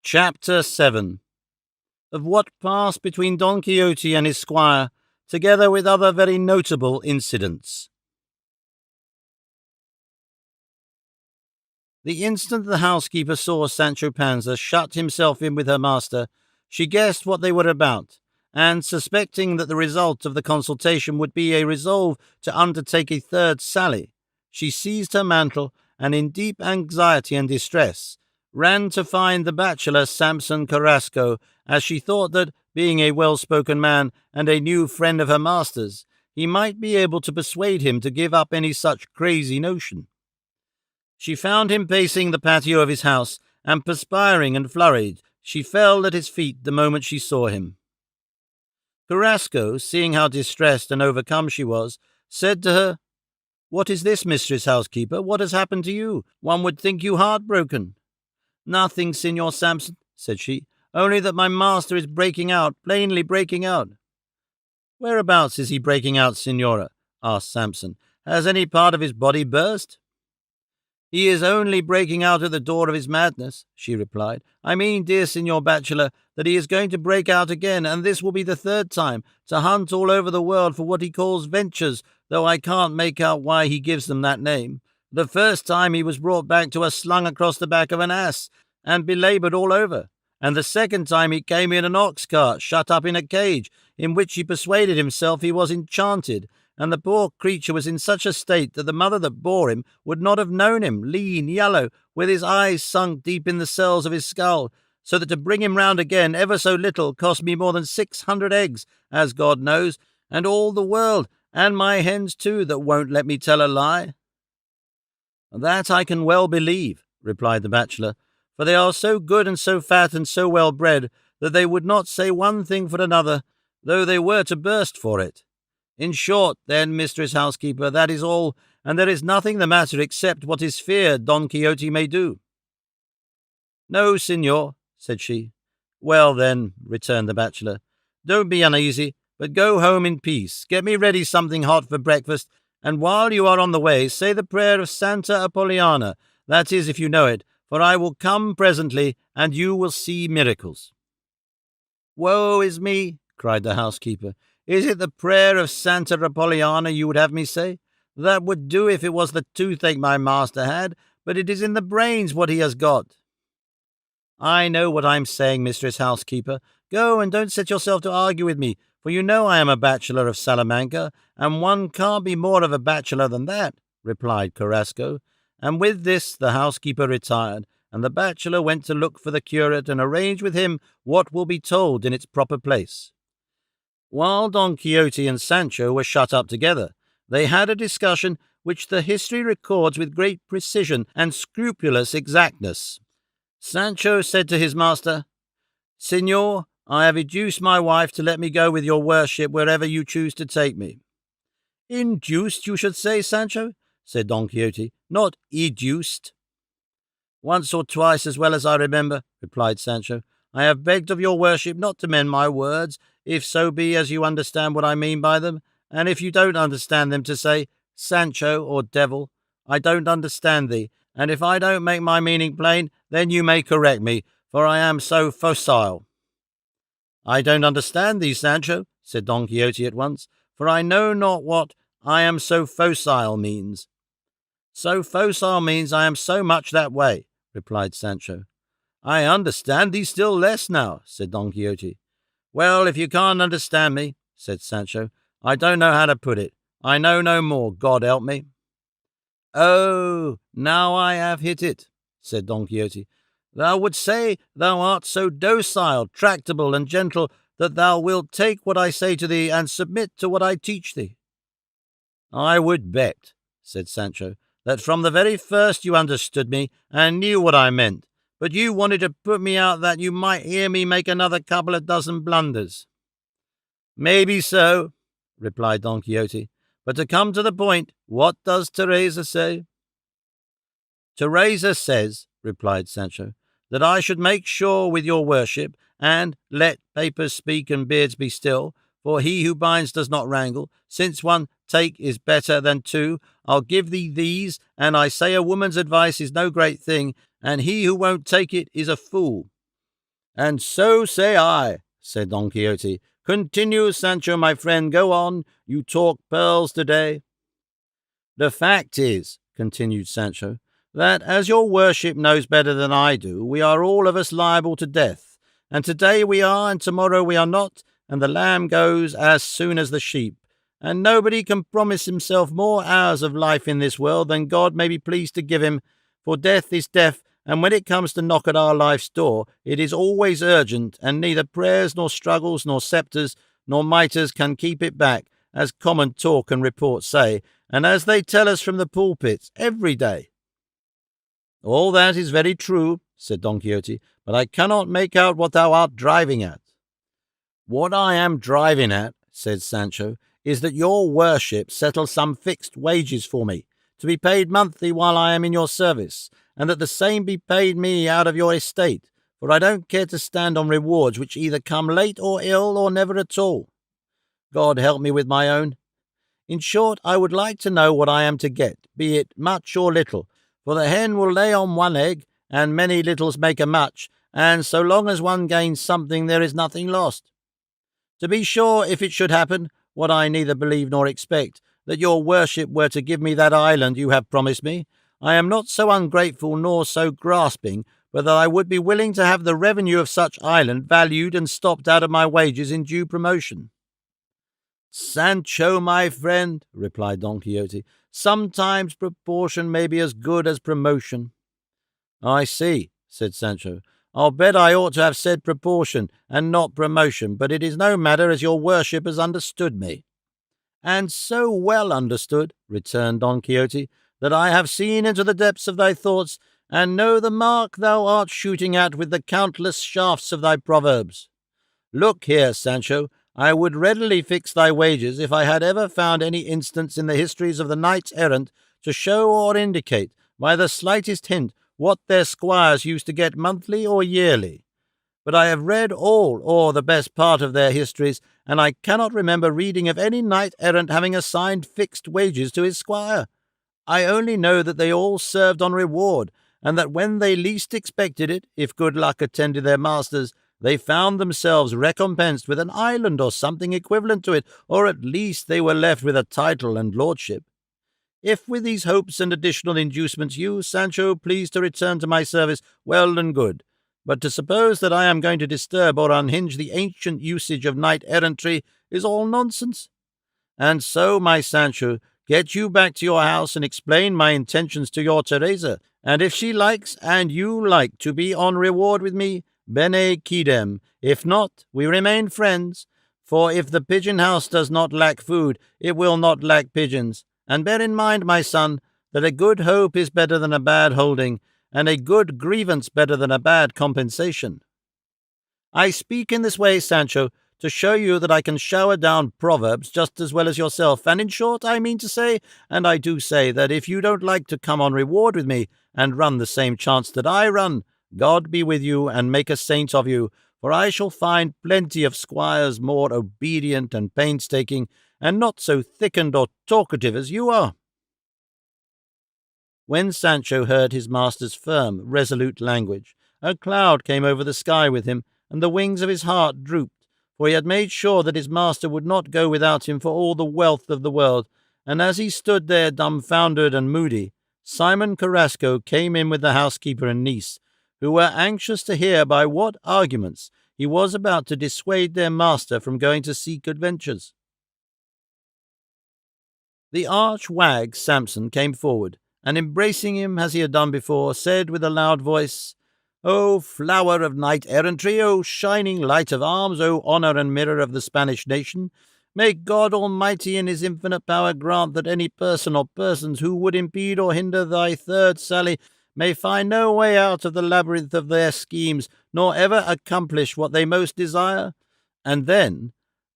Chapter 7. Of what passed between Don Quixote and his squire, together with other very notable incidents. The instant the housekeeper saw Sancho Panza shut himself in with her master, she guessed what they were about, and suspecting that the result of the consultation would be a resolve to undertake a third sally, she seized her mantle, and in deep anxiety and distress, ran to find the bachelor Samson Carrasco, as she thought that, being a well-spoken man and a new friend of her master's, he might be able to persuade him to give up any such crazy notion. She found him pacing the patio of his house, and perspiring and flurried, she fell at his feet the moment she saw him. Carrasco, seeing how distressed and overcome she was, said to her, "What is this, mistress housekeeper? What has happened to you? One would think you heartbroken." "Nothing, Signor Samson," said she, "only that my master is breaking out, plainly breaking out." "Whereabouts is he breaking out, Signora?" asked Samson. "Has any part of his body burst?" "He is only breaking out at the door of his madness," she replied. "I mean, dear Signor Bachelor, that he is going to break out again, and this will be the third time, to hunt all over the world for what he calls ventures, though I can't make out why he gives them that name. The first time he was brought back to us slung across the back of an ass, and belaboured all over, and the second time he came in an ox cart, shut up in a cage, in which he persuaded himself he was enchanted, and the poor creature was in such a state that the mother that bore him would not have known him, lean, yellow, with his eyes sunk deep in the cells of his skull, so that to bring him round again ever so little cost me more than 600 eggs, as God knows, and all the world, and my hens too, that won't let me tell a lie." "That I can well believe," replied the bachelor, "for they are so good and so fat and so well bred that they would not say one thing for another, though they were to burst for it. In short, then, mistress housekeeper, that is all, and there is nothing the matter except what is feared Don Quixote may do." "No, signor," said she. "Well, then," returned the bachelor, "don't be uneasy, but go home in peace. Get me ready something hot for breakfast, and while you are on the way, say the prayer of Santa Apolliana, that is, if you know it, for I will come presently, and you will see miracles." "Woe is me!" cried the housekeeper. "Is it the prayer of Santa Apolliana you would have me say? That would do if it was the toothache my master had, but it is in the brains what he has got." "I know what I am saying, mistress housekeeper. Go, and don't set yourself to argue with me, for you know I am a bachelor of Salamanca, and one can't be more of a bachelor than that," replied Carrasco, and with this the housekeeper retired, and the bachelor went to look for the curate and arrange with him what will be told in its proper place. While Don Quixote and Sancho were shut up together, they had a discussion which the history records with great precision and scrupulous exactness. Sancho said to his master, "Signor, I have induced my wife to let me go with your worship wherever you choose to take me." "Induced, you should say, Sancho," said Don Quixote, "not educed." "Once or twice, as well as I remember," replied Sancho, "I have begged of your worship not to mend my words, if so be as you understand what I mean by them, and if you don't understand them, to say, 'Sancho, or devil, I don't understand thee, and if I don't make my meaning plain, then you may correct me, for I am so facile.'" "I don't understand thee, Sancho," said Don Quixote at once, "for I know not what 'I am so facile' means." "So facile means I am so much that way," replied Sancho. "I understand thee still less now," said Don Quixote. "Well, if you can't understand me," said Sancho, "I don't know how to put it. I know no more, God help me." "Oh, now I have hit it," said Don Quixote. "Thou wouldst say thou art so docile, tractable, and gentle, that thou wilt take what I say to thee, and submit to what I teach thee." "I would bet," said Sancho, "that from the very first you understood me, and knew what I meant, but you wanted to put me out that you might hear me make another couple of dozen blunders." "Maybe so," replied Don Quixote, "but to come to the point, what does Teresa say?" "Teresa says," replied Sancho, "that I should make sure with your worship, and let papers speak and beards be still, for he who binds does not wrangle. Since one take is better than two, I'll give thee these, and I say a woman's advice is no great thing, and he who won't take it is a fool." "And so say I," said Don Quixote. "Continue, Sancho, my friend. Go on. You talk pearls today." "The fact is," continued Sancho, "that, as your worship knows better than I do, we are all of us liable to death, and today we are, and tomorrow we are not, and the lamb goes as soon as the sheep, and nobody can promise himself more hours of life in this world than God may be pleased to give him, for death is death, and when it comes to knock at our life's door, it is always urgent, and neither prayers nor struggles nor sceptres nor mitres can keep it back, as common talk and report say, and as they tell us from the pulpits every day." "All that is very true," said Don Quixote, "but I cannot make out what thou art driving at." "What I am driving at," said Sancho, "is that your worship settle some fixed wages for me, to be paid monthly while I am in your service, and that the same be paid me out of your estate, for I don't care to stand on rewards which either come late or ill or never at all. God help me with my own. In short, I would like to know what I am to get, be it much or little, for the hen will lay on one egg, and many littles make a much, and so long as one gains something there is nothing lost. To be sure, if it should happen, what I neither believe nor expect, that your worship were to give me that island you have promised me, I am not so ungrateful nor so grasping, but that I would be willing to have the revenue of such island valued and stopped out of my wages in due promotion." "Sancho, my friend," replied Don Quixote, "sometimes proportion may be as good as promotion." "I see," said Sancho. "I'll bet I ought to have said proportion and not promotion, but it is no matter, as your worship has understood me." "And so well understood," returned Don Quixote, "that I have seen into the depths of thy thoughts, and know the mark thou art shooting at with the countless shafts of thy proverbs. Look here, Sancho, I would readily fix thy wages if I had ever found any instance in the histories of the knights-errant to show or indicate, by the slightest hint, what their squires used to get monthly or yearly. But I have read all or the best part of their histories, and I cannot remember reading of any knight-errant having assigned fixed wages to his squire. I only know that they all served on reward, and that when they least expected it, if good luck attended their masters, they found themselves recompensed with an island or something equivalent to it, or at least they were left with a title and lordship. If with these hopes and additional inducements you, Sancho, please to return to my service, well and good. But to suppose that I am going to disturb or unhinge the ancient usage of knight-errantry is all nonsense. And so, my Sancho, get you back to your house and explain my intentions to your Teresa, and if she likes, and you like, to be on reward with me, bene quidem. If not, we remain friends, for if the pigeon-house does not lack food, it will not lack pigeons. And bear in mind, my son, that a good hope is better than a bad holding, and a good grievance better than a bad compensation. I speak in this way, Sancho, to show you that I can shower down proverbs just as well as yourself, and in short, I mean to say, and I do say, that if you don't like to come on reward with me, and run the same chance that I run, God be with you, and make a saint of you, for I shall find plenty of squires more obedient and painstaking, and not so thickened or talkative as you are." When Sancho heard his master's firm, resolute language, a cloud came over the sky with him, and the wings of his heart drooped, for he had made sure that his master would not go without him for all the wealth of the world, and as he stood there dumbfounded and moody, Simon Carrasco came in with the housekeeper and niece, who were anxious to hear by what arguments he was about to dissuade their master from going to seek adventures. The arch-wag Samson came forward, and embracing him as he had done before, said with a loud voice, "O flower of knight-errantry, O shining light of arms, O honour and mirror of the Spanish nation, may God Almighty in his infinite power grant that any person or persons who would impede or hinder thy third sally may find no way out of the labyrinth of their schemes, nor ever accomplish what they most desire." And then,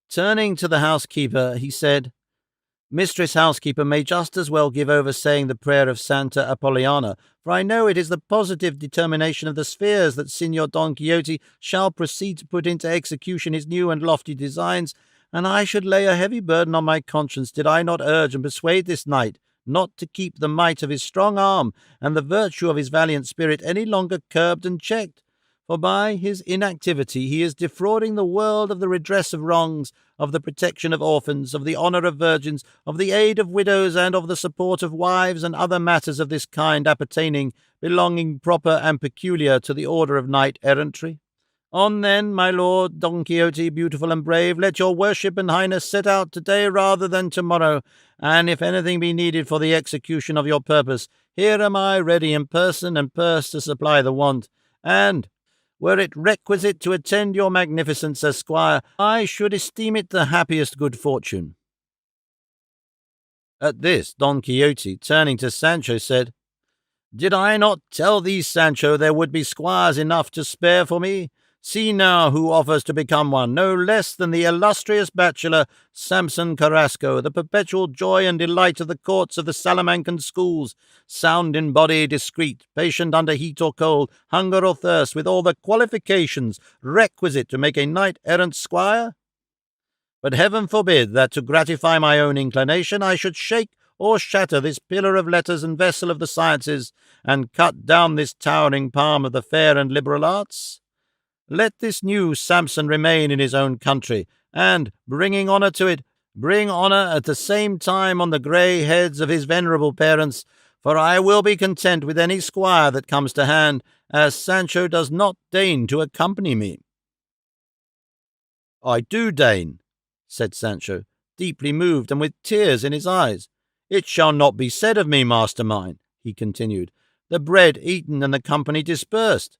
turning to the housekeeper, he said, "Mistress Housekeeper may just as well give over saying the prayer of Santa Apollonia, for I know it is the positive determination of the spheres that Signor Don Quixote shall proceed to put into execution his new and lofty designs, and I should lay a heavy burden on my conscience did I not urge and persuade this knight not to keep the might of his strong arm and the virtue of his valiant spirit any longer curbed and checked. for by his inactivity he is defrauding the world of the redress of wrongs, of the protection of orphans, of the honour of virgins, of the aid of widows, and of the support of wives, and other matters of this kind appertaining, belonging proper and peculiar to the order of knight-errantry. On then, my lord Don Quixote, beautiful and brave, let your worship and highness set out today rather than tomorrow, and if anything be needed for the execution of your purpose, here am I ready in person and purse to supply the want, and were it requisite to attend your magnificence as squire, I should esteem it the happiest good fortune." At this, Don Quixote, turning to Sancho, said, "Did I not tell thee, Sancho, there would be squires enough to spare for me? See now who offers to become one, no less than the illustrious bachelor Samson Carrasco, the perpetual joy and delight of the courts of the Salamancan schools, sound in body, discreet, patient under heat or cold, hunger or thirst, with all the qualifications requisite to make a knight-errant squire? But heaven forbid that to gratify my own inclination I should shake or shatter this pillar of letters and vessel of the sciences, and cut down this towering palm of the fair and liberal arts. Let this new Samson remain in his own country, and, bringing honour to it, bring honour at the same time on the grey heads of his venerable parents, for I will be content with any squire that comes to hand, as Sancho does not deign to accompany me." "I do deign," said Sancho, deeply moved and with tears in his eyes. "It shall not be said of me, master mine," he continued, "the bread eaten and the company dispersed.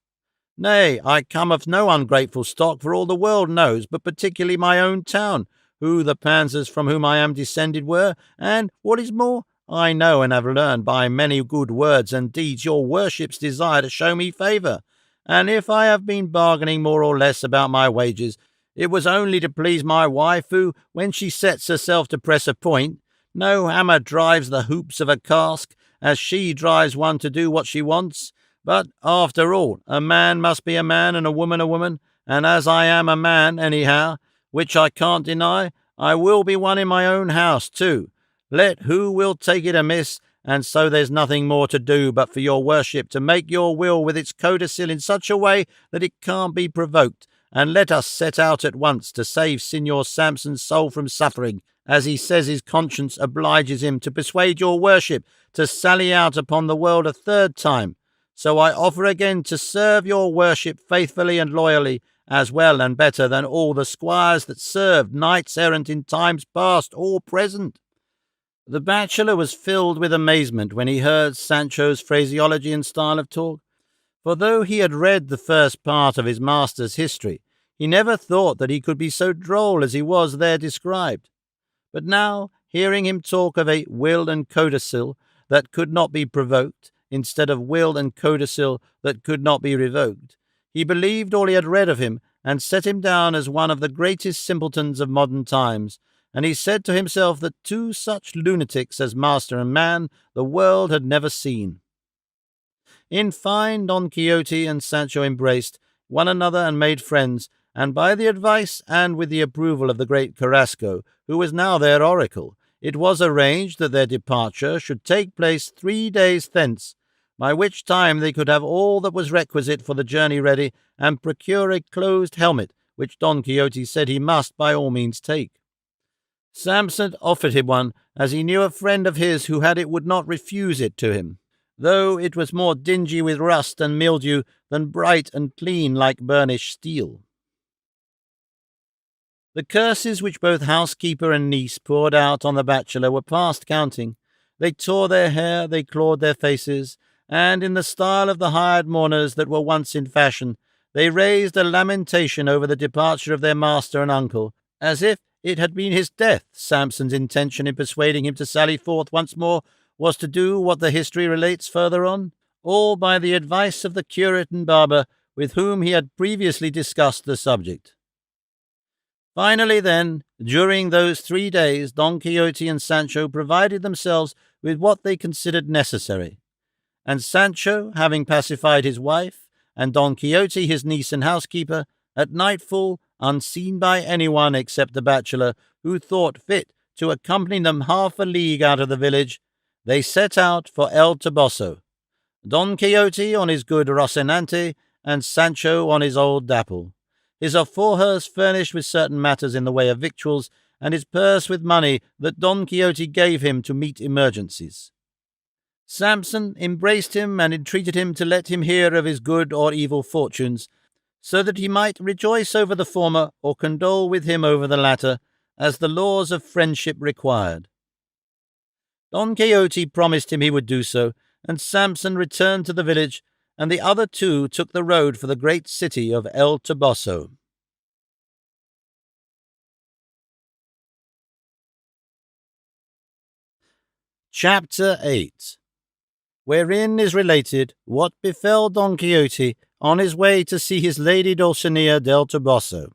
Nay, I come of no ungrateful stock, for all the world knows, but particularly my own town, who the Panzers from whom I am descended were, and, what is more, I know and have learned by many good words and deeds your worship's desire to show me favour, and if I have been bargaining more or less about my wages, it was only to please my wife, who, when she sets herself to press a point, no hammer drives the hoops of a cask, as she drives one to do what she wants. But, after all, a man must be a man and a woman, and as I am a man, anyhow, which I can't deny, I will be one in my own house, too. Let who will take it amiss, and so there's nothing more to do but for your worship to make your will with its codicil in such a way that it can't be provoked, and let us set out at once to save Signor Samson's soul from suffering, as he says his conscience obliges him to persuade your worship to sally out upon the world a third time. So I offer again to serve your worship faithfully and loyally, as well and better than all the squires that served knights-errant in times past or present." The bachelor was filled with amazement when he heard Sancho's phraseology and style of talk, for though he had read the first part of his master's history, he never thought that he could be so droll as he was there described. But now, hearing him talk of a will and codicil that could not be provoked, instead of will and codicil that could not be revoked, he believed all he had read of him, and set him down as one of the greatest simpletons of modern times, and he said to himself that two such lunatics as master and man the world had never seen. In fine, Don Quixote and Sancho embraced one another and made friends, and by the advice and with the approval of the great Carrasco, who was now their oracle, it was arranged that their departure should take place 3 days thence, by which time they could have all that was requisite for the journey ready, and procure a closed helmet, which Don Quixote said he must by all means take. Samson offered him one, as he knew a friend of his who had it would not refuse it to him, though it was more dingy with rust and mildew than bright and clean like burnished steel. The curses which both housekeeper and niece poured out on the bachelor were past counting. They tore their hair, they clawed their faces, and in the style of the hired mourners that were once in fashion, they raised a lamentation over the departure of their master and uncle, as if it had been his death. Samson's intention in persuading him to sally forth once more was to do what the history relates further on, all by the advice of the curate and barber with whom he had previously discussed the subject. Finally, then, during those 3 days, Don Quixote and Sancho provided themselves with what they considered necessary, and Sancho, having pacified his wife, and Don Quixote his niece and housekeeper, at nightfall, unseen by anyone except the bachelor, who thought fit to accompany them half a league out of the village, they set out for El Toboso, Don Quixote on his good Rocinante, and Sancho on his old dapple, his aforehorse furnished with certain matters in the way of victuals, and his purse with money that Don Quixote gave him to meet emergencies. Samson embraced him and entreated him to let him hear of his good or evil fortunes, so that he might rejoice over the former or condole with him over the latter, as the laws of friendship required. Don Quixote promised him he would do so, and Samson returned to the village, and the other two took the road for the great city of El Toboso. Chapter 8, wherein is related what befell Don Quixote on his way to see his lady Dulcinea del Toboso.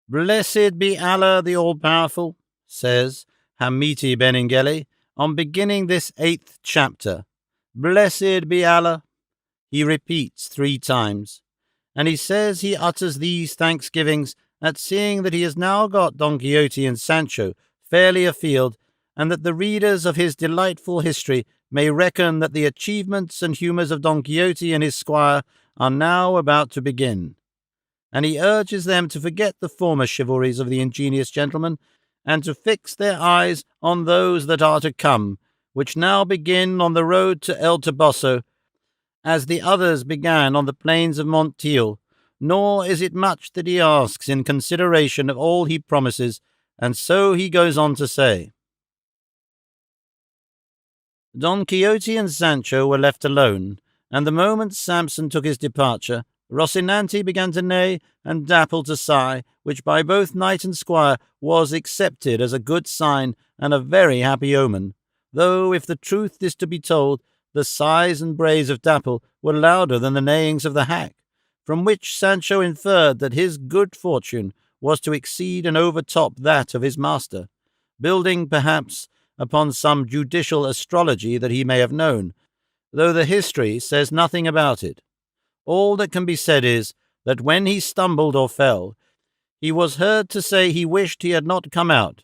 Blessed be Allah the All-Powerful, says Hamiti Benengeli, on beginning this 8th chapter. Blessed be Allah, he repeats 3 times, and he says he utters these thanksgivings at seeing that he has now got Don Quixote and Sancho fairly afield, and that the readers of his delightful history may reckon that the achievements and humours of Don Quixote and his squire are now about to begin. And he urges them to forget the former chivalries of the ingenious gentleman, and to fix their eyes on those that are to come, which now begin on the road to El Toboso, as the others began on the plains of Montiel. Nor is it much that he asks in consideration of all he promises, and so he goes on to say, Don Quixote and Sancho were left alone, and the moment Samson took his departure, Rocinante began to neigh and Dapple to sigh, which by both knight and squire was accepted as a good sign and a very happy omen, though, if the truth is to be told, the sighs and brays of Dapple were louder than the neighings of the hack, from which Sancho inferred that his good fortune was to exceed and overtop that of his master, building, perhaps, upon some judicial astrology that he may have known, though the history says nothing about it. All that can be said is, that when he stumbled or fell, he was heard to say he wished he had not come out,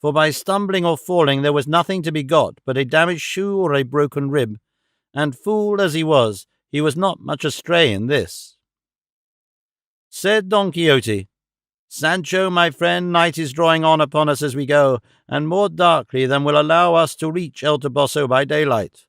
for by stumbling or falling there was nothing to be got but a damaged shoe or a broken rib, and fool as he was not much astray in this. Said Don Quixote, Sancho, my friend, night is drawing on upon us as we go, and more darkly than will allow us to reach El Toboso by daylight.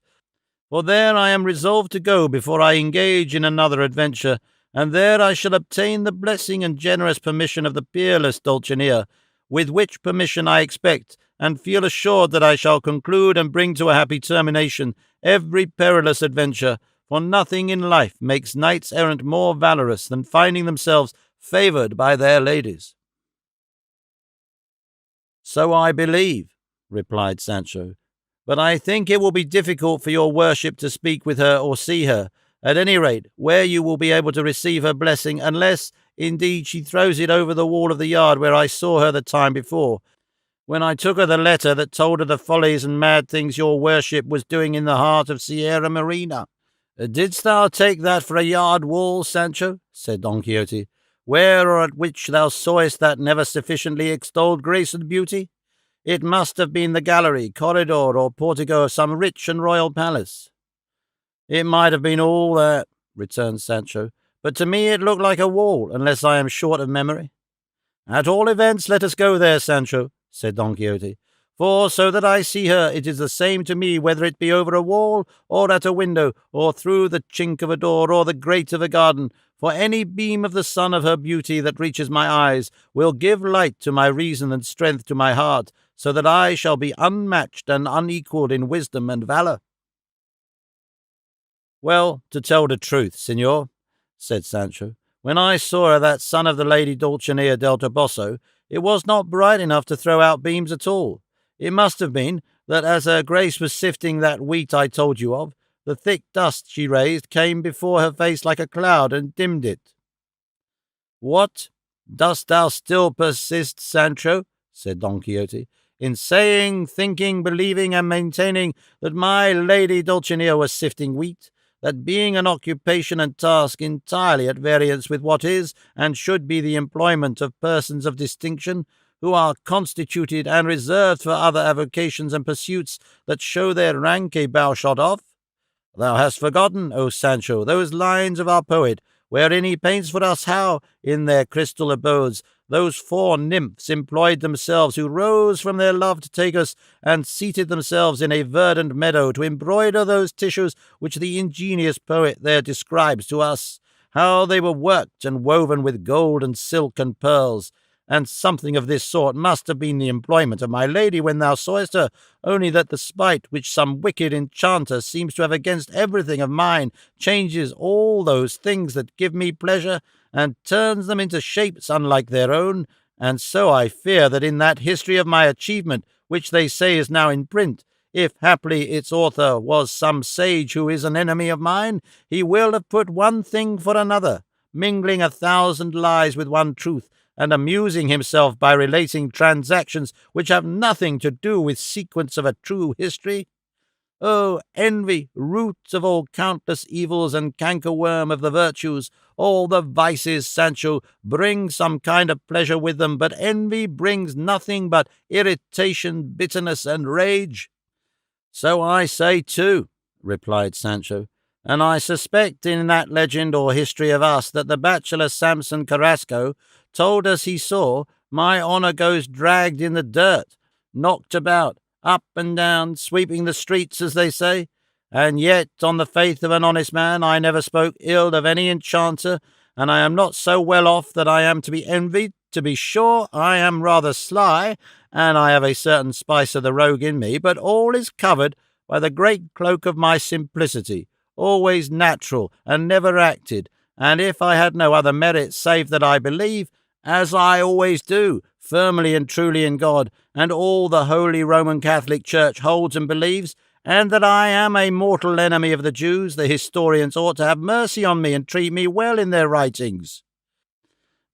For there I am resolved to go before I engage in another adventure, and there I shall obtain the blessing and generous permission of the peerless Dulcinea, with which permission I expect and feel assured that I shall conclude and bring to a happy termination every perilous adventure, for nothing in life makes knights-errant more valorous than finding themselves favoured by their ladies. So I believe, replied Sancho, but I think it will be difficult for your worship to speak with her or see her, at any rate, where you will be able to receive her blessing, unless, indeed, she throws it over the wall of the yard where I saw her the time before, when I took her the letter that told her the follies and mad things your worship was doing in the heart of Sierra Morena. Didst thou take that for a yard wall, Sancho? Said Don Quixote, where or at which thou sawest that never sufficiently extolled grace and beauty? It must have been the gallery, corridor, or portico of some rich and royal palace. It might have been all that, returned Sancho, but to me it looked like a wall, unless I am short of memory. At all events, let us go there, Sancho, said Don Quixote, for so that I see her, it is the same to me whether it be over a wall, or at a window, or through the chink of a door, or the grate of a garden, for any beam of the sun of her beauty that reaches my eyes will give light to my reason and strength to my heart, so that I shall be unmatched and unequalled in wisdom and valour. Well, to tell the truth, Signor, said Sancho, when I saw her, that son of the lady Dulcinea del Toboso, it was not bright enough to throw out beams at all. It must have been that as her grace was sifting that wheat I told you of, the thick dust she raised came before her face like a cloud and dimmed it. What? Dost thou still persist, Sancho, said Don Quixote, in saying, thinking, believing, and maintaining that my lady Dulcinea was sifting wheat, that being an occupation and task entirely at variance with what is and should be the employment of persons of distinction, who are constituted and reserved for other avocations and pursuits that show their rank a bow shot off? Thou hast forgotten, O Sancho, those lines of our poet, wherein he paints for us how, in their crystal abodes, those 4 nymphs employed themselves who rose from their love to take us, and seated themselves in a verdant meadow to embroider those tissues which the ingenious poet there describes to us, how they were worked and woven with gold and silk and pearls. And something of this sort must have been the employment of my lady when thou sawest her, only that the spite which some wicked enchanter seems to have against everything of mine changes all those things that give me pleasure, and turns them into shapes unlike their own, and so I fear that in that history of my achievement, which they say is now in print, if haply its author was some sage who is an enemy of mine, he will have put one thing for another, mingling 1,000 lies with one truth, and amusing himself by relating transactions which have nothing to do with sequence of a true history. O envy, root of all countless evils and cankerworm of the virtues, all the vices, Sancho, bring some kind of pleasure with them, but envy brings nothing but irritation, bitterness, and rage. So I say too, replied Sancho, and I suspect in that legend or history of us that the bachelor Samson Carrasco told us he saw, my honour goes dragged in the dirt, knocked about, up and down, sweeping the streets, as they say, and yet, on the faith of an honest man, I never spoke ill of any enchanter, and I am not so well off that I am to be envied. To be sure, I am rather sly, and I have a certain spice of the rogue in me, but all is covered by the great cloak of my simplicity, always natural and never acted, and if I had no other merit save that I believe, as I always do, firmly and truly in God, and all the Holy Roman Catholic Church holds and believes, and that I am a mortal enemy of the Jews, the historians ought to have mercy on me and treat me well in their writings.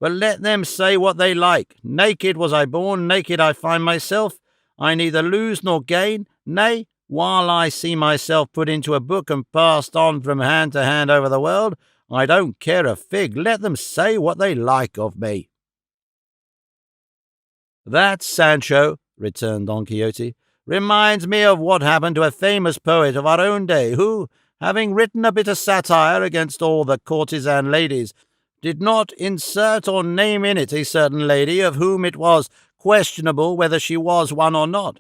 But let them say what they like. Naked was I born, naked I find myself. I neither lose nor gain. Nay, while I see myself put into a book and passed on from hand to hand over the world, I don't care a fig. Let them say what they like of me. That, Sancho, returned Don Quixote, reminds me of what happened to a famous poet of our own day, who, having written a bit of satire against all the courtesan ladies, did not insert or name in it a certain lady of whom it was questionable whether she was one or not.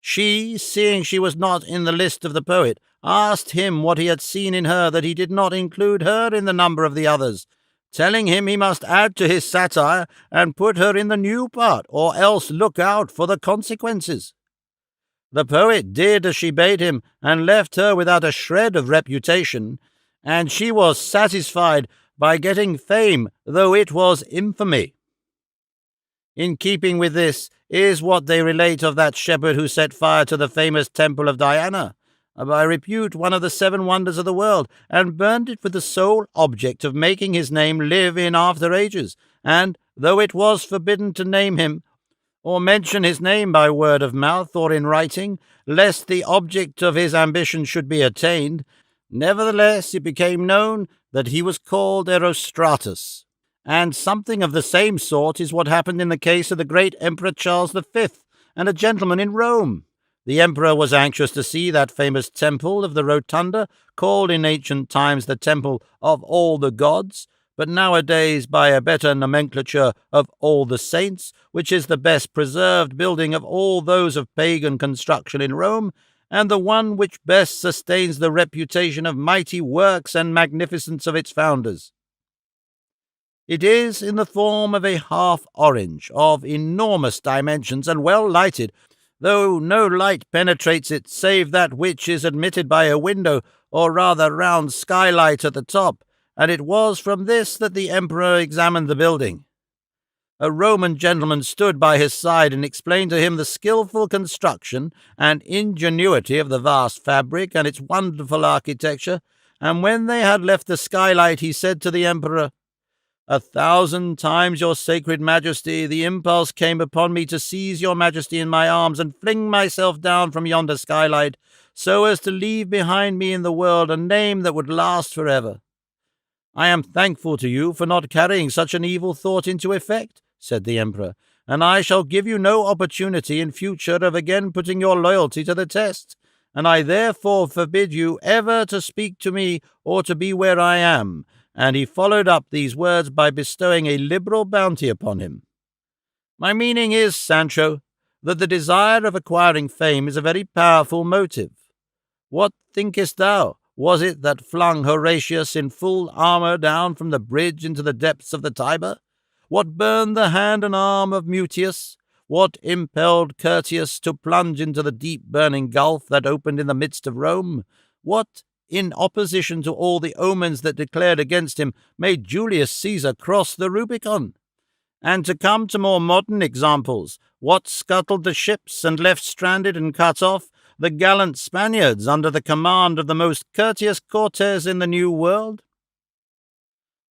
She, seeing she was not in the list of the poet, asked him what he had seen in her that he did not include her in the number of the others, telling him he must add to his satire and put her in the new part, or else look out for the consequences. The poet did as she bade him, and left her without a shred of reputation, and she was satisfied by getting fame, though it was infamy. In keeping with this is what they relate of that shepherd who set fire to the famous temple of Diana, by repute one of the 7 wonders of the world, and burned it with the sole object of making his name live in after ages, and, though it was forbidden to name him, or mention his name by word of mouth or in writing, lest the object of his ambition should be attained, nevertheless it became known that he was called Erostratus. And something of the same sort is what happened in the case of the great Emperor Charles V and a gentleman in Rome. The emperor was anxious to see that famous temple of the Rotunda, called in ancient times the Temple of All the Gods, but nowadays by a better nomenclature of All the Saints, which is the best preserved building of all those of pagan construction in Rome, and the one which best sustains the reputation of mighty works and magnificence of its founders. It is in the form of a half-orange, of enormous dimensions, and well lighted, though no light penetrates it save that which is admitted by a window, or rather round skylight at the top, and it was from this that the emperor examined the building. A Roman gentleman stood by his side and explained to him the skilful construction and ingenuity of the vast fabric and its wonderful architecture, and when they had left the skylight he said to the emperor, 1,000 times, your sacred majesty, the impulse came upon me to seize your majesty in my arms and fling myself down from yonder skylight, so as to leave behind me in the world a name that would last forever. I am thankful to you for not carrying such an evil thought into effect, said the emperor, and I shall give you no opportunity in future of again putting your loyalty to the test, and I therefore forbid you ever to speak to me or to be where I am." And he followed up these words by bestowing a liberal bounty upon him. My meaning is, Sancho, that the desire of acquiring fame is a very powerful motive. What thinkest thou? Was it that flung Horatius in full armour down from the bridge into the depths of the Tiber? What burned the hand and arm of Mutius? What impelled Curtius to plunge into the deep burning gulf that opened in the midst of Rome? What, in opposition to all the omens that declared against him, made Julius Caesar cross the Rubicon? And to come to more modern examples, what scuttled the ships and left stranded and cut off the gallant Spaniards under the command of the most courteous Cortes in the New World?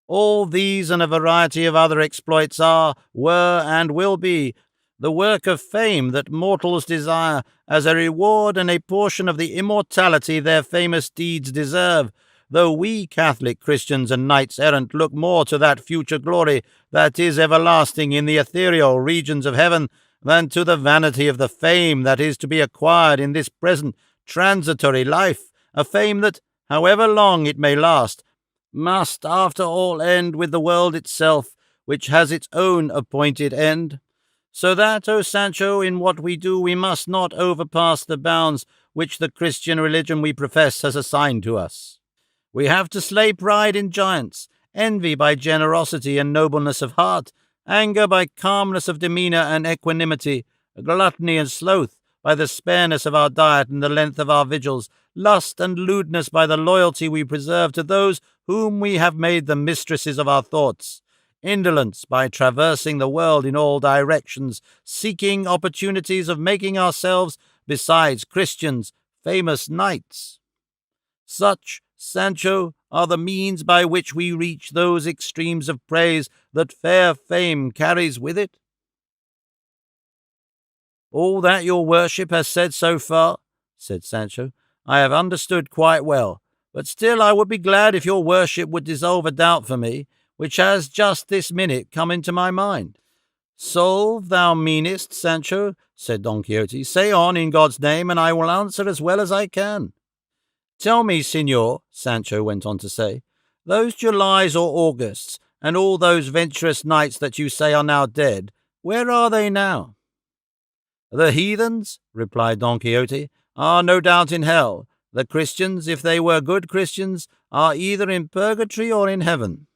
All these and a variety of other exploits are, were, and will be the work of fame that mortals desire as a reward and a portion of the immortality their famous deeds deserve, though we Catholic Christians and knights-errant look more to that future glory that is everlasting in the ethereal regions of heaven than to the vanity of the fame that is to be acquired in this present transitory life, a fame that, however long it may last, must after all end with the world itself, which has its own appointed end. So that, O Sancho, in what we do we must not overpass the bounds which the Christian religion we profess has assigned to us. We have to slay pride in giants, envy by generosity and nobleness of heart, anger by calmness of demeanour and equanimity, gluttony and sloth by the spareness of our diet and the length of our vigils, lust and lewdness by the loyalty we preserve to those whom we have made the mistresses of our thoughts, indolence by traversing the world in all directions, seeking opportunities of making ourselves, besides Christians, famous knights. Such, Sancho, are the means by which we reach those extremes of praise that fair fame carries with it. All that your worship has said so far, said Sancho, I have understood quite well, but still I would be glad if your worship would dissolve a doubt for me, which has just this minute come into my mind. Solve, thou meanest, Sancho, said Don Quixote. Say on, in God's name, and I will answer as well as I can. Tell me, Signor, Sancho went on to say, those Julys or Augusts, and all those venturous knights that you say are now dead, where are they now? The heathens, replied Don Quixote, are no doubt in hell. The Christians, if they were good Christians, are either in purgatory or in heaven.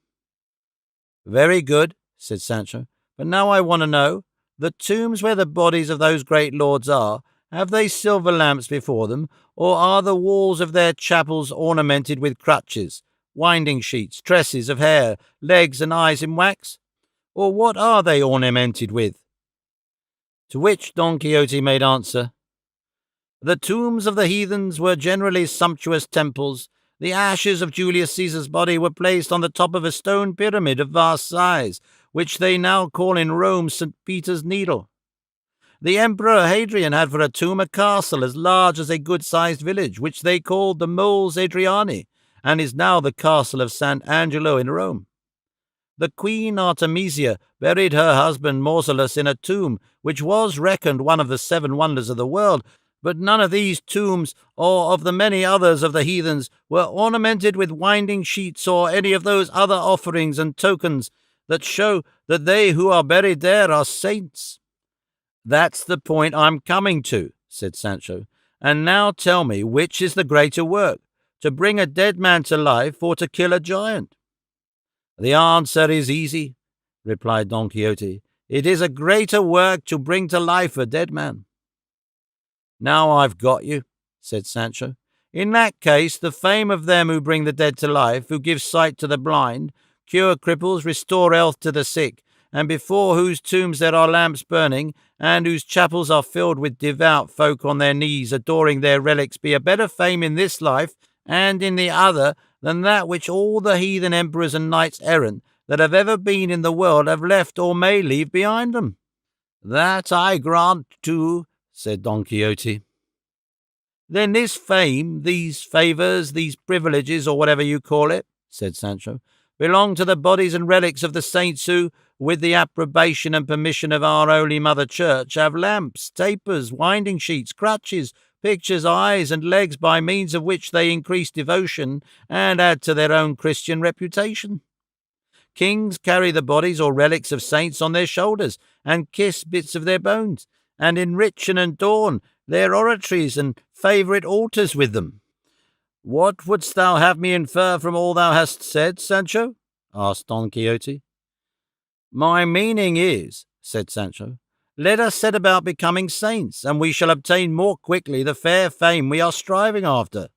Very good, said Sancho, but now I want to know, the tombs where the bodies of those great lords are, have they silver lamps before them, or are the walls of their chapels ornamented with crutches, winding sheets, tresses of hair, legs and eyes in wax? Or what are they ornamented with? To which Don Quixote made answer, the tombs of the heathens were generally sumptuous temples. The ashes of Julius Caesar's body were placed on the top of a stone pyramid of vast size, which they now call in Rome St. Peter's Needle. The Emperor Hadrian had for a tomb a castle as large as a good-sized village, which they called the Moles Adriani, and is now the castle of St. Angelo in Rome. The Queen Artemisia buried her husband Mausolus in a tomb, which was reckoned one of the 7 wonders of the world, but none of these tombs, or of the many others of the heathens, were ornamented with winding sheets or any of those other offerings and tokens that show that they who are buried there are saints. That's the point I'm coming to, said Sancho. And now tell me, which is the greater work, to bring a dead man to life or to kill a giant? The answer is easy, replied Don Quixote. It is a greater work to bring to life a dead man. Now I've got you, said Sancho. In that case, the fame of them who bring the dead to life, who give sight to the blind, cure cripples, restore health to the sick, and before whose tombs there are lamps burning, and whose chapels are filled with devout folk on their knees adoring their relics, be a better fame in this life and in the other than that which all the heathen emperors and knights errant that have ever been in the world have left or may leave behind them. That I grant too, said Don Quixote. Then this fame, these favours, these privileges, or whatever you call it, said Sancho, belong to the bodies and relics of the saints who, with the approbation and permission of our Holy Mother Church, have lamps, tapers, winding sheets, crutches, pictures, eyes, and legs, by means of which they increase devotion and add to their own Christian reputation. Kings carry the bodies or relics of saints on their shoulders, and kiss bits of their bones, and enrich and adorn their oratories and favourite altars with them. What wouldst thou have me infer from all thou hast said, Sancho? Asked Don Quixote. My meaning is, said Sancho, let us set about becoming saints, and we shall obtain more quickly the fair fame we are striving after.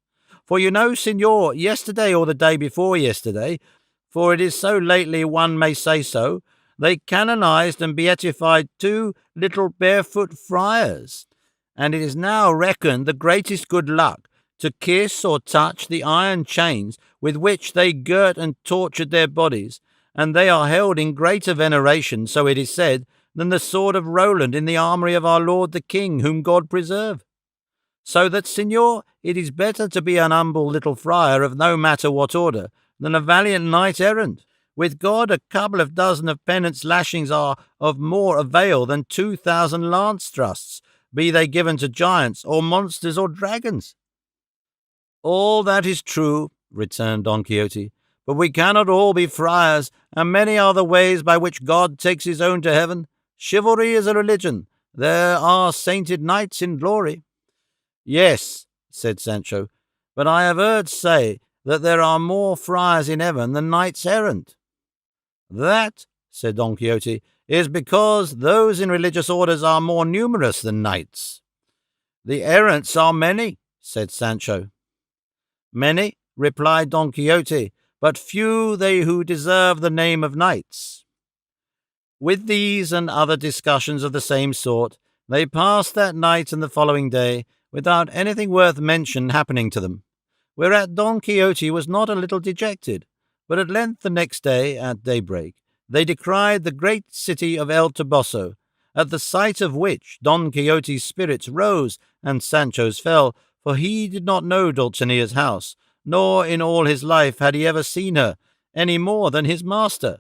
For you know, Signor, yesterday or the day before yesterday, for it is so lately one may say so, they canonized and beatified 2 little barefoot friars, and it is now reckoned the greatest good luck to kiss or touch the iron chains with which they girt and tortured their bodies, and they are held in greater veneration, so it is said, than the sword of Roland in the armoury of our Lord the King, whom God preserve. So that, Signor, it is better to be an humble little friar of no matter what order, than a valiant knight-errant. With God, a couple of dozen of penance lashings are of more avail than 2,000 lance thrusts, be they given to giants, or monsters, or dragons. All that is true, returned Don Quixote, but we cannot all be friars, and many are the ways by which God takes his own to heaven. Chivalry is a religion. There are sainted knights in glory. Yes, said Sancho, but I have heard say that there are more friars in heaven than knights errant. That, said Don Quixote, is because those in religious orders are more numerous than knights. The errants are many, said Sancho. Many, replied Don Quixote, but few they who deserve the name of knights. With these and other discussions of the same sort, they passed that night and the following day without anything worth mention happening to them, whereat Don Quixote was not a little dejected. But at length the next day, at daybreak, they descried the great city of El Toboso, at the sight of which Don Quixote's spirits rose and Sancho's fell, for he did not know Dulcinea's house, nor in all his life had he ever seen her, any more than his master,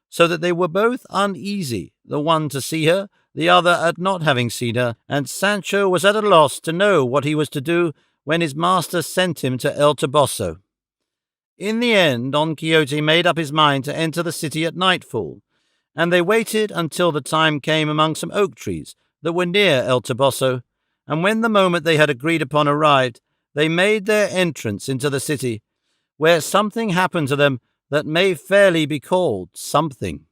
so that they were both uneasy, the one to see her, the other at not having seen her, and Sancho was at a loss to know what he was to do when his master sent him to El Toboso. In the end, Don Quixote made up his mind to enter the city at nightfall, and they waited until the time came among some oak trees that were near El Toboso, and when the moment they had agreed upon arrived, they made their entrance into the city, where something happened to them that may fairly be called something.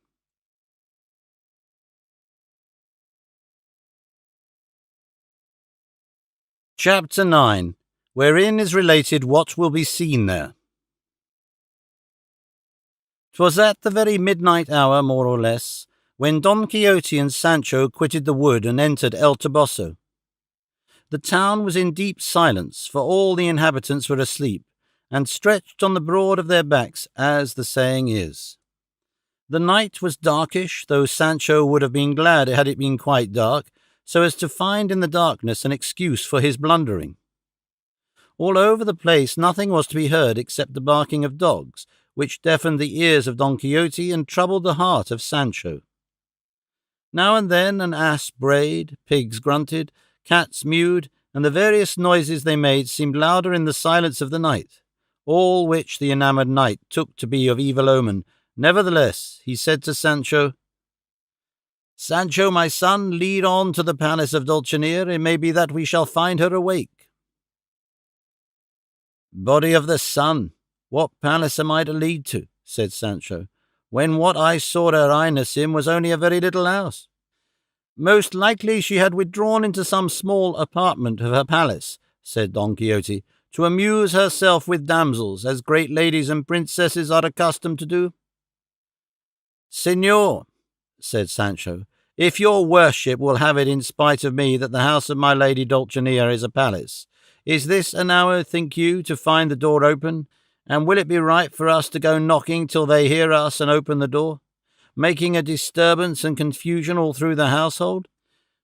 Chapter 9, wherein is related what will be seen there. 'Twas at the very midnight hour, more or less, when Don Quixote and Sancho quitted the wood and entered El Toboso. The town was in deep silence, for all the inhabitants were asleep, and stretched on the broad of their backs, as the saying is. The night was darkish, though Sancho would have been glad had it been quite dark, so as to find in the darkness an excuse for his blundering. All over the place nothing was to be heard except the barking of dogs, which deafened the ears of Don Quixote and troubled the heart of Sancho. Now and then an ass brayed, pigs grunted, cats mewed, and the various noises they made seemed louder in the silence of the night, all which the enamoured knight took to be of evil omen. Nevertheless, he said to Sancho, Sancho, my son, lead on to the palace of Dulcinea. It may be that we shall find her awake. Body of the sun, what palace am I to lead to? Said Sancho, when what I saw her highness in was only a very little house. Most likely she had withdrawn into some small apartment of her palace, said Don Quixote, to amuse herself with damsels, as great ladies and princesses are accustomed to do. Signor, said Sancho, if your worship will have it in spite of me that the house of my lady Dulcinea is a palace, is this an hour, think you, to find the door open, and will it be right for us to go knocking till they hear us and open the door, making a disturbance and confusion all through the household?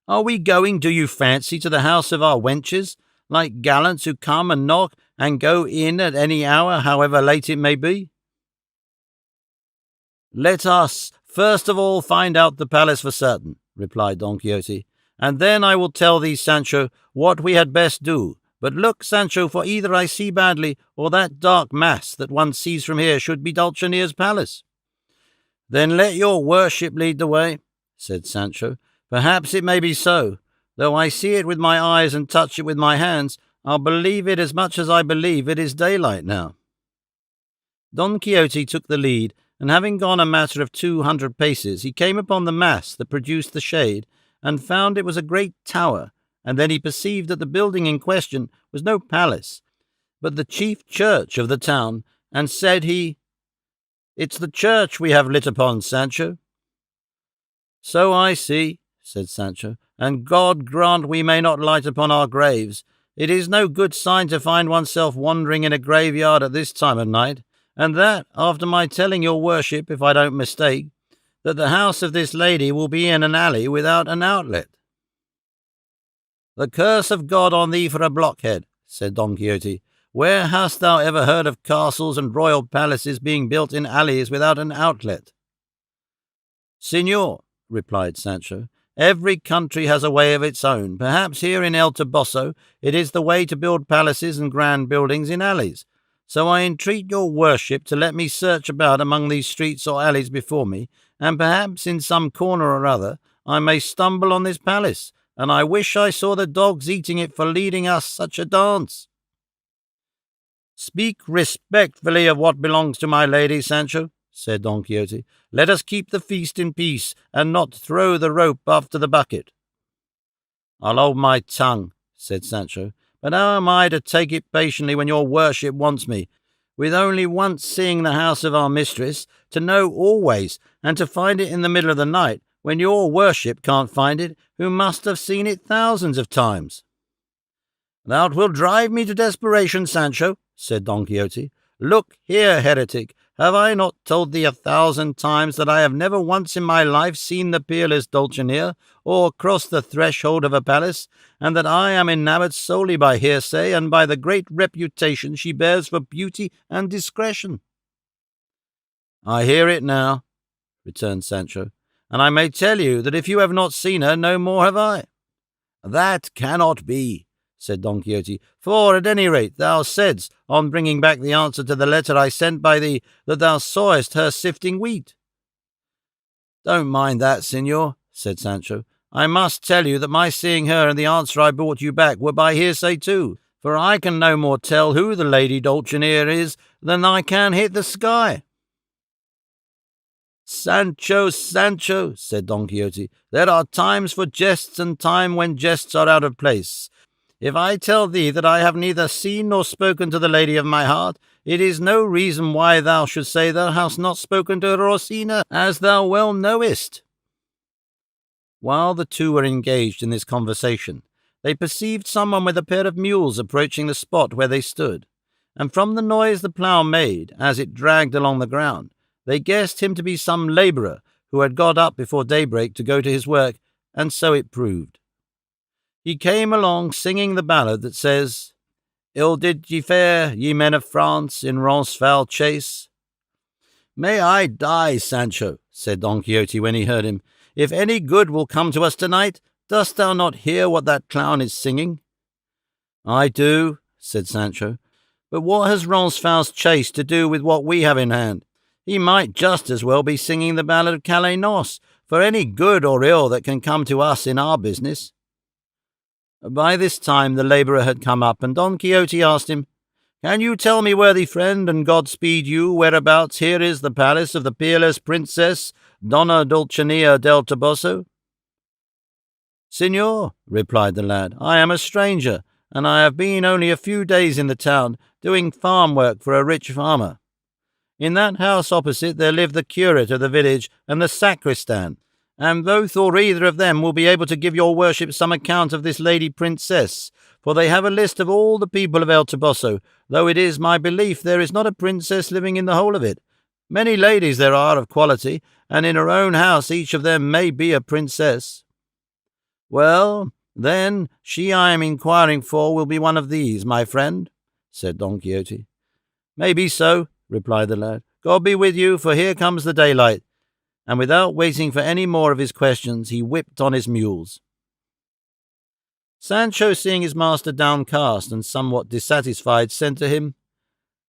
Are we going, do you fancy, to the house of our wenches, like gallants who come and knock and go in at any hour, however late it may be? Let us first of all find out the palace for certain, replied Don Quixote, And then I will tell thee, Sancho, what we had best do. But look, Sancho, for either I see badly, or that dark mass that one sees from here should be Dulcinea's palace." "Then let your worship lead the way," said Sancho. "Perhaps it may be so. Though I see it with my eyes and touch it with my hands, I'll believe it as much as I believe it is daylight now." Don Quixote took the lead, and having gone a matter of 200 paces, he came upon the mass that produced the shade, and found it was a great tower, and then he perceived that the building in question was no palace, but the chief church of the town, and said he, "It's the church we have lit upon, Sancho." "So I see," said Sancho, "and God grant we may not light upon our graves. It is no good sign to find oneself wandering in a graveyard at this time of night, and that after my telling your worship, if I don't mistake, that the house of this lady will be in an alley without an outlet." "The curse of God on thee for a blockhead," said Don Quixote. "Where hast thou ever heard of castles and royal palaces being built in alleys without an outlet?" "Signor," replied Sancho, "every country has a way of its own. Perhaps here in El Toboso it is the way to build palaces and grand buildings in alleys. So I entreat your worship to let me search about among these streets or alleys before me, and perhaps in some corner or other I may stumble on this palace, and I wish I saw the dogs eating it for leading us such a dance." "Speak respectfully of what belongs to my lady, Sancho," said Don Quixote. "Let us keep the feast in peace, and not throw the rope after the bucket." "I'll hold my tongue," said Sancho. "But how am I to take it patiently when your worship wants me, with only once seeing the house of our mistress, to know always, and to find it in the middle of the night, when your worship can't find it, who must have seen it thousands of times?" "Thou wilt drive me to desperation, Sancho," said Don Quixote. "Look here, heretic, have I not told thee 1,000 times that I have never once in my life seen the peerless Dulcinea, or crossed the threshold of a palace, and that I am enamoured solely by hearsay, and by the great reputation she bears for beauty and discretion?" "I hear it now," returned Sancho, "and I may tell you that if you have not seen her, no more have I." "That cannot be," said Don Quixote, "for, at any rate, thou saidst, on bringing back the answer to the letter I sent by thee, that thou sawest her sifting wheat." "Don't mind that, signor," said Sancho. "I must tell you that my seeing her and the answer I brought you back were by hearsay too, for I can no more tell who the lady Dulcinea is than I can hit the sky." "Sancho, Sancho," said Don Quixote, "there are times for jests and time when jests are out of place. If I tell thee that I have neither seen nor spoken to the lady of my heart, it is no reason why thou shouldst say thou hast not spoken to Rosina, as thou well knowest." While the two were engaged in this conversation, they perceived someone with a pair of mules approaching the spot where they stood, and from the noise the plough made as it dragged along the ground, they guessed him to be some labourer who had got up before daybreak to go to his work, and so it proved. He came along singing the ballad that says, "Ill did ye fare, ye men of France, in Roncesvalles chase." "May I die, Sancho," said Don Quixote when he heard him, "if any good will come to us tonight. Dost thou not hear what that clown is singing?" "I do," said Sancho, "but what has Roncesvalles chase to do with what we have in hand? He might just as well be singing the ballad of Calais Nos, for any good or ill that can come to us in our business." By this time the labourer had come up, and Don Quixote asked him, "Can you tell me, worthy friend, and God speed you, whereabouts here is the palace of the peerless princess, Donna Dulcinea del Toboso?" "Signor," replied the lad, "I am a stranger, and I have been only a few days in the town, doing farm work for a rich farmer. In that house opposite there live the curate of the village and the sacristan, and both or either of them will be able to give your worship some account of this lady princess, for they have a list of all the people of El Toboso, though it is my belief there is not a princess living in the whole of it. Many ladies there are of quality, and in her own house each of them may be a princess." "Well, then, she I am inquiring for will be one of these, my friend," said Don Quixote. "May be so," replied the lad. "God be with you, for here comes the daylight." And without waiting for any more of his questions, he whipped on his mules. Sancho, seeing his master downcast and somewhat dissatisfied, said to him,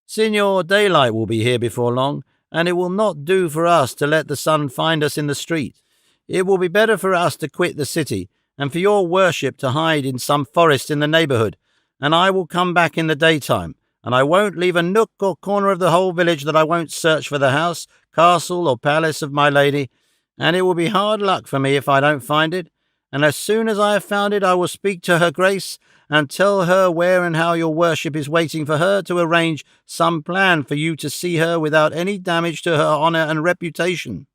Signor, daylight will be here before long, and it will not do for us to let the sun find us in the street. It will be better for us to quit the city, and for your worship to hide in some forest in the neighbourhood, and I will come back in the daytime, and I won't leave a nook or corner of the whole village that I won't search for the house, castle, or palace of my lady, and it will be hard luck for me if I don't find it, and as soon as I have found it I will speak to her grace, and tell her where and how your worship is waiting for her to arrange some plan for you to see her without any damage to her honour and reputation.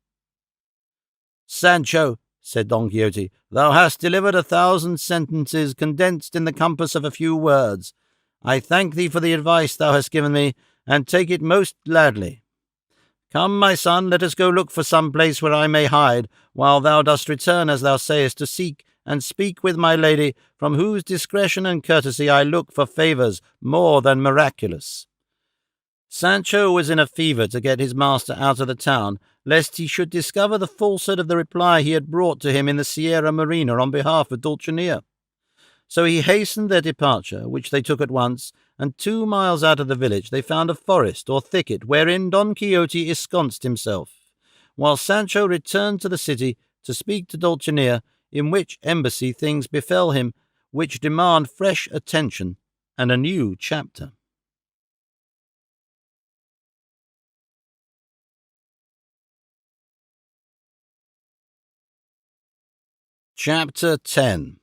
Sancho, said Don Quixote, thou hast delivered 1,000 sentences condensed in the compass of a few words. I thank thee for the advice thou hast given me, and take it most gladly. Come, my son, let us go look for some place where I may hide, while thou dost return, as thou sayest, to seek and speak with my lady, from whose discretion and courtesy I look for favours more than miraculous. Sancho was in a fever to get his master out of the town, lest he should discover the falsehood of the reply he had brought to him in the Sierra Morena on behalf of Dulcinea. So he hastened their departure, which they took at once, and 2 miles out of the village they found a forest or thicket wherein Don Quixote ensconced himself, while Sancho returned to the city to speak to Dulcinea, in which embassy things befell him which demand fresh attention and a new chapter. Chapter 10,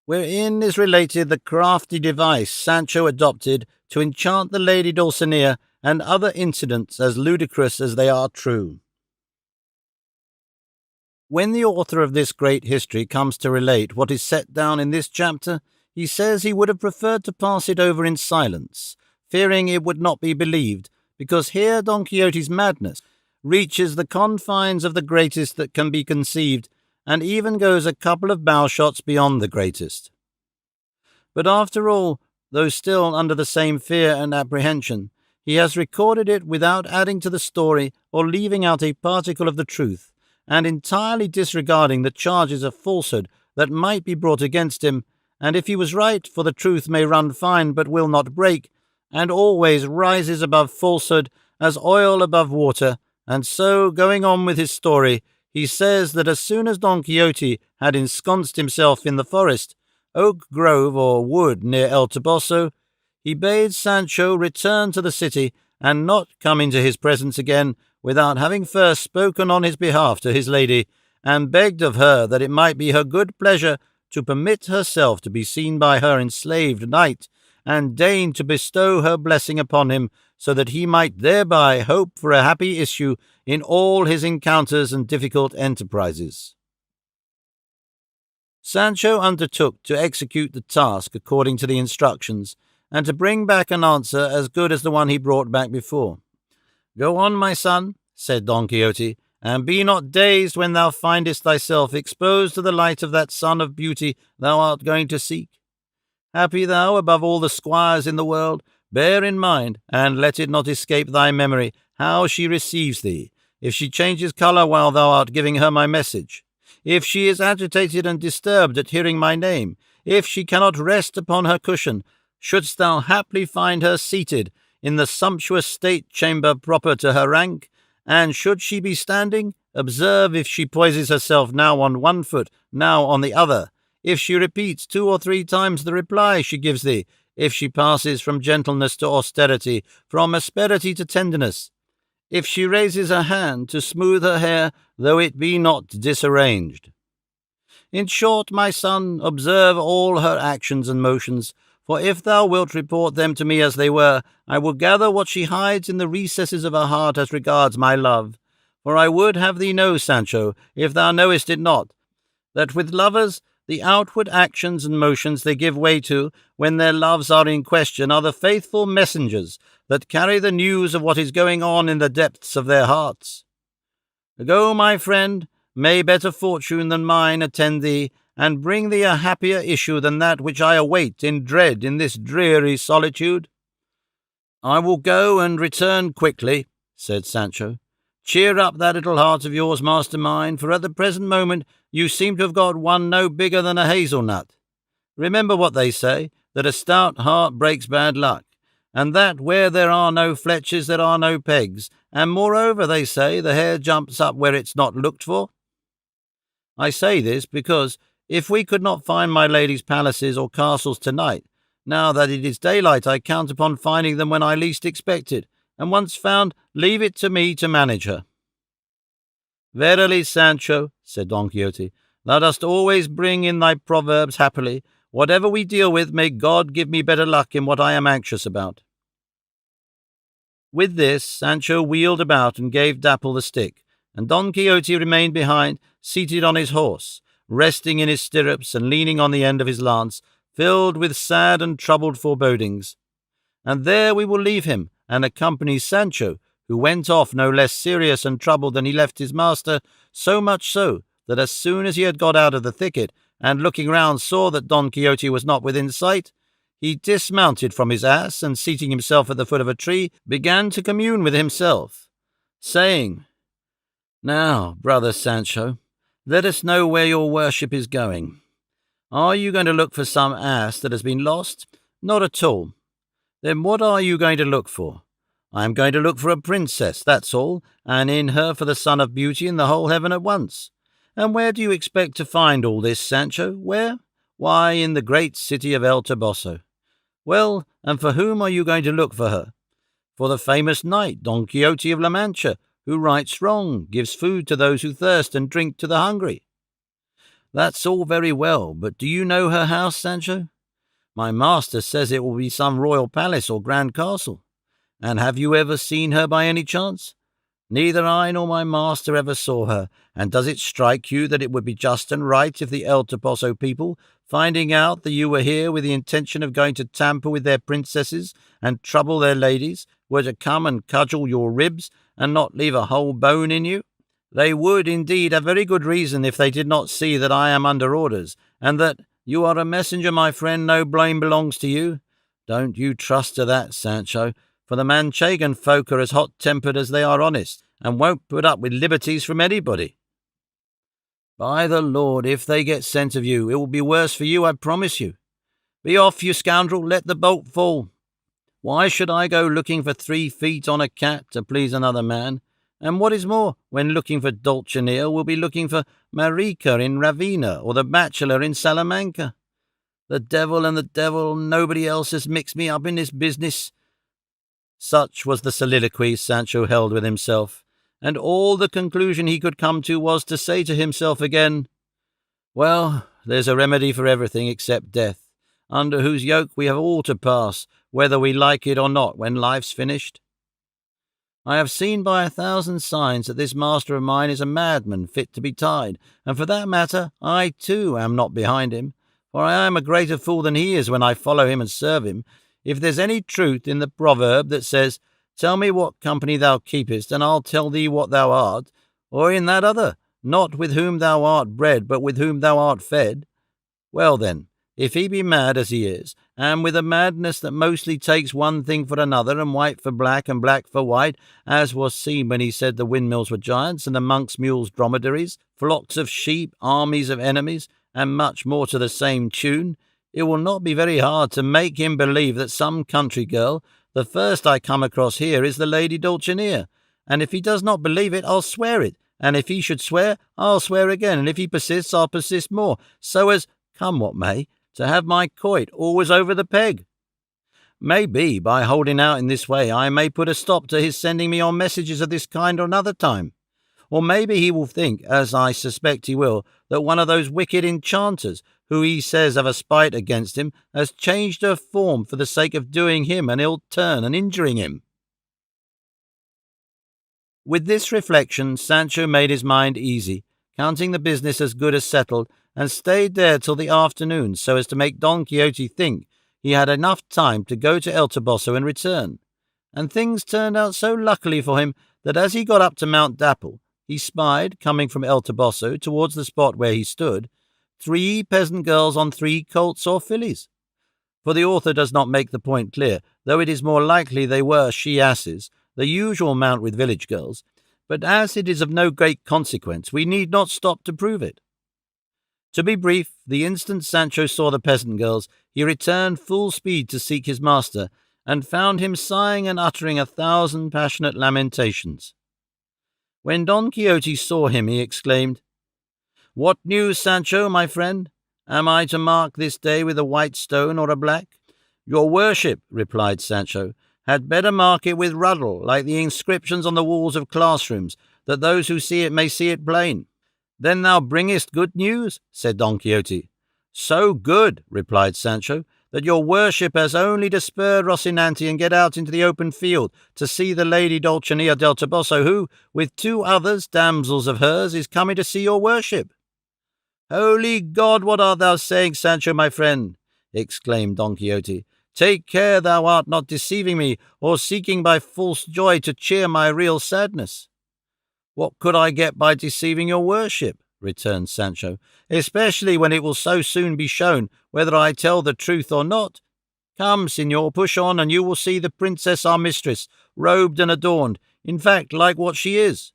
wherein is related the crafty device Sancho adopted to enchant the lady Dulcinea, and other incidents as ludicrous as they are true. When the author of this great history comes to relate what is set down in this chapter, he says he would have preferred to pass it over in silence, fearing it would not be believed, because here Don Quixote's madness reaches the confines of the greatest that can be conceived, and even goes a couple of bow shots beyond the greatest. But after all, though still under the same fear and apprehension, he has recorded it without adding to the story or leaving out a particle of the truth, and entirely disregarding the charges of falsehood that might be brought against him, and if he was right, for the truth may run fine but will not break, and always rises above falsehood as oil above water, and so, going on with his story, he says that as soon as Don Quixote had ensconced himself in the forest, oak grove or wood near El Toboso, he bade Sancho return to the city and not come into his presence again without having first spoken on his behalf to his lady, and begged of her that it might be her good pleasure to permit herself to be seen by her enslaved knight, and deign to bestow her blessing upon him, so that he might thereby hope for a happy issue in all his encounters and difficult enterprises. Sancho undertook to execute the task according to the instructions, and to bring back an answer as good as the one he brought back before. Go on, my son, said Don Quixote, and be not dazed when thou findest thyself exposed to the light of that sun of beauty thou art going to seek. Happy thou above all the squires in the world, bear in mind, and let it not escape thy memory, how she receives thee, if she changes colour while thou art giving her my message, if she is agitated and disturbed at hearing my name, if she cannot rest upon her cushion, shouldst thou haply find her seated in the sumptuous state-chamber proper to her rank, and should she be standing, observe if she poises herself now on one foot, now on the other, if she repeats 2 or 3 times the reply she gives thee, if she passes from gentleness to austerity, from asperity to tenderness, if she raises her hand to smooth her hair, though it be not disarranged. In short, my son, observe all her actions and motions, for if thou wilt report them to me as they were, I will gather what she hides in the recesses of her heart as regards my love. For I would have thee know, Sancho, if thou knowest it not, that with lovers the outward actions and motions they give way to, when their loves are in question, are the faithful messengers that carry the news of what is going on in the depths of their hearts. Go, my friend, may better fortune than mine attend thee, and bring thee a happier issue than that which I await in dread in this dreary solitude. I will go and return quickly, said Sancho. Cheer up that little heart of yours, master mine, for at the present moment you seem to have got one no bigger than a hazelnut. Remember what they say, that a stout heart breaks bad luck, and that where there are no fletches there are no pegs, and moreover, they say, the hare jumps up where it's not looked for. I say this because if we could not find my lady's palaces or castles tonight, now that it is daylight I count upon finding them when I least expect it, and once found, leave it to me to manage her. Verily, Sancho, said Don Quixote, thou dost always bring in thy proverbs happily. Whatever we deal with, may God give me better luck in what I am anxious about. With this, Sancho wheeled about and gave Dapple the stick, and Don Quixote remained behind, seated on his horse, resting in his stirrups and leaning on the end of his lance, filled with sad and troubled forebodings. And there we will leave him, and accompany Sancho, who went off no less serious and troubled than he left his master, so much so that as soon as he had got out of the thicket, and looking round saw that Don Quixote was not within sight, he dismounted from his ass, and seating himself at the foot of a tree, began to commune with himself, saying, Now, brother Sancho, let us know where your worship is going. Are you going to look for some ass that has been lost? Not at all. Then what are you going to look for? I am going to look for a princess, that's all, and in her for the sun of beauty in the whole heaven at once. And where do you expect to find all this, Sancho? Where? Why, in the great city of El Toboso. Well, and for whom are you going to look for her? For the famous knight, Don Quixote of La Mancha, who rights wrong, gives food to those who thirst and drink to the hungry. That's all very well, but do you know her house, Sancho? My master says it will be some royal palace or grand castle. And have you ever seen her by any chance? Neither I nor my master ever saw her, and does it strike you that it would be just and right if the El Toboso people, finding out that you were here with the intention of going to tamper with their princesses and trouble their ladies, were to come and cudgel your ribs and not leave a whole bone in you? They would indeed have very good reason if they did not see that I am under orders, and that you are a messenger, my friend, no blame belongs to you. Don't you trust to that, Sancho, for the Manchegan folk are as hot-tempered as they are honest, and won't put up with liberties from anybody. By the Lord, if they get scent of you, it will be worse for you, I promise you. Be off, you scoundrel, let the bolt fall. Why should I go looking for 3 feet on a cat to please another man? And what is more, when looking for Dulcinea, we'll be looking for Marica in Ravenna, or the bachelor in Salamanca. The devil, nobody else has mixed me up in this business. Such was the soliloquy Sancho held with himself, and all the conclusion he could come to was to say to himself again, Well, there's a remedy for everything except death, under whose yoke we have all to pass, whether we like it or not, when life's finished. I have seen by 1,000 signs that this master of mine is a madman fit to be tied, and for that matter, I too am not behind him, for I am a greater fool than he is when I follow him and serve him. If there's any truth in the proverb that says, Tell me what company thou keepest, and I'll tell thee what thou art, or in that other, not with whom thou art bred, but with whom thou art fed, well then, if he be mad as he is, and with a madness that mostly takes one thing for another, and white for black, and black for white, as was seen when he said the windmills were giants, and the monks' mules dromedaries, flocks of sheep, armies of enemies, and much more to the same tune, it will not be very hard to make him believe that some country girl, the first I come across here, is the Lady Dulcinea, and if he does not believe it, I'll swear it, and if he should swear, I'll swear again, and if he persists, I'll persist more, so as, come what may, to have my quoit always over the peg. Maybe, by holding out in this way, I may put a stop to his sending me on messages of this kind another time. Or maybe he will think, as I suspect he will, that one of those wicked enchanters, who he says have a spite against him, has changed her form for the sake of doing him an ill turn and injuring him. With this reflection, Sancho made his mind easy, counting the business as good as settled, and stayed there till the afternoon, so as to make Don Quixote think he had enough time to go to El Toboso and return. And things turned out so luckily for him that as he got up to Mount Dapple, he spied, coming from El Toboso towards the spot where he stood, 3 peasant girls on 3 colts or fillies. For the author does not make the point clear, though it is more likely they were she-asses, the usual mount with village girls, but as it is of no great consequence, we need not stop to prove it. To be brief, the instant Sancho saw the peasant girls, he returned full speed to seek his master, and found him sighing and uttering 1,000 passionate lamentations. When Don Quixote saw him, he exclaimed, "What news, Sancho, my friend? Am I to mark this day with a white stone or a black?" "Your worship," replied Sancho, "had better mark it with ruddle, like the inscriptions on the walls of classrooms, that those who see it may see it plain." "Then thou bringest good news?" said Don Quixote. "So good," replied Sancho, "that your worship has only to spur Rocinante and get out into the open field to see the lady Dulcinea del Toboso, who, with 2 others, damsels of hers, is coming to see your worship." "Holy God, what art thou saying, Sancho, my friend?" exclaimed Don Quixote. "Take care thou art not deceiving me, or seeking by false joy to cheer my real sadness." "What could I get by deceiving your worship?" returned Sancho, "especially when it will so soon be shown whether I tell the truth or not. Come, signor, push on, and you will see the princess our mistress, robed and adorned, in fact, like what she is.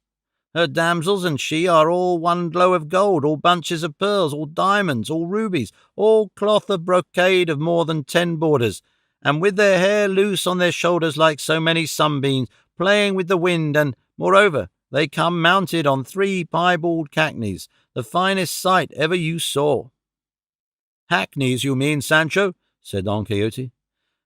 Her damsels and she are all one glow of gold, all bunches of pearls, all diamonds, all rubies, all cloth of brocade of more than 10 borders, and with their hair loose on their shoulders like so many sunbeams, playing with the wind, and, moreover, they come mounted on 3 piebald hackneys, the finest sight ever you saw." "Hackneys, you mean, Sancho?" said Don Quixote.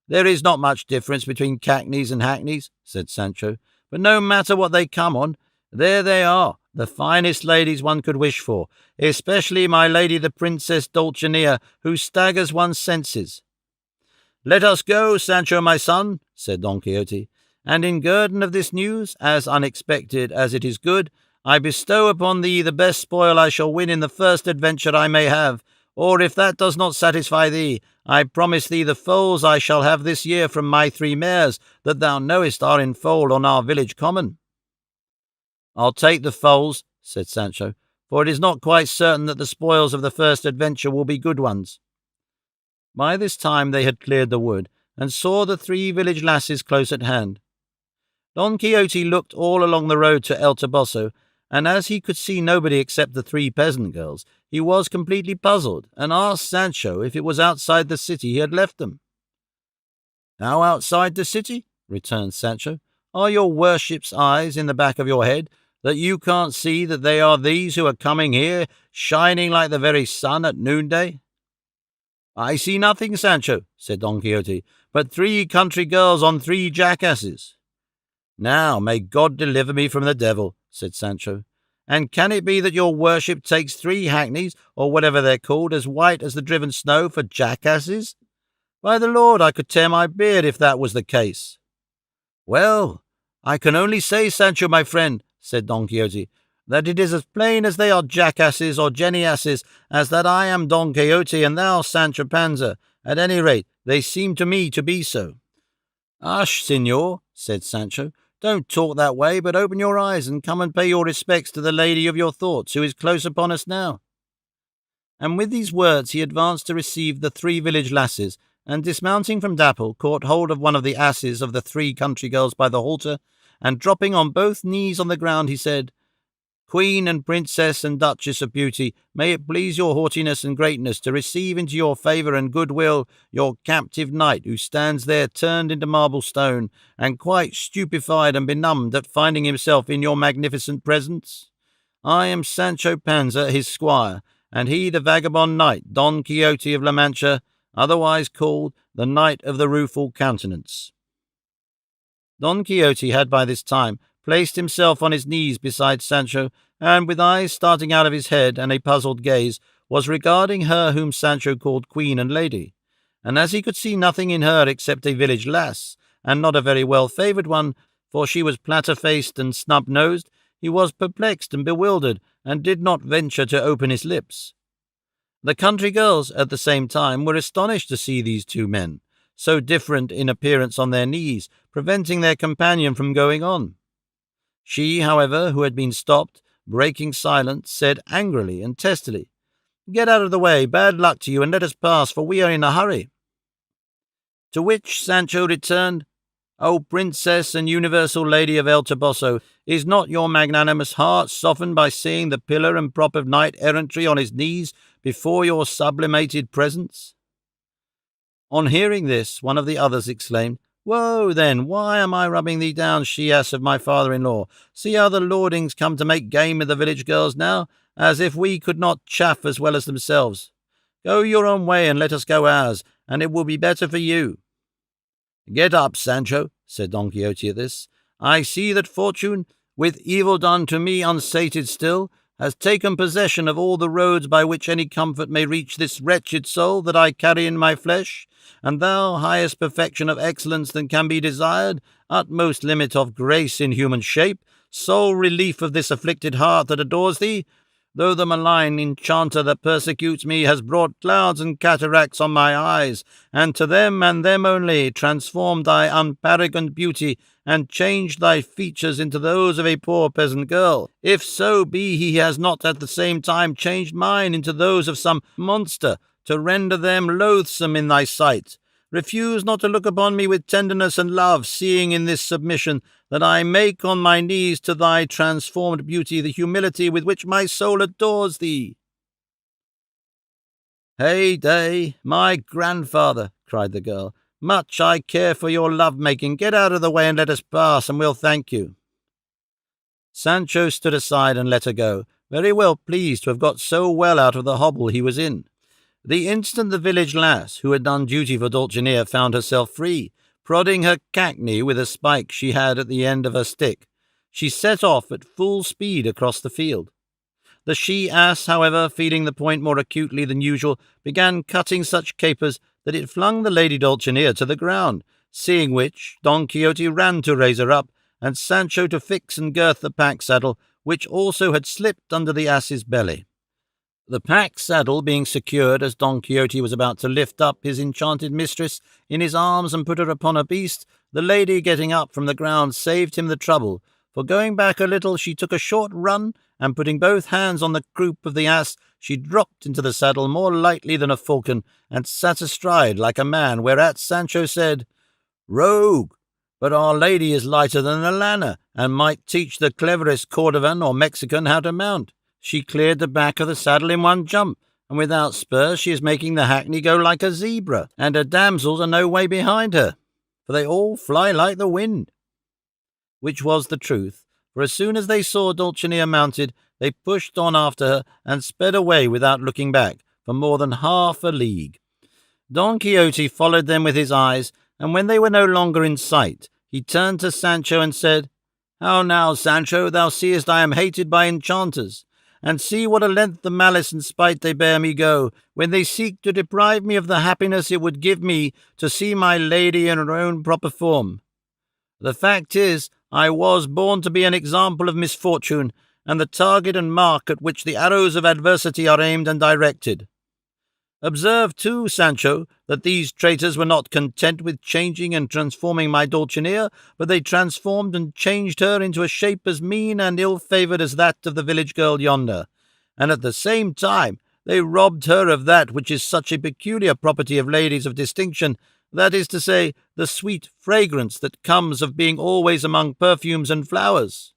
"There is not much difference between cackneys and hackneys," said Sancho, "but no matter what they come on, there they are, the finest ladies one could wish for, especially my lady the Princess Dulcinea, who staggers one's senses." "Let us go, Sancho, my son," said Don Quixote, "and in guerdon of this news, as unexpected as it is good, I bestow upon thee the best spoil I shall win in the first adventure I may have, or if that does not satisfy thee, I promise thee the foals I shall have this year from my 3 mares, that thou knowest are in foal on our village common." "I'll take the foals," said Sancho, "for it is not quite certain that the spoils of the first adventure will be good ones." By this time they had cleared the wood, and saw the 3 village lasses close at hand. Don Quixote looked all along the road to El Toboso, and as he could see nobody except the 3 peasant girls, he was completely puzzled, and asked Sancho if it was outside the city he had left them. "How outside the city?" returned Sancho. "Are your worship's eyes in the back of your head, that you can't see that they are these who are coming here, shining like the very sun at noonday?" "I see nothing, Sancho," said Don Quixote, "but 3 country girls on 3 jackasses." "Now may God deliver me from the devil," said Sancho. "And can it be that your worship takes 3 hackneys, or whatever they're called, as white as the driven snow, for jackasses? By the Lord, I could tear my beard if that was the case." "Well, I can only say, Sancho, my friend," said Don Quixote, "that it is as plain as they are jackasses or jennyasses as that I am Don Quixote and thou Sancho Panza. At any rate, they seem to me to be so." "Hush, signor," said Sancho. "Don't talk that way, but open your eyes and come and pay your respects to the lady of your thoughts, who is close upon us now." And with these words he advanced to receive the 3 village lasses, and dismounting from Dapple, caught hold of one of the asses of the 3 country girls by the halter, and dropping on both knees on the ground, he said, "Queen and princess and duchess of beauty, may it please your haughtiness and greatness to receive into your favour and goodwill your captive knight, who stands there turned into marble stone, and quite stupefied and benumbed at finding himself in your magnificent presence. I am Sancho Panza, his squire, and he the vagabond knight, Don Quixote of La Mancha, otherwise called the Knight of the Rueful Countenance." Don Quixote had by this time placed himself on his knees beside Sancho, and with eyes starting out of his head and a puzzled gaze, was regarding her whom Sancho called queen and lady. And as he could see nothing in her except a village lass, and not a very well-favoured one, for she was platter-faced and snub-nosed, he was perplexed and bewildered, and did not venture to open his lips. The country girls, at the same time, were astonished to see these 2 men, so different in appearance on their knees, preventing their companion from going on. She, however, who had been stopped, breaking silence, said angrily and testily, "Get out of the way, bad luck to you, and let us pass, for we are in a hurry." To which Sancho returned, "O princess and universal lady of El Toboso, is not your magnanimous heart softened by seeing the pillar and prop of knight-errantry on his knees before your sublimated presence?" On hearing this, one of the others exclaimed, "Woe, then, why am I rubbing thee down, she-ass of my father-in-law? See how the lordings come to make game of the village girls now, as if we could not chaff as well as themselves. Go your own way, and let us go ours, and it will be better for you." "Get up, Sancho," said Don Quixote at this. "I see that fortune, with evil done to me unsated still, has taken possession of all the roads by which any comfort may reach this wretched soul that I carry in my flesh, and thou, highest perfection of excellence that can be desired, utmost limit of grace in human shape, sole relief of this afflicted heart that adores thee, though the malign enchanter that persecutes me has brought clouds and cataracts on my eyes, and to them and them only transformed thy unparagoned beauty, and changed thy features into those of a poor peasant girl, if so be he has not at the same time changed mine into those of some monster, to render them loathsome in thy sight. Refuse not to look upon me with tenderness and love, seeing in this submission that I make on my knees to thy transformed beauty the humility with which my soul adores thee." "Hey day, my grandfather," cried the girl, "much I care for your love-making. Get out of the way and let us pass, and we'll thank you." Sancho stood aside and let her go, very well pleased to have got so well out of the hobble he was in. The instant the village lass, who had done duty for Dulcinea, found herself free, prodding her cackney with a spike she had at the end of her stick, she set off at full speed across the field. The she-ass, however, feeling the point more acutely than usual, began cutting such capers that it flung the lady Dulcinea to the ground, seeing which Don Quixote ran to raise her up, and Sancho to fix and girth the pack-saddle, which also had slipped under the ass's belly. The pack-saddle being secured as Don Quixote was about to lift up his enchanted mistress in his arms and put her upon a beast, the lady, getting up from the ground, saved him the trouble, for going back a little she took a short run, and putting both hands on the croup of the ass, she dropped into the saddle more lightly than a falcon, and sat astride like a man, whereat Sancho said, "Rogue! But Our Lady is lighter than a lanner, and might teach the cleverest Cordovan or Mexican how to mount. She cleared the back of the saddle in one jump, and without spurs she is making the hackney go like a zebra, and her damsels are no way behind her, for they all fly like the wind." Which was the truth, for as soon as they saw Dulcinea mounted, they pushed on after her, and sped away without looking back, for more than half a league. Don Quixote followed them with his eyes, and when they were no longer in sight, he turned to Sancho and said, "How now, Sancho, thou seest I am hated by enchanters, and see what a length the malice and spite they bear me go, when they seek to deprive me of the happiness it would give me to see my lady in her own proper form. The fact is, I was born to be an example of misfortune, and the target and mark at which the arrows of adversity are aimed and directed. Observe, too, Sancho, that these traitors were not content with changing and transforming my Dulcinea, but they transformed and changed her into a shape as mean and ill-favoured as that of the village girl yonder, and at the same time they robbed her of that which is such a peculiar property of ladies of distinction, that is to say, the sweet fragrance that comes of being always among perfumes and flowers.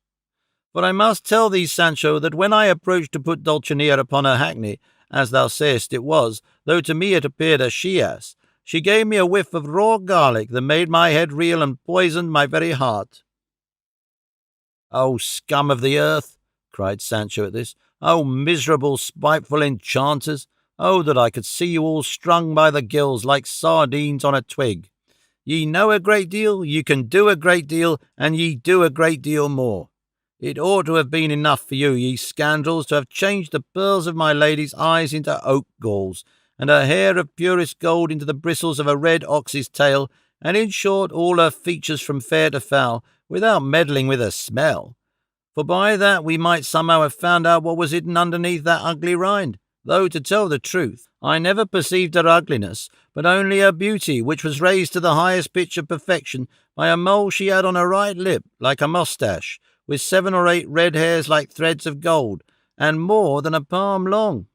For I must tell thee, Sancho, that when I approached to put Dulcinea upon her hackney, as thou sayest it was, though to me it appeared a she-ass, she gave me a whiff of raw garlic that made my head reel and poisoned my very heart." "O scum of the earth!" cried Sancho at this. "O miserable, spiteful enchanters! Oh, that I could see you all strung by the gills like sardines on a twig! Ye know a great deal, ye can do a great deal, and ye do a great deal more. It ought to have been enough for you, ye scoundrels, to have changed the pearls of my lady's eyes into oak galls, and her hair of purest gold into the bristles of a red ox's tail, and in short all her features from fair to foul, without meddling with her smell. For by that we might somehow have found out what was hidden underneath that ugly rind, though, to tell the truth, I never perceived her ugliness, but only her beauty, which was raised to the highest pitch of perfection by a mole she had on her right lip, like a moustache, with 7 or 8 red hairs like threads of gold, and more than a palm long.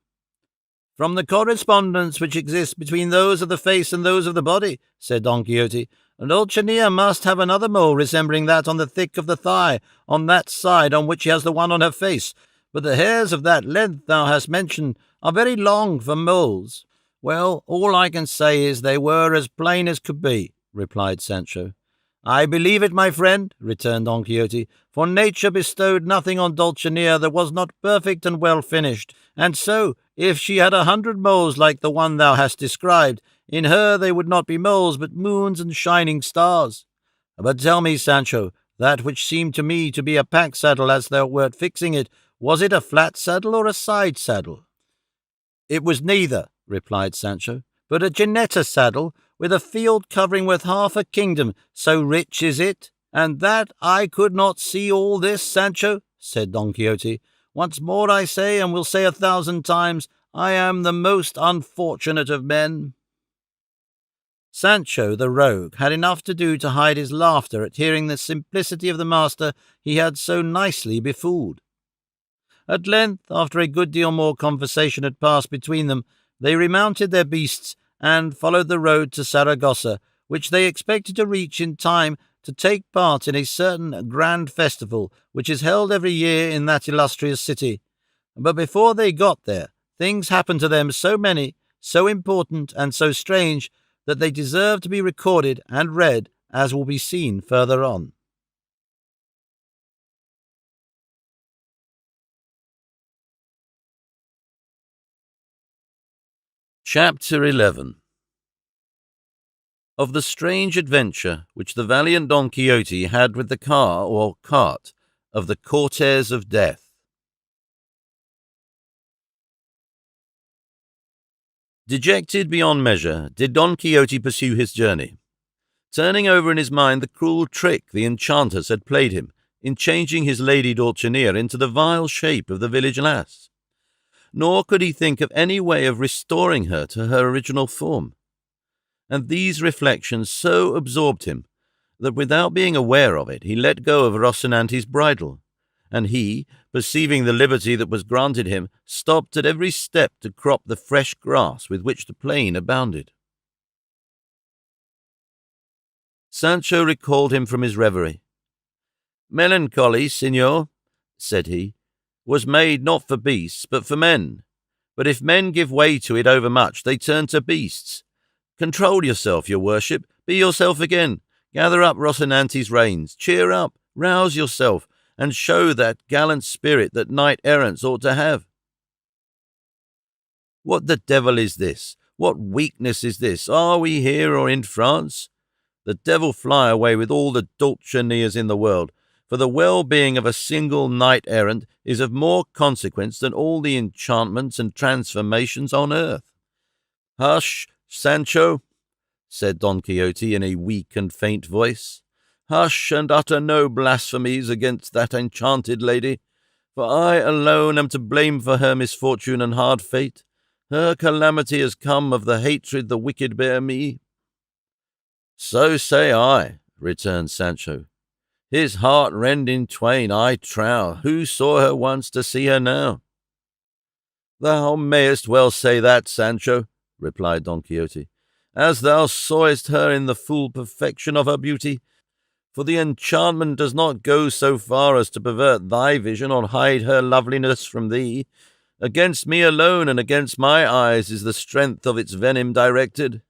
From the correspondence which exists between those of the face and those of the body," said Don Quixote, "Dulcinea must have another mole resembling that on the thick of the thigh, on that side on which she has the one on her face, but the hairs of that length thou hast mentioned are very long for moles. Well, all I can say is they were as plain as could be, replied Sancho. I believe it, my friend, returned Don Quixote, for nature bestowed nothing on Dulcinea that was not perfect and well finished, and so, if she had 100 moles like the one thou hast described, in her they would not be moles, but moons and shining stars. But tell me, Sancho, that which seemed to me to be a pack saddle as thou wert fixing it, was it a flat saddle or a side saddle? It was neither, replied Sancho, but a ginetta saddle, with a field covering worth half a kingdom, so rich is it. And that I could not see all this, Sancho, said Don Quixote. Once more I say, and will say 1,000 times, I am the most unfortunate of men. Sancho, the rogue, had enough to do to hide his laughter at hearing the simplicity of the master he had so nicely befooled. At length, after a good deal more conversation had passed between them, they remounted their beasts and followed the road to Saragossa, which they expected to reach in time to take part in a certain grand festival which is held every year in that illustrious city. But before they got there, things happened to them so many, so important, and so strange, that they deserve to be recorded and read, as will be seen further on. Chapter 11. Of the strange adventure which the valiant Don Quixote had with the car or cart of the Courtiers of Death. Dejected beyond measure, did Don Quixote pursue his journey, turning over in his mind the cruel trick the enchanters had played him in changing his lady Dulcinea into the vile shape of the village lass. Nor could he think of any way of restoring her to her original form. And these reflections so absorbed him that without being aware of it, he let go of Rocinante's bridle, and he, perceiving the liberty that was granted him, stopped at every step to crop the fresh grass with which the plain abounded. Sancho recalled him from his reverie. "Melancholy, signor," said he, "was made not for beasts, but for men. But if men give way to it overmuch, they turn to beasts. Control yourself, your worship. Be yourself again. Gather up Rocinante's reins. Cheer up. Rouse yourself, and show that gallant spirit that knight-errants ought to have. What the devil is this? What weakness is this? Are we here or in France? The devil fly away with all the Dulcineas in the world, for the well-being of a single knight-errant is of more consequence than all the enchantments and transformations on earth." "Hush, Sancho," said Don Quixote in a weak and faint voice. "Hush, and utter no blasphemies against that enchanted lady, for I alone am to blame for her misfortune and hard fate. Her calamity has come of the hatred the wicked bear me." "So say I," returned Sancho. "His heart rend in twain, I trow. Who saw her once to see her now?" "Thou mayest well say that, Sancho," replied Don Quixote, "as thou sawest her in the full perfection of her beauty. For the enchantment does not go so far as to pervert thy vision or hide her loveliness from thee. Against me alone and against my eyes is the strength of its venom directed.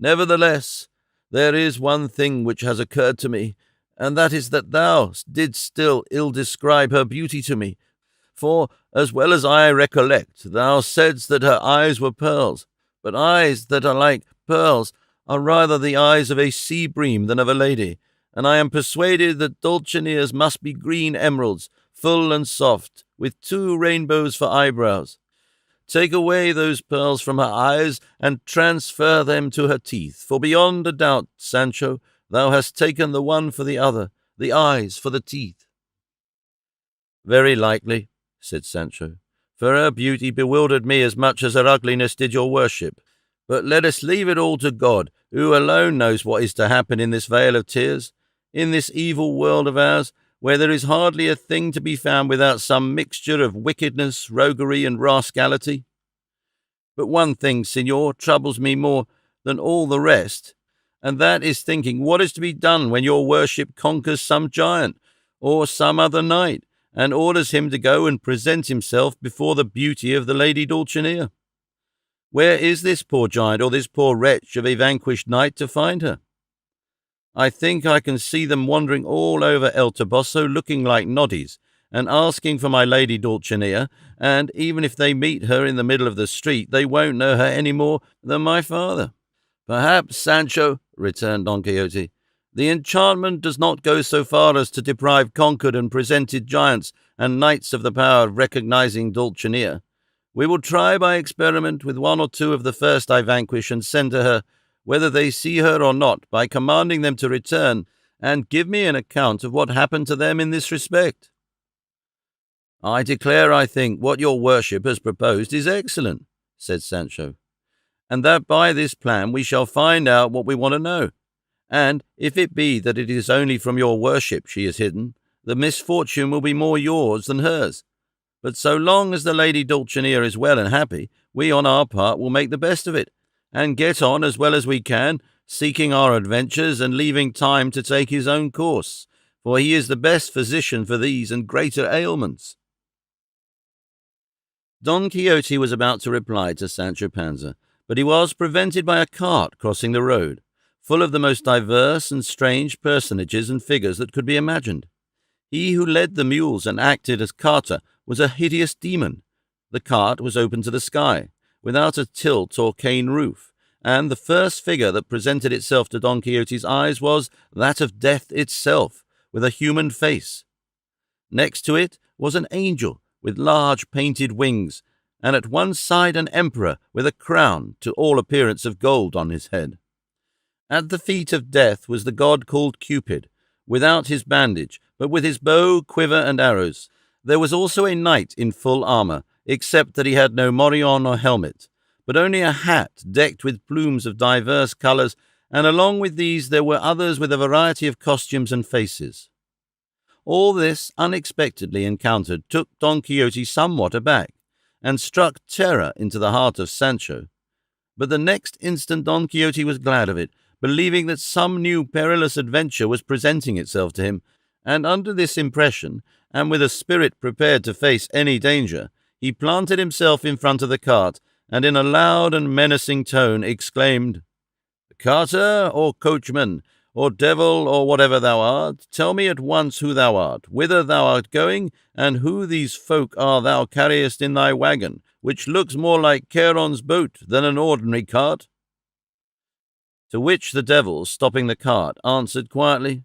Nevertheless, there is one thing which has occurred to me, and that is that thou didst still ill describe her beauty to me. For, as well as I recollect, thou saidst that her eyes were pearls, but eyes that are like pearls are rather the eyes of a sea-bream than of a lady, and I am persuaded that Dulcinea's must be green emeralds, full and soft, with 2 rainbows for eyebrows. Take away those pearls from her eyes, and transfer them to her teeth, for beyond a doubt, Sancho, thou hast taken the one for the other, the eyes for the teeth." "Very likely," said Sancho, "for her beauty bewildered me as much as her ugliness did your worship. But let us leave it all to God, who alone knows what is to happen in this vale of tears, in this evil world of ours, where there is hardly a thing to be found without some mixture of wickedness, roguery, and rascality. But one thing, signor, troubles me more than all the rest, and that is thinking what is to be done when your worship conquers some giant, or some other knight, and orders him to go and present himself before the beauty of the lady Dulcinea. Where is this poor giant or this poor wretch of a vanquished knight to find her? I think I can see them wandering all over El Toboso looking like noddies, and asking for my lady Dulcinea, and even if they meet her in the middle of the street, they won't know her any more than my father." "Perhaps, Sancho," returned Don Quixote, "the enchantment does not go so far as to deprive conquered and presented giants and knights of the power of recognizing Dulcinea. We will try by experiment with one or two of the first I vanquish and send to her, whether they see her or not, by commanding them to return and give me an account of what happened to them in this respect." "I declare I think what your worship has proposed is excellent," said Sancho, "and that by this plan we shall find out what we want to know. And if it be that it is only from your worship she is hidden, the misfortune will be more yours than hers. But so long as the lady Dulcinea is well and happy, we on our part will make the best of it, and get on as well as we can, seeking our adventures and leaving time to take his own course, for he is the best physician for these and greater ailments." Don Quixote was about to reply to Sancho Panza, but he was prevented by a cart crossing the road, full of the most diverse and strange personages and figures that could be imagined. He who led the mules and acted as carter was a hideous demon. The cart was open to the sky, without a tilt or cane roof, and the first figure that presented itself to Don Quixote's eyes was that of Death itself, with a human face. Next to it was an angel with large painted wings, and at one side an emperor with a crown, to all appearance of gold, on his head. At the feet of Death was the god called Cupid, without his bandage, but with his bow, quiver, and arrows. There was also a knight in full armour, except that he had no morion or helmet, but only a hat decked with plumes of diverse colours, and along with these there were others with a variety of costumes and faces. All this, unexpectedly encountered, took Don Quixote somewhat aback, and struck terror into the heart of Sancho. But the next instant Don Quixote was glad of it, believing that some new perilous adventure was presenting itself to him, and under this impression, and with a spirit prepared to face any danger, he planted himself in front of the cart, and in a loud and menacing tone exclaimed, "Carter, or coachman, or devil, or whatever thou art, tell me at once who thou art, whither thou art going, and who these folk are thou carriest in thy waggon, which looks more like Charon's boat than an ordinary cart." To which the devil, stopping the cart, answered quietly,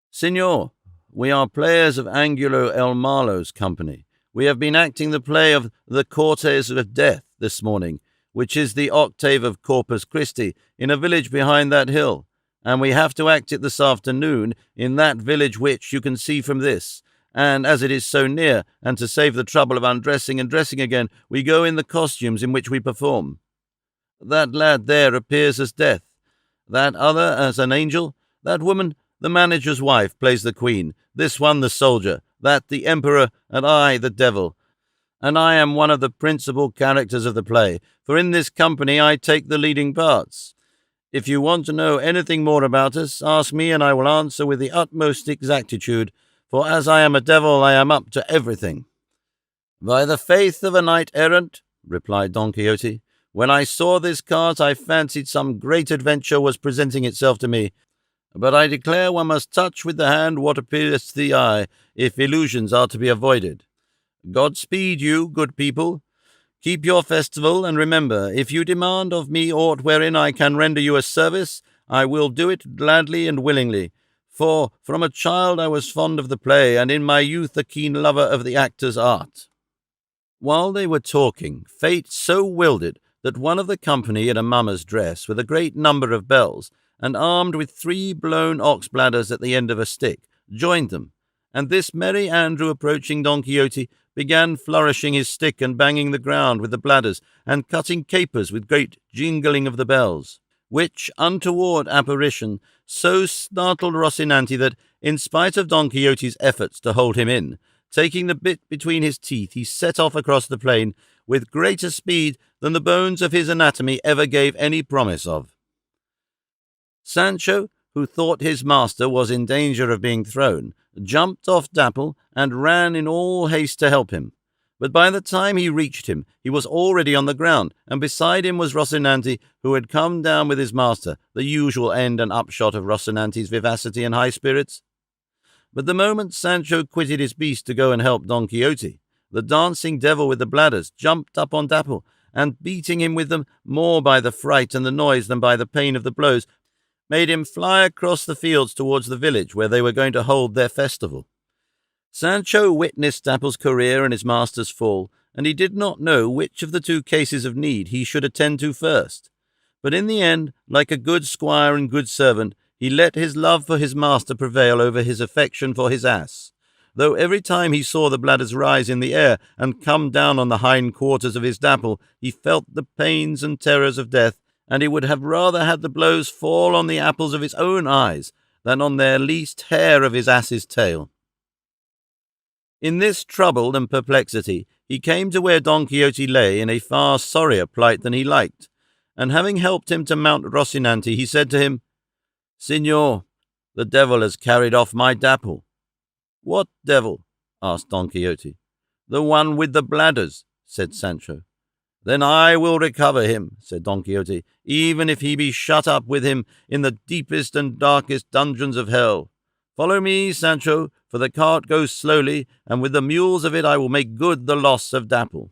"Signor, we are players of Angulo El Malo's company. We have been acting the play of the Cortes of Death this morning, which is the octave of Corpus Christi, in a village behind that hill, and we have to act it this afternoon in that village which you can see from this, and as it is so near, and to save the trouble of undressing and dressing again, we go in the costumes in which we perform. That lad there appears as Death, that other as an angel, that woman, the manager's wife, plays the queen, this one the soldier, that the emperor, and I the devil. And I am one of the principal characters of the play, for in this company I take the leading parts. If you want to know anything more about us, ask me, and I will answer with the utmost exactitude, for as I am a devil, I am up to everything." "By the faith of a knight-errant," replied Don Quixote, "when I saw this cart I fancied some great adventure was presenting itself to me, but I declare one must touch with the hand what appears to the eye, if illusions are to be avoided. God speed you, good people. Keep your festival, and remember, if you demand of me aught wherein I can render you a service, I will do it gladly and willingly, for from a child I was fond of the play, and in my youth a keen lover of the actor's art." While they were talking, fate so willed it that one of the company in a mummer's dress, with a great number of bells, and armed with 3 blown ox bladders at the end of a stick, joined them, and this merry Andrew, approaching Don Quixote, began flourishing his stick and banging the ground with the bladders, and cutting capers with great jingling of the bells, which untoward apparition so startled Rocinante that, in spite of Don Quixote's efforts to hold him in, taking the bit between his teeth, he set off across the plain with greater speed than the bones of his anatomy ever gave any promise of. Sancho, who thought his master was in danger of being thrown, jumped off Dapple, and ran in all haste to help him. But by the time he reached him, he was already on the ground, and beside him was Rocinante, who had come down with his master, the usual end and upshot of Rocinante's vivacity and high spirits. But the moment Sancho quitted his beast to go and help Don Quixote, the dancing devil with the bladders jumped up on Dapple, and beating him with them, more by the fright and the noise than by the pain of the blows, made him fly across the fields towards the village where they were going to hold their festival. Sancho witnessed Dapple's career and his master's fall, and he did not know which of the two cases of need he should attend to first. But in the end, like a good squire and good servant, he let his love for his master prevail over his affection for his ass, though every time he saw the bladders rise in the air and come down on the hind quarters of his Dapple, he felt the pains and terrors of death, and he would have rather had the blows fall on the apples of his own eyes than on their least hair of his ass's tail. In this trouble and perplexity, he came to where Don Quixote lay in a far sorrier plight than he liked, and having helped him to mount Rocinante, he said to him, "Signor, the devil has carried off my Dapple." "What devil?" asked Don Quixote. "The one with the bladders," said Sancho. "Then I will recover him," said Don Quixote, "even if he be shut up with him in the deepest and darkest dungeons of hell. Follow me, Sancho, for the cart goes slowly, and with the mules of it I will make good the loss of Dapple."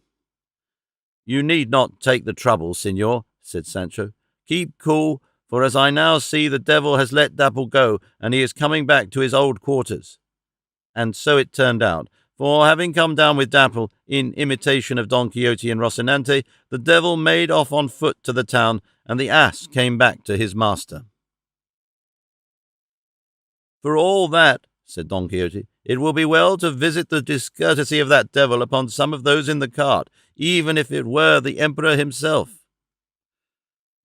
"You need not take the trouble, signor," said Sancho. "Keep cool, for as I now see, the devil has let Dapple go, and he is coming back to his old quarters." And so it turned out, for having come down with Dapple, in imitation of Don Quixote and Rocinante, the devil made off on foot to the town, and the ass came back to his master. "For all that," said Don Quixote, "it will be well to visit the discourtesy of that devil upon some of those in the cart, even if it were the emperor himself."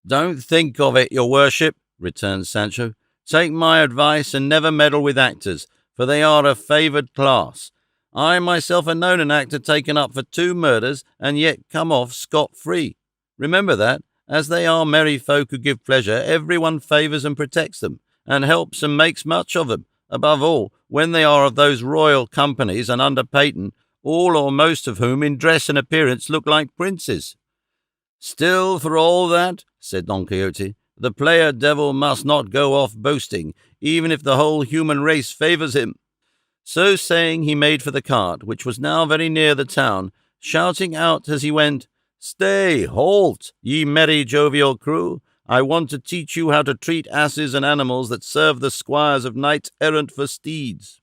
"Don't think of it, your worship," returned Sancho. "Take my advice and never meddle with actors, for they are a favoured class. I myself have known an actor taken up for 2 murders and yet come off scot-free. Remember that, as they are merry folk who give pleasure, everyone favours and protects them, and helps and makes much of them, above all, when they are of those royal companies and under patent, all or most of whom in dress and appearance look like princes." "Still, for all that," said Don Quixote, "the player devil must not go off boasting, even if the whole human race favours him." So saying, he made for the cart, which was now very near the town, shouting out as he went, "Stay, halt, ye merry jovial crew! I want to teach you how to treat asses and animals that serve the squires of knights-errant for steeds."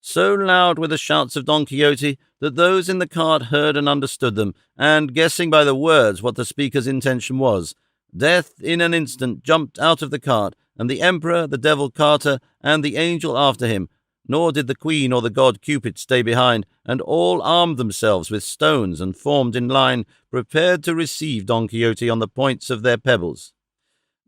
So loud were the shouts of Don Quixote that those in the cart heard and understood them, and, guessing by the words what the speaker's intention was, Death in an instant jumped out of the cart, and the emperor, the devil carter, and the angel after him, nor did the queen or the god Cupid stay behind, and all armed themselves with stones and formed in line, prepared to receive Don Quixote on the points of their pebbles.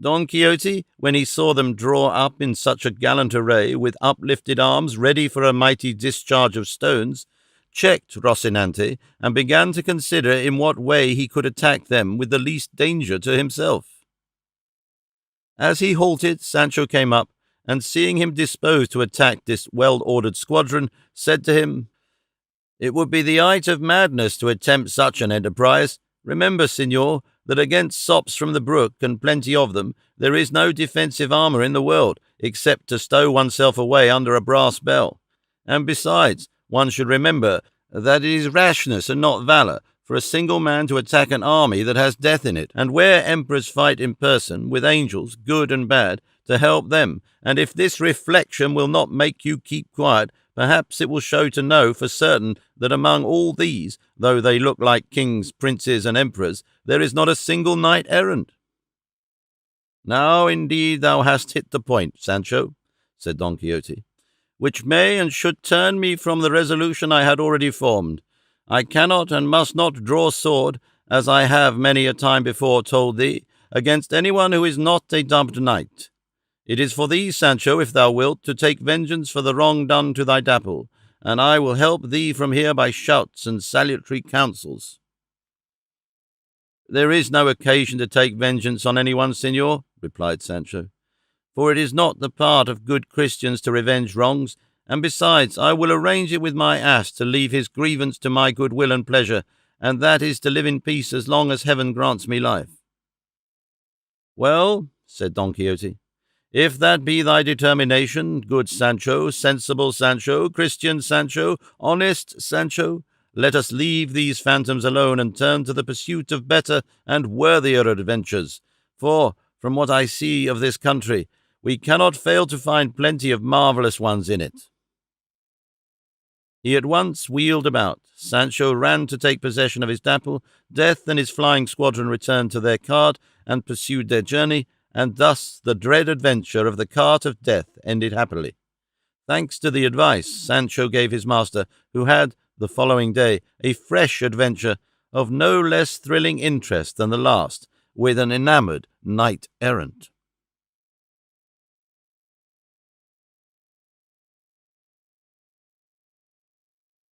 Don Quixote, when he saw them draw up in such a gallant array, with uplifted arms ready for a mighty discharge of stones, checked Rocinante, and began to consider in what way he could attack them with the least danger to himself. As he halted, Sancho came up, and seeing him disposed to attack this well-ordered squadron, said to him, "It would be the height of madness to attempt such an enterprise. Remember, signor, that against sops from the brook, and plenty of them, there is no defensive armour in the world, except to stow oneself away under a brass bell. And besides, one should remember that it is rashness and not valour for a single man to attack an army that has death in it, and where emperors fight in person, with angels, good and bad, to help them, and if this reflection will not make you keep quiet, perhaps it will show to know for certain that among all these, though they look like kings, princes, and emperors, there is not a single knight-errant." "Now, indeed, thou hast hit the point, Sancho," said Don Quixote, "which may and should turn me from the resolution I had already formed. I cannot and must not draw sword, as I have many a time before told thee, against anyone who is not a dubbed knight. It is for thee, Sancho, if thou wilt, to take vengeance for the wrong done to thy Dapple, and I will help thee from here by shouts and salutary counsels." "There is no occasion to take vengeance on anyone, signor," replied Sancho, "for it is not the part of good Christians to revenge wrongs, And besides, I will arrange it with my ass to leave his grievance to my good will and pleasure, and that is to live in peace as long as heaven grants me life." "Well," said Don Quixote, "if that be thy determination, good Sancho, sensible Sancho, Christian Sancho, honest Sancho, let us leave these phantoms alone and turn to the pursuit of better and worthier adventures. For, from what I see of this country, we cannot fail to find plenty of marvellous ones in it." He at once wheeled about. Sancho ran to take possession of his dapple. Death and his flying squadron returned to their cart and pursued their journey, and thus the dread adventure of the cart of death ended happily. Thanks to the advice Sancho gave his master, who had, the following day, a fresh adventure of no less thrilling interest than the last, with an enamoured knight-errant.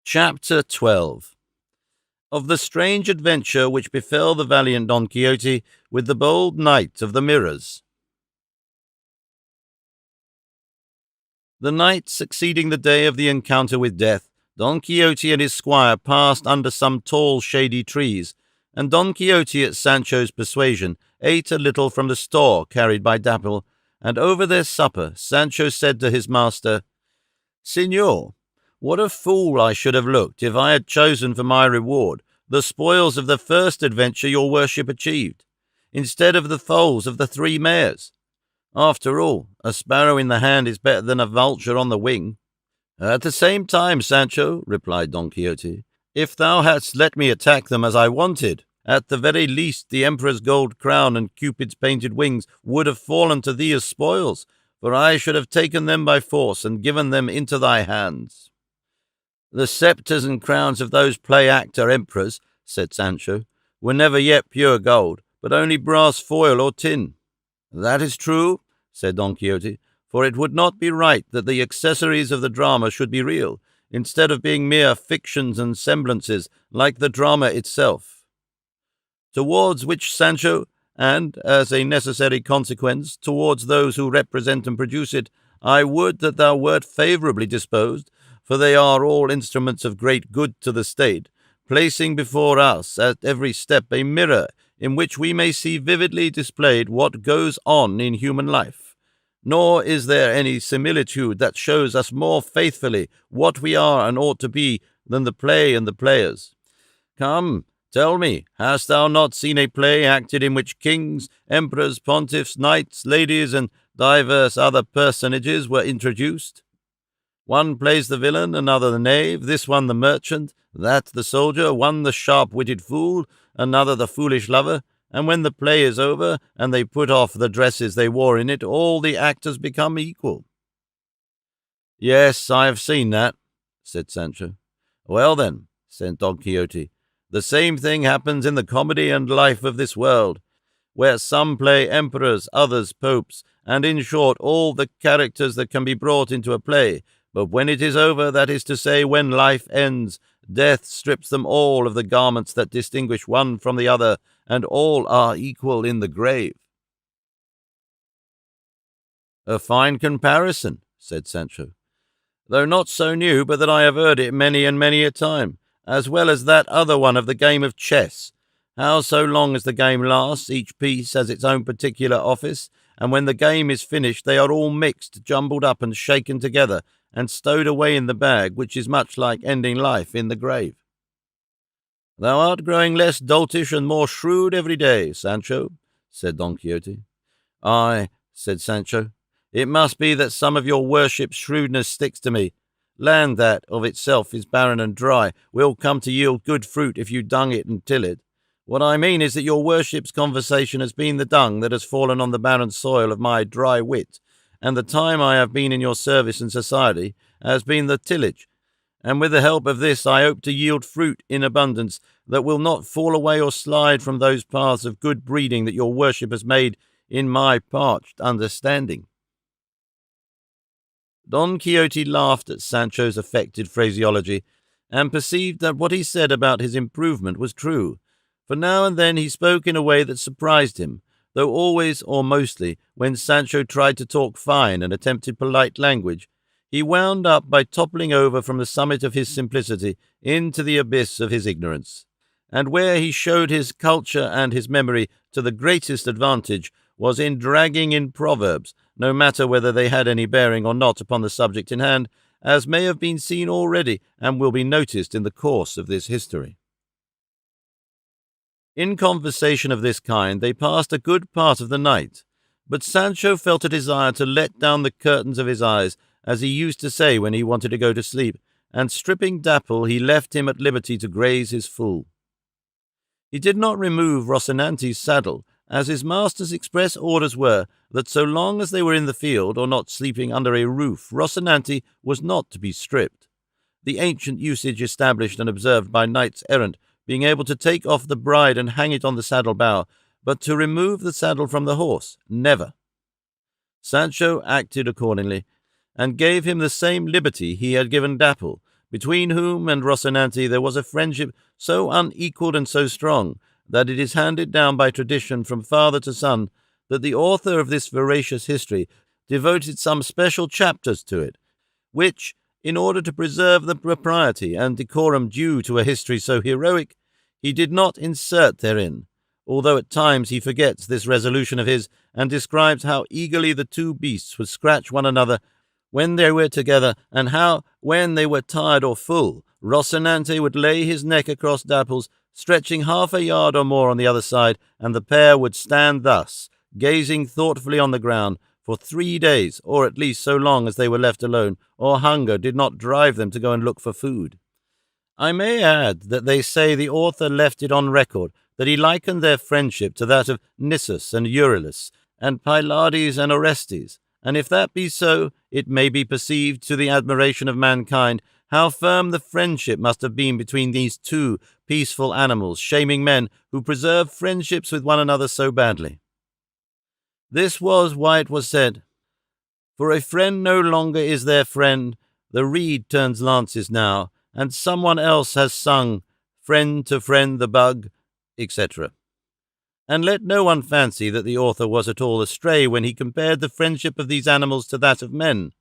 Chapter 12. Of the strange adventure which befell the valiant Don Quixote with the bold knight of the mirrors. The night succeeding the day of the encounter with death, Don Quixote and his squire passed under some tall shady trees, and Don Quixote, at Sancho's persuasion, ate a little from the store carried by Dapple, and over their supper Sancho said to his master, "Signor, what a fool I should have looked if I had chosen for my reward the spoils of the first adventure your worship achieved, instead of the foals of the 3 mares. After all, a sparrow in the hand is better than a vulture on the wing." "At the same time, Sancho," replied Don Quixote, "if thou hadst let me attack them as I wanted, at the very least the emperor's gold crown and Cupid's painted wings would have fallen to thee as spoils, for I should have taken them by force and given them into thy hands." "The sceptres and crowns of those play-actor emperors," said Sancho, "were never yet pure gold, but only brass foil or tin." "That is true," said Don Quixote, "for it would not be right that the accessories of the drama should be real, instead of being mere fictions and semblances, like the drama itself. Towards which, Sancho, and, as a necessary consequence, towards those who represent and produce it, I would that thou wert favourably disposed, for they are all instruments of great good to the state, placing before us at every step a mirror in which we may see vividly displayed what goes on in human life. Nor is there any similitude that shows us more faithfully what we are and ought to be than the play and the players. Come, tell me, hast thou not seen a play acted in which kings, emperors, pontiffs, knights, ladies, and divers other personages were introduced? One plays the villain, another the knave, this one the merchant, that the soldier, one the sharp-witted fool, another the foolish lover, and when the play is over, and they put off the dresses they wore in it, all the actors become equal." "Yes, I have seen that," said Sancho. "Well then," said Don Quixote, "the same thing happens in the comedy and life of this world, where some play emperors, others popes, and in short all the characters that can be brought into a play, but when it is over, that is to say, when life ends, death strips them all of the garments that distinguish one from the other, and all are equal in the grave." "A fine comparison," said Sancho, "though not so new but that I have heard it many and many a time, as well as that other one of the game of chess, how so long as the game lasts, each piece has its own particular office, and when the game is finished they are all mixed, jumbled up, and shaken together, and stowed away in the bag, which is much like ending life in the grave." "Thou art growing less doltish and more shrewd every day, Sancho," said Don Quixote. "Aye," said Sancho, "it must be that some of your worship's shrewdness sticks to me. Land that, of itself, is barren and dry, will come to yield good fruit if you dung it and till it. What I mean is that your worship's conversation has been the dung that has fallen on the barren soil of my dry wit, and the time I have been in your service and society has been the tillage, and with the help of this I hope to yield fruit in abundance that will not fall away or slide from those paths of good breeding that your worship has made in my parched understanding." Don Quixote laughed at Sancho's affected phraseology, and perceived that what he said about his improvement was true, for now and then he spoke in a way that surprised him, though always or mostly when Sancho tried to talk fine and attempted polite language, he wound up by toppling over from the summit of his simplicity into the abyss of his ignorance. And where he showed his culture and his memory to the greatest advantage was in dragging in proverbs, no matter whether they had any bearing or not upon the subject in hand, as may have been seen already and will be noticed in the course of this history. In conversation of this kind they passed a good part of the night, but Sancho felt a desire to let down the curtains of his eyes, as he used to say when he wanted to go to sleep, and stripping Dapple he left him at liberty to graze his full. He did not remove Rocinante's saddle, as his master's express orders were that so long as they were in the field or not sleeping under a roof, Rocinante was not to be stripped, the ancient usage established and observed by knights-errant being able to take off the bride and hang it on the saddle-bow, but to remove the saddle from the horse, never. Sancho acted accordingly, and gave him the same liberty he had given Dapple, between whom and Rocinante there was a friendship so unequalled and so strong that it is handed down by tradition from father to son that the author of this veracious history devoted some special chapters to it, which, in order to preserve the propriety and decorum due to a history so heroic, he did not insert therein, although at times he forgets this resolution of his, and describes how eagerly the two beasts would scratch one another when they were together, and how, when they were tired or full, Rocinante would lay his neck across Dapple's, stretching half a yard or more on the other side, and the pair would stand thus, gazing thoughtfully on the ground, for 3 days, or at least so long as they were left alone, or hunger did not drive them to go and look for food. I may add that they say the author left it on record that he likened their friendship to that of Nissus and Euryalus, and Pylades and Orestes, and if that be so, it may be perceived to the admiration of mankind how firm the friendship must have been between these two peaceful animals, shaming men who preserve friendships with one another so badly. This was why it was said, "For a friend no longer is their friend, the reed turns lances now, and someone else has sung, friend to friend the bug," etc. And let no one fancy that the author was at all astray when he compared the friendship of these animals to that of men,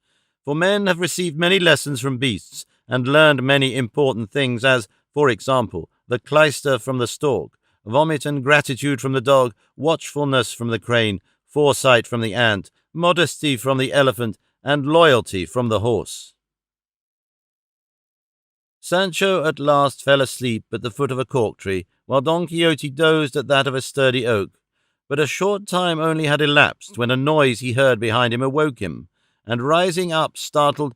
for men have received many lessons from beasts, and learned many important things, as, for example, the clyster from the stork, vomit and gratitude from the dog, watchfulness from the crane, foresight from the ant, modesty from the elephant, and loyalty from the horse. Sancho at last fell asleep at the foot of a cork tree, while Don Quixote dozed at that of a sturdy oak. But a short time only had elapsed when a noise he heard behind him awoke him, and rising up startled,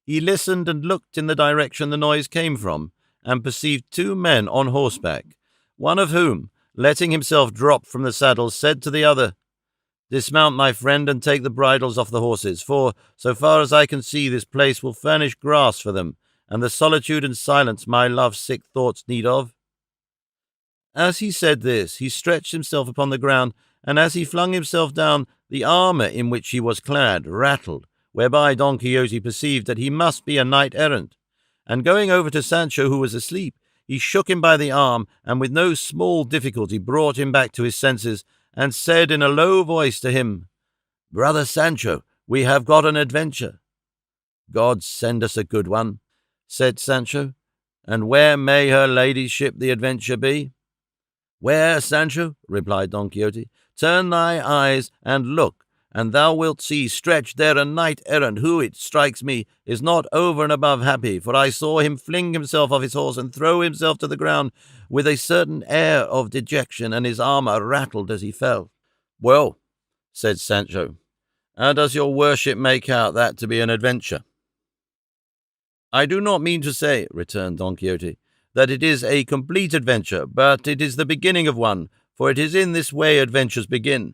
he listened and looked in the direction the noise came from, and perceived 2 men on horseback, one of whom, letting himself drop from the saddle, said to the other, "Dismount, my friend, and take the bridles off the horses, for, so far as I can see, this place will furnish grass for them, and the solitude and silence my love-sick thoughts need of." As he said this, he stretched himself upon the ground, and as he flung himself down, the armour in which he was clad rattled, whereby Don Quixote perceived that he must be a knight-errant, and going over to Sancho, who was asleep, he shook him by the arm, and with no small difficulty brought him back to his senses, and said in a low voice to him, "Brother Sancho, we have got an adventure." "God send us a good one," said Sancho. "And where may her ladyship the adventure be?" "Where, Sancho?" replied Don Quixote. "Turn thy eyes and look, and thou wilt see stretched there a knight-errant who, it strikes me, is not over and above happy, for I saw him fling himself off his horse and throw himself to the ground with a certain air of dejection, and his armour rattled as he fell." "Well," said Sancho, "how does your worship make out that to be an adventure?" "I do not mean to say," returned Don Quixote, "that it is a complete adventure, but it is the beginning of one, for it is in this way adventures begin.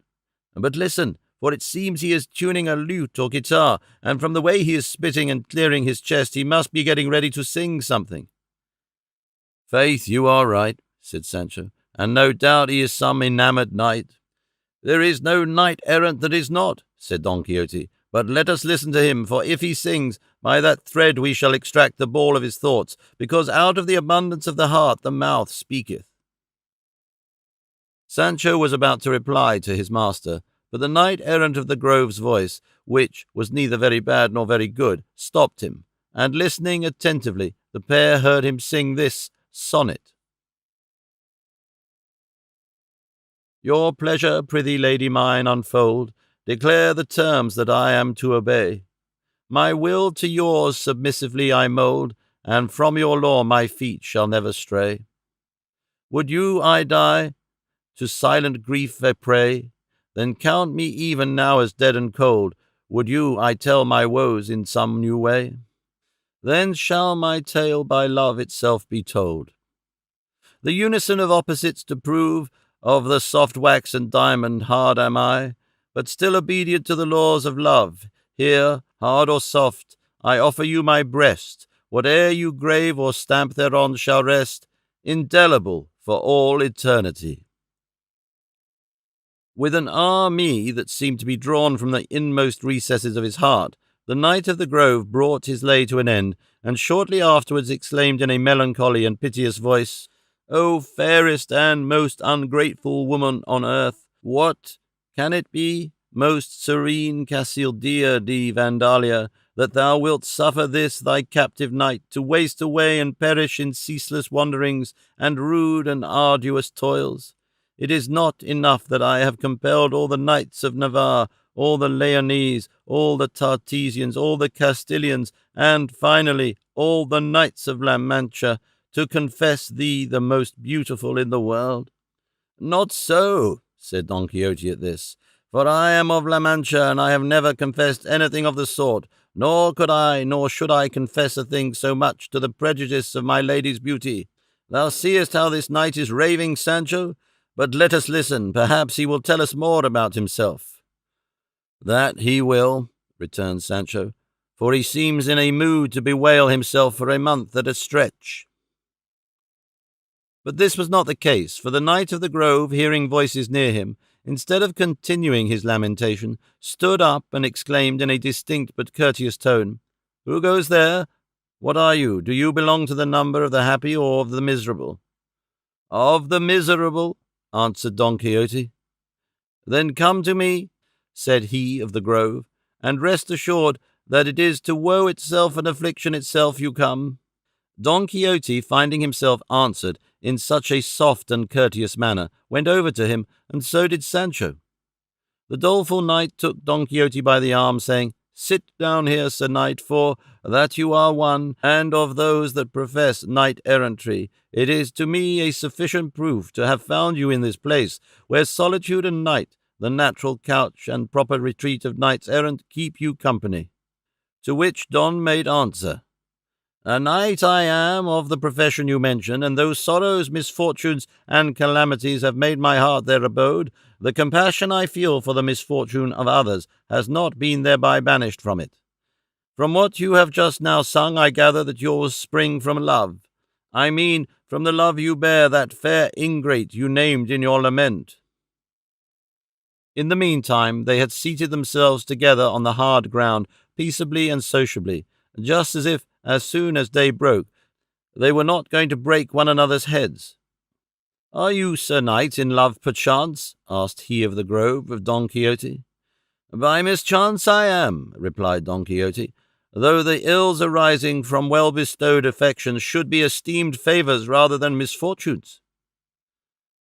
But listen, for it seems he is tuning a lute or guitar, and from the way he is spitting and clearing his chest, he must be getting ready to sing something." "Faith, you are right," said Sancho, "and no doubt he is some enamoured knight." "There is no knight-errant that is not," said Don Quixote, "but let us listen to him, for if he sings, by that thread we shall extract the ball of his thoughts, because out of the abundance of the heart the mouth speaketh." Sancho was about to reply to his master, But the knight-errant of the grove's voice, which was neither very bad nor very good, stopped him, and listening attentively, the pair heard him sing this sonnet. Your pleasure, prithee, lady mine, unfold, declare the terms that I am to obey. My will to yours submissively I mould, and from your law my feet shall never stray. Would you I die, to silent grief a prey, then count me even now as dead and cold. Would you I tell my woes in some new way, then shall my tale by love itself be told. The unison of opposites to prove, of the soft wax and diamond hard am I, but still obedient to the laws of love. Here, hard or soft, I offer you my breast, whate'er you grave or stamp thereon shall rest, indelible for all eternity. With an me that seemed to be drawn from the inmost recesses of his heart, the Knight of the Grove brought his lay to an end, and shortly afterwards exclaimed in a melancholy and piteous voice, O fairest and most ungrateful woman on earth, what can it be, most serene Casildea di Vandalia, that thou wilt suffer this thy captive knight to waste away and perish in ceaseless wanderings and rude and arduous toils? It is not enough that I have compelled all the knights of Navarre, all the Leonese, all the Tartesians, all the Castilians, and, finally, all the knights of La Mancha, to confess thee the most beautiful in the world. Not so, said Don Quixote at this, for I am of La Mancha, and I have never confessed anything of the sort, nor could I, nor should I confess a thing so much to the prejudice of my lady's beauty. Thou seest how this knight is raving, Sancho? But let us listen, perhaps he will tell us more about himself. That he will, returned Sancho, for he seems in a mood to bewail himself for a month at a stretch. But this was not the case, for the Knight of the Grove, hearing voices near him, instead of continuing his lamentation, stood up and exclaimed in a distinct but courteous tone, Who goes there? What are you? Do you belong to the number of the happy or of the miserable? Of the miserable, answered Don Quixote. Then come to me, said he of the Grove, and rest assured that it is to woe itself and affliction itself you come. Don Quixote, finding himself answered in such a soft and courteous manner, went over to him, and so did Sancho. The doleful knight took Don Quixote by the arm, saying, Sit down here, Sir Knight, for that you are one, and of those that profess knight-errantry, it is to me a sufficient proof to have found you in this place, where solitude and night, the natural couch and proper retreat of knights-errant, keep you company. To which Don made answer, A knight I am of the profession you mention, and though sorrows, misfortunes, and calamities have made my heart their abode, the compassion I feel for the misfortune of others has not been thereby banished from it. From what you have just now sung, I gather that yours spring from love. I mean, from the love you bear that fair ingrate you named in your lament. In the meantime, they had seated themselves together on the hard ground, peaceably and sociably, just as if, as soon as day broke, they were not going to break one another's heads. Are you, Sir Knight, in love perchance? Asked he of the Grove of Don Quixote. By mischance I am, replied Don Quixote, though the ills arising from well-bestowed affections should be esteemed favours rather than misfortunes.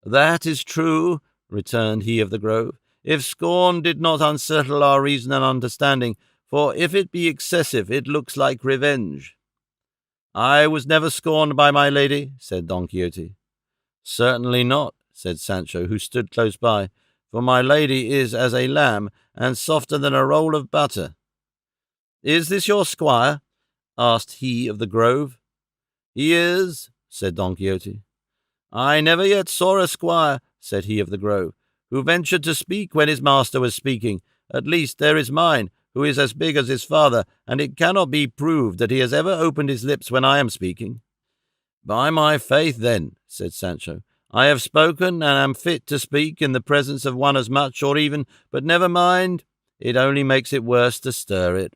That is true, returned he of the Grove, if scorn did not unsettle our reason and understanding, for if it be excessive, it looks like revenge. I was never scorned by my lady, said Don Quixote. Certainly not, said Sancho, who stood close by, for my lady is as a lamb, and softer than a roll of butter. Is this your squire? Asked he of the Grove. He is, said Don Quixote. I never yet saw a squire, said he of the Grove, who ventured to speak when his master was speaking. At least there is mine, who is as big as his father, and it cannot be proved that he has ever opened his lips when I am speaking. By my faith, then, said Sancho, I have spoken, and am fit to speak in the presence of one as much, or even, but never mind, it only makes it worse to stir it.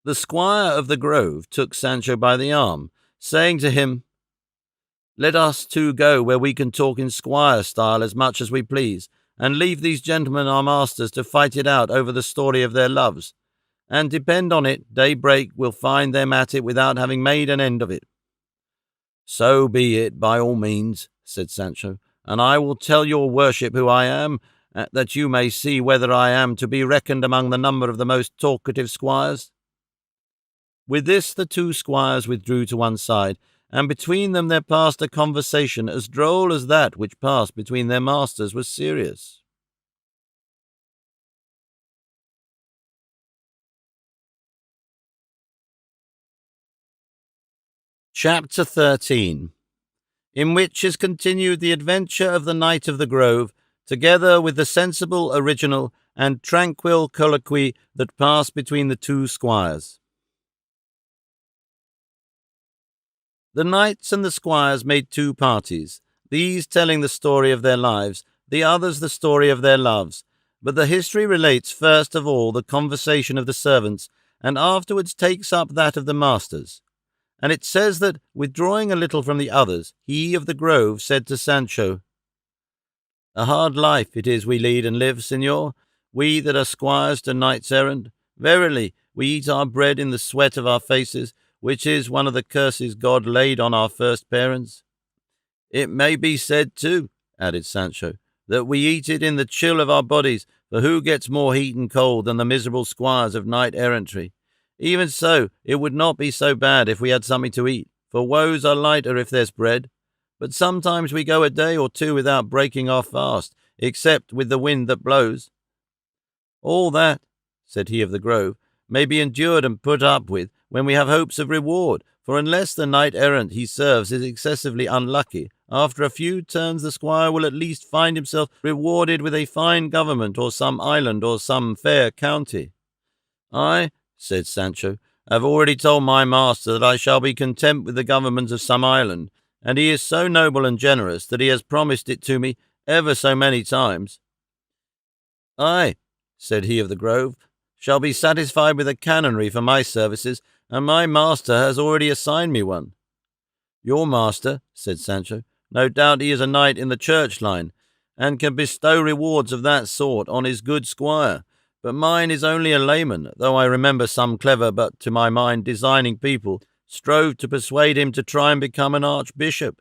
The squire of the Grove took Sancho by the arm, saying to him, Let us two go where we can talk in squire style as much as we please, and leave these gentlemen our masters to fight it out over the story of their loves. And depend on it, daybreak will find them at it without having made an end of it." "So be it, by all means," said Sancho, "and I will tell your worship who I am, that you may see whether I am to be reckoned among the number of the most talkative squires." With this the two squires withdrew to one side, and between them there passed a conversation as droll as that which passed between their masters was serious. Chapter 13, in which is continued the adventure of the Knight of the Grove, together with the sensible, original, and tranquil colloquy that passed between the two squires. The knights and the squires made two parties, these telling the story of their lives, the others the story of their loves. But the history relates first of all the conversation of the servants, and afterwards takes up that of the masters. And it says that, withdrawing a little from the others, he of the Grove said to Sancho, "A hard life it is we lead and live, señor, we that are squires to knights errant. Verily, we eat our bread in the sweat of our faces, which is one of the curses God laid on our first parents. It may be said, too," added Sancho, "that we eat it in the chill of our bodies, for who gets more heat and cold than the miserable squires of knight-errantry? Even so, it would not be so bad if we had something to eat, for woes are lighter if there's bread. But sometimes we go a day or two without breaking our fast, except with the wind that blows." "All that," said he of the Grove, "may be endured and put up with when we have hopes of reward, for unless the knight-errant he serves is excessively unlucky, after a few turns the squire will at least find himself rewarded with a fine government or some island or some fair county." "I," said Sancho, "have already told my master that I shall be content with the government of some island, and he is so noble and generous that he has promised it to me ever so many times." "I," said he of the Grove, "shall be satisfied with a canonry for my services, and my master has already assigned me one." "Your master," said Sancho, "no doubt he is a knight in the church line, and can bestow rewards of that sort on his good squire, but mine is only a layman, though I remember some clever but, to my mind, designing people strove to persuade him to try and become an archbishop.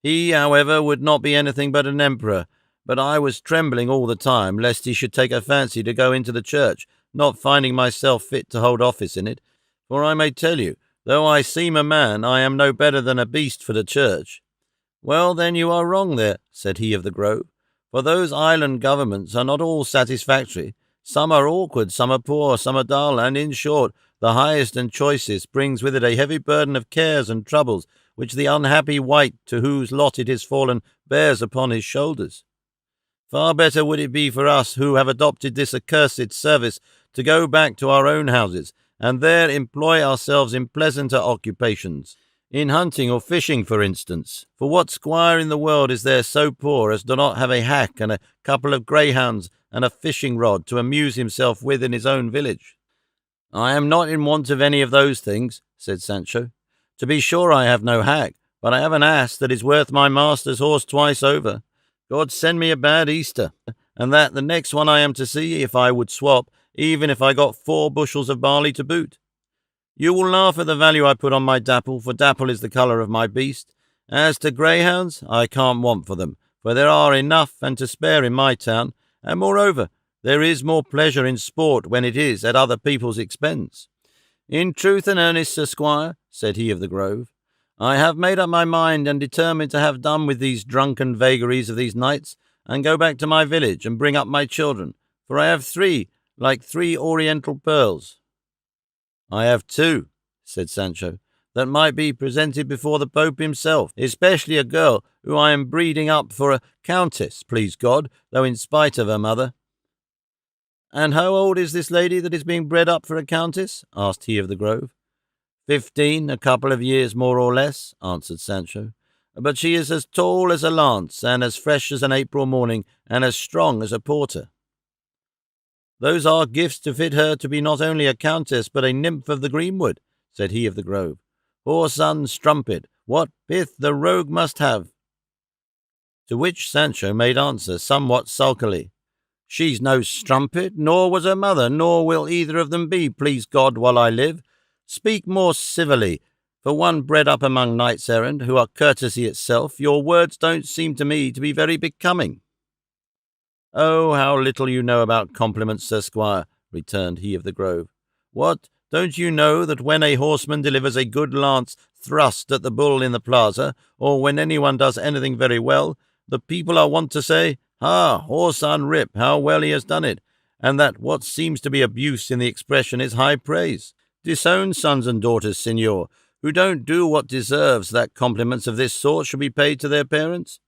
He, however, would not be anything but an emperor, but I was trembling all the time lest he should take a fancy to go into the church, not finding myself fit to hold office in it. For I may tell you, though I seem a man, I am no better than a beast for the church." "Well, then you are wrong there," said he of the Grove, "for those island governments are not all satisfactory. Some are awkward, some are poor, some are dull, and, in short, the highest and choicest brings with it a heavy burden of cares and troubles, which the unhappy wight to whose lot it is fallen bears upon his shoulders. Far better would it be for us who have adopted this accursed service to go back to our own houses, and there employ ourselves in pleasanter occupations, in hunting or fishing, for instance. For what squire in the world is there so poor as do not have a hack and a couple of greyhounds and a fishing rod to amuse himself with in his own village?" "I am not in want of any of those things," said Sancho. "To be sure I have no hack, but I have an ass that is worth my master's horse twice over. God send me a bad Easter, and that the next one I am to see, if I would swap, even if I got 4 bushels of barley to boot. You will laugh at the value I put on my dapple, for dapple is the colour of my beast. As to greyhounds, I can't want for them, for there are enough and to spare in my town, and moreover, there is more pleasure in sport when it is at other people's expense. In truth and earnest, Sir Squire," said he of the Grove, "I have made up my mind and determined to have done with these drunken vagaries of these knights, and go back to my village and bring up my children, for I have 3, like 3 oriental pearls." "I have 2, said Sancho, "that might be presented before the Pope himself, especially a girl who I am breeding up for a countess, please God, though in spite of her mother." "And how old is this lady that is being bred up for a countess?" asked he of the Grove. 15, a couple of years more or less," answered Sancho, "but she is as tall as a lance, and as fresh as an April morning, and as strong as a porter." "Those are gifts to fit her to be not only a countess, but a nymph of the greenwood," said he of the Grove. "Poor son Strumpet, what pith the rogue must have!" To which Sancho made answer somewhat sulkily, "She's no strumpet, nor was her mother, nor will either of them be, please God, while I live. Speak more civilly. For one bred up among knights errant, who are courtesy itself, your words don't seem to me to be very becoming." "Oh, how little you know about compliments, Sir Squire," returned he of the Grove. "What, don't you know that when a horseman delivers a good lance thrust at the bull in the plaza, or when anyone does anything very well, the people are wont to say, 'Ha, horse unrip, how well he has done it,' and that what seems to be abuse in the expression is high praise? Disown sons and daughters, signor, who don't do what deserves that compliments of this sort should be paid to their parents?"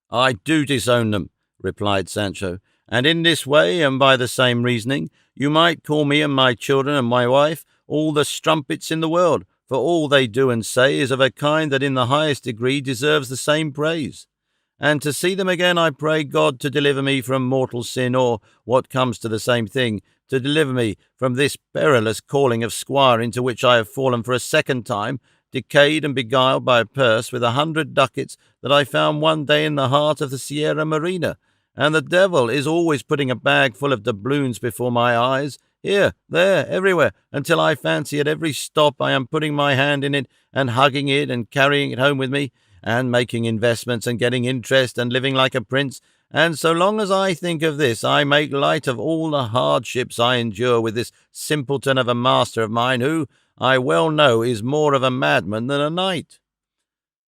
"I do disown them," replied Sancho, "and in this way, and by the same reasoning, you might call me and my children and my wife all the strumpets in the world, for all they do and say is of a kind that in the highest degree deserves the same praise. And to see them again, I pray God to deliver me from mortal sin, or, what comes to the same thing, to deliver me from this perilous calling of squire into which I have fallen for a second time, decayed and beguiled by a purse with 100 ducats that I found one day in the heart of the Sierra Morena, and the devil is always putting a bag full of doubloons before my eyes, here, there, everywhere, until I fancy at every stop I am putting my hand in it, and hugging it, and carrying it home with me, and making investments, and getting interest, and living like a prince, and so long as I think of this, I make light of all the hardships I endure with this simpleton of a master of mine, who, I well know, is more of a madman than a knight."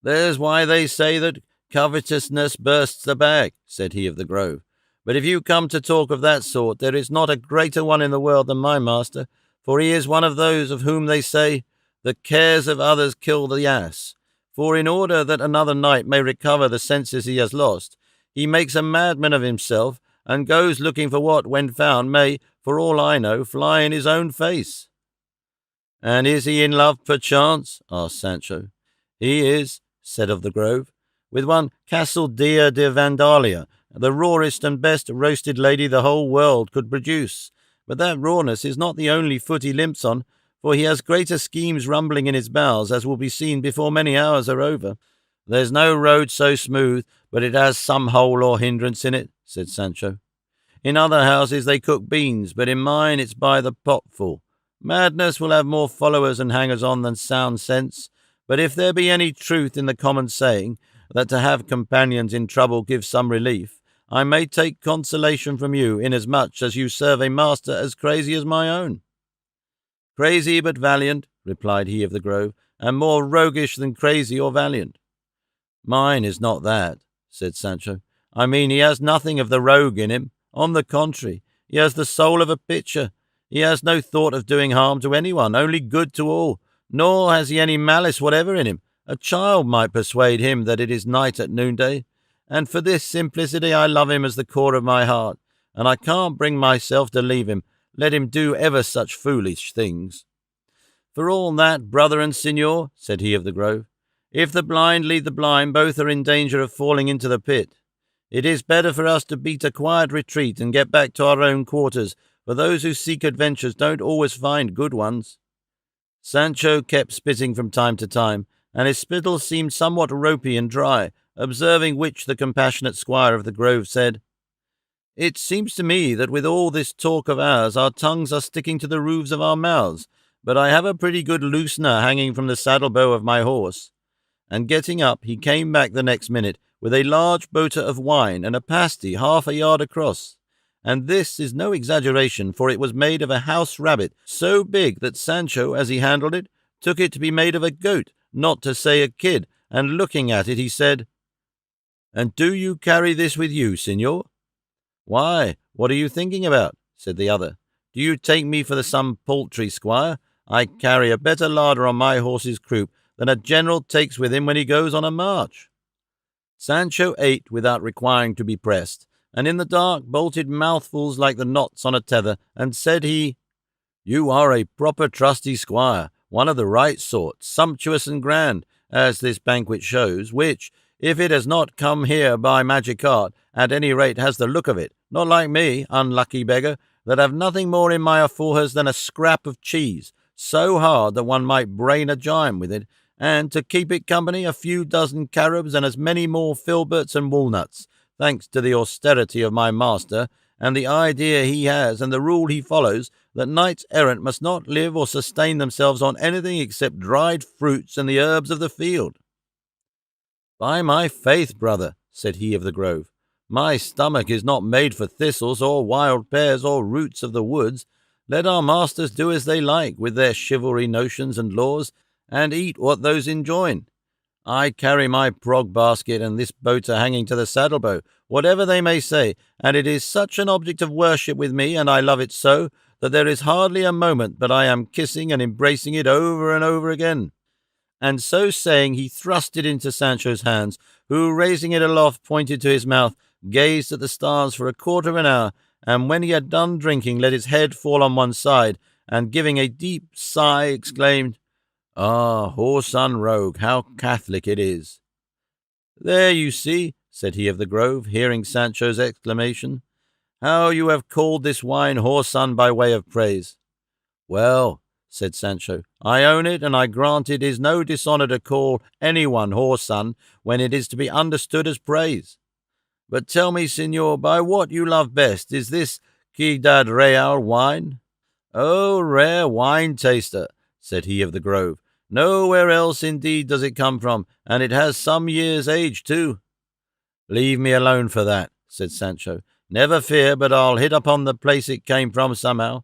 "There's why they say that covetousness bursts the bag," said he of the Grove. "But if you come to talk of that sort, there is not a greater one in the world than my master, for he is one of those of whom they say, 'The cares of others kill the ass.' For in order that another knight may recover the senses he has lost, he makes a madman of himself, and goes looking for what, when found, may, for all I know, fly in his own face." "And is he in love, perchance?" asked Sancho. "He is," said of the Grove, "with one Casildea de Vandalia, the rawest and best roasted lady the whole world could produce. But that rawness is not the only foot he limps on, for he has greater schemes rumbling in his bowels, as will be seen before many hours are over." "There's no road so smooth but it has some hole or hindrance in it," said Sancho. "In other houses they cook beans, but in mine it's by the potful. Madness will have more followers and hangers-on than sound sense, but if there be any truth in the common saying, that to have companions in trouble gives some relief, I may take consolation from you, inasmuch as you serve a master as crazy as my own." "Crazy but valiant," replied he of the Grove, "and more roguish than crazy or valiant." "Mine is not that," said Sancho. "I mean he has nothing of the rogue in him. On the contrary, he has the soul of a pitcher. He has no thought of doing harm to anyone, only good to all, nor has he any malice whatever in him. A child might persuade him that it is night at noonday, and for this simplicity I love him as the core of my heart, and I can't bring myself to leave him, let him do ever such foolish things." "For all that, brother and signor," said he of the Grove, "if the blind lead the blind, both are in danger of falling into the pit. It is better for us to beat a quiet retreat and get back to our own quarters, for those who seek adventures don't always find good ones." Sancho kept spitting from time to time, and his spittle seemed somewhat ropey and dry, observing which the compassionate squire of the Grove said, "It seems to me that with all this talk of ours, our tongues are sticking to the roofs of our mouths, but I have a pretty good loosener hanging from the saddle-bow of my horse." And getting up, he came back the next minute with a large bota of wine and a pasty half a yard across. And this is no exaggeration, for it was made of a house rabbit, so big that Sancho, as he handled it, took it to be made of a goat, not to say a kid, and looking at it, he said, "And do you carry this with you, signor?" "Why, what are you thinking about?" said the other. "Do you take me for some paltry squire? I carry a better larder on my horse's croup than a general takes with him when he goes on a march." Sancho ate without requiring to be pressed, and in the dark bolted mouthfuls like the knots on a tether, and said he, "You are a proper trusty squire, one of the right sort, sumptuous and grand, as this banquet shows, which, if it has not come here by magic art, at any rate has the look of it, not like me, unlucky beggar, that have nothing more in my afforehers than a scrap of cheese, so hard that one might brain a giant with it, and to keep it company a few dozen carobs and as many more filberts and walnuts, thanks to the austerity of my master, and the idea he has and the rule he follows that knights errant must not live or sustain themselves on anything except dried fruits and the herbs of the field. By my faith, brother, said he of the Grove, my stomach is not made for thistles or wild pears or roots of the woods. Let our masters do as they like with their chivalry notions and laws, and eat what those enjoin. I carry my prog basket and this boater hanging to the saddle-bow, whatever they may say, and it is such an object of worship with me, and I love it so, that there is hardly a moment but I am kissing and embracing it over and over again. And so saying, he thrust it into Sancho's hands, who, raising it aloft, pointed to his mouth, gazed at the stars for a quarter of an hour, and when he had done drinking, let his head fall on one side, and giving a deep sigh, exclaimed, "Ah, whoreson rogue, how Catholic it is!" "There you see," said he of the Grove, hearing Sancho's exclamation, "how you have called this wine whoreson by way of praise." "Well," said Sancho, "I own it, and I grant it is no dishonour to call any one whoreson when it is to be understood as praise. But tell me, signor, by what you love best, is this Ciudad Real wine?" "Oh, rare wine taster," said he of the Grove. "Nowhere else indeed does it come from, and it has some years' age too." "Leave me alone for that," said Sancho. "Never fear but I'll hit upon the place it came from somehow.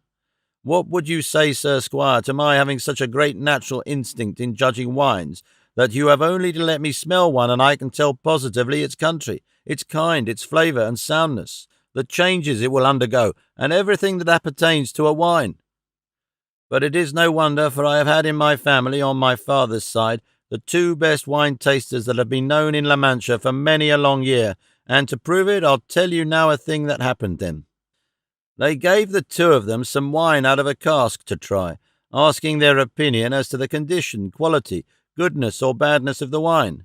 What would you say, Sir Squire, to my having such a great natural instinct in judging wines, that you have only to let me smell one and I can tell positively its country, its kind, its flavour and soundness, the changes it will undergo, and everything that appertains to a wine? But it is no wonder, for I have had in my family, on my father's side, the two best wine tasters that have been known in La Mancha for many a long year, and to prove it, I'll tell you now a thing that happened then. They gave the two of them some wine out of a cask to try, asking their opinion as to the condition, quality, goodness or badness of the wine.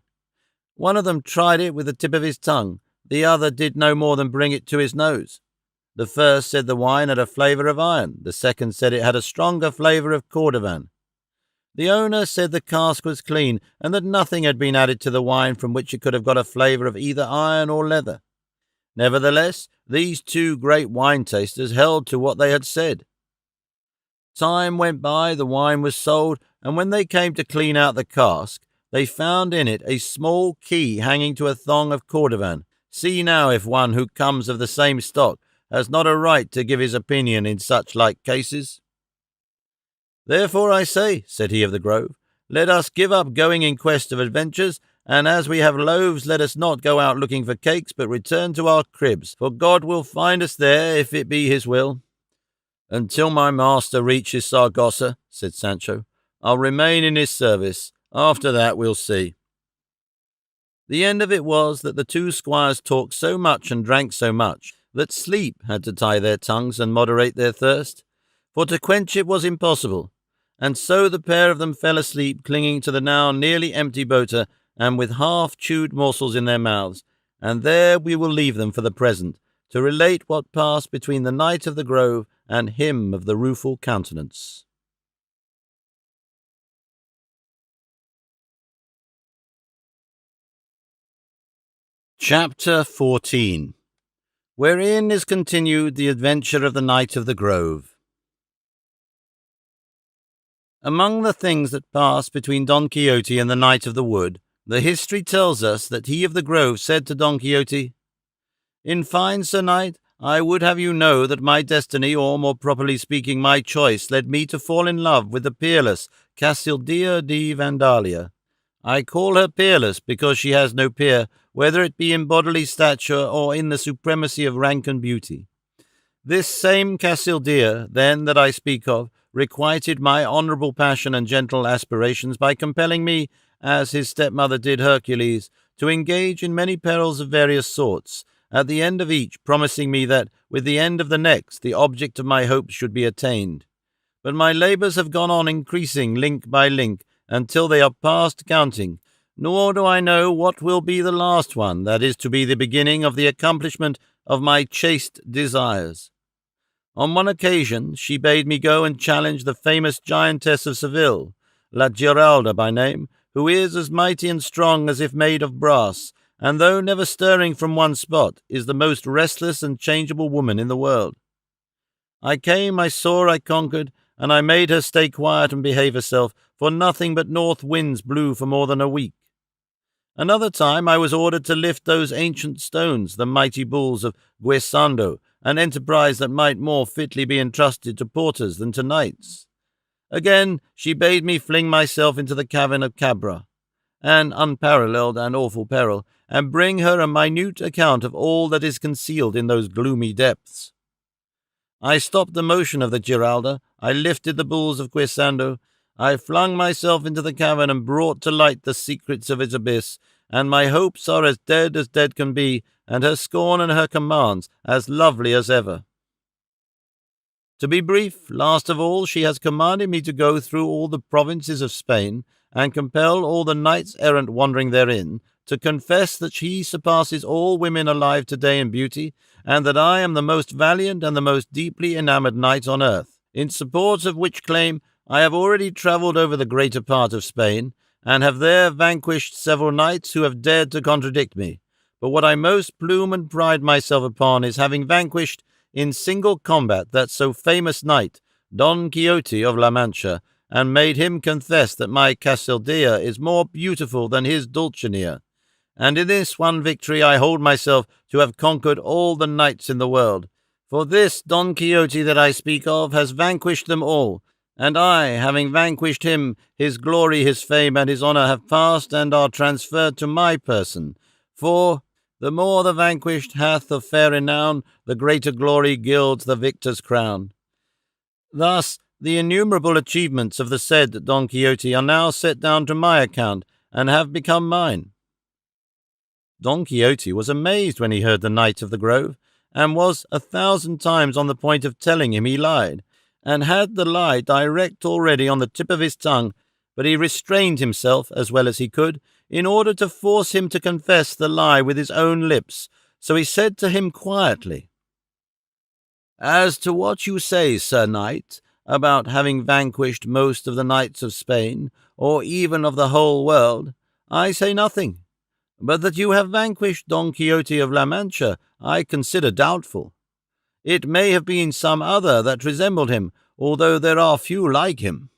One of them tried it with the tip of his tongue, the other did no more than bring it to his nose. The first said the wine had a flavour of iron, the second said it had a stronger flavour of cordovan. The owner said the cask was clean, and that nothing had been added to the wine from which it could have got a flavour of either iron or leather. Nevertheless, these two great wine tasters held to what they had said. Time went by, the wine was sold, and when they came to clean out the cask, they found in it a small key hanging to a thong of cordovan. See now if one who comes of the same stock has not a right to give his opinion in such like cases. Therefore I say, said he of the Grove, let us give up going in quest of adventures, and as we have loaves, let us not go out looking for cakes, but return to our cribs, for God will find us there, if it be his will. Until my master reaches Saragossa, said Sancho, I'll remain in his service. After that we'll see. The end of it was that the two squires talked so much and drank so much that sleep had to tie their tongues and moderate their thirst, for to quench it was impossible, and so the pair of them fell asleep, clinging to the now nearly empty boater, and with half-chewed morsels in their mouths, and there we will leave them for the present, to relate what passed between the Knight of the Grove and him of the rueful countenance. Chapter 14, wherein is continued the adventure of the Knight of the Grove. Among the things that passed between Don Quixote and the Knight of the Wood, the history tells us that he of the Grove said to Don Quixote, In fine, Sir Knight, I would have you know that my destiny, or more properly speaking, my choice, led me to fall in love with the peerless Casildea di Vandalia. I call her peerless because she has no peer, whether it be in bodily stature or in the supremacy of rank and beauty. This same Casildea, then, that I speak of, requited my honourable passion and gentle aspirations by compelling me, as his stepmother did Hercules, to engage in many perils of various sorts, at the end of each promising me that, with the end of the next, the object of my hopes should be attained. But my labours have gone on increasing link by link, until they are past counting, nor do I know what will be the last one, that is to be the beginning of the accomplishment of my chaste desires. On one occasion she bade me go and challenge the famous giantess of Seville, La Giralda by name, who is as mighty and strong as if made of brass, and though never stirring from one spot, is the most restless and changeable woman in the world. I came, I saw, I conquered, and I made her stay quiet and behave herself, for nothing but north winds blew for more than a week. Another time I was ordered to lift those ancient stones, the mighty bulls of Guisando, an enterprise that might more fitly be entrusted to porters than to knights. Again she bade me fling myself into the cavern of Cabra, an unparalleled and awful peril, and bring her a minute account of all that is concealed in those gloomy depths. I stopped the motion of the Giralda, I lifted the bulls of Guisando, I flung myself into the cavern and brought to light the secrets of its abyss, and my hopes are as dead can be, and her scorn and her commands as lovely as ever. To be brief, last of all, she has commanded me to go through all the provinces of Spain, and compel all the knights errant wandering therein to confess that she surpasses all women alive today in beauty, and that I am the most valiant and the most deeply enamoured knight on earth, in support of which claim I have already travelled over the greater part of Spain, and have there vanquished several knights who have dared to contradict me. But what I most plume and pride myself upon is having vanquished in single combat that so famous knight, Don Quixote of La Mancha, and made him confess that my Casildea is more beautiful than his Dulcinea. And in this one victory I hold myself to have conquered all the knights in the world. For this Don Quixote that I speak of has vanquished them all, and I, having vanquished him, his glory, his fame, and his honour have passed and are transferred to my person. For the more the vanquished hath of fair renown, the greater glory gilds the victor's crown. Thus the innumerable achievements of the said Don Quixote are now set down to my account, and have become mine. Don Quixote was amazed when he heard the Knight of the Grove, and was 1,000 times on the point of telling him he lied, and had the lie direct already on the tip of his tongue, but he restrained himself as well as he could, in order to force him to confess the lie with his own lips. So he said to him quietly, "As to what you say, Sir Knight, about having vanquished most of the knights of Spain, or even of the whole world, I say nothing. But that you have vanquished Don Quixote of La Mancha, I consider doubtful. It may have been some other that resembled him, although there are few like him."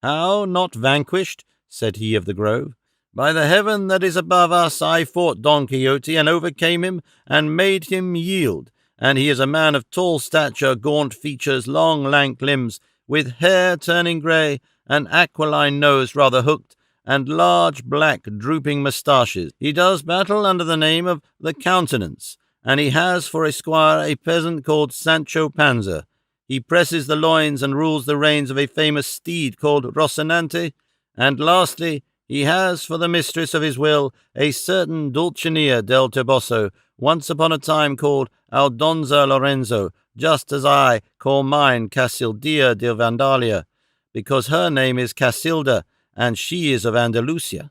"How, not vanquished?" said he of the Grove. "By the heaven that is above us, I fought Don Quixote, and overcame him, and made him yield, and he is a man of tall stature, gaunt features, long lank limbs, with hair turning grey, an aquiline nose rather hooked, and large black drooping moustaches. He does battle under the name of the Countenance, and he has for a squire a peasant called Sancho Panza. He presses the loins and rules the reins of a famous steed called Rocinante, and lastly, he has for the mistress of his will a certain Dulcinea del Toboso, once upon a time called Aldonza Lorenzo, just as I call mine Casildea de Vandalia, because her name is Casilda, and she is of Andalusia.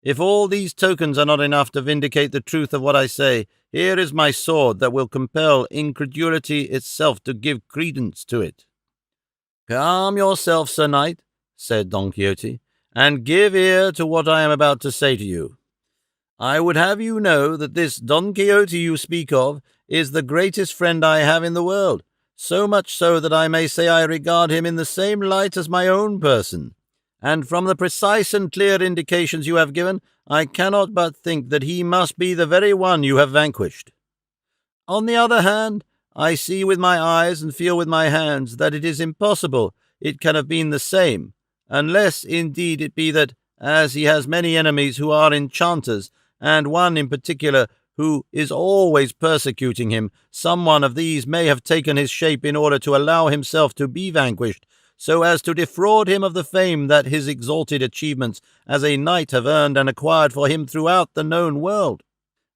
If all these tokens are not enough to vindicate the truth of what I say, here is my sword that will compel incredulity itself to give credence to it." "Calm yourself, Sir Knight," said Don Quixote, "and give ear to what I am about to say to you. I would have you know that this Don Quixote you speak of is the greatest friend I have in the world, so much so that I may say I regard him in the same light as my own person. And from the precise and clear indications you have given, I cannot but think that he must be the very one you have vanquished. On the other hand, I see with my eyes and feel with my hands that it is impossible it can have been the same, unless indeed it be that, as he has many enemies who are enchanters, and one in particular who is always persecuting him, some one of these may have taken his shape in order to allow himself to be vanquished, so as to defraud him of the fame that his exalted achievements as a knight have earned and acquired for him throughout the known world.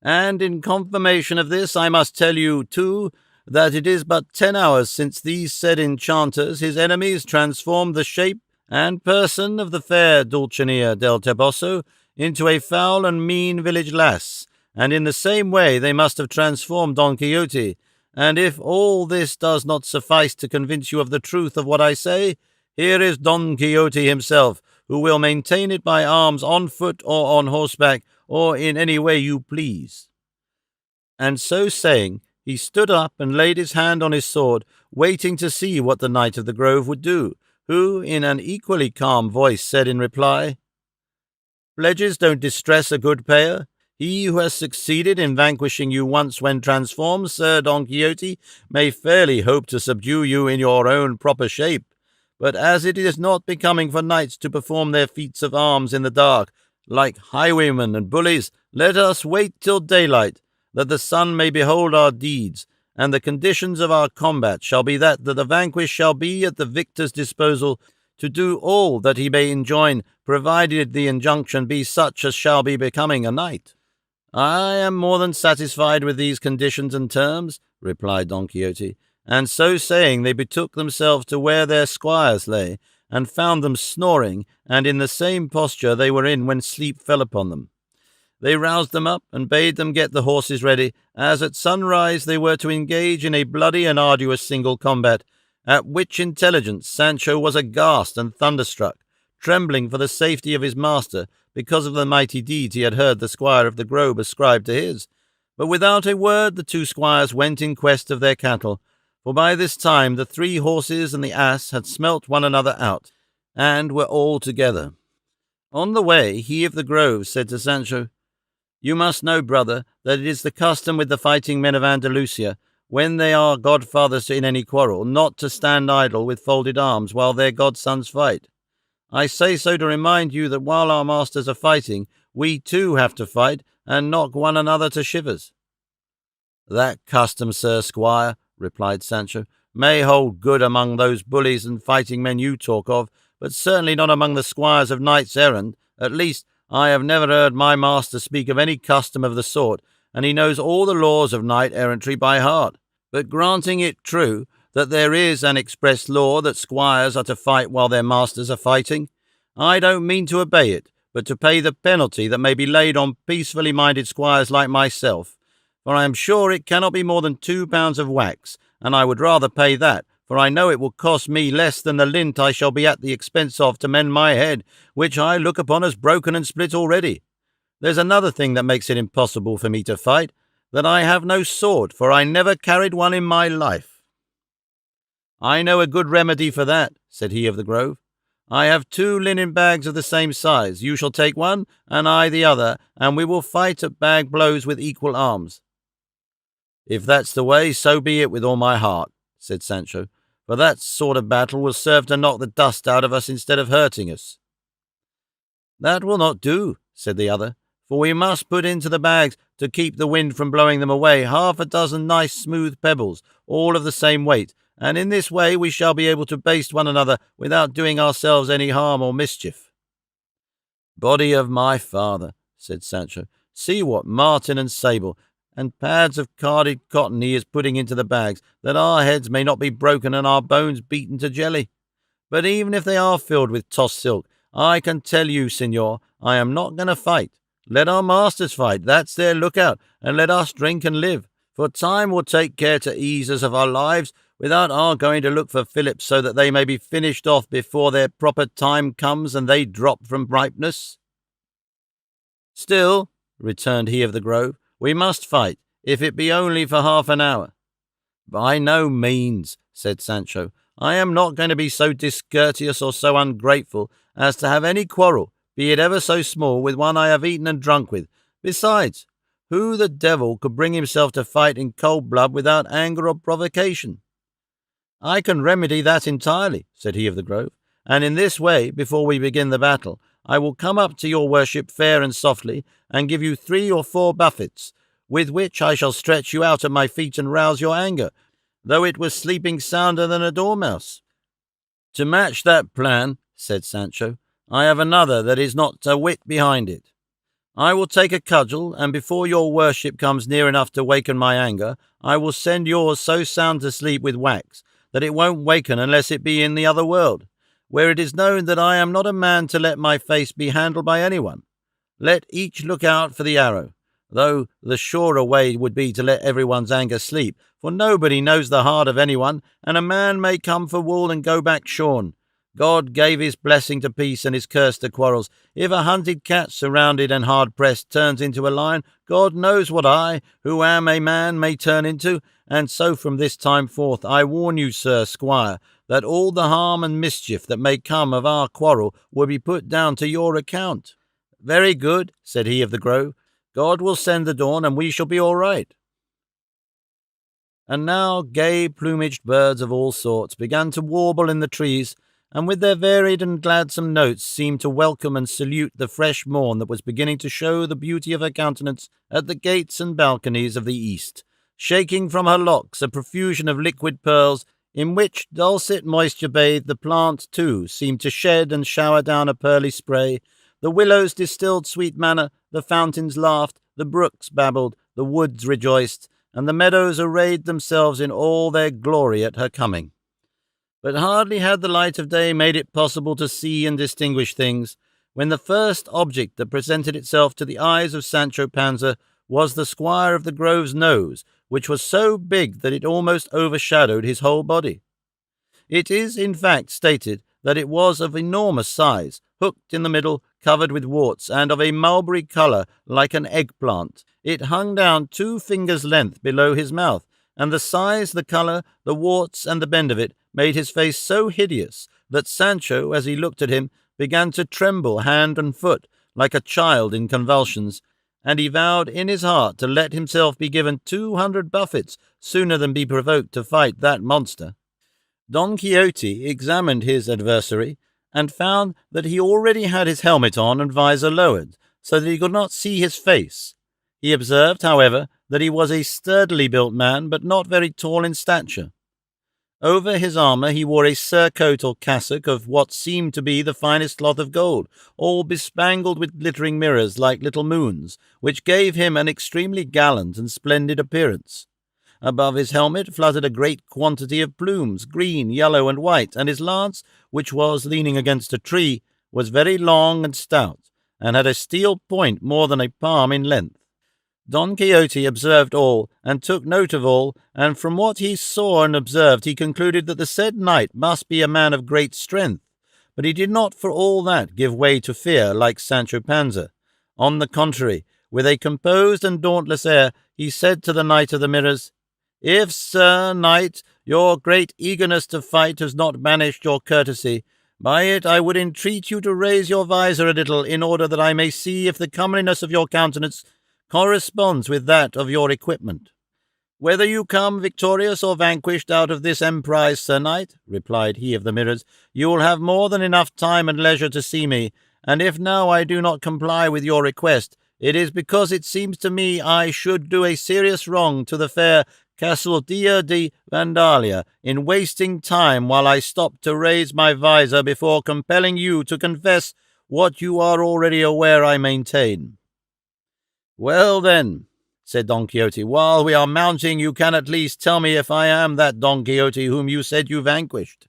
And in confirmation of this, I must tell you, too, that it is but 10 hours since these said enchanters, his enemies, transformed the shape and person of the fair Dulcinea del Toboso into a foul and mean village lass, and in the same way they must have transformed Don Quixote. And if all this does not suffice to convince you of the truth of what I say, here is Don Quixote himself, who will maintain it by arms on foot or on horseback, or in any way you please." And so saying, he stood up and laid his hand on his sword, waiting to see what the Knight of the Grove would do, who, in an equally calm voice, said in reply, "Pledges don't distress a good payer. He who has succeeded in vanquishing you once when transformed, Sir Don Quixote, may fairly hope to subdue you in your own proper shape. But as it is not becoming for knights to perform their feats of arms in the dark, like highwaymen and bullies, let us wait till daylight, that the sun may behold our deeds, and the conditions of our combat shall be that the vanquished shall be at the victor's disposal to do all that he may enjoin, provided the injunction be such as shall be becoming a knight." "I am more than satisfied with these conditions and terms," replied Don Quixote, and so saying they betook themselves to where their squires lay, and found them snoring, and in the same posture they were in when sleep fell upon them. They roused them up, and bade them get the horses ready, as at sunrise they were to engage in a bloody and arduous single combat, at which intelligence Sancho was aghast and thunderstruck, trembling for the safety of his master, because of the mighty deeds he had heard the Squire of the Grove ascribe to his. But without a word the two squires went in quest of their cattle, for by this time the 3 horses and the ass had smelt one another out, and were all together. On the way he of the Grove said to Sancho, "You must know, brother, that it is the custom with the fighting men of Andalusia, when they are godfathers in any quarrel, not to stand idle with folded arms while their godsons fight. I say so to remind you that while our masters are fighting, we too have to fight and knock one another to shivers." "That custom, Sir Squire," replied Sancho, "may hold good among those bullies and fighting men you talk of, but certainly not among the squires of knights errant. At least, I have never heard my master speak of any custom of the sort, and he knows all the laws of knight-errantry by heart. But granting it true that there is an express law that squires are to fight while their masters are fighting, I don't mean to obey it, but to pay the penalty that may be laid on peacefully minded squires like myself, for I am sure it cannot be more than 2 pounds of wax, and I would rather pay that, for I know it will cost me less than the lint I shall be at the expense of to mend my head, which I look upon as broken and split already. There's another thing that makes it impossible for me to fight, that I have no sword, for I never carried one in my life." "I know a good remedy for that," said he of the Grove. "I have 2 linen bags of the same size. You shall take one, and I the other, and we will fight at bag blows with equal arms." "If that's the way, so be it with all my heart," said Sancho, "for that sort of battle will serve to knock the dust out of us instead of hurting us." "That will not do," said the other, "for we must put into the bags, to keep the wind from blowing them away, 6 nice smooth pebbles, all of the same weight, and in this way we shall be able to baste one another without doing ourselves any harm or mischief." "Body of my father," said Sancho, "see what marten and sable and pads of carded cotton he is putting into the bags, that our heads may not be broken and our bones beaten to jelly. But even if they are filled with tossed silk, I can tell you, signor, I am not going to fight. Let our masters fight, that's their lookout, and let us drink and live, for time will take care to ease us of our lives, without our going to look for Philips so that they may be finished off before their proper time comes and they drop from ripeness." "Still," returned he of the Grove, "we must fight, if it be only for half an hour." "By no means," said Sancho. "I am not going to be so discourteous or so ungrateful as to have any quarrel, be it ever so small, with one I have eaten and drunk with. Besides, who the devil could bring himself to fight in cold blood without anger or provocation?" "I can remedy that entirely," said he of the Grove, "and in this way, before we begin the battle, I will come up to your worship fair and softly, and give you 3 or 4 buffets, with which I shall stretch you out at my feet and rouse your anger, though it was sleeping sounder than a dormouse." "To match that plan," said Sancho, "I have another that is not a whit behind it. I will take a cudgel, and before your worship comes near enough to waken my anger, I will send yours so sound to sleep with wax, that it won't waken unless it be in the other world, where it is known that I am not a man to let my face be handled by anyone. Let each look out for the arrow, though the surer way would be to let everyone's anger sleep, for nobody knows the heart of anyone, and a man may come for wool and go back shorn. God gave his blessing to peace and his curse to quarrels. If a hunted cat, surrounded and hard-pressed, turns into a lion, God knows what I, who am a man, may turn into. And so from this time forth I warn you, sir squire, that all the harm and mischief that may come of our quarrel will be put down to your account." "Very good," said he of the Grove. "God will send the dawn, and we shall be all right." And now gay plumaged birds of all sorts began to warble in the trees, and with their varied and gladsome notes seemed to welcome and salute the fresh morn that was beginning to show the beauty of her countenance at the gates and balconies of the east, shaking from her locks a profusion of liquid pearls, in which dulcet moisture bathed. The plant, too, seemed to shed and shower down a pearly spray. The willows distilled sweet manna, the fountains laughed, the brooks babbled, the woods rejoiced, and the meadows arrayed themselves in all their glory at her coming. But hardly had the light of day made it possible to see and distinguish things, when the first object that presented itself to the eyes of Sancho Panza was the squire of the Grove's nose, which was so big that it almost overshadowed his whole body. It is, in fact, stated that it was of enormous size, hooked in the middle, covered with warts, and of a mulberry colour like an eggplant. It hung down 2 fingers' length below his mouth, and the size, the colour, the warts, and the bend of it made his face so hideous that Sancho, as he looked at him, began to tremble hand and foot, like a child in convulsions, and he vowed in his heart to let himself be given 200 buffets sooner than be provoked to fight that monster. Don Quixote examined his adversary, and found that he already had his helmet on and visor lowered, so that he could not see his face. He observed, however, that he was a sturdily built man, but not very tall in stature. Over his armour he wore a surcoat or cassock of what seemed to be the finest cloth of gold, all bespangled with glittering mirrors like little moons, which gave him an extremely gallant and splendid appearance. Above his helmet fluttered a great quantity of plumes, green, yellow, and white, and his lance, which was leaning against a tree, was very long and stout, and had a steel point more than a palm in length. Don Quixote observed all, and took note of all, and from what he saw and observed he concluded that the said knight must be a man of great strength, but he did not for all that give way to fear like Sancho Panza. On the contrary, with a composed and dauntless air, he said to the Knight of the Mirrors, "If, sir knight, your great eagerness to fight has not banished your courtesy, by it I would entreat you to raise your visor a little, in order that I may see if the comeliness of your countenance corresponds with that of your equipment." "Whether you come victorious or vanquished out of this emprise, sir knight," replied he of the Mirrors, "you will have more than enough time and leisure to see me, and if now I do not comply with your request, it is because it seems to me I should do a serious wrong to the fair Castilla di Vandalia in wasting time while I stop to raise my visor before compelling you to confess what you are already aware I maintain." "Well, then," said Don Quixote, "while we are mounting, you can at least tell me if I am that Don Quixote whom you said you vanquished."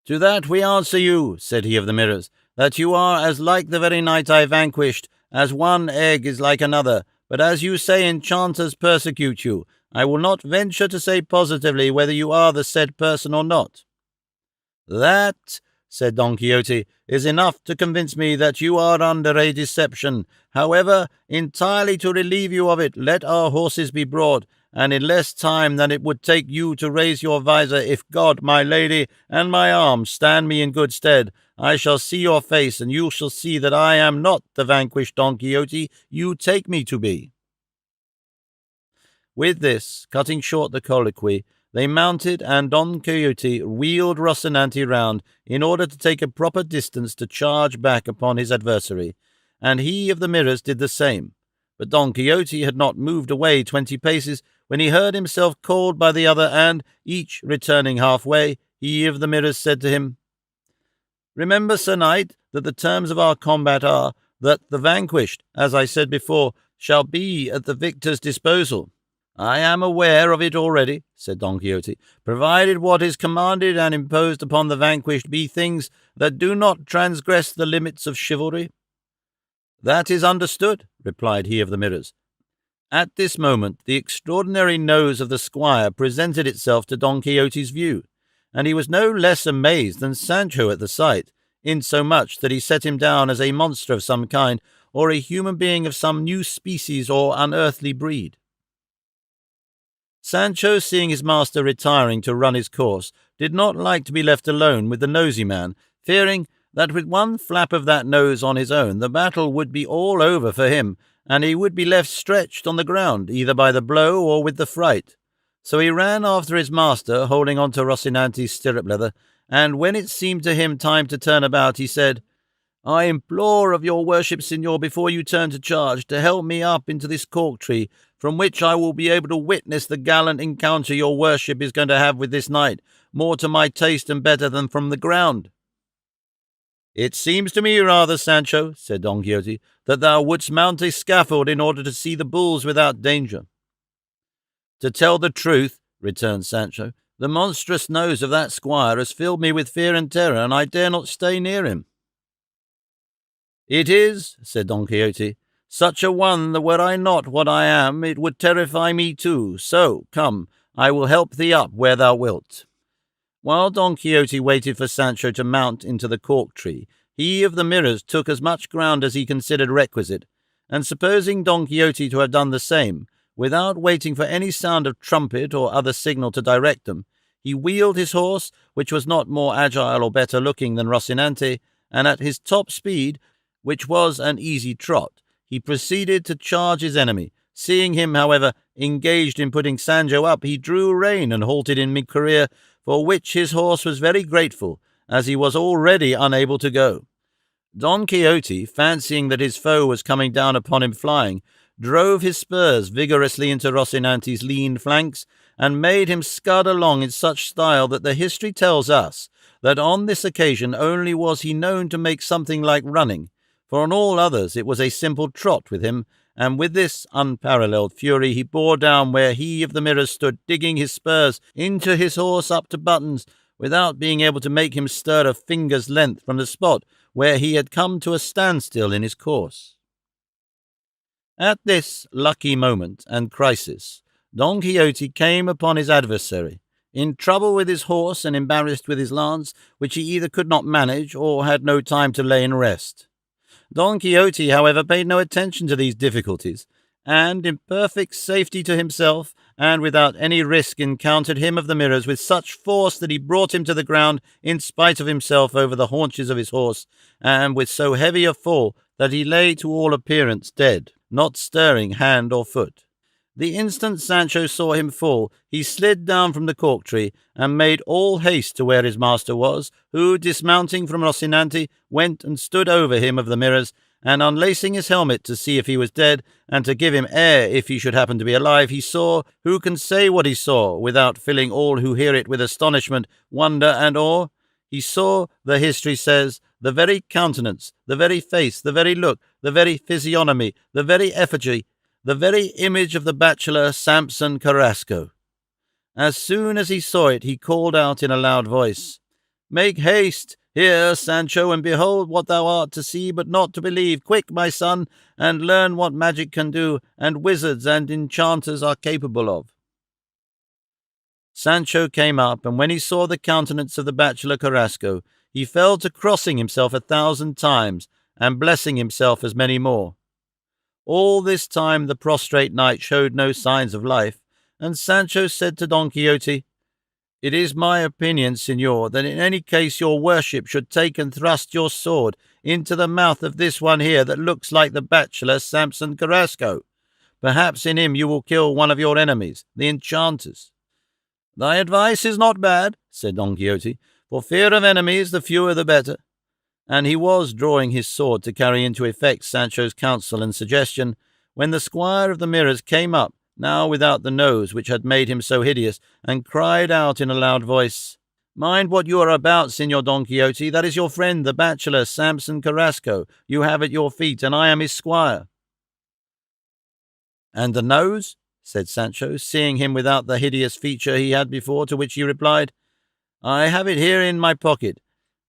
"To that we answer you," said he of the Mirrors, "that you are as like the very knight I vanquished as one egg is like another, but as you say enchanters persecute you, I will not venture to say positively whether you are the said person or not." "That," said Don Quixote, "is enough to convince me that you are under a deception. However, entirely to relieve you of it, let our horses be brought, and in less time than it would take you to raise your visor, if God, my lady, and my arms stand me in good stead, I shall see your face, and you shall see that I am not the vanquished Don Quixote you take me to be." With this, cutting short the colloquy, they mounted, and Don Quixote wheeled Rocinante round in order to take a proper distance to charge back upon his adversary, and he of the Mirrors did the same. But Don Quixote had not moved away 20 paces when he heard himself called by the other, and, each returning halfway, he of the Mirrors said to him, "Remember, Sir Knight, that the terms of our combat are, that the vanquished, as I said before, shall be at the victor's disposal." "I am aware of it already," said Don Quixote, "provided what is commanded and imposed upon the vanquished be things that do not transgress the limits of chivalry." "That is understood," replied he of the Mirrors. At this moment the extraordinary nose of the squire presented itself to Don Quixote's view, and he was no less amazed than Sancho at the sight, insomuch that he set him down as a monster of some kind, or a human being of some new species or unearthly breed. Sancho, seeing his master retiring to run his course, did not like to be left alone with the nosy man, fearing that with one flap of that nose on his own the battle would be all over for him, and he would be left stretched on the ground, either by the blow or with the fright. So he ran after his master, holding on to Rocinante's stirrup leather, and when it seemed to him time to turn about, he said, "I implore of your worship, signor, before you turn to charge, to help me up into this cork-tree, from which I will be able to witness the gallant encounter your worship is going to have with this knight, more to my taste and better than from the ground." "It seems to me rather, Sancho," said Don Quixote, "that thou wouldst mount a scaffold in order to see the bulls without danger." "To tell the truth," returned Sancho, "the monstrous nose of that squire has filled me with fear and terror, and I dare not stay near him." "It is," said Don Quixote, "such a one that were I not what I am, it would terrify me too. So, come, I will help thee up where thou wilt." While Don Quixote waited for Sancho to mount into the cork-tree, he of the mirrors took as much ground as he considered requisite, and supposing Don Quixote to have done the same, without waiting for any sound of trumpet or other signal to direct them, he wheeled his horse, which was not more agile or better looking than Rocinante, and at his top speed, which was an easy trot, he proceeded to charge his enemy. Seeing him, however, engaged in putting Sancho up, he drew rein and halted in mid-career, for which his horse was very grateful, as he was already unable to go. Don Quixote, fancying that his foe was coming down upon him flying, drove his spurs vigorously into Rocinante's lean flanks, and made him scud along in such style that the history tells us that on this occasion only was he known to make something like running, for on all others it was a simple trot with him, and with this unparalleled fury he bore down where he of the mirrors stood, digging his spurs into his horse up to buttons, without being able to make him stir a finger's length from the spot where he had come to a standstill in his course. At this lucky moment and crisis, Don Quixote came upon his adversary, in trouble with his horse and embarrassed with his lance, which he either could not manage or had no time to lay in rest. Don Quixote, however, paid no attention to these difficulties, and, in perfect safety to himself, and without any risk, encountered him of the mirrors with such force that he brought him to the ground in spite of himself over the haunches of his horse, and with so heavy a fall that he lay to all appearance dead, not stirring hand or foot. The instant Sancho saw him fall, he slid down from the cork-tree, and made all haste to where his master was, who, dismounting from Rocinante, went and stood over him of the mirrors, and unlacing his helmet to see if he was dead, and to give him air if he should happen to be alive, he saw, who can say what he saw, without filling all who hear it with astonishment, wonder, and awe? He saw, the history says, the very countenance, the very face, the very look, the very physiognomy, the very effigy, the very image of the bachelor Samson Carrasco. As soon as he saw it, he called out in a loud voice, "Make haste, here, Sancho, and behold what thou art to see but not to believe. Quick, my son, and learn what magic can do, and wizards and enchanters are capable of." Sancho came up, and when he saw the countenance of the bachelor Carrasco, he fell to crossing himself 1,000 times, and blessing himself as many more. All this time the prostrate knight showed no signs of life, and Sancho said to Don Quixote, "It is my opinion, signor, that in any case your worship should take and thrust your sword into the mouth of this one here that looks like the bachelor Samson Carrasco. Perhaps in him you will kill one of your enemies, the enchanters." "Thy advice is not bad," said Don Quixote, "for fear of enemies the fewer the better." And he was drawing his sword to carry into effect Sancho's counsel and suggestion, when the squire of the mirrors came up, now without the nose which had made him so hideous, and cried out in a loud voice, "Mind what you are about, Signor Don Quixote. That is your friend, the bachelor Samson Carrasco, you have at your feet, and I am his squire." "And the nose?" said Sancho, seeing him without the hideous feature he had before, to which he replied, "I have it here in my pocket,"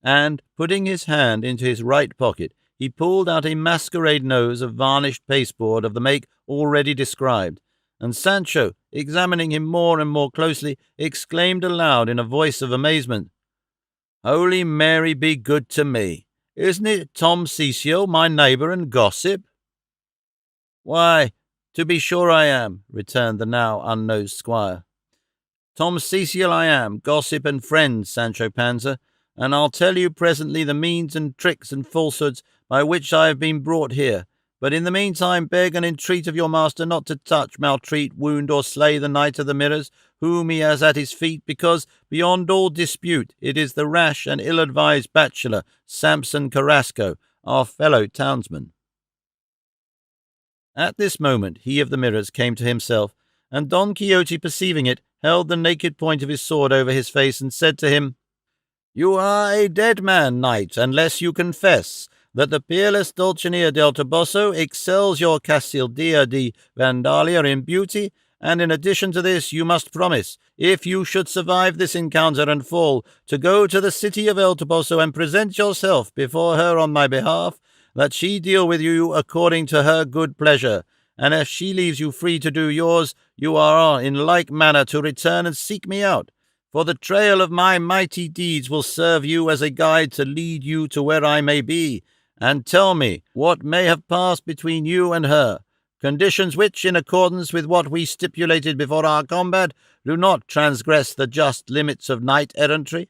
and, putting his hand into his right pocket, he pulled out a masquerade nose of varnished pasteboard of the make already described, and Sancho, examining him more and more closely, exclaimed aloud in a voice of amazement, "Holy Mary be good to me! Isn't it Tom Cecil, my neighbour and gossip?" "Why, to be sure I am," returned the now unknown squire. "Tom Cecil I am, gossip and friend, Sancho Panza, and I'll tell you presently the means and tricks and falsehoods by which I have been brought here. But in the meantime beg and entreat of your master not to touch, maltreat, wound, or slay the Knight of the Mirrors, whom he has at his feet, because, beyond all dispute, it is the rash and ill-advised bachelor, Samson Carrasco, our fellow townsman." At this moment he of the mirrors came to himself, and Don Quixote, perceiving it, held the naked point of his sword over his face, and said to him, "You are a dead man, knight, unless you confess that the peerless Dulcinea del Toboso excels your Castilla di Vandalia in beauty, and in addition to this you must promise, if you should survive this encounter and fall, to go to the city of El Toboso and present yourself before her on my behalf, that she deal with you according to her good pleasure, and if she leaves you free to do yours, you are in like manner to return and seek me out, for the trail of my mighty deeds will serve you as a guide to lead you to where I may be, and tell me what may have passed between you and her, conditions which, in accordance with what we stipulated before our combat, do not transgress the just limits of knight-errantry."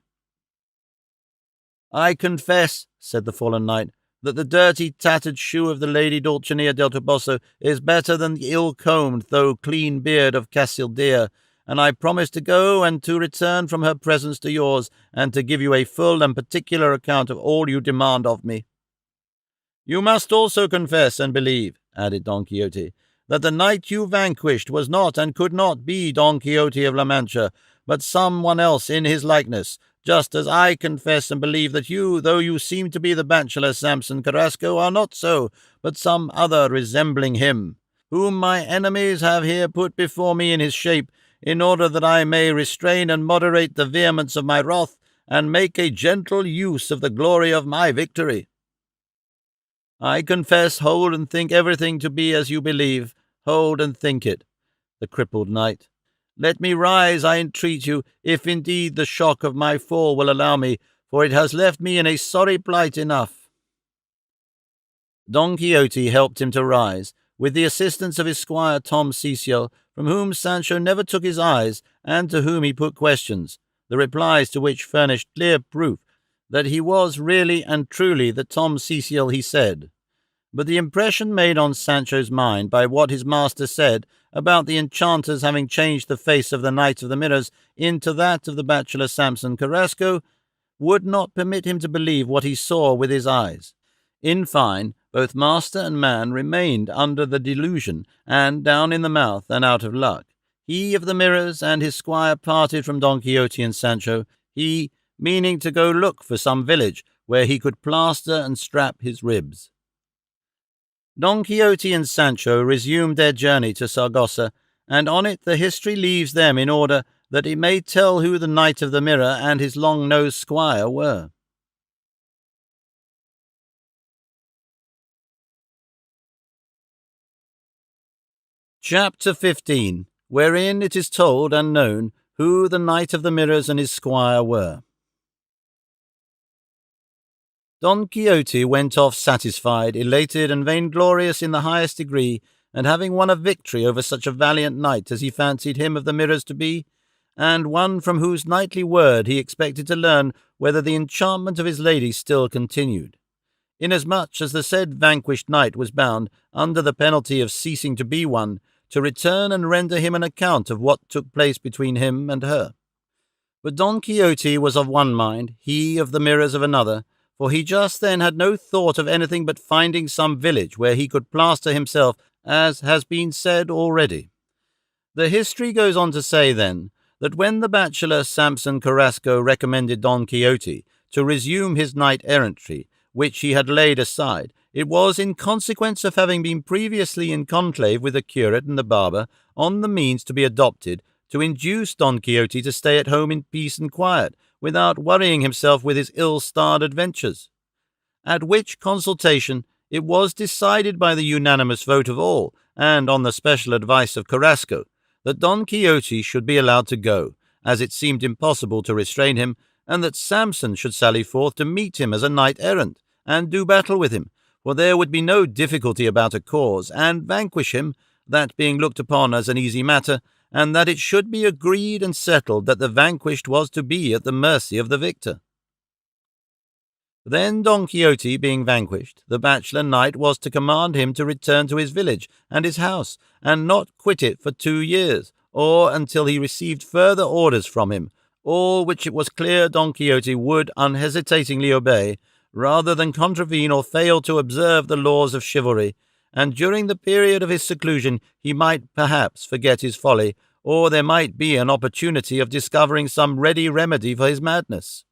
"I confess," said the fallen knight, "that the dirty, tattered shoe of the Lady Dulcinea del Toboso is better than the ill-combed, though clean beard of Castilla, and I promise to go and to return from her presence to yours, and to give you a full and particular account of all you demand of me." "You must also confess and believe," added Don Quixote, "that the knight you vanquished was not and could not be Don Quixote of La Mancha, but some one else in his likeness, just as I confess and believe that you, though you seem to be the bachelor Samson Carrasco, are not so, but some other resembling him, whom my enemies have here put before me in his shape, in order that I may restrain and moderate the vehemence of my wrath, and make a gentle use of the glory of my victory." "I confess, hold, and think everything to be as you believe. Hold and think it," the crippled knight. "Let me rise, I entreat you, if indeed the shock of my fall will allow me, for it has left me in a sorry plight enough." Don Quixote helped him to rise, with the assistance of his squire Tom Cecil, from whom Sancho never took his eyes, and to whom he put questions, the replies to which furnished clear proof that he was really and truly the Tom Cecil he said. But the impression made on Sancho's mind by what his master said about the enchanters having changed the face of the Knight of the Mirrors into that of the bachelor Samson Carrasco would not permit him to believe what he saw with his eyes. In fine, both master and man remained under the delusion, and down in the mouth and out of luck. He of the mirrors and his squire parted from Don Quixote and Sancho, he meaning to go look for some village where he could plaster and strap his ribs. Don Quixote and Sancho resumed their journey to Saragossa, and on it the history leaves them in order that it may tell who the Knight of the Mirror and his long-nosed squire were. Chapter 15, wherein it is told and known who the Knight of the Mirrors and his squire were. Don Quixote went off satisfied, elated, and vainglorious in the highest degree, and having won a victory over such a valiant knight as he fancied him of the mirrors to be, and one from whose knightly word he expected to learn whether the enchantment of his lady still continued, inasmuch as the said vanquished knight was bound, under the penalty of ceasing to be one, to return and render him an account of what took place between him and her. But Don Quixote was of one mind, he of the mirrors of another, for he just then had no thought of anything but finding some village where he could plaster himself, as has been said already. The history goes on to say, then, that when the bachelor Samson Carrasco recommended Don Quixote to resume his knight-errantry, which he had laid aside, it was in consequence of having been previously in conclave with the curate and the barber on the means to be adopted to induce Don Quixote to stay at home in peace and quiet, without worrying himself with his ill-starred adventures. At which consultation it was decided by the unanimous vote of all, and on the special advice of Carrasco, that Don Quixote should be allowed to go, as it seemed impossible to restrain him, and that Samson should sally forth to meet him as a knight-errant, and do battle with him, for there would be no difficulty about a cause, and vanquish him, that being looked upon as an easy matter, and that it should be agreed and settled that the vanquished was to be at the mercy of the victor. Then Don Quixote being vanquished, the bachelor knight was to command him to return to his village and his house, and not quit it for 2 years, or until he received further orders from him, all which it was clear Don Quixote would unhesitatingly obey, rather than contravene or fail to observe the laws of chivalry, and during the period of his seclusion he might perhaps forget his folly, or there might be an opportunity of discovering some ready remedy for his madness.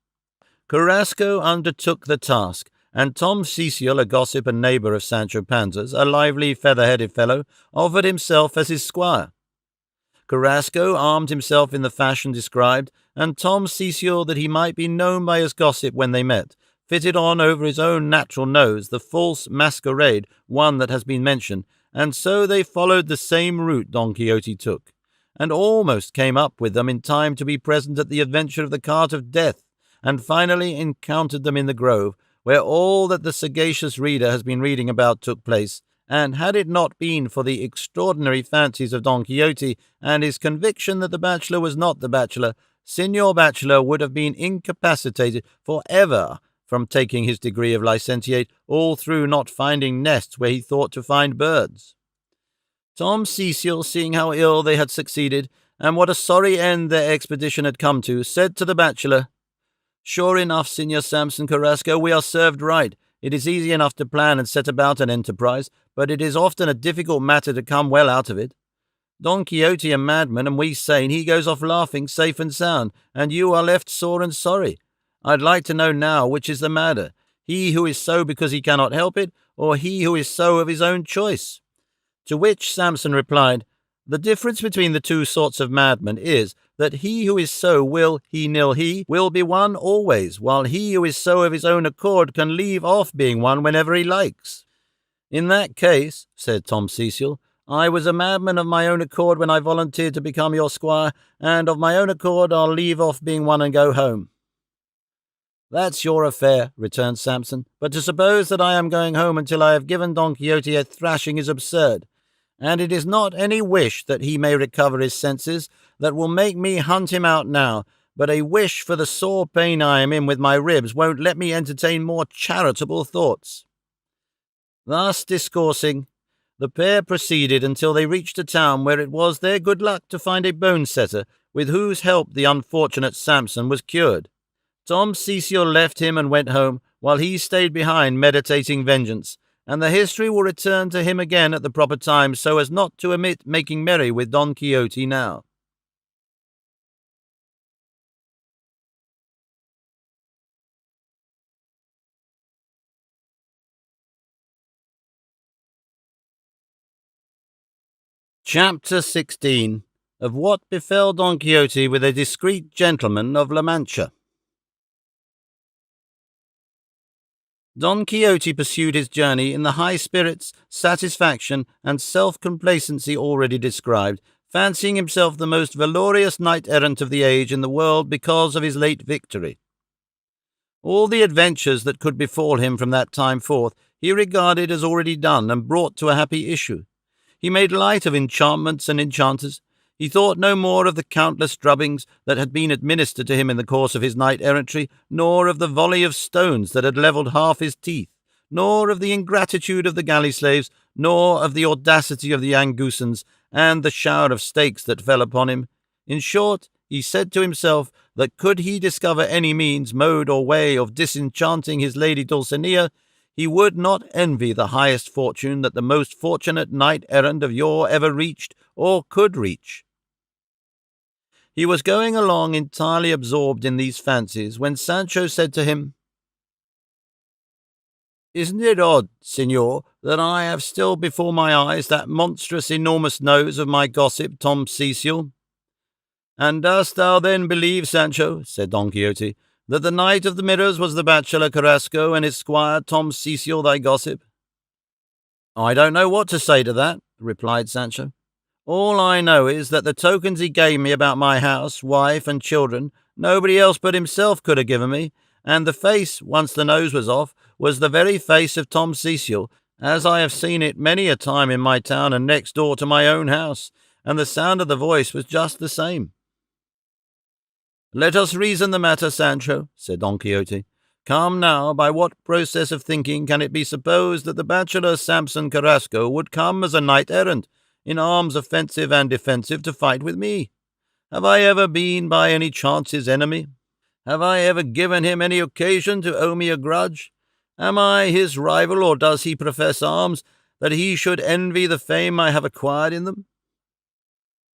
Carrasco undertook the task, and Tom Cecil, a gossip and neighbour of Sancho Panza's, a lively, feather-headed fellow, offered himself as his squire. Carrasco armed himself in the fashion described, and Tom Cecil, that he might be known by his gossip when they met, fitted on over his own natural nose the false masquerade, one that has been mentioned, and so they followed the same route Don Quixote took, and almost came up with them in time to be present at the adventure of the cart of death, and finally encountered them in the grove, where all that the sagacious reader has been reading about took place, and had it not been for the extraordinary fancies of Don Quixote, and his conviction that the bachelor was not the bachelor, Signor Bachelor would have been incapacitated for ever from taking his degree of licentiate, all through not finding nests where he thought to find birds. Tom Cecil, seeing how ill they had succeeded, and what a sorry end their expedition had come to, said to the bachelor, "Sure enough, Signor Samson Carrasco, we are served right. It is easy enough to plan and set about an enterprise, but it is often a difficult matter to come well out of it. Don Quixote a madman, and we sane, he goes off laughing, safe and sound, and you are left sore and sorry. I'd like to know now which is the madder, he who is so because he cannot help it, or he who is so of his own choice?" To which Samson replied, "The difference between the two sorts of madmen is that he who is so will be one always, while he who is so of his own accord can leave off being one whenever he likes." "In that case," said Tom Cecil, "I was a madman of my own accord when I volunteered to become your squire, and of my own accord I'll leave off being one and go home." "That's your affair," returned Samson, "but to suppose that I am going home until I have given Don Quixote a thrashing is absurd, and it is not any wish that he may recover his senses that will make me hunt him out now, but a wish for the sore pain I am in with my ribs won't let me entertain more charitable thoughts." Thus discoursing, the pair proceeded until they reached a town where it was their good luck to find a bone-setter, with whose help the unfortunate Samson was cured. Tom Cecil left him and went home, while he stayed behind meditating vengeance, and the history will return to him again at the proper time so as not to omit making merry with Don Quixote now. Chapter 16 of what befell Don Quixote with a discreet gentleman of La Mancha. Don Quixote pursued his journey in the high spirits, satisfaction, and self-complacency already described, fancying himself the most valorous knight-errant of the age in the world because of his late victory. All the adventures that could befall him from that time forth he regarded as already done and brought to a happy issue. He made light of enchantments and enchanters. He thought no more of the countless drubbings that had been administered to him in the course of his knight-errantry, nor of the volley of stones that had levelled half his teeth, nor of the ingratitude of the galley-slaves, nor of the audacity of the Angusans, and the shower of stakes that fell upon him. In short, he said to himself that could he discover any means, mode, or way of disenchanting his lady Dulcinea, he would not envy the highest fortune that the most fortunate knight-errant of yore ever reached or could reach. He was going along entirely absorbed in these fancies when Sancho said to him, "Isn't it odd, Signor, that I have still before my eyes that monstrous enormous nose of my gossip Tom Cecil?" "And dost thou then believe, Sancho," said Don Quixote, "that the Knight of the Mirrors was the bachelor Carrasco and his squire Tom Cecil thy gossip?" "I don't know what to say to that," replied Sancho. All I know is that the tokens he gave me about my house, wife, and children, nobody else but himself could have given me, and the face, once the nose was off, was the very face of Tom Cecil, as I have seen it many a time in my town and next door to my own house, and the sound of the voice was just the same. "Let us reason the matter, Sancho," said Don Quixote. "Come now, by what process of thinking can it be supposed that the bachelor Samson Carrasco would come as a knight-errant, in arms offensive and defensive, to fight with me? Have I ever been by any chance his enemy? Have I ever given him any occasion to owe me a grudge? Am I his rival, or does he profess arms, that he should envy the fame I have acquired in them?"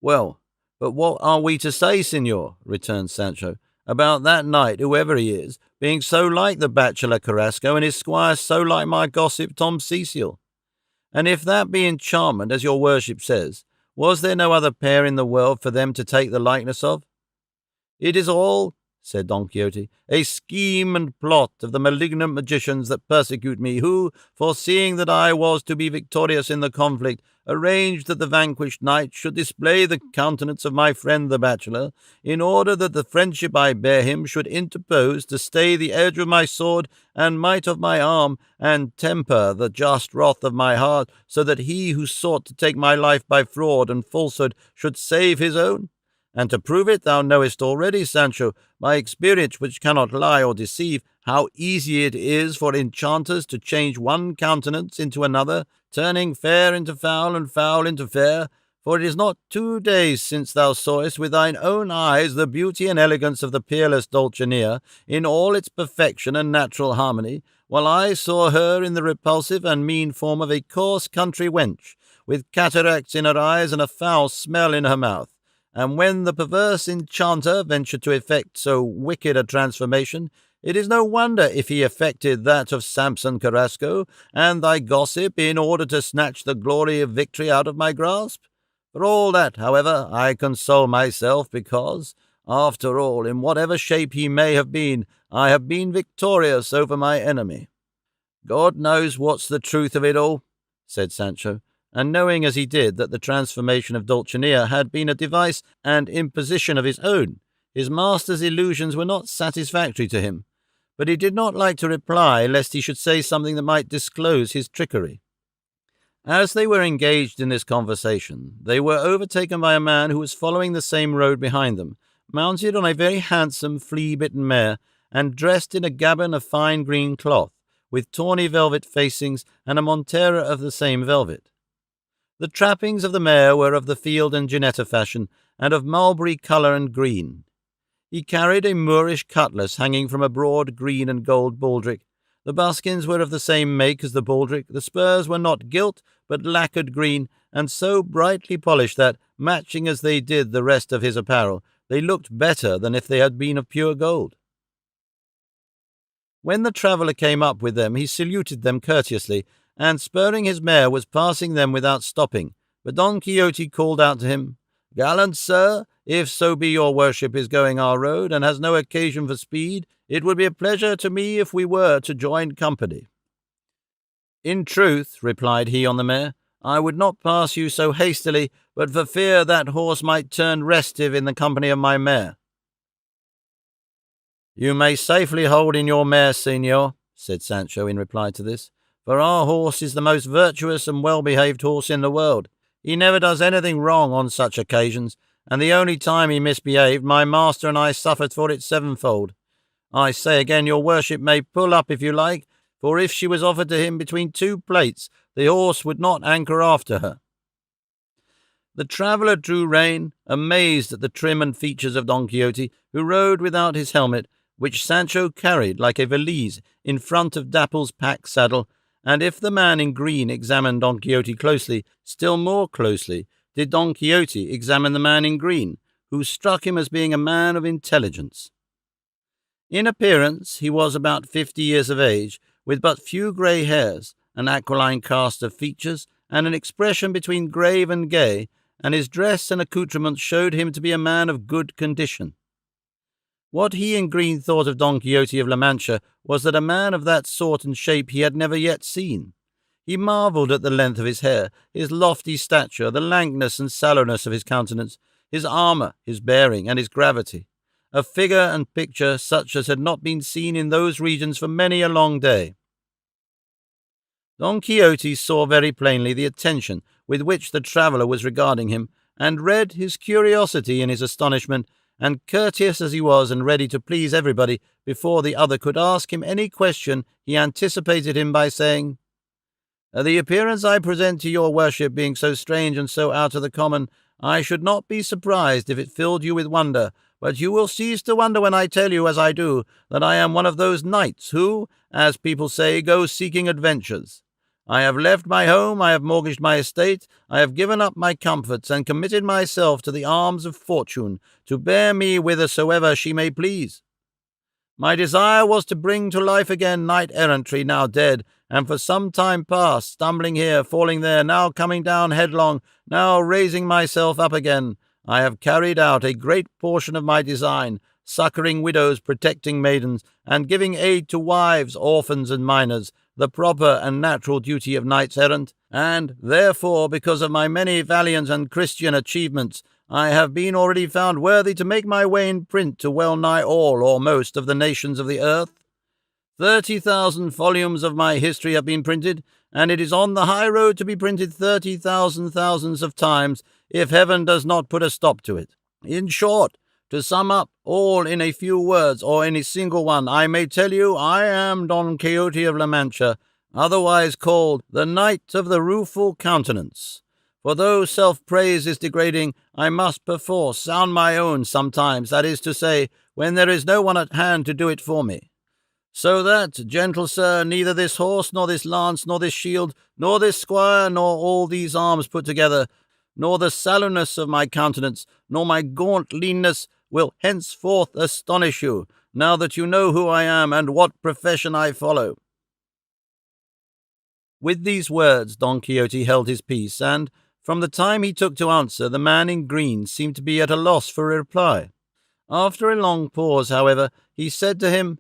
"Well, but what are we to say, señor," returned Sancho, "about that knight, whoever he is, being so like the bachelor Carrasco, and his squire so like my gossip Tom Cecil? And if that be enchantment, as your worship says, was there no other pair in the world for them to take the likeness of?" "It is all," said Don Quixote, "a scheme and plot of the malignant magicians that persecute me, who, foreseeing that I was to be victorious in the conflict, arranged that the vanquished knight should display the countenance of my friend the bachelor, in order that the friendship I bear him should interpose to stay the edge of my sword and might of my arm, and temper the just wrath of my heart, so that he who sought to take my life by fraud and falsehood should save his own. And to prove it, thou knowest already, Sancho, by experience which cannot lie or deceive, how easy it is for enchanters to change one countenance into another, turning fair into foul and foul into fair. For it is not 2 days since thou sawest with thine own eyes the beauty and elegance of the peerless Dulcinea in all its perfection and natural harmony, while I saw her in the repulsive and mean form of a coarse country wench, with cataracts in her eyes and a foul smell in her mouth. And when the perverse enchanter ventured to effect so wicked a transformation, it is no wonder if he effected that of Samson Carrasco and thy gossip in order to snatch the glory of victory out of my grasp. For all that, however, I console myself because, after all, in whatever shape he may have been, I have been victorious over my enemy." "God knows what's the truth of it all," said Sancho, and knowing as he did that the transformation of Dulcinea had been a device and imposition of his own, his master's illusions were not satisfactory to him, but he did not like to reply lest he should say something that might disclose his trickery. As they were engaged in this conversation, they were overtaken by a man who was following the same road behind them, mounted on a very handsome flea-bitten mare, and dressed in a gaban of fine green cloth, with tawny velvet facings and a montera of the same velvet. The trappings of the mare were of the Field and Ginetta fashion, and of mulberry colour and green. He carried a Moorish cutlass hanging from a broad green and gold baldric. The buskins were of the same make as the baldric. The spurs were not gilt, but lacquered green, and so brightly polished that, matching as they did the rest of his apparel, they looked better than if they had been of pure gold. When the traveller came up with them, he saluted them courteously, and spurring his mare was passing them without stopping. But Don Quixote called out to him, "Gallant sir, if so be your worship is going our road, and has no occasion for speed, it would be a pleasure to me if we were to join company." "In truth," replied he on the mare, "I would not pass you so hastily, but for fear that horse might turn restive in the company of my mare." "You may safely hold in your mare, señor," said Sancho in reply to this, "for our horse is the most virtuous and well-behaved horse in the world. He never does anything wrong on such occasions, and the only time he misbehaved, my master and I suffered for it sevenfold. I say again, your worship may pull up if you like, for if she was offered to him between 2 plates, the horse would not anchor after her." The traveller drew rein, amazed at the trim and features of Don Quixote, who rode without his helmet, which Sancho carried like a valise in front of Dapple's pack saddle, and if the man in green examined Don Quixote closely, still more closely did Don Quixote examine the man in green, who struck him as being a man of intelligence. In appearance he was about 50 years of age, with but few grey hairs, an aquiline cast of features, and an expression between grave and gay, and his dress and accoutrements showed him to be a man of good condition. What he in green thought of Don Quixote of La Mancha was that a man of that sort and shape he had never yet seen. He marvelled at the length of his hair, his lofty stature, the lankness and sallowness of his countenance, his armour, his bearing, and his gravity. A figure and picture such as had not been seen in those regions for many a long day. Don Quixote saw very plainly the attention with which the traveller was regarding him, and read his curiosity in his astonishment, and courteous as he was and ready to please everybody, before the other could ask him any question, he anticipated him by saying, "The appearance I present to your worship being so strange and so out of the common, I should not be surprised if it filled you with wonder, but you will cease to wonder when I tell you, as I do, that I am one of those knights who, as people say, go seeking adventures. I have left my home, I have mortgaged my estate, I have given up my comforts, and committed myself to the arms of fortune, to bear me whithersoever she may please. My desire was to bring to life again knight-errantry now dead, and for some time past, stumbling here, falling there, now coming down headlong, now raising myself up again, I have carried out a great portion of my design, succouring widows, protecting maidens, and giving aid to wives, orphans, and minors, the proper and natural duty of knights-errant, and, therefore, because of my many valiant and Christian achievements, I have been already found worthy to make my way in print to well nigh all or most of the nations of the earth. 30,000 volumes of my history have been printed, and it is on the high road to be printed 30,000 thousands of times, if heaven does not put a stop to it. In short, to sum up all in a few words, or in a single one, I may tell you I am Don Quixote of La Mancha, otherwise called the Knight of the Rueful Countenance. For though self-praise is degrading, I must perforce sound my own sometimes, that is to say, when there is no one at hand to do it for me. So that, gentle sir, neither this horse, nor this lance, nor this shield, nor this squire, nor all these arms put together, nor the sallowness of my countenance, nor my gaunt leanness, will henceforth astonish you, now that you know who I am and what profession I follow." With these words Don Quixote held his peace, and, from the time he took to answer, the man in green seemed to be at a loss for a reply. After a long pause, however, he said to him,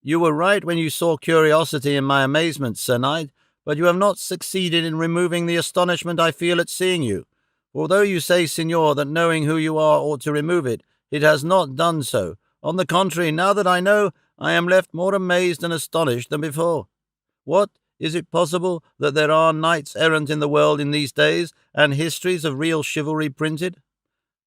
"You were right when you saw curiosity in my amazement, Sir Knight, but you have not succeeded in removing the astonishment I feel at seeing you. Although you say, Signor, that knowing who you are ought to remove it, it has not done so. On the contrary, now that I know, I am left more amazed and astonished than before. What? Is it possible that there are knights-errant in the world in these days, and histories of real chivalry printed?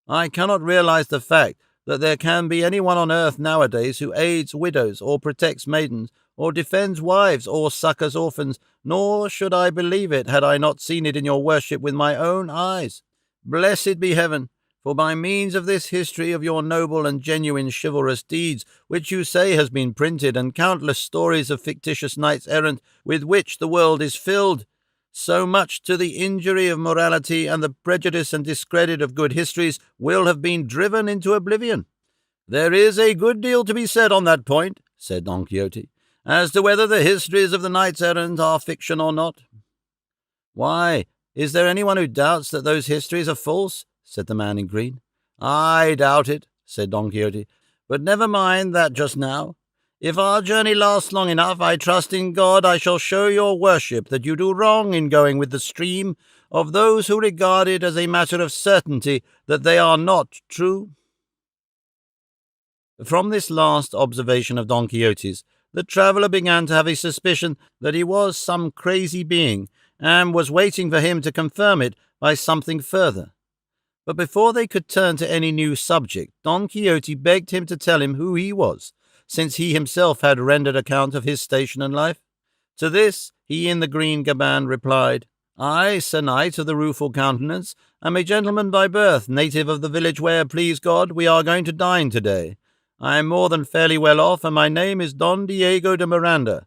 I cannot realize the fact that there can be anyone on earth nowadays who aids widows, or protects maidens, or defends wives, or succours orphans, nor should I believe it had I not seen it in your worship with my own eyes. Blessed be heaven! For by means of this history of your noble and genuine chivalrous deeds, which you say has been printed, and countless stories of fictitious knights-errant with which the world is filled, so much to the injury of morality and the prejudice and discredit of good histories will have been driven into oblivion. There is a good deal to be said on that point, said Don Quixote, as to whether the histories of the knights-errant are fiction or not. Why, is there anyone who doubts that those histories are false? Said the man in green. I doubt it, said Don Quixote, but never mind that just now. If our journey lasts long enough, I trust in God I shall show your worship that you do wrong in going with the stream of those who regard it as a matter of certainty that they are not true. From this last observation of Don Quixote's, the traveller began to have a suspicion that he was some crazy being, and was waiting for him to confirm it by something further. But before they could turn to any new subject, Don Quixote begged him to tell him who he was, since he himself had rendered account of his station in life. To this, he in the green gaban replied, I, Sir Knight of the Rueful Countenance, am a gentleman by birth, native of the village where, please God, we are going to dine today. I am more than fairly well off, and my name is Don Diego de Miranda.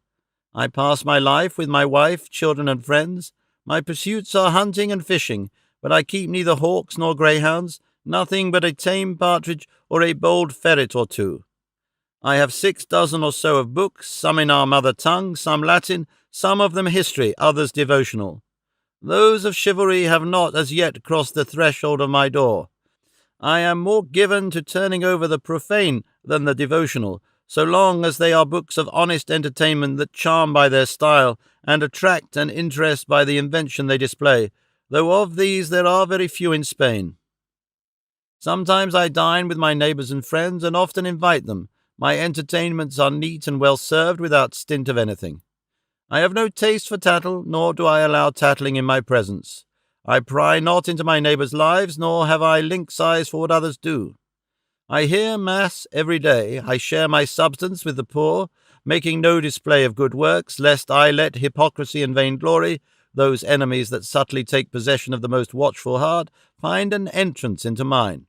I pass my life with my wife, children, and friends. My pursuits are hunting and fishing, but I keep neither hawks nor greyhounds, nothing but a tame partridge or a bold ferret or two. I have 6 dozen or so of books, some in our mother tongue, some Latin, some of them history, others devotional. Those of chivalry have not as yet crossed the threshold of my door. I am more given to turning over the profane than the devotional, so long as they are books of honest entertainment that charm by their style, and attract and interest by the invention they display, though of these there are very few in Spain. Sometimes I dine with my neighbours and friends, and often invite them. My entertainments are neat and well served, without stint of anything. I have no taste for tattle, nor do I allow tattling in my presence. I pry not into my neighbours' lives, nor have I lynx eyes for what others do. I hear mass every day. I share my substance with the poor, making no display of good works, lest I let hypocrisy and vainglory, those enemies that subtly take possession of the most watchful heart, find an entrance into mine.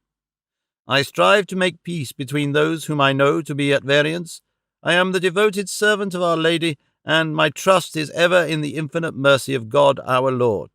I strive to make peace between those whom I know to be at variance. I am the devoted servant of Our Lady, and my trust is ever in the infinite mercy of God our Lord."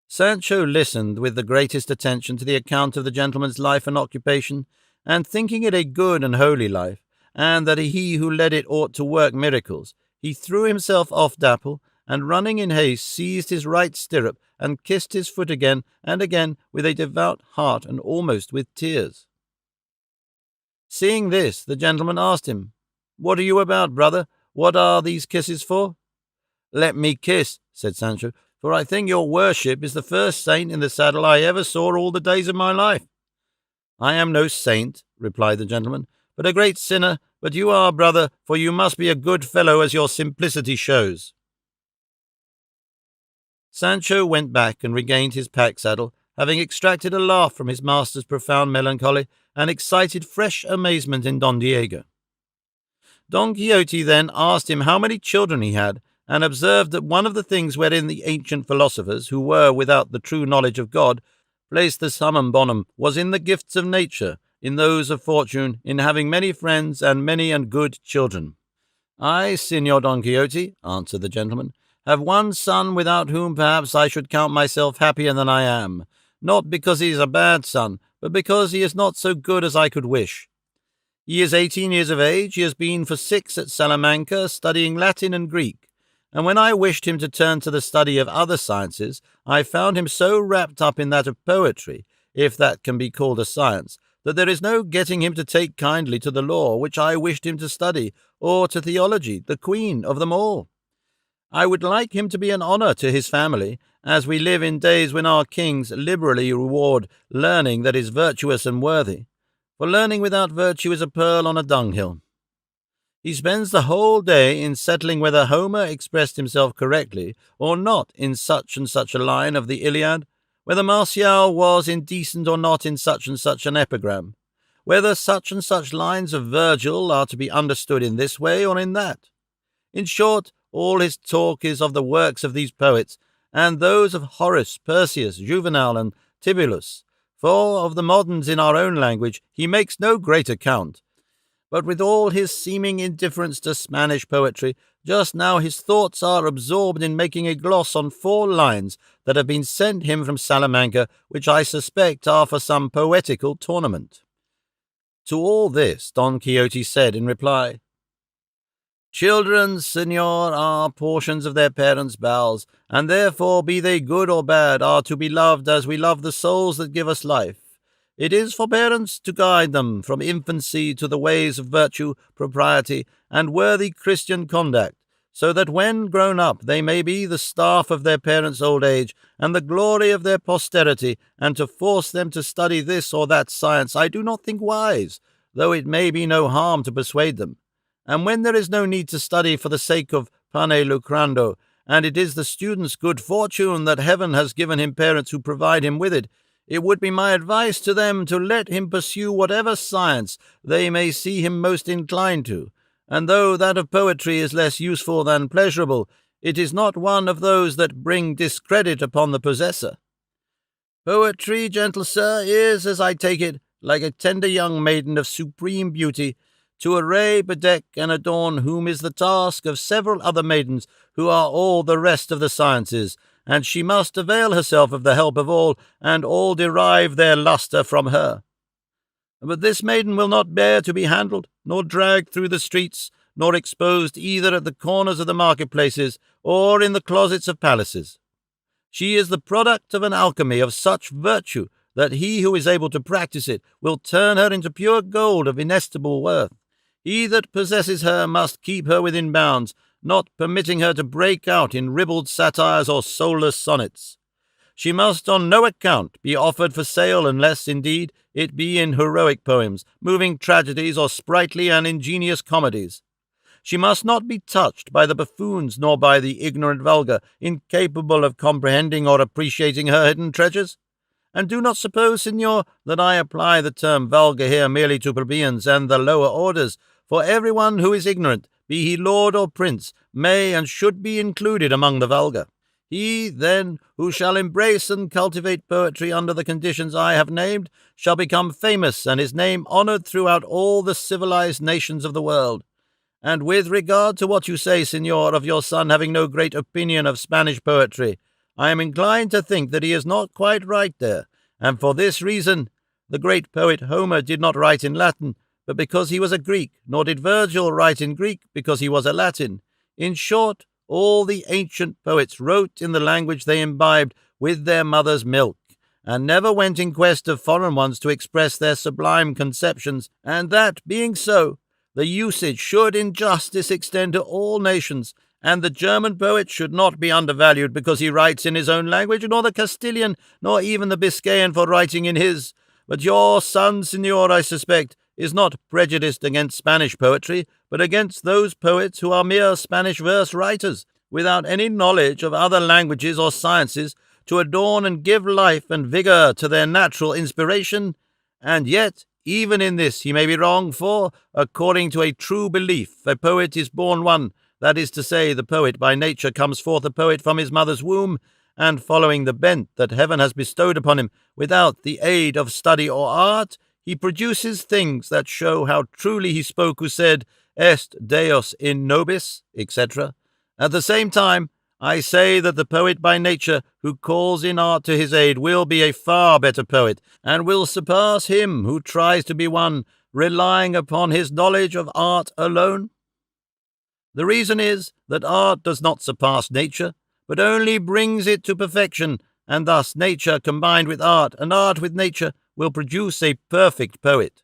Sancho listened with the greatest attention to the account of the gentleman's life and occupation, and thinking it a good and holy life, and that he who led it ought to work miracles, he threw himself off Dapple, and running in haste seized his right stirrup, and kissed his foot again and again with a devout heart, and almost with tears. Seeing this, the gentleman asked him, "What are you about, brother? What are these kisses for?" "Let me kiss," said Sancho, "for I think your worship is the first saint in the saddle I ever saw all the days of my life." "I am no saint," replied the gentleman, "but a great sinner. But you are, brother, for you must be a good fellow, as your simplicity shows." Sancho went back and regained his pack-saddle, having extracted a laugh from his master's profound melancholy, and excited fresh amazement in Don Diego. Don Quixote then asked him how many children he had, and observed that one of the things wherein the ancient philosophers, who were without the true knowledge of God, placed the summum bonum, was in the gifts of nature, in those of fortune, in having many friends and many and good children. "I, Señor Don Quixote," answered the gentleman, "have one son without whom perhaps I should count myself happier than I am, not because he is a bad son, but because he is not so good as I could wish. He is 18 years of age, he has been for 6 at Salamanca, studying Latin and Greek, and when I wished him to turn to the study of other sciences, I found him so wrapped up in that of poetry, if that can be called a science, that there is no getting him to take kindly to the law which I wished him to study, or to theology, the queen of them all. I would like him to be an honour to his family, as we live in days when our kings liberally reward learning that is virtuous and worthy, for learning without virtue is a pearl on a dunghill. He spends the whole day in settling whether Homer expressed himself correctly or not in such and such a line of the Iliad, whether Martial was indecent or not in such and such an epigram, whether such and such lines of Virgil are to be understood in this way or in that. In short, all his talk is of the works of these poets, and those of Horace, Persius, Juvenal, and Tibullus, for of the moderns in our own language he makes no great account. But with all his seeming indifference to Spanish poetry, just now his thoughts are absorbed in making a gloss on 4 lines that have been sent him from Salamanca, which I suspect are for some poetical tournament." To all this Don Quixote said in reply, "Children, señor, are portions of their parents' bowels, and therefore, be they good or bad, are to be loved as we love the souls that give us life. It is for parents to guide them from infancy to the ways of virtue, propriety, and worthy Christian conduct, so that when grown up they may be the staff of their parents' old age, and the glory of their posterity, and to force them to study this or that science I do not think wise, though it may be no harm to persuade them. And when there is no need to study for the sake of pane lucrando, and it is the student's good fortune that heaven has given him parents who provide him with it, it would be my advice to them to let him pursue whatever science they may see him most inclined to, and though that of poetry is less useful than pleasurable, it is not one of those that bring discredit upon the possessor. Poetry, gentle sir, is, as I take it, like a tender young maiden of supreme beauty, to array, bedeck, and adorn whom is the task of several other maidens who are all the rest of the sciences, and she must avail herself of the help of all, and all derive their lustre from her. But this maiden will not bear to be handled, nor dragged through the streets, nor exposed either at the corners of the marketplaces, or in the closets of palaces. She is the product of an alchemy of such virtue that he who is able to practice it will turn her into pure gold of inestimable worth. He that possesses her must keep her within bounds, not permitting her to break out in ribald satires or soulless sonnets. She must on no account be offered for sale unless, indeed, it be in heroic poems, moving tragedies, or sprightly and ingenious comedies. She must not be touched by the buffoons nor by the ignorant vulgar, incapable of comprehending or appreciating her hidden treasures. And do not suppose, signor, that I apply the term vulgar here merely to plebeians and the lower orders, for everyone who is ignorant, be he lord or prince, may and should be included among the vulgar. He, then, who shall embrace and cultivate poetry under the conditions I have named, shall become famous and his name honored throughout all the civilized nations of the world. And with regard to what you say, signor, of your son having no great opinion of Spanish poetry, I am inclined to think that he is not quite right there, and for this reason. The great poet Homer did not write in Latin, but because he was a Greek, nor did Virgil write in Greek because he was a Latin. In short, all the ancient poets wrote in the language they imbibed with their mother's milk, and never went in quest of foreign ones to express their sublime conceptions, and that, being so, the usage should in justice extend to all nations, and the German poet should not be undervalued because he writes in his own language, nor the Castilian, nor even the Biscayan for writing in his. But your son, signor, I suspect, is not prejudiced against Spanish poetry, but against those poets who are mere Spanish verse writers, without any knowledge of other languages or sciences, to adorn and give life and vigour to their natural inspiration. And yet, even in this he may be wrong, for, according to a true belief, a poet is born one, that is to say, the poet by nature comes forth a poet from his mother's womb, and following the bent that heaven has bestowed upon him, without the aid of study or art, he produces things that show how truly he spoke who said, est Deus in nobis, etc. At the same time, I say that the poet by nature who calls in art to his aid will be a far better poet, and will surpass him who tries to be one, relying upon his knowledge of art alone. The reason is that art does not surpass nature, but only brings it to perfection, and thus nature combined with art, and art with nature, will produce a perfect poet.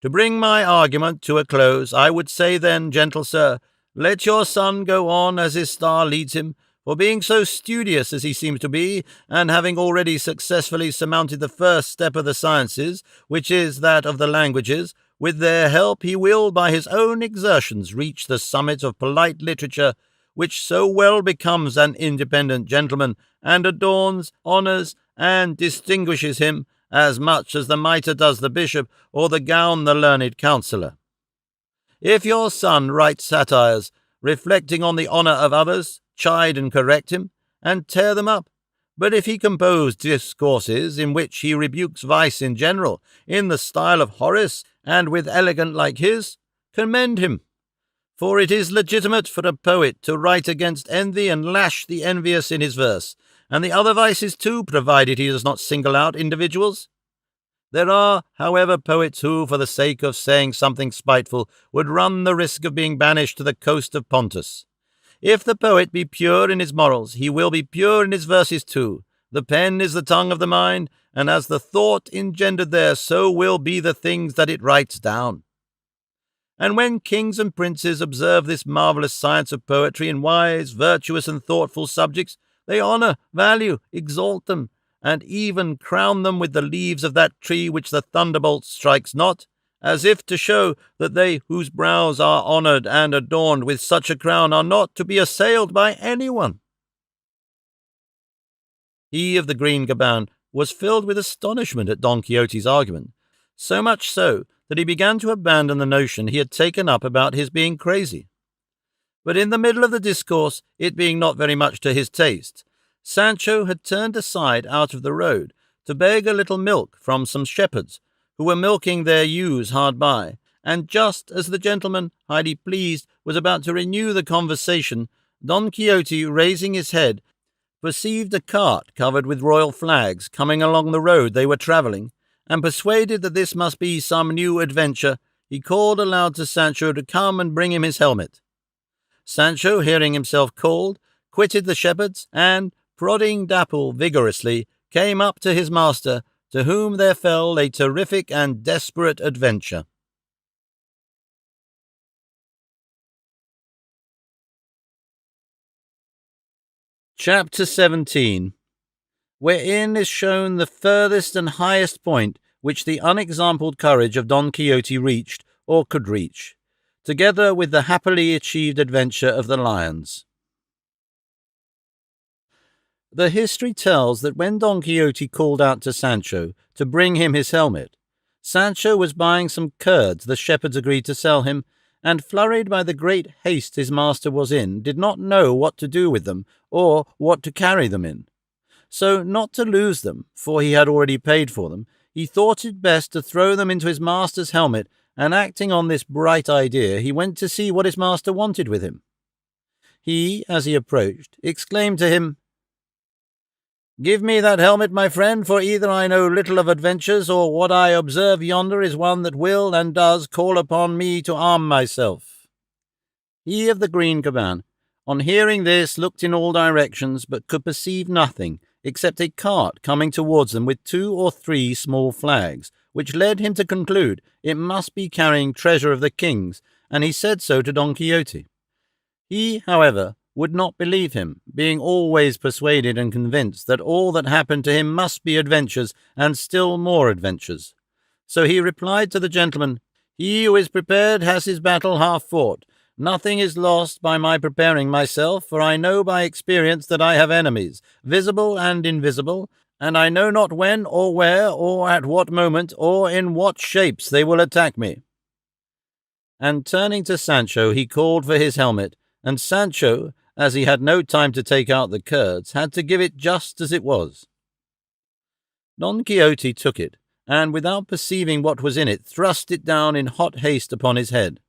To bring my argument to a close, I would say then, gentle sir, let your son go on as his star leads him, for being so studious as he seems to be, and having already successfully surmounted the first step of the sciences, which is that of the languages, with their help he will by his own exertions reach the summit of polite literature, which so well becomes an independent gentleman, and adorns, honours, and distinguishes him, as much as the mitre does the bishop, or the gown the learned counsellor. If your son writes satires, reflecting on the honour of others, chide and correct him, and tear them up. But if he compose discourses in which he rebukes vice in general, in the style of Horace, and with elegant like his, commend him. For it is legitimate for a poet to write against envy and lash the envious in his verse, and the other vices too, provided he does not single out individuals. There are, however, poets who, for the sake of saying something spiteful, would run the risk of being banished to the coast of Pontus. If the poet be pure in his morals, he will be pure in his verses too. The pen is the tongue of the mind, and as the thought engendered there, so will be the things that it writes down. And when kings and princes observe this marvellous science of poetry in wise, virtuous, and thoughtful subjects, they honour, value, exalt them, and even crown them with the leaves of that tree which the thunderbolt strikes not, as if to show that they whose brows are honoured and adorned with such a crown are not to be assailed by anyone. He of the green gaban was filled with astonishment at Don Quixote's argument, so much so that he began to abandon the notion he had taken up about his being crazy. But in the middle of the discourse, it being not very much to his taste, Sancho had turned aside out of the road to beg a little milk from some shepherds who were milking their ewes hard by, and just as the gentleman, highly pleased, was about to renew the conversation, Don Quixote, raising his head, perceived a cart covered with royal flags coming along the road they were travelling, and persuaded that this must be some new adventure, he called aloud to Sancho to come and bring him his helmet. Sancho, hearing himself called, quitted the shepherds, and, prodding Dapple vigorously, came up to his master, to whom there fell a terrific and desperate adventure. Chapter 17, wherein is shown the furthest and highest point which the unexampled courage of Don Quixote reached or could reach, together with the happily achieved adventure of the lions. The history tells that when Don Quixote called out to Sancho to bring him his helmet, Sancho was buying some curds the shepherds agreed to sell him, and flurried by the great haste his master was in, did not know what to do with them, or what to carry them in. So, not to lose them, for he had already paid for them, he thought it best to throw them into his master's helmet, and acting on this bright idea, he went to see what his master wanted with him. He, as he approached, exclaimed to him, "Give me that helmet, my friend, for either I know little of adventures, or what I observe yonder is one that will and does call upon me to arm myself." He of the green caban, on hearing this, looked in all directions, but could perceive nothing, except a cart coming towards them with 2 or 3 small flags, which led him to conclude it must be carrying treasure of the king's, and he said so to Don Quixote. He, however, would not believe him, being always persuaded and convinced that all that happened to him must be adventures, and still more adventures. So he replied to the gentleman, "He who is prepared has his battle half fought. Nothing is lost by my preparing myself, for I know by experience that I have enemies, visible and invisible, and I know not when or where or at what moment or in what shapes they will attack me." And turning to Sancho, he called for his helmet, and Sancho, as he had no time to take out the curds, had to give it just as it was. Don Quixote took it, and without perceiving what was in it, thrust it down in hot haste upon his head.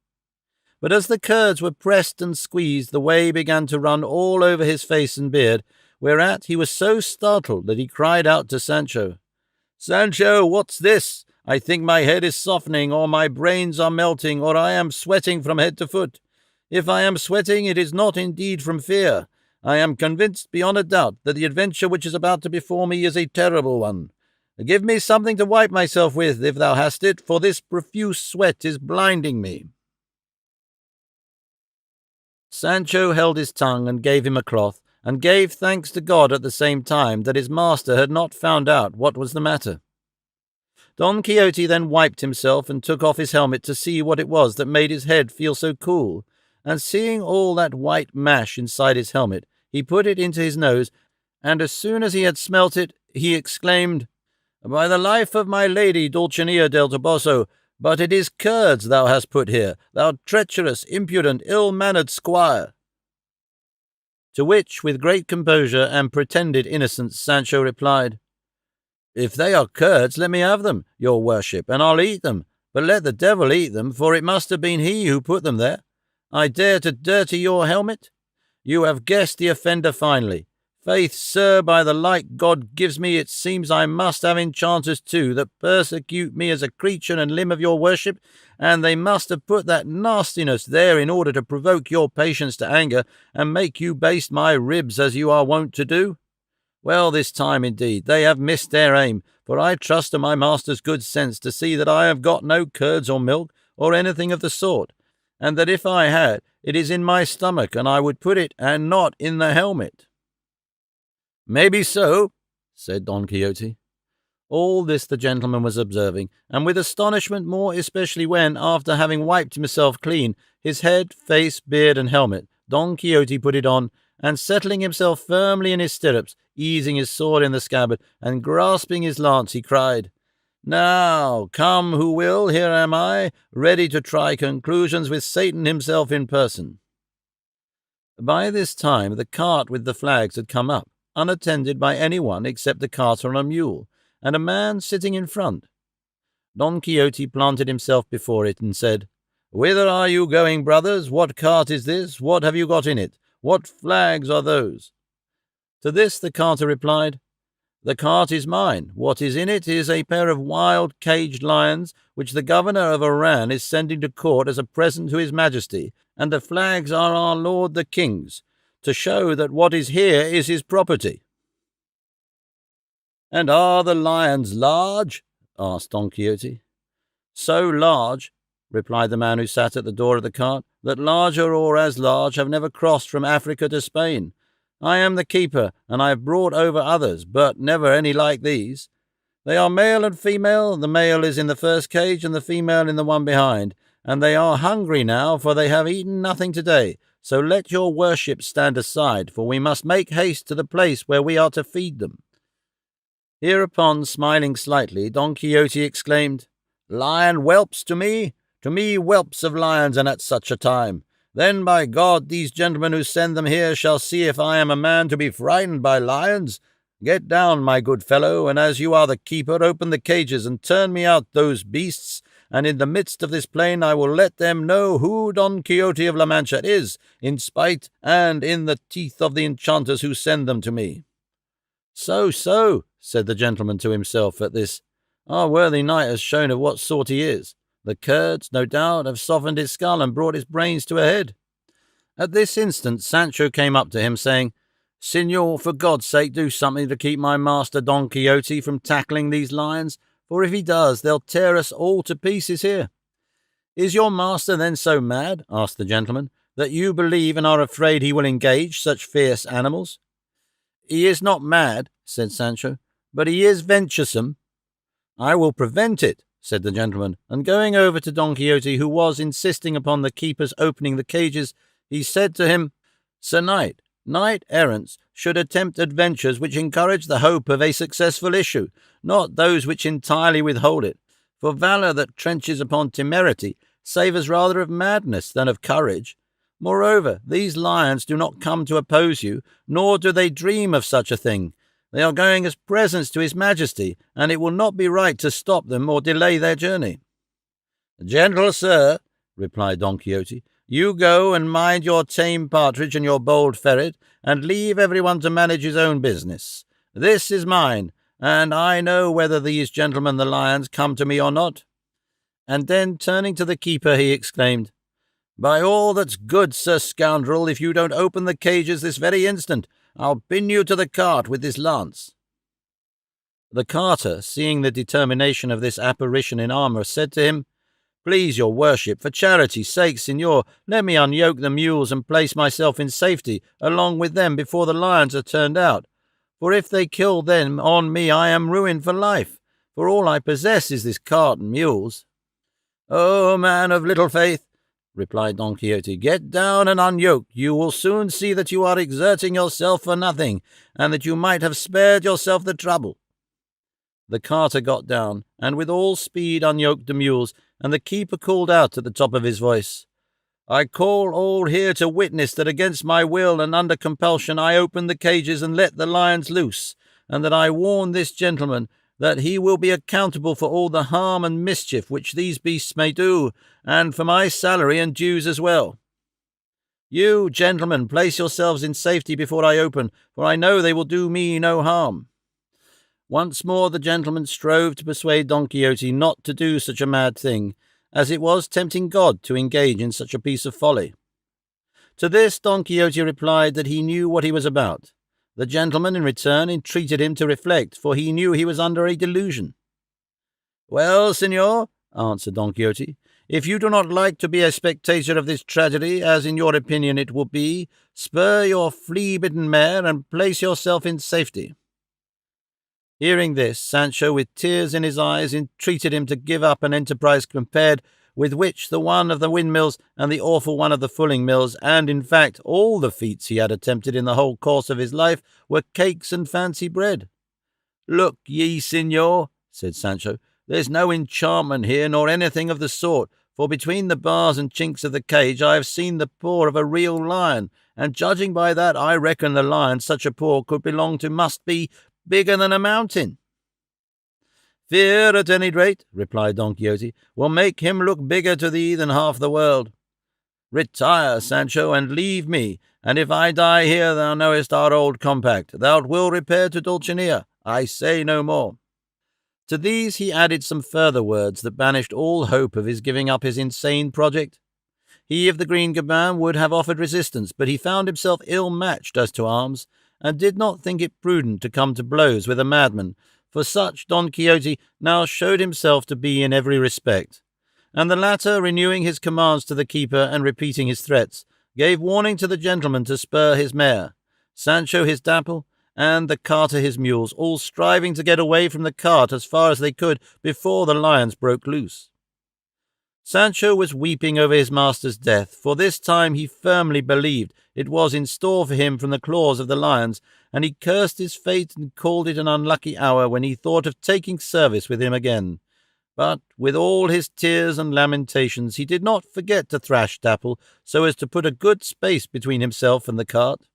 But as the curds were pressed and squeezed, the whey began to run all over his face and beard, whereat he was so startled that he cried out to Sancho, "Sancho, what's this? I think my head is softening, or my brains are melting, or I am sweating from head to foot. If I am sweating, it is not indeed from fear. I am convinced beyond a doubt that the adventure which is about to befall me is a terrible one. Give me something to wipe myself with, if thou hast it, for this profuse sweat is blinding me." Sancho held his tongue and gave him a cloth, and gave thanks to God at the same time that his master had not found out what was the matter. Don Quixote then wiped himself and took off his helmet to see what it was that made his head feel so cool, and seeing all that white mash inside his helmet, he put it into his nose, and as soon as he had smelt it, he exclaimed, "By the life of my lady Dulcinea del Toboso, but it is curds thou hast put here, thou treacherous, impudent, ill-mannered squire." To which, with great composure and pretended innocence, Sancho replied, "If they are curds, let me have them, your worship, and I'll eat them, but let the devil eat them, for it must have been he who put them there. I dare to dirty your helmet? You have guessed the offender finely. Faith, sir, by the light God gives me, it seems I must have enchanters too, that persecute me as a creature and limb of your worship, and they must have put that nastiness there in order to provoke your patience to anger, and make you baste my ribs as you are wont to do. Well, this time, indeed, they have missed their aim, for I trust to my master's good sense to see that I have got no curds or milk, or anything of the sort, and that if I had, it is in my stomach, and I would put it, and not in the helmet." "Maybe so," said Don Quixote. All this the gentleman was observing, and with astonishment, more especially when, after having wiped himself clean, his head, face, beard, and helmet, Don Quixote put it on, and settling himself firmly in his stirrups, easing his sword in the scabbard, and grasping his lance, he cried, "Now, come who will, here am I, ready to try conclusions with Satan himself in person." By this time the cart with the flags had come up, unattended by any one except the carter on a mule, and a man sitting in front. Don Quixote planted himself before it, and said, "Whither are you going, brothers? What cart is this? What have you got in it? What flags are those?" To this the carter replied, "The cart is mine. What is in it is a pair of wild caged lions, which the governor of Oran is sending to court as a present to his majesty, and the flags are our lord the king's, to show that what is here is his property." "And are the lions large?" asked Don Quixote. "So large," replied the man who sat at the door of the cart, "that larger or as large have never crossed from Africa to Spain. I am the keeper, and I have brought over others, but never any like these. They are male and female. The male is in the first cage, and the female in the one behind, and they are hungry now, for they have eaten nothing today. So let your worship stand aside, for we must make haste to the place where we are to feed them." Hereupon, smiling slightly, Don Quixote exclaimed, "Lion whelps to me whelps of lions, and at such a time. Then, by God, these gentlemen who send them here shall see if I am a man to be frightened by lions. Get down, my good fellow, and as you are the keeper, open the cages and turn me out those beasts, and in the midst of this plain I will let them know who Don Quixote of La Mancha is, in spite and in the teeth of the enchanters who send them to me." So, said the gentleman to himself at this, "our worthy knight has shown of what sort he is. The curds, no doubt, have softened his skull and brought his brains to a head." At this instant Sancho came up to him, saying, "Signor, for God's sake, do something to keep my master Don Quixote from tackling these lions, for if he does, they'll tear us all to pieces here." "Is your master then so mad," asked the gentleman, "that you believe and are afraid he will engage such fierce animals?" "He is not mad," said Sancho, "but he is venturesome." "I will prevent it," said the gentleman, and going over to Don Quixote, who was insisting upon the keeper's opening the cages, he said to him, "Sir Knight, knight-errants should attempt adventures which encourage the hope of a successful issue, not those which entirely withhold it. For valour that trenches upon temerity savours rather of madness than of courage. Moreover, these lions do not come to oppose you, nor do they dream of such a thing. They are going as presents to his majesty, and it will not be right to stop them or delay their journey." "Gentle sir," replied Don Quixote, "you go and mind your tame partridge and your bold ferret, and leave everyone to manage his own business. This is mine, and I know whether these gentlemen the lions come to me or not." And then, turning to the keeper, he exclaimed, "By all that's good, sir scoundrel, if you don't open the cages this very instant, I'll pin you to the cart with this lance." The carter, seeing the determination of this apparition in armour, said to him, "Please your worship, for charity's sake, signor, let me unyoke the mules and place myself in safety along with them before the lions are turned out. For if they kill them on me, I am ruined for life, for all I possess is this cart and mules." "O man of little faith," replied Don Quixote, "get down and unyoke. You will soon see that you are exerting yourself for nothing, and that you might have spared yourself the trouble." The carter got down, and with all speed unyoked the mules, and the keeper called out at the top of his voice, "I call all here to witness that against my will and under compulsion I opened the cages and let the lions loose, and that I warn this gentleman that he will be accountable for all the harm and mischief which these beasts may do, and for my salary and dues as well. You, gentlemen, place yourselves in safety before I open, for I know they will do me no harm." Once more the gentleman strove to persuade Don Quixote not to do such a mad thing, as it was tempting God to engage in such a piece of folly. To this Don Quixote replied that he knew what he was about. The gentleman, in return, entreated him to reflect, for he knew he was under a delusion. "Well, signor," answered Don Quixote, "if you do not like to be a spectator of this tragedy, as in your opinion it will be, spur your flea-bitten mare and place yourself in safety." Hearing this, Sancho, with tears in his eyes, entreated him to give up an enterprise compared with which the one of the windmills and the awful one of the fulling mills, and, in fact, all the feats he had attempted in the whole course of his life, were cakes and fancy bread. "Look ye, signor," said Sancho, "there's no enchantment here, nor anything of the sort, for between the bars and chinks of the cage I have seen the paw of a real lion, and judging by that I reckon the lion such a paw could belong to must be bigger than a mountain." "Fear, at any rate," replied Don Quixote, "will make him look bigger to thee than half the world. Retire, Sancho, and leave me, and if I die here thou knowest our old compact. Thou wilt repair to Dulcinea. I say no more." To these he added some further words that banished all hope of his giving up his insane project. He of the green gaban would have offered resistance, but he found himself ill-matched as to arms, and did not think it prudent to come to blows with a madman, for such Don Quixote now showed himself to be in every respect. And the latter, renewing his commands to the keeper and repeating his threats, gave warning to the gentleman to spur his mare. Sancho his dapple, and the carter his mules, all striving to get away from the cart as far as they could before the lions broke loose. Sancho was weeping over his master's death, for this time he firmly believed it was in store for him from the claws of the lions, and he cursed his fate and called it an unlucky hour when he thought of taking service with him again. But with all his tears and lamentations, he did not forget to thrash Dapple so as to put a good space between himself and the cart.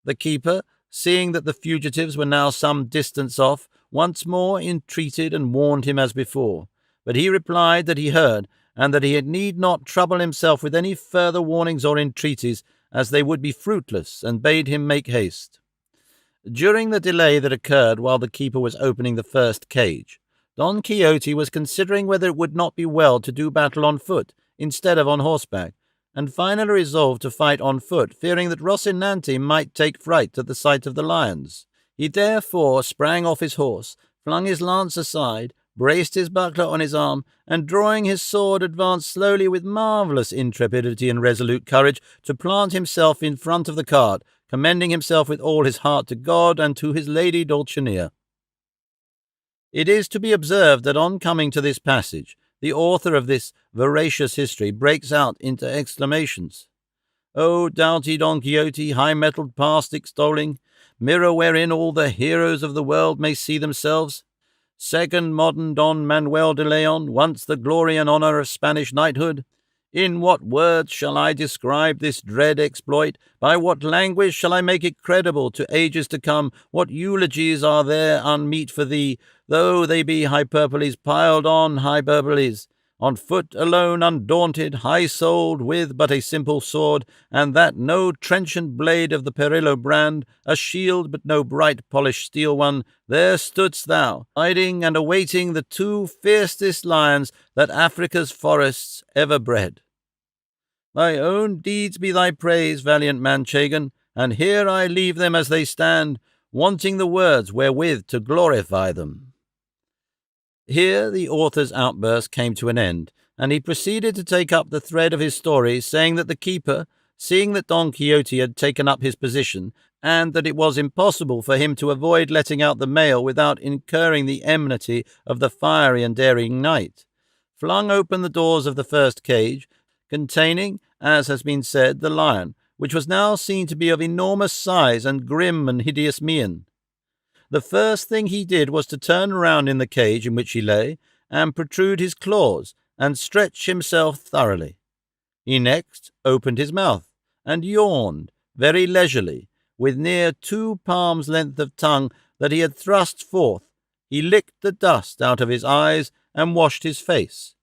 The keeper, seeing that the fugitives were now some distance off, once more entreated and warned him as before, but he replied that he heard, and that he need not trouble himself with any further warnings or entreaties, as they would be fruitless, and bade him make haste. During the delay that occurred while the keeper was opening the first cage, Don Quixote was considering whether it would not be well to do battle on foot instead of on horseback, and finally resolved to fight on foot, fearing that Rocinante might take fright at the sight of the lions. He therefore sprang off his horse, flung his lance aside, braced his buckler on his arm, and drawing his sword advanced slowly with marvellous intrepidity and resolute courage to plant himself in front of the cart, commending himself with all his heart to God and to his lady Dulcinea. It is to be observed that on coming to this passage, the author of this veracious history breaks out into exclamations. O doughty Don Quixote, high-mettled past extolling, mirror wherein all the heroes of the world may see themselves, second modern Don Manuel de Leon, once the glory and honour of Spanish knighthood, in what words shall I describe this dread exploit? By what language shall I make it credible to ages to come? What eulogies are there unmeet for thee, though they be hyperboles piled on hyperboles? On foot alone, undaunted, high-souled, with but a simple sword, and that no trenchant blade of the Perillo brand, a shield but no bright polished steel one, there stoodst thou, hiding and awaiting the two fiercest lions that Africa's forests ever bred. Thy own deeds be thy praise, valiant Manchegan, and here I leave them as they stand, wanting the words wherewith to glorify them. Here the author's outburst came to an end, and he proceeded to take up the thread of his story, saying that the keeper, seeing that Don Quixote had taken up his position, and that it was impossible for him to avoid letting out the mail without incurring the enmity of the fiery and daring knight, flung open the doors of the first cage, containing, as has been said, the lion, which was now seen to be of enormous size and grim and hideous mien. The first thing he did was to turn round in the cage in which he lay, and protrude his claws, and stretch himself thoroughly. He next opened his mouth, and yawned, very leisurely, with near 2 palms' length of tongue that he had thrust forth. He licked the dust out of his eyes, and washed his face.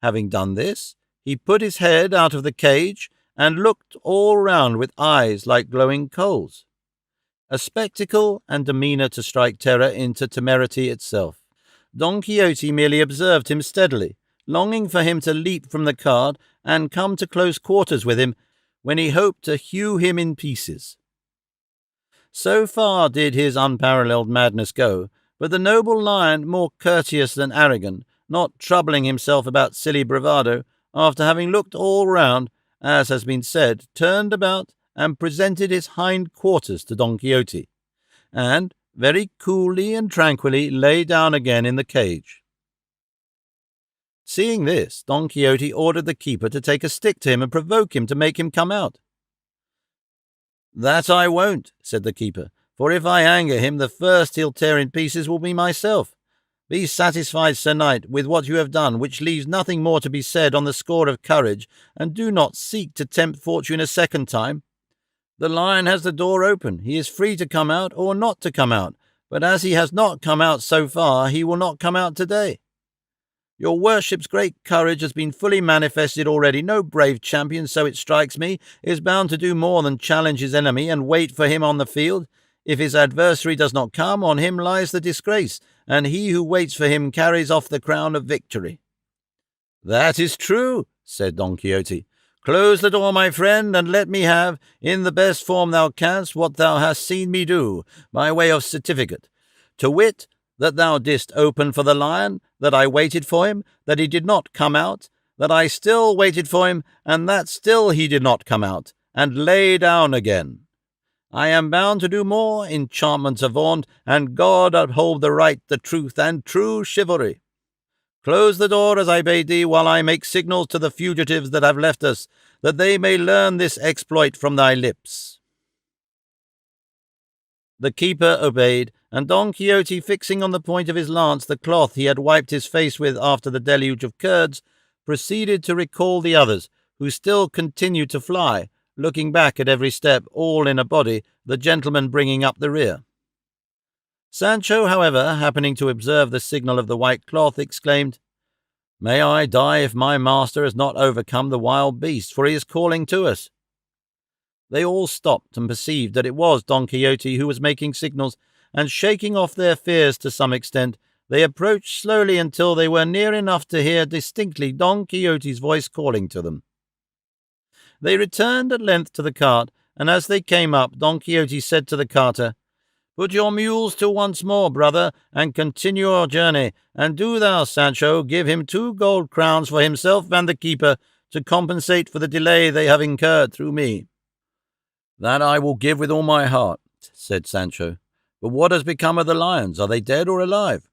Having done this, he put his head out of the cage, and looked all round with eyes like glowing coals. A spectacle and demeanour to strike terror into temerity itself. Don Quixote merely observed him steadily, longing for him to leap from the cart and come to close quarters with him, when he hoped to hew him in pieces. So far did his unparalleled madness go, but the noble lion, more courteous than arrogant, not troubling himself about silly bravado, after having looked all round, as has been said, turned about and presented his hind quarters to Don Quixote, and very coolly and tranquilly lay down again in the cage. Seeing this, Don Quixote ordered the keeper to take a stick to him and provoke him to make him come out. "That I won't," said the keeper, "for if I anger him, the first he'll tear in pieces will be myself. Be satisfied, Sir Knight, with what you have done, which leaves nothing more to be said on the score of courage, and do not seek to tempt fortune a second time. The lion has the door open. He is free to come out or not to come out, but as he has not come out so far, he will not come out today. Your worship's great courage has been fully manifested already. No brave champion, so it strikes me, is bound to do more than challenge his enemy and wait for him on the field. If his adversary does not come, on him lies the disgrace, and he who waits for him carries off the crown of victory." "That is true," said Don Quixote. "Close the door, my friend, and let me have, in the best form thou canst, what thou hast seen me do, by way of certificate, to wit, that thou didst open for the lion, that I waited for him, that he did not come out, that I still waited for him, and that still he did not come out, and lay down again. I am bound to do more, enchantments avaunt, and God uphold the right, the truth, and true chivalry. Close the door as I bade thee, while I make signals to the fugitives that have left us, that they may learn this exploit from thy lips." The keeper obeyed, and Don Quixote, fixing on the point of his lance the cloth he had wiped his face with after the deluge of curds, proceeded to recall the others, who still continued to fly, looking back at every step, all in a body, the gentleman bringing up the rear. Sancho, however, happening to observe the signal of the white cloth, exclaimed, "May I die if my master has not overcome the wild beast, for he is calling to us." They all stopped and perceived that it was Don Quixote who was making signals, and shaking off their fears to some extent, they approached slowly until they were near enough to hear distinctly Don Quixote's voice calling to them. They returned at length to the cart, and as they came up, Don Quixote said to the carter, "Put your mules to once more, brother, and continue your journey, and do thou, Sancho, give him 2 gold crowns for himself and the keeper, to compensate for the delay they have incurred through me." "That I will give with all my heart," said Sancho. "But what has become of the lions? Are they dead or alive?"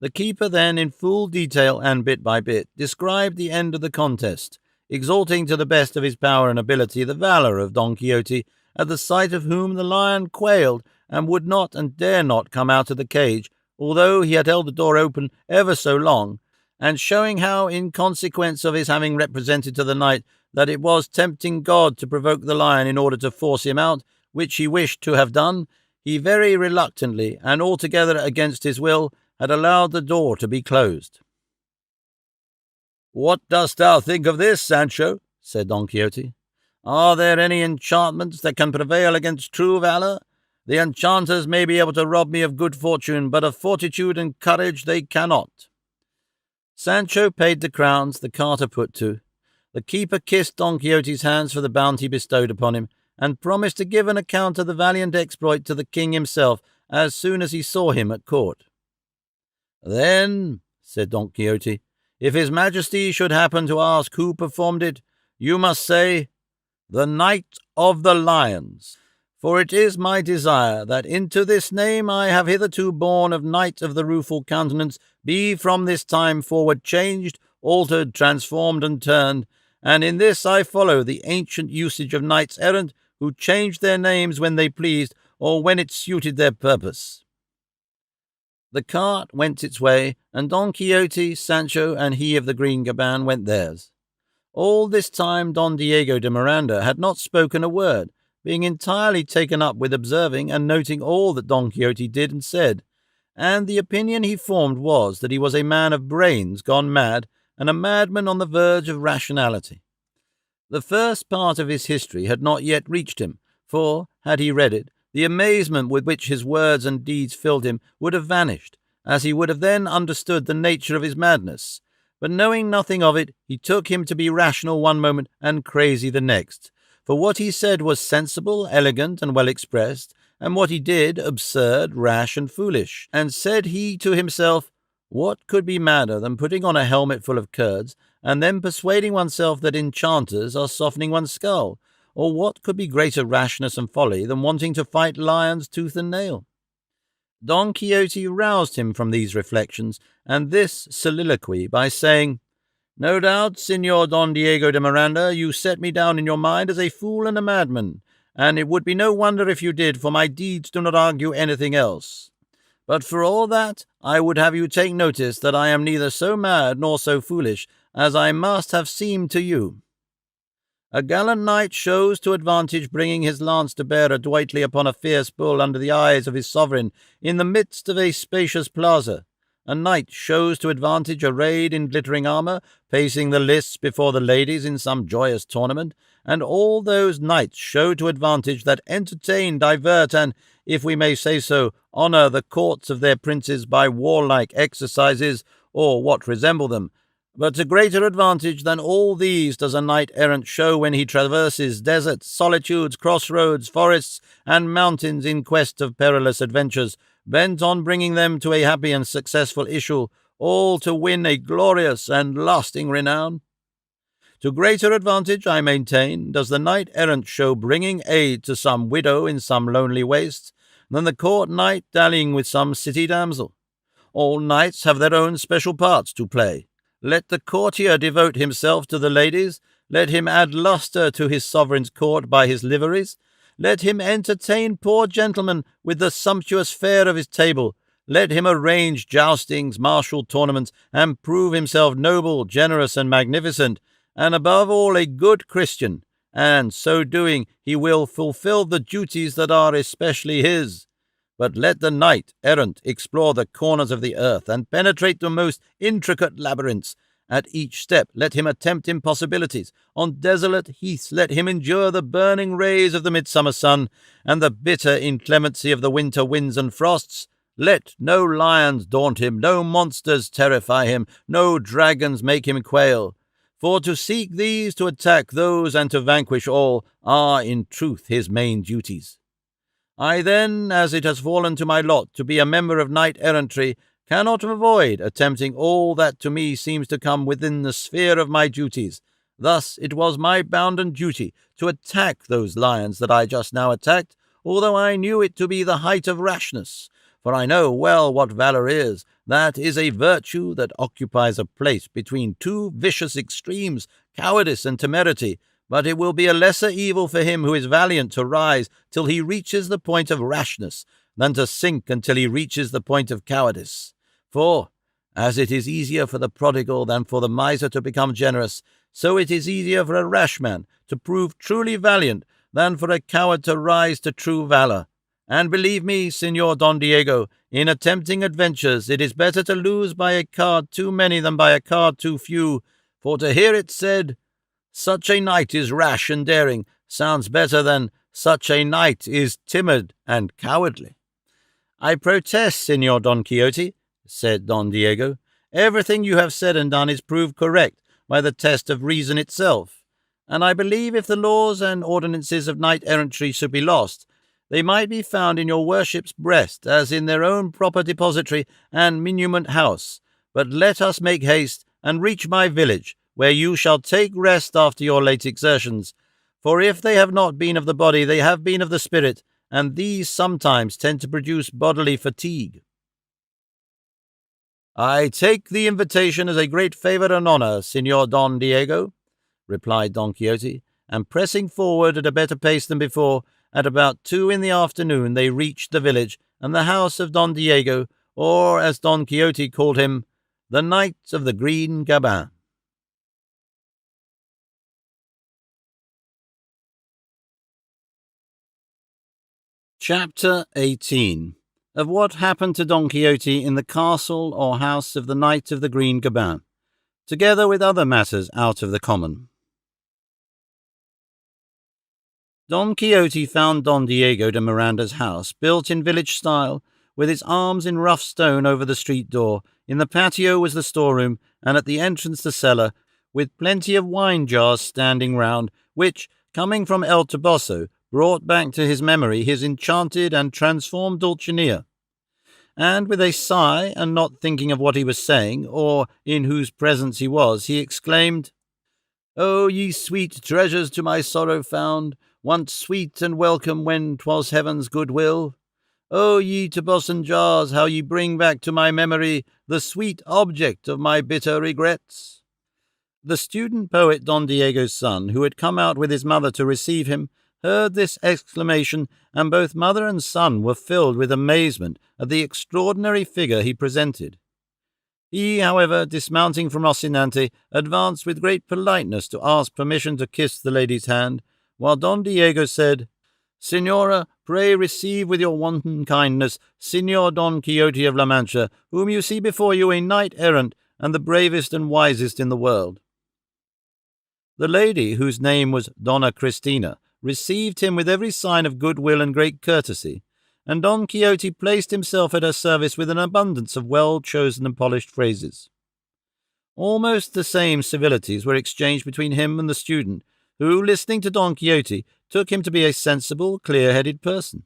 The keeper then, in full detail and bit by bit, described the end of the contest, exalting to the best of his power and ability the valour of Don Quixote, at the sight of whom the lion quailed, and would not and dare not come out of the cage, although he had held the door open ever so long, and showing how, in consequence of his having represented to the knight that it was tempting God to provoke the lion in order to force him out, which he wished to have done, he very reluctantly, and altogether against his will, had allowed the door to be closed. "What dost thou think of this, Sancho?" said Don Quixote. "Are there any enchantments that can prevail against true valour? The enchanters may be able to rob me of good fortune, but of fortitude and courage they cannot." Sancho paid the crowns the carter put to. The keeper kissed Don Quixote's hands for the bounty bestowed upon him, and promised to give an account of the valiant exploit to the king himself as soon as he saw him at court. "Then," said Don Quixote, "if his majesty should happen to ask who performed it, you must say, 'The Knight of the Lions,' for it is my desire that into this name I have hitherto borne of Knight of the Rueful Countenance be from this time forward changed, altered, transformed, and turned, and in this I follow the ancient usage of knights errant who changed their names when they pleased, or when it suited their purpose." The cart went its way, and Don Quixote, Sancho, and he of the green gaban went theirs. All this time Don Diego de Miranda had not spoken a word, being entirely taken up with observing and noting all that Don Quixote did and said, and the opinion he formed was that he was a man of brains gone mad, and a madman on the verge of rationality. The first part of his history had not yet reached him, for, had he read it, the amazement with which his words and deeds filled him would have vanished, as he would have then understood the nature of his madness. But knowing nothing of it, he took him to be rational one moment and crazy the next, for what he said was sensible, elegant, and well expressed, and what he did absurd, rash, and foolish. And said he to himself, what could be madder than putting on a helmet full of curds, and then persuading oneself that enchanters are softening one's skull? Or what could be greater rashness and folly than wanting to fight lions tooth and nail? Don Quixote roused him from these reflections and this soliloquy by saying, "No doubt, Signor Don Diego de Miranda, you set me down in your mind as a fool and a madman, and it would be no wonder if you did, for my deeds do not argue anything else. But for all that, I would have you take notice that I am neither so mad nor so foolish as I must have seemed to you. A gallant knight shows to advantage bringing his lance to bear adroitly upon a fierce bull under the eyes of his sovereign in the midst of a spacious plaza. A knight shows to advantage arrayed in glittering armour, pacing the lists before the ladies in some joyous tournament, and all those knights show to advantage that entertain, divert, and, if we may say so, honour the courts of their princes by warlike exercises, or what resemble them. But to greater advantage than all these does a knight-errant show when he traverses deserts, solitudes, crossroads, forests, and mountains in quest of perilous adventures, bent on bringing them to a happy and successful issue, all to win a glorious and lasting renown. To greater advantage, I maintain, does the knight-errant show bringing aid to some widow in some lonely wastes, than the court knight dallying with some city damsel. All knights have their own special parts to play. Let the courtier devote himself to the ladies, let him add lustre to his sovereign's court by his liveries, let him entertain poor gentlemen with the sumptuous fare of his table, let him arrange joustings, martial tournaments, and prove himself noble, generous, and magnificent, and above all a good Christian, and so doing he will fulfill the duties that are especially his. But let the knight-errant explore the corners of the earth and penetrate the most intricate labyrinths. At each step let him attempt impossibilities. On desolate heaths let him endure the burning rays of the midsummer sun and the bitter inclemency of the winter winds and frosts. Let no lions daunt him, no monsters terrify him, no dragons make him quail. For to seek these, to attack those, and to vanquish all, are in truth his main duties. I then, as it has fallen to my lot to be a member of knight-errantry, cannot avoid attempting all that to me seems to come within the sphere of my duties. Thus it was my bounden duty to attack those lions that I just now attacked, although I knew it to be the height of rashness. For I know well what valour is. That is a virtue that occupies a place between two vicious extremes, cowardice and temerity. But it will be a lesser evil for him who is valiant to rise till he reaches the point of rashness, than to sink until he reaches the point of cowardice. For, as it is easier for the prodigal than for the miser to become generous, so it is easier for a rash man to prove truly valiant than for a coward to rise to true valour. And believe me, Signor Don Diego, in attempting adventures it is better to lose by a card too many than by a card too few, for to hear it said, "Such a knight is rash and daring," sounds better than "Such a knight is timid and cowardly." "I protest, Signor Don Quixote," said Don Diego, "everything you have said and done is proved correct by the test of reason itself, and I believe if the laws and ordinances of knight-errantry should be lost, they might be found in your worship's breast, as in their own proper depository and muniment house. But let us make haste and reach my village, where you shall take rest after your late exertions. For if they have not been of the body, they have been of the spirit, and these sometimes tend to produce bodily fatigue." "I take the invitation as a great favour and honour, Signor Don Diego," replied Don Quixote, and pressing forward at a better pace than before, at about 2 in the afternoon they reached the village and the house of Don Diego, or, as Don Quixote called him, the Knight of the Green Gaban. Chapter 18. Of what happened to Don Quixote in the castle or house of the Knight of the Green Gaban, together with other matters out of the common. Don Quixote found Don Diego de Miranda's house, built in village style, with its arms in rough stone over the street door. In the patio was the storeroom, and at the entrance the cellar, with plenty of wine jars standing round, which, coming from El Toboso, brought back to his memory his enchanted and transformed Dulcinea. And with a sigh, and not thinking of what he was saying, or in whose presence he was, he exclaimed, "O ye sweet treasures to my sorrow found, once sweet and welcome when 'twas heaven's good will! O ye Tobosan jars, how ye bring back to my memory the sweet object of my bitter regrets!" The student poet Don Diego's son, who had come out with his mother to receive him, heard this exclamation, and both mother and son were filled with amazement at the extraordinary figure he presented. He, however, dismounting from Rocinante, advanced with great politeness to ask permission to kiss the lady's hand, while Don Diego said, "Signora, pray receive with your wanton kindness Signor Don Quixote of La Mancha, whom you see before you a knight-errant and the bravest and wisest in the world." The lady, whose name was Donna Cristina, received him with every sign of goodwill and great courtesy, and Don Quixote placed himself at her service with an abundance of well-chosen and polished phrases. Almost the same civilities were exchanged between him and the student, who, listening to Don Quixote, took him to be a sensible, clear-headed person.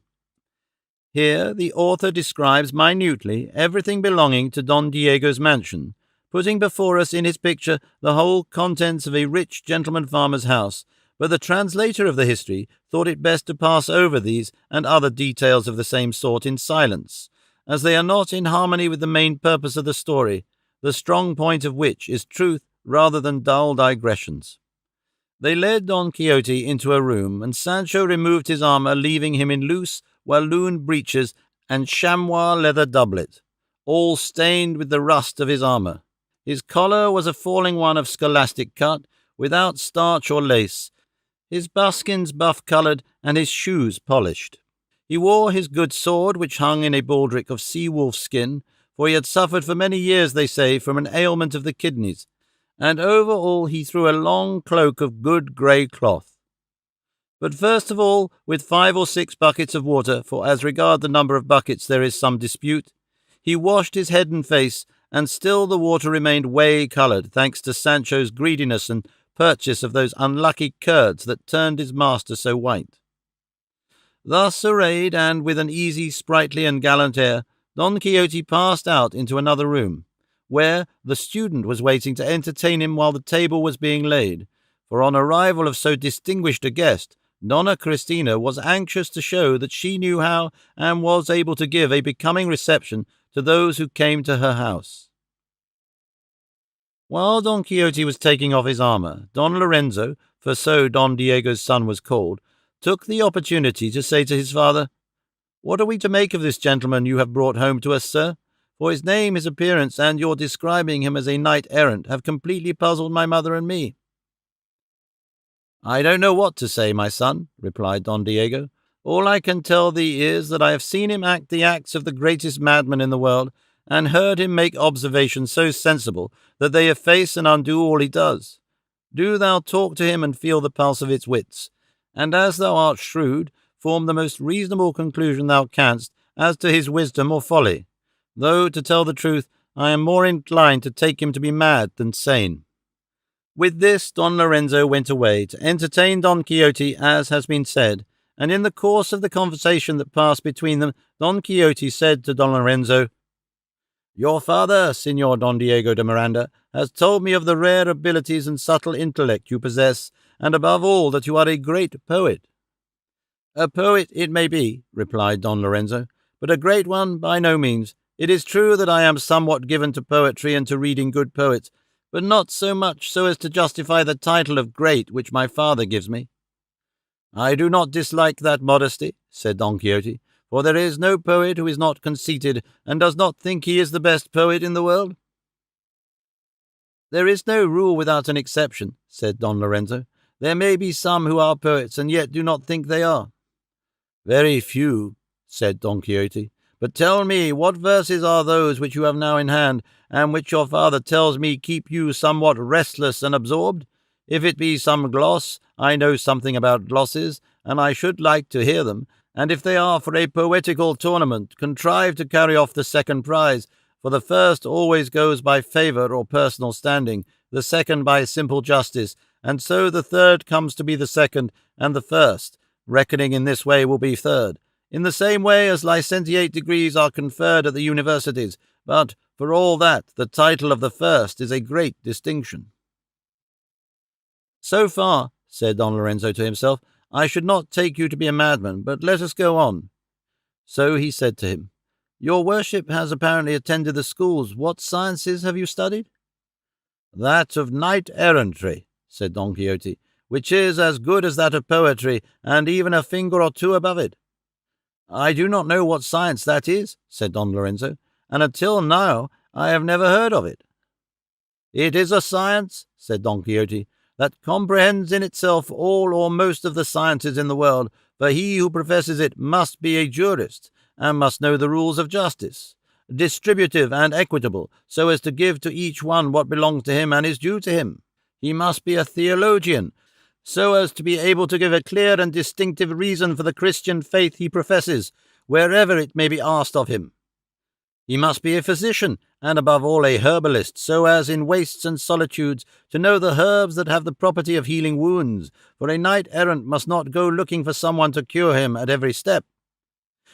Here the author describes minutely everything belonging to Don Diego's mansion, putting before us in his picture the whole contents of a rich gentleman farmer's house, but the translator of the history thought it best to pass over these and other details of the same sort in silence, as they are not in harmony with the main purpose of the story, the strong point of which is truth rather than dull digressions. They led Don Quixote into a room, and Sancho removed his armour, leaving him in loose walloon breeches and chamois leather doublet, all stained with the rust of his armour. His collar was a falling one of scholastic cut, without starch or lace, his buskins buff-coloured, and his shoes polished. He wore his good sword, which hung in a baldric of sea-wolf skin, for he had suffered for many years, they say, from an ailment of the kidneys, and over all he threw a long cloak of good grey cloth. But first of all, with 5 or 6 buckets of water, for as regard the number of buckets there is some dispute, he washed his head and face, and still the water remained whey-coloured, thanks to Sancho's greediness and purchase of those unlucky curds that turned his master so white. Thus arrayed, and with an easy, sprightly, and gallant air, Don Quixote passed out into another room, where the student was waiting to entertain him while the table was being laid, for on arrival of so distinguished a guest, Donna Christina was anxious to show that she knew how and was able to give a becoming reception to those who came to her house. While Don Quixote was taking off his armour, Don Lorenzo, for so Don Diego's son was called, took the opportunity to say to his father, "What are we to make of this gentleman you have brought home to us, sir? For his name, his appearance, and your describing him as a knight-errant have completely puzzled my mother and me." "I don't know what to say, my son," replied Don Diego. "All I can tell thee is that I have seen him act the acts of the greatest madman in the world, and heard him make observations so sensible that they efface and undo all he does. Do thou talk to him and feel the pulse of its wits, and as thou art shrewd, form the most reasonable conclusion thou canst as to his wisdom or folly, though, to tell the truth, I am more inclined to take him to be mad than sane." With this, Don Lorenzo went away to entertain Don Quixote, as has been said, and in the course of the conversation that passed between them, Don Quixote said to Don Lorenzo, "Your father, Signor Don Diego de Miranda, has told me of the rare abilities and subtle intellect you possess, and above all that you are a great poet." "A poet it may be," replied Don Lorenzo, "but a great one by no means. It is true that I am somewhat given to poetry and to reading good poets, but not so much so as to justify the title of great which my father gives me." "I do not dislike that modesty," said Don Quixote, "for there is no poet who is not conceited, and does not think he is the best poet in the world." "There is no rule without an exception," said Don Lorenzo. "There may be some who are poets, and yet do not think they are." "Very few," said Don Quixote. "But tell me, what verses are those which you have now in hand, and which your father tells me keep you somewhat restless and absorbed? If it be some gloss, I know something about glosses, and I should like to hear them, and if they are for a poetical tournament, contrive to carry off the second prize, for the first always goes by favour or personal standing, the second by simple justice, and so the third comes to be the second, and the first, reckoning in this way, will be third, in the same way as licentiate degrees are conferred at the universities, but, for all that, the title of the first is a great distinction." "So far," said Don Lorenzo to himself, "I should not take you to be a madman, but let us go on." So he said to him, "Your worship has apparently attended the schools. What sciences have you studied?" "That of knight-errantry," said Don Quixote, "which is as good as that of poetry, and even a finger or two above it." "I do not know what science that is," said Don Lorenzo, "and until now I have never heard of it." "It is a science," said Don Quixote, "that comprehends in itself all or most of the sciences in the world, for he who professes it must be a jurist, and must know the rules of justice, distributive and equitable, so as to give to each one what belongs to him and is due to him. He must be a theologian, so as to be able to give a clear and distinctive reason for the Christian faith he professes, wherever it may be asked of him. He must be a physician, and above all a herbalist, so as in wastes and solitudes to know the herbs that have the property of healing wounds, for a knight-errant must not go looking for someone to cure him at every step.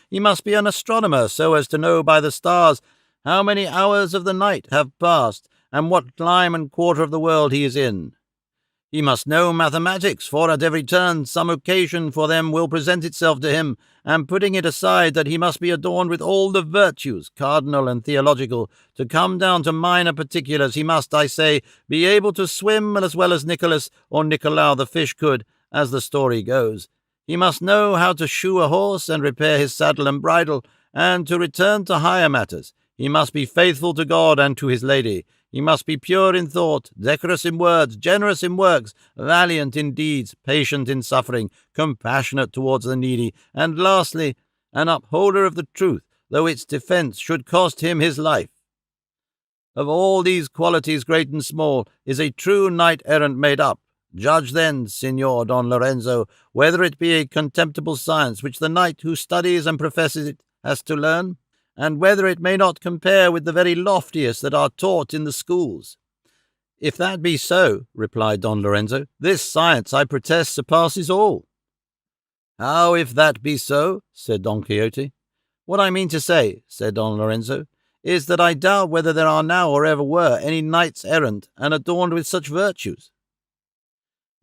He must be an astronomer, so as to know by the stars how many hours of the night have passed, and what clime and quarter of the world he is in. He must know mathematics, for at every turn some occasion for them will present itself to him, and putting it aside that he must be adorned with all the virtues, cardinal and theological, to come down to minor particulars, he must, I say, be able to swim as well as Nicholas or Nicolau the fish could, as the story goes. He must know how to shoe a horse and repair his saddle and bridle, and to return to higher matters, he must be faithful to God and to his lady. He must be pure in thought, decorous in words, generous in works, valiant in deeds, patient in suffering, compassionate towards the needy, and lastly, an upholder of the truth, though its defence should cost him his life. Of all these qualities, great and small, is a true knight-errant made up. Judge then, Signor Don Lorenzo, whether it be a contemptible science which the knight who studies and professes it has to learn, and whether it may not compare with the very loftiest that are taught in the schools. If that be so, replied Don Lorenzo, this science, I protest, surpasses all. How if that be so? Said Don Quixote. What I mean to say, said Don Lorenzo, is that I doubt whether there are now or ever were any knights errant and adorned with such virtues.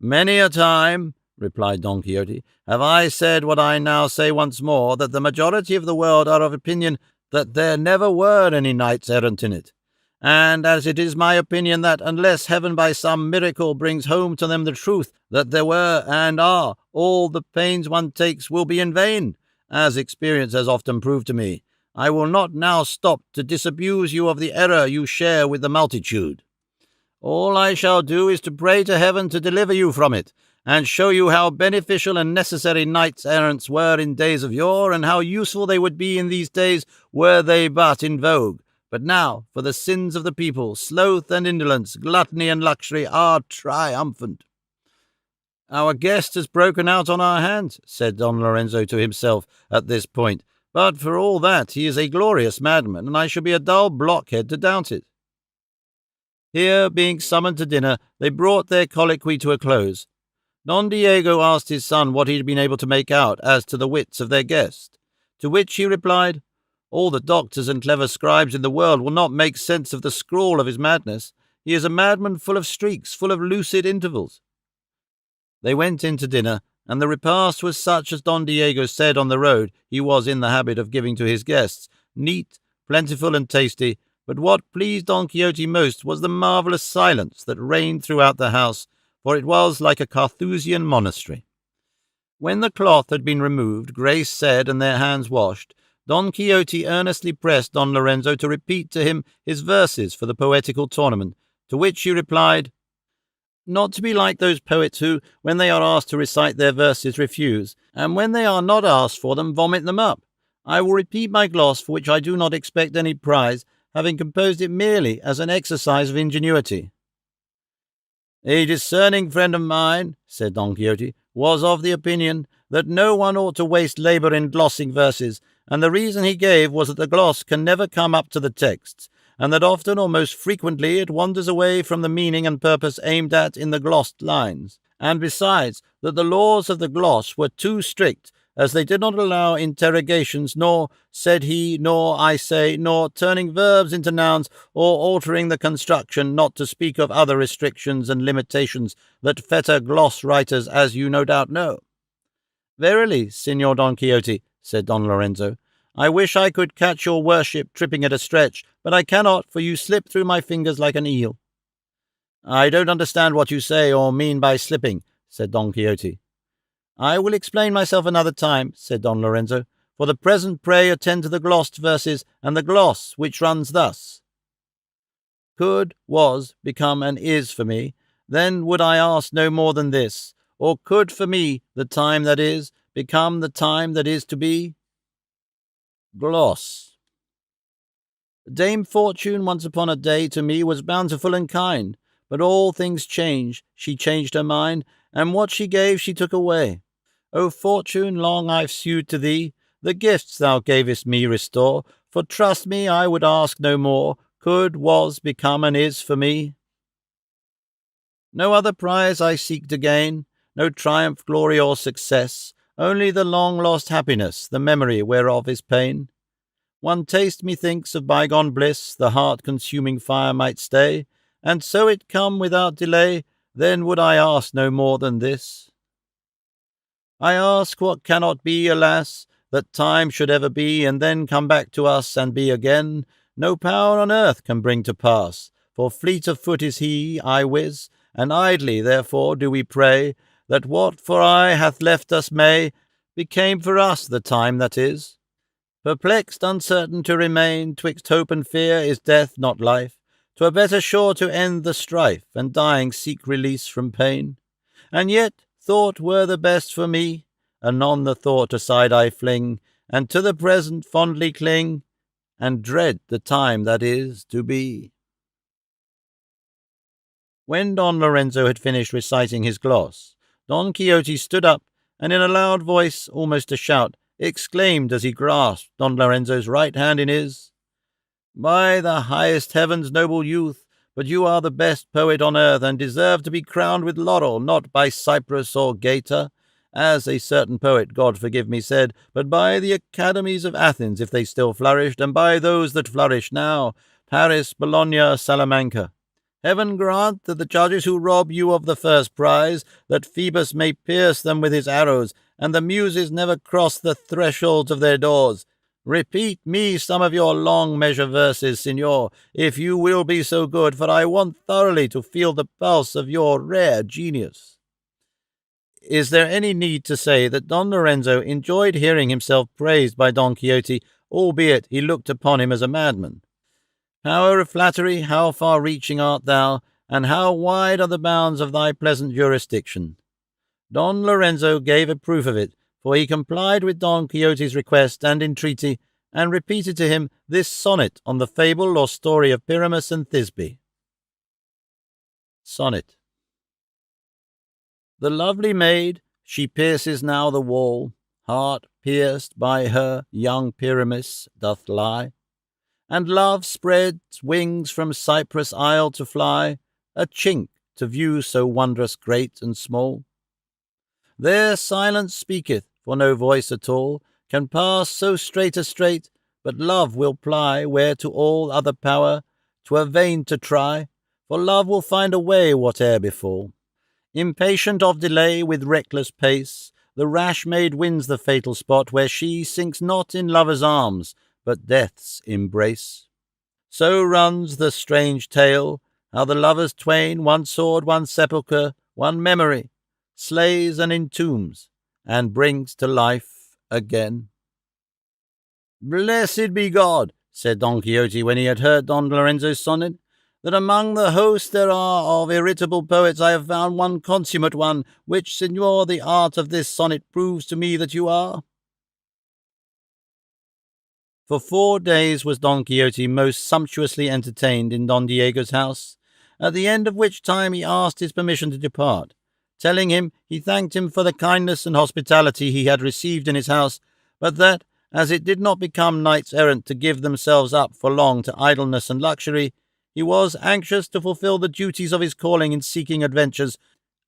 Many a time, replied Don Quixote, have I said what I now say once more, that the majority of the world are of opinion that there never were any knights errant in it, and as it is my opinion that, unless heaven by some miracle brings home to them the truth that there were and are, all the pains one takes will be in vain, as experience has often proved to me, I will not now stop to disabuse you of the error you share with the multitude. All I shall do is to pray to heaven to deliver you from it, and show you how beneficial and necessary knights-errants were in days of yore, and how useful they would be in these days were they but in vogue. But now, for the sins of the people, sloth and indolence, gluttony and luxury are triumphant. Our guest has broken out on our hands, said Don Lorenzo to himself at this point, but for all that he is a glorious madman, and I shall be a dull blockhead to doubt it. Here, being summoned to dinner, they brought their colloquy to a close. Don Diego asked his son what he had been able to make out as to the wits of their guest, to which he replied, all the doctors and clever scribes in the world will not make sense of the scrawl of his madness. He is a madman full of streaks, full of lucid intervals. They went in to dinner, and the repast was such as Don Diego said on the road he was in the habit of giving to his guests, neat, plentiful, and tasty, but what pleased Don Quixote most was the marvellous silence that reigned throughout the house, for it was like a Carthusian monastery. When the cloth had been removed, grace said, and their hands washed, Don Quixote earnestly pressed Don Lorenzo to repeat to him his verses for the poetical tournament, to which he replied, not to be like those poets who, when they are asked to recite their verses, refuse, and when they are not asked for them, vomit them up. I will repeat my gloss, for which I do not expect any prize, having composed it merely as an exercise of ingenuity. A discerning friend of mine, said Don Quixote, was of the opinion that no one ought to waste labour in glossing verses, and the reason he gave was that the gloss can never come up to the texts, and that often or most frequently it wanders away from the meaning and purpose aimed at in the glossed lines, and besides that the laws of the gloss were too strict, as they did not allow interrogations, nor said he, nor I say, nor turning verbs into nouns, or altering the construction, not to speak of other restrictions and limitations that fetter gloss writers, as you no doubt know. Verily, Signor Don Quixote, said Don Lorenzo, I wish I could catch your worship tripping at a stretch, but I cannot, for you slip through my fingers like an eel. I don't understand what you say or mean by slipping, said Don Quixote. I will explain myself another time, said Don Lorenzo. For the present pray attend to the glossed verses, and the gloss, which runs thus. Could, was, become, and is for me, then would I ask no more than this, or could for me the time that is become the time that is to be? Gloss. Dame Fortune once upon a day to me was bountiful and kind, but all things change, she changed her mind, and what she gave she took away. O Fortune, long I've sued to thee, the gifts thou gavest me restore, for trust me I would ask no more, could, was, become, and is for me. No other prize I seek to gain, no triumph, glory, or success, only the long-lost happiness, the memory whereof is pain. One taste, methinks, of bygone bliss, the heart-consuming fire might stay, and so it come without delay, then would I ask no more than this. I ask what cannot be, alas, that time should ever be, and then come back to us and be again, no power on earth can bring to pass, for fleet of foot is he, I wis, and idly therefore do we pray, that what for aye hath left us may, became for us the time that is. Perplexed, uncertain to remain, twixt hope and fear is death, not life. 'Twere better sure to end the strife, and dying seek release from pain. And yet thought were the best for me, anon the thought aside I fling, and to the present fondly cling, and dread the time that is to be. When Don Lorenzo had finished reciting his gloss, Don Quixote stood up, and in a loud voice, almost a shout, exclaimed as he grasped Don Lorenzo's right hand in his, "By the highest heavens, noble youth, but you are the best poet on earth, and deserve to be crowned with laurel, not by Cyprus or Gaeta, as a certain poet, God forgive me, said, but by the academies of Athens, if they still flourished, and by those that flourish now, Paris, Bologna, Salamanca. Heaven grant that the judges who rob you of the first prize, that Phoebus may pierce them with his arrows, and the muses never cross the thresholds of their doors. Repeat me some of your long measure verses, signor, if you will be so good, for I want thoroughly to feel the pulse of your rare genius." Is there any need to say that Don Lorenzo enjoyed hearing himself praised by Don Quixote, albeit he looked upon him as a madman? Power of flattery, how far-reaching art thou, and how wide are the bounds of thy pleasant jurisdiction! Don Lorenzo gave a proof of it, for he complied with Don Quixote's request and entreaty, and repeated to him this sonnet on the fable or story of Pyramus and Thisbe. Sonnet. The lovely maid, she pierces now the wall, heart pierced by her young Pyramus doth lie, and love spreads wings from Cyprus isle to fly, a chink to view so wondrous great and small. There silence speaketh, for no voice at all can pass so straight a strait, but love will ply where to all other power 'twere vain to try, for love will find a way whate'er befall. Impatient of delay with reckless pace, the rash maid wins the fatal spot where she sinks not in lover's arms, but death's embrace. So runs the strange tale, how the lovers twain, one sword, one sepulchre, one memory, slays and entombs, and brings to life again. "Blessed be God," said Don Quixote when he had heard Don Lorenzo's sonnet, "that among the host there are of irritable poets I have found one consummate one, which, signor, the art of this sonnet proves to me that you are." For 4 days was Don Quixote most sumptuously entertained in Don Diego's house, at the end of which time he asked his permission to depart, telling him he thanked him for the kindness and hospitality he had received in his house, but that, as it did not become knights-errant to give themselves up for long to idleness and luxury, he was anxious to fulfill the duties of his calling in seeking adventures,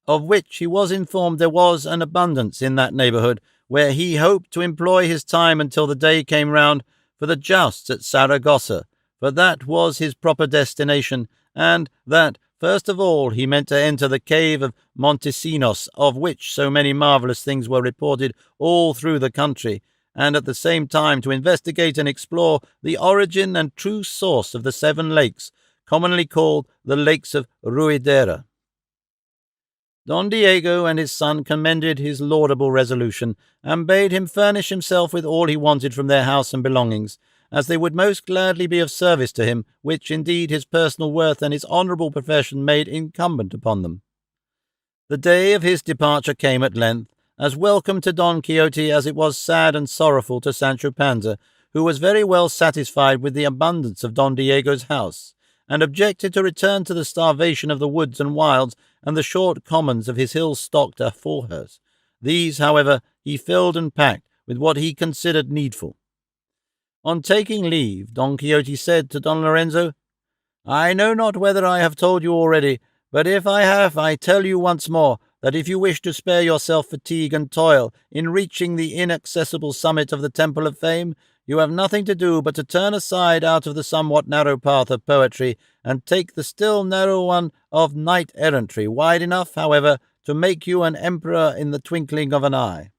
of which he was informed there was an abundance in that neighbourhood, where he hoped to employ his time until the day came round for the jousts at Saragossa, for that was his proper destination, and that, first of all, he meant to enter the Cave of Montesinos, of which so many marvellous things were reported all through the country, and at the same time to investigate and explore the origin and true source of the 7 lakes, commonly called the Lakes of Ruidera. Don Diego and his son commended his laudable resolution, and bade him furnish himself with all he wanted from their house and belongings, as they would most gladly be of service to him, which indeed his personal worth and his honourable profession made incumbent upon them. The day of his departure came at length, as welcome to Don Quixote as it was sad and sorrowful to Sancho Panza, who was very well satisfied with the abundance of Don Diego's house, and objected to return to the starvation of the woods and wilds and the short commons of his hill-stocked forehurst. These, however, he filled and packed with what he considered needful. On taking leave, Don Quixote said to Don Lorenzo, "I know not whether I have told you already, but if I have, I tell you once more, that if you wish to spare yourself fatigue and toil in reaching the inaccessible summit of the Temple of Fame, You have nothing to do but to turn aside out of the somewhat narrow path of poetry and take the still narrow one of knight-errantry, wide enough, however, to make you an emperor in the twinkling of an eye."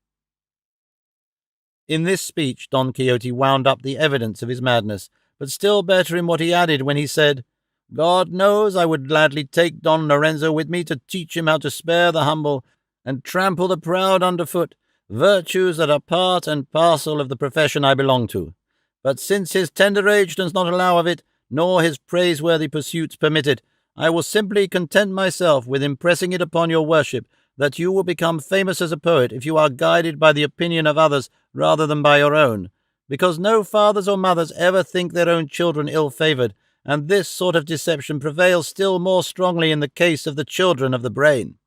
In this speech Don Quixote wound up the evidence of his madness, but still better in what he added when he said, "God knows I would gladly take Don Lorenzo with me to teach him how to spare the humble and trample the proud underfoot, virtues that are part and parcel of the profession I belong to. But since his tender age does not allow of it, nor his praiseworthy pursuits permit it, I will simply content myself with impressing it upon your worship that you will become famous as a poet if you are guided by the opinion of others rather than by your own, because no fathers or mothers ever think their own children ill-favoured, and this sort of deception prevails still more strongly in the case of the children of the brain."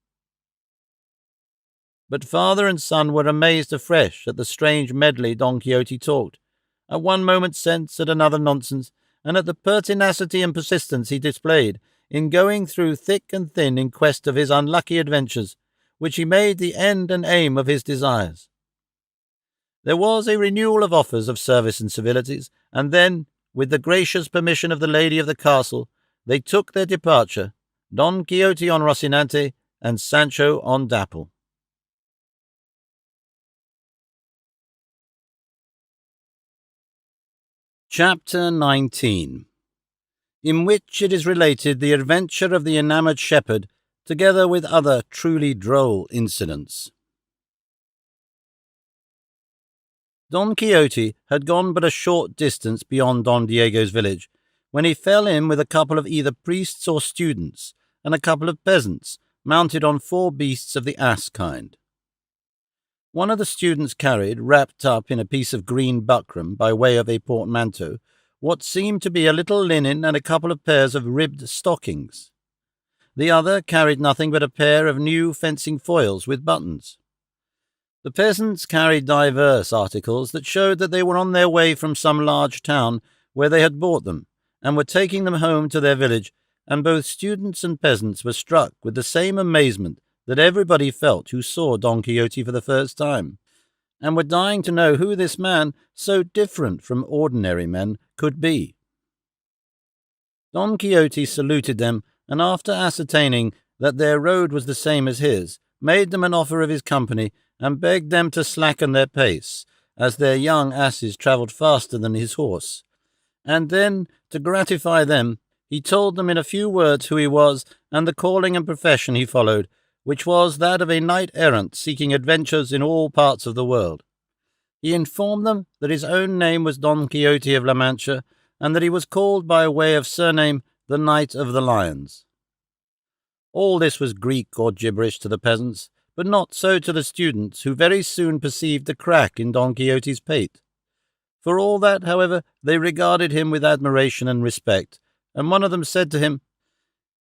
But father and son were amazed afresh at the strange medley Don Quixote talked, at one moment sense, at another nonsense, and at the pertinacity and persistence he displayed in going through thick and thin in quest of his unlucky adventures, which he made the end and aim of his desires. There was a renewal of offers of service and civilities, and then, with the gracious permission of the lady of the castle, they took their departure, Don Quixote on Rocinante and Sancho on Dapple. Chapter 19, in which it is related the adventure of the enamoured shepherd, together with other truly droll incidents. Don Quixote had gone but a short distance beyond Don Diego's village, when he fell in with a couple of either priests or students, and a couple of peasants, mounted on 4 beasts of the ass kind. One of the students carried, wrapped up in a piece of green buckram by way of a portmanteau, what seemed to be a little linen and a couple of pairs of ribbed stockings. The other carried nothing but a pair of new fencing foils with buttons. The peasants carried divers articles that showed that they were on their way from some large town where they had bought them, and were taking them home to their village, and both students and peasants were struck with the same amazement that everybody felt who saw Don Quixote for the first time, and were dying to know who this man, so different from ordinary men, could be. Don Quixote saluted them, and after ascertaining that their road was the same as his, made them an offer of his company, and begged them to slacken their pace, as their young asses travelled faster than his horse. And then, to gratify them, he told them in a few words who he was, and the calling and profession he followed, which was that of a knight-errant seeking adventures in all parts of the world. He informed them that his own name was Don Quixote of La Mancha, and that he was called by way of surname the Knight of the Lions. All this was Greek or gibberish to the peasants, but not so to the students, who very soon perceived the crack in Don Quixote's pate. For all that, however, they regarded him with admiration and respect, and one of them said to him,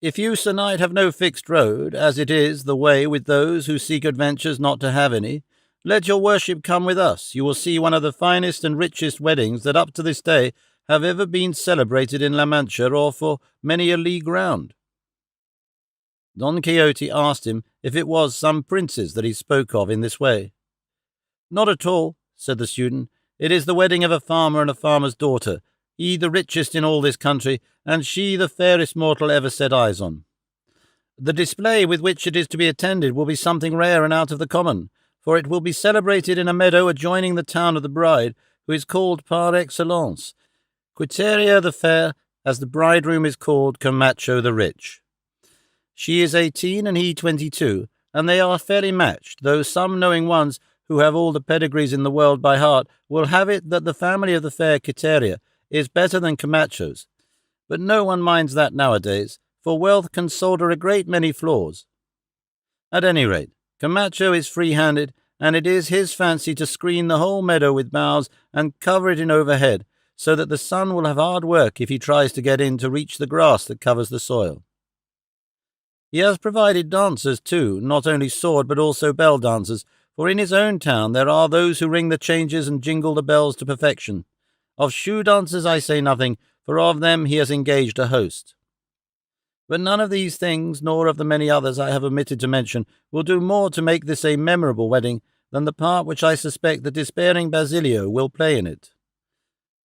"If you, Sir Knight, have no fixed road, as it is the way with those who seek adventures not to have any, let your worship come with us. You will see one of the finest and richest weddings that up to this day have ever been celebrated in La Mancha or for many a league round." Don Quixote asked him if it was some prince's that he spoke of in this way. "Not at all," said the student. "It is the wedding of a farmer and a farmer's daughter, he the richest in all this country, and she the fairest mortal ever set eyes on. The display with which it is to be attended will be something rare and out of the common, for it will be celebrated in a meadow adjoining the town of the bride, who is called par excellence Quiteria the fair, as the bridegroom is called Camacho the rich. She is 18 and he 22, and they are fairly matched, though some knowing ones, who have all the pedigrees in the world by heart, will have it that the family of the fair Quiteria is better than Camacho's. But no one minds that nowadays, for wealth can solder a great many flaws. At any rate, Camacho is free-handed, and it is his fancy to screen the whole meadow with boughs and cover it in overhead, so that the sun will have hard work if he tries to get in to reach the grass that covers the soil. He has provided dancers too, not only sword but also bell dancers, for in his own town there are those who ring the changes and jingle the bells to perfection. Of shoe dancers I say nothing, for of them he has engaged a host. But none of these things, nor of the many others I have omitted to mention, will do more to make this a memorable wedding than the part which I suspect the despairing Basilio will play in it.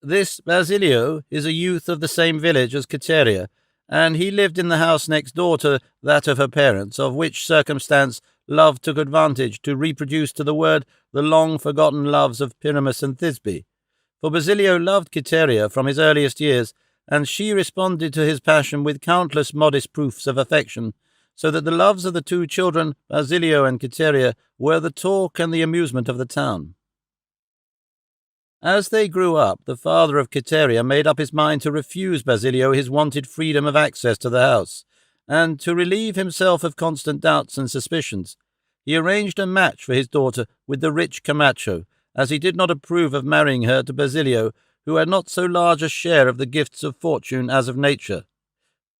This Basilio is a youth of the same village as Quiteria, and he lived in the house next door to that of her parents, of which circumstance love took advantage to reproduce to the word the long-forgotten loves of Pyramus and Thisbe. For Basilio loved Quiteria from his earliest years, and she responded to his passion with countless modest proofs of affection, so that the loves of the two children, Basilio and Quiteria, were the talk and the amusement of the town. As they grew up, the father of Quiteria made up his mind to refuse Basilio his wanted freedom of access to the house, and to relieve himself of constant doubts and suspicions, he arranged a match for his daughter with the rich Camacho, as he did not approve of marrying her to Basilio, who had not so large a share of the gifts of fortune as of nature.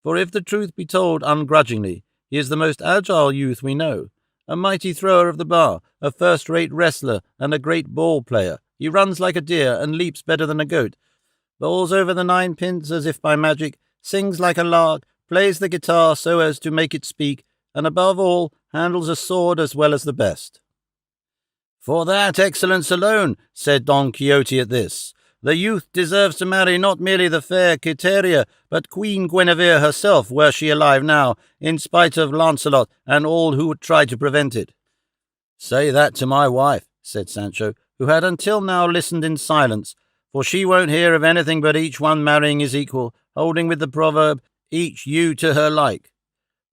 For if the truth be told ungrudgingly, he is the most agile youth we know, a mighty thrower of the bar, a first-rate wrestler, and a great ball-player. He runs like a deer and leaps better than a goat, bowls over the 9 pins as if by magic, sings like a lark, plays the guitar so as to make it speak, and above all, handles a sword as well as the best. For that excellence alone, said Don Quixote at this, the youth deserves to marry not merely the fair Quiteria, but Queen Guinevere herself, were she alive now, in spite of Lancelot and all who would try to prevent it. Say that to my wife, said Sancho, who had until now listened in silence, for she won't hear of anything but each one marrying his equal, holding with the proverb, each ewe to her like.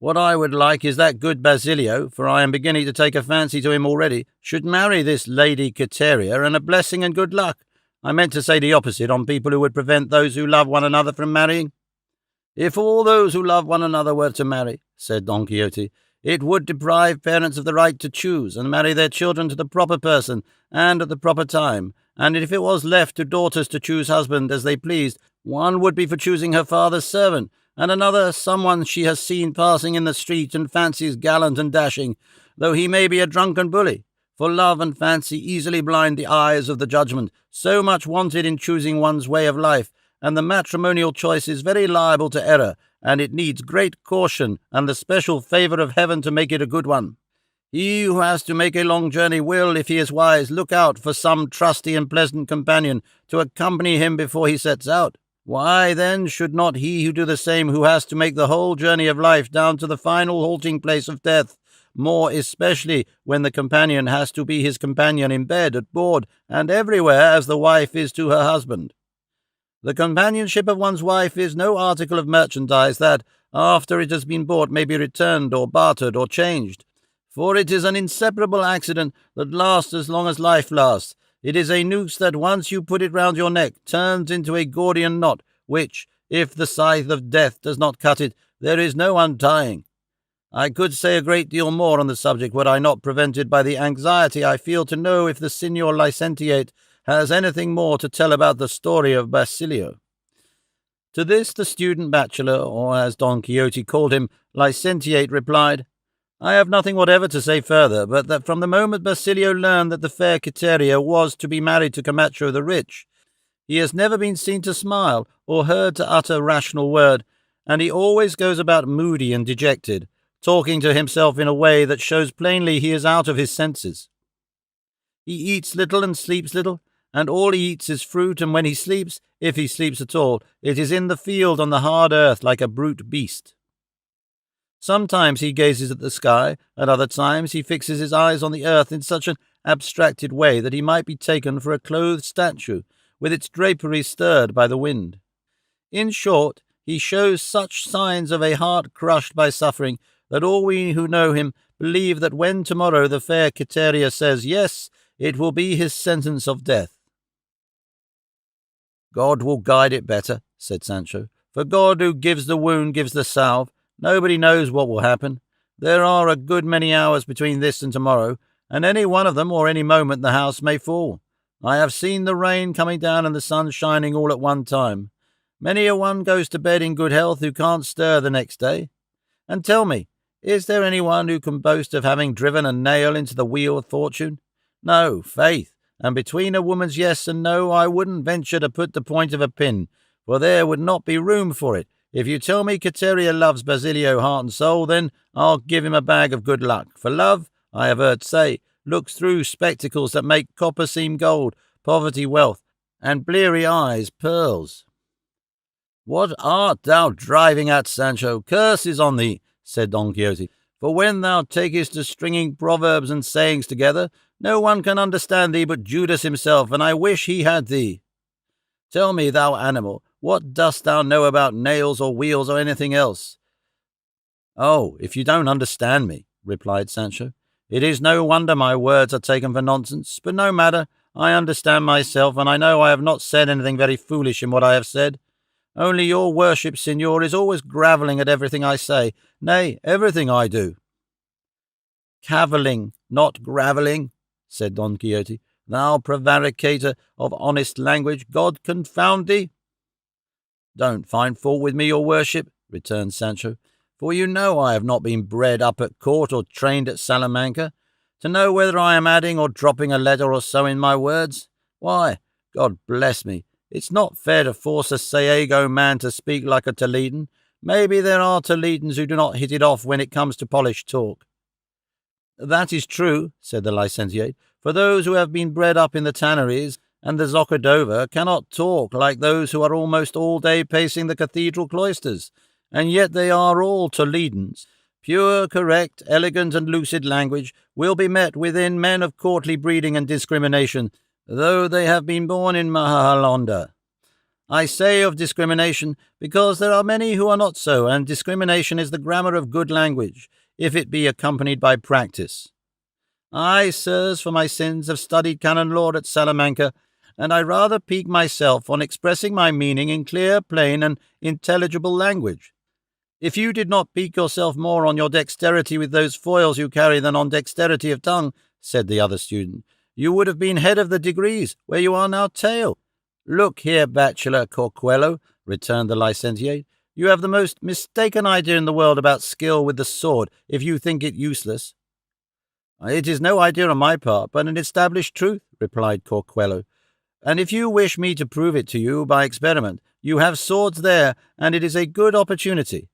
What I would like is that good Basilio, for I am beginning to take a fancy to him already, should marry this Lady Quiteria, and a blessing and good luck. I meant to say the opposite on people who would prevent those who love one another from marrying. If all those who love one another were to marry, said Don Quixote, it would deprive parents of the right to choose and marry their children to the proper person and at the proper time, and if it was left to daughters to choose husband as they pleased, one would be for choosing her father's servant, and another someone she has seen passing in the street and fancies gallant and dashing, though he may be a drunken bully. For love and fancy easily blind the eyes of the judgment, so much wanted in choosing one's way of life, and the matrimonial choice is very liable to error, and it needs great caution and the special favour of heaven to make it a good one. He who has to make a long journey will, if he is wise, look out for some trusty and pleasant companion to accompany him before he sets out. Why, then, should not he who do the same who has to make the whole journey of life down to the final halting place of death, more especially when the companion has to be his companion in bed, at board, and everywhere as the wife is to her husband? The companionship of one's wife is no article of merchandise that, after it has been bought, may be returned or bartered or changed, for it is an inseparable accident that lasts as long as life lasts. It is a noose that, once you put it round your neck, turns into a Gordian knot, which, if the scythe of death does not cut it, there is no untying. I could say a great deal more on the subject were I not prevented by the anxiety I feel to know if the Signor Licentiate has anything more to tell about the story of Basilio. To this the student bachelor, or as Don Quixote called him, Licentiate, replied, I have nothing whatever to say further, but that from the moment Basilio learned that the fair Quiteria was to be married to Camacho the rich, he has never been seen to smile or heard to utter rational word, and he always goes about moody and dejected, talking to himself in a way that shows plainly he is out of his senses. He eats little and sleeps little, and all he eats is fruit, and when he sleeps, if he sleeps at all, it is in the field on the hard earth like a brute beast. Sometimes he gazes at the sky, at other times he fixes his eyes on the earth in such an abstracted way that he might be taken for a clothed statue, with its draperies stirred by the wind. In short, he shows such signs of a heart crushed by suffering that all we who know him believe that when tomorrow the fair Quiteria says yes, it will be his sentence of death. God will guide it better, said Sancho, for God who gives the wound gives the salve. Nobody knows what will happen. There are a good many hours between this and tomorrow, and any one of them or any moment the house may fall. I have seen the rain coming down and the sun shining all at one time. Many a one goes to bed in good health who can't stir the next day. And tell me, is there any one who can boast of having driven a nail into the wheel of fortune? No, faith, and between a woman's yes and no I wouldn't venture to put the point of a pin, for there would not be room for it. If you tell me Quiteria loves Basilio heart and soul, then I'll give him a bag of good luck. For love, I have heard say, looks through spectacles that make copper seem gold, poverty wealth, and bleary eyes pearls. "What art thou driving at, Sancho? Curses on thee," said Don Quixote, "for when thou takest to stringing proverbs and sayings together, no one can understand thee but Judas himself, and I wish he had thee. Tell me, thou animal, what dost thou know about nails or wheels or anything else?" "Oh, if you don't understand me," replied Sancho, "it is no wonder my words are taken for nonsense, but no matter, I understand myself, and I know I have not said anything very foolish in what I have said. Only your worship, signor, is always gravelling at everything I say, nay, everything I do." "Cavilling, not gravelling," said Don Quixote. "Thou prevaricator of honest language, God confound thee." "Don't find fault with me, your worship," returned Sancho, "for you know I have not been bred up at court or trained at Salamanca, to know whether I am adding or dropping a letter or so in my words. Why, God bless me, it's not fair to force a Sayago man to speak like a Toledan. Maybe there are Toledans who do not hit it off when it comes to polished talk." "That is true," said the licentiate, "for those who have been bred up in the tanneries and the Zocodover cannot talk like those who are almost all day pacing the cathedral cloisters, and yet they are all Toledans. Pure, correct, elegant, and lucid language will be met with in men of courtly breeding and discrimination, though they have been born in Mahalonda. I say of discrimination, because there are many who are not so, and discrimination is the grammar of good language, if it be accompanied by practice. I, sirs, for my sins, have studied canon law at Salamanca, and I rather pique myself on expressing my meaning in clear, plain, and intelligible language. If you did not pique yourself more on your dexterity with those foils you carry than on dexterity of tongue," said the other student, "you would have been head of the degrees, where you are now tail." "Look here, bachelor Corcuelo," returned the licentiate, "you have the most mistaken idea in the world about skill with the sword, if you think it useless." "It is no idea on my part, but an established truth," replied Corcuelo, "and if you wish me to prove it to you by experiment, you have swords there, and it is a good opportunity.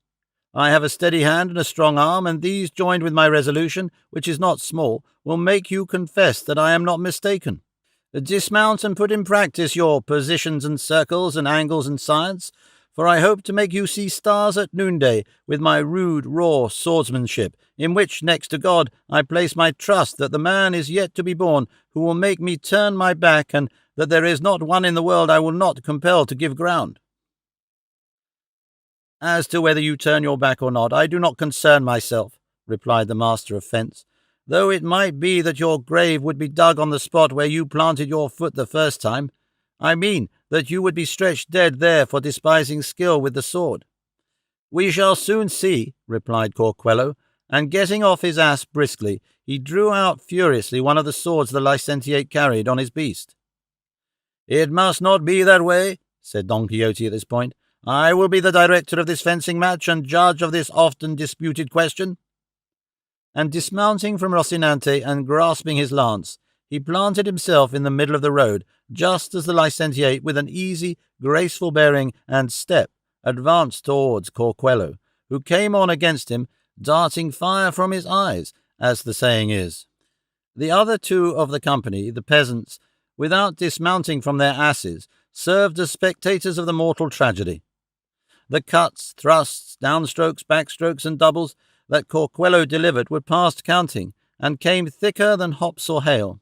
I have a steady hand and a strong arm, and these, joined with my resolution, which is not small, will make you confess that I am not mistaken. Dismount and put in practice your positions and circles and angles and science, for I hope to make you see stars at noonday with my rude, raw swordsmanship, in which, next to God, I place my trust that the man is yet to be born who will make me turn my back, and that there is not one in the world I will not compel to give ground." "As to whether you turn your back or not, I do not concern myself," replied the master of fence, "though it might be that your grave would be dug on the spot where you planted your foot the first time. I mean that you would be stretched dead there for despising skill with the sword." "We shall soon see," replied Corcuelo, and getting off his ass briskly, he drew out furiously one of the swords the licentiate carried on his beast. "It must not be that way," said Don Quixote at this point. "I will be the director of this fencing match and judge of this often disputed question." And dismounting from Rocinante and grasping his lance, he planted himself in the middle of the road, just as the licentiate, with an easy, graceful bearing and step, advanced towards Corcuelo, who came on against him, darting fire from his eyes, as the saying is. The other two of the company, the peasants, without dismounting from their asses, served as spectators of the mortal tragedy. The cuts, thrusts, downstrokes, backstrokes, and doubles that Corcuelo delivered were past counting, and came thicker than hops or hail.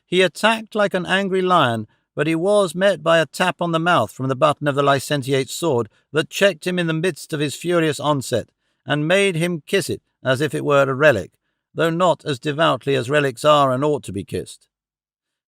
He attacked like an angry lion, but he was met by a tap on the mouth from the button of the licentiate's sword that checked him in the midst of his furious onset, and made him kiss it as if it were a relic, though not as devoutly as relics are and ought to be kissed.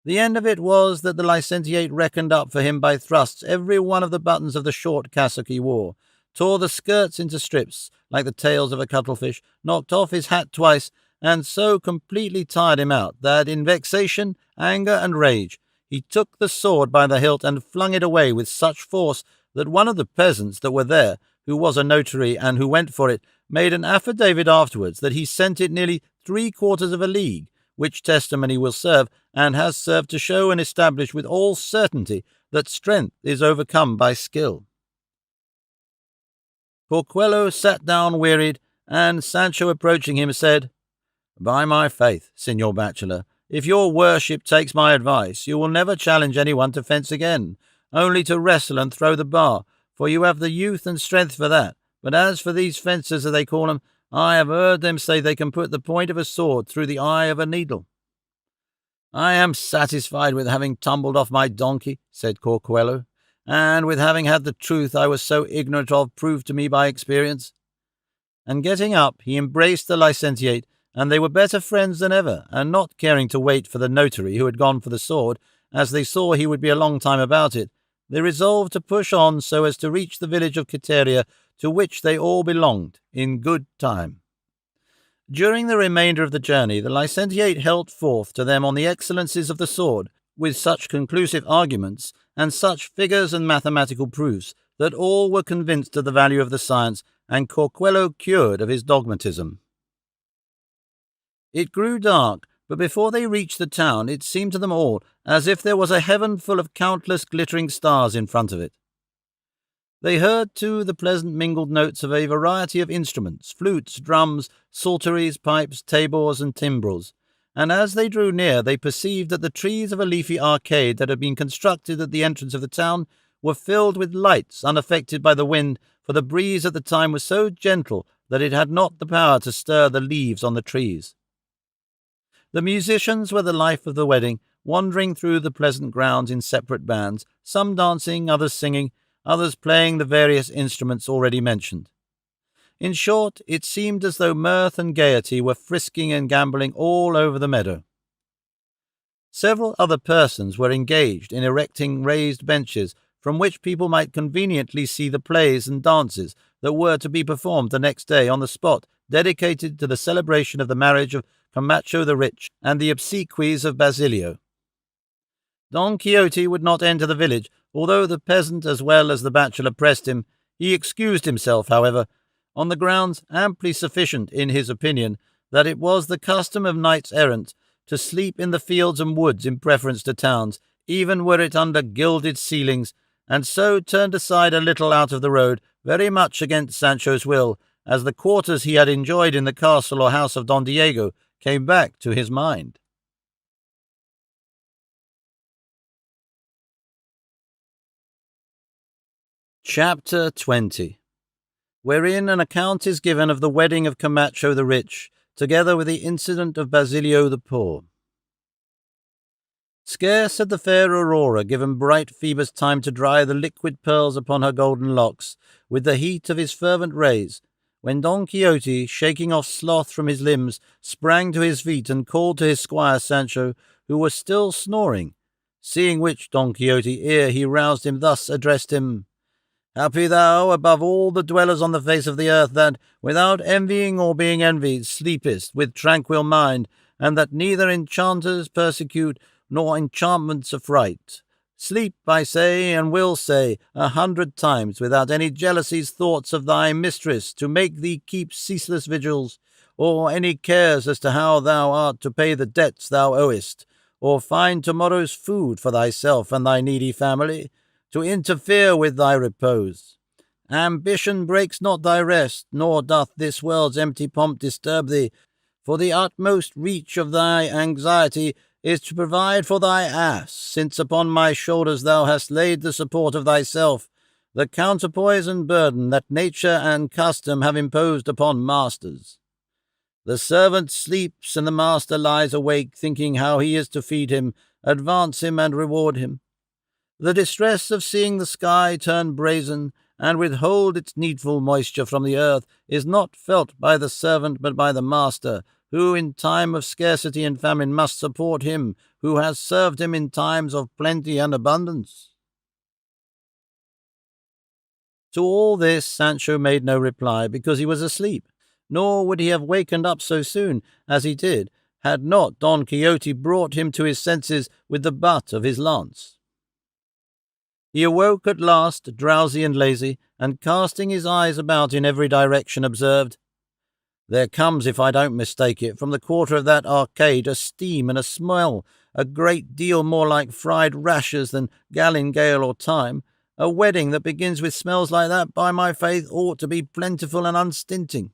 The end of it was that the licentiate reckoned up for him by thrusts every one of the buttons of the short cassock he wore, tore the skirts into strips like the tails of a cuttlefish, knocked off his hat twice, and so completely tired him out that, in vexation, anger, and rage, he took the sword by the hilt and flung it away with such force that one of the peasants that were there, who was a notary and who went for it, made an affidavit afterwards that he sent it nearly 3/4 of a league, which testimony will serve, and has served, to show and establish with all certainty that strength is overcome by skill. Corcuelo sat down wearied, and Sancho, approaching him, said, "By my faith, Signor Bachelor, If your worship takes my advice, you will never challenge anyone to fence again, only to wrestle and throw the bar, for you have the youth and strength for that. But as for these fencers, as they call them, I have heard them say they can put the point of a sword through the eye of a needle." "I am satisfied with having tumbled off my donkey," said Corcuelo, "and with having had the truth I was so ignorant of proved to me by experience." And getting up, he embraced the licentiate, and they were better friends than ever, and not caring to wait for the notary who had gone for the sword, as they saw he would be a long time about it, they resolved to push on so as to reach the village of Quiteria, to which they all belonged, in good time. During the remainder of the journey, the licentiate held forth to them on the excellencies of the sword, with such conclusive arguments, and such figures and mathematical proofs, that all were convinced of the value of the science, and Corcuelo cured of his dogmatism. It grew dark, but before they reached the town it seemed to them all as if there was a heaven full of countless glittering stars in front of it. They heard, too, the pleasant mingled notes of a variety of instruments, flutes, drums, psalteries, pipes, tabors, and timbrels, and as they drew near they perceived that the trees of a leafy arcade that had been constructed at the entrance of the town were filled with lights unaffected by the wind, for the breeze at the time was so gentle that it had not the power to stir the leaves on the trees. The musicians were the life of the wedding, wandering through the pleasant grounds in separate bands, some dancing, others singing, others playing the various instruments already mentioned. In short, it seemed as though mirth and gaiety were frisking and gambling all over the meadow. Several other persons were engaged in erecting raised benches from which people might conveniently see the plays and dances that were to be performed the next day on the spot dedicated to the celebration of the marriage of Camacho the rich and the obsequies of Basilio. Don Quixote would not enter the village, although the peasant as well as the bachelor pressed him. He excused himself, however, on the grounds amply sufficient, in his opinion, that it was the custom of knights-errant to sleep in the fields and woods in preference to towns, even were it under gilded ceilings, and so turned aside a little out of the road, very much against Sancho's will, as the quarters he had enjoyed in the castle or house of Don Diego came back to his mind. Chapter 20, wherein an account is given of the wedding of Camacho the rich, together with the incident of Basilio the poor. Scarce had the fair Aurora given bright Phoebus time to dry the liquid pearls upon her golden locks, with the heat of his fervent rays, when Don Quixote, shaking off sloth from his limbs, sprang to his feet and called to his squire Sancho, who was still snoring, seeing which Don Quixote, ere he roused him, thus addressed him: "Happy thou, above all the dwellers on the face of the earth, that, without envying or being envied, sleepest with tranquil mind, and that neither enchanters persecute nor enchantments affright. Sleep, I say, and will say, 100 times, without any jealousies thoughts of thy mistress to make thee keep ceaseless vigils, or any cares as to how thou art to pay the debts thou owest, or find tomorrow's food for thyself and thy needy family, to interfere with thy repose. Ambition breaks not thy rest, nor doth this world's empty pomp disturb thee, for the utmost reach of thy anxiety is to provide for thy ass, since upon my shoulders thou hast laid the support of thyself, the counterpoise and burden that nature and custom have imposed upon masters. The servant sleeps, and the master lies awake, thinking how he is to feed him, advance him, and reward him. The distress of seeing the sky turn brazen, and withhold its needful moisture from the earth, is not felt by the servant but by the master, who in time of scarcity and famine must support him who has served him in times of plenty and abundance." To all this Sancho made no reply, because he was asleep, nor would he have wakened up so soon as he did, had not Don Quixote brought him to his senses with the butt of his lance. He awoke at last, drowsy and lazy, and casting his eyes about in every direction, observed, "There comes, if I don't mistake it, from the quarter of that arcade a steam and a smell, a great deal more like fried rashers than galingale or thyme. A wedding that begins with smells like that, by my faith, ought to be plentiful and unstinting."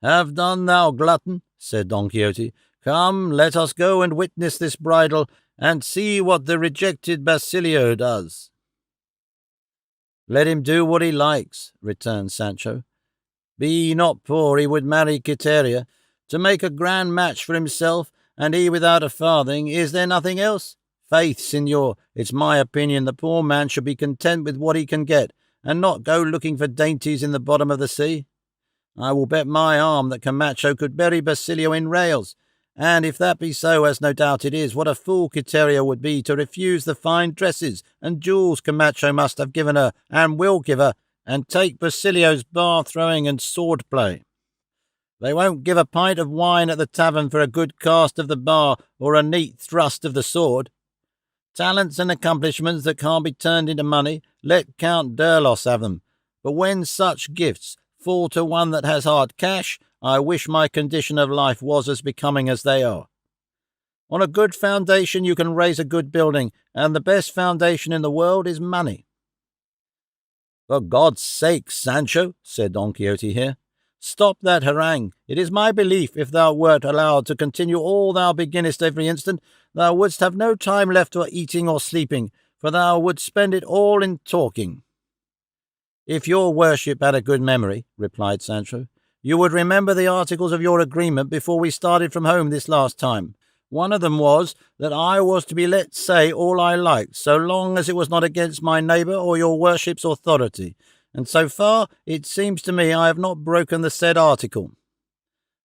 "Have done, thou glutton," said Don Quixote, Come, let us go and witness this bridal, and see what the rejected Basilio does." "Let him do what he likes," returned Sancho. "Be he not poor, he would marry Quiteria, to make a grand match for himself, and he without a farthing. Is there nothing else? Faith, signor, it's my opinion the poor man should be content with what he can get, and not go looking for dainties in the bottom of the sea. I will bet my arm that Camacho could bury Basilio in rails, and if that be so, as no doubt it is, what a fool Quiteria would be to refuse the fine dresses and jewels Camacho must have given her, and will give her, and take Basilio's bar-throwing and sword-play. They won't give a pint of wine at the tavern for a good cast of the bar or a neat thrust of the sword. Talents and accomplishments that can't be turned into money, let Count Durlos have them. But when such gifts fall to one that has hard cash, I wish my condition of life was as becoming as they are. On a good foundation you can raise a good building, and the best foundation in the world is money." "For God's sake, Sancho," said Don Quixote here, "stop that harangue. It is my belief, if thou wert allowed to continue all thou beginnest every instant, thou wouldst have no time left for eating or sleeping, for thou wouldst spend it all in talking." "If your worship had a good memory," replied Sancho, "you would remember the articles of your agreement before we started from home this last time. One of them was that I was to be let say all I liked, so long as it was not against my neighbour or your worship's authority, and so far it seems to me I have not broken the said article."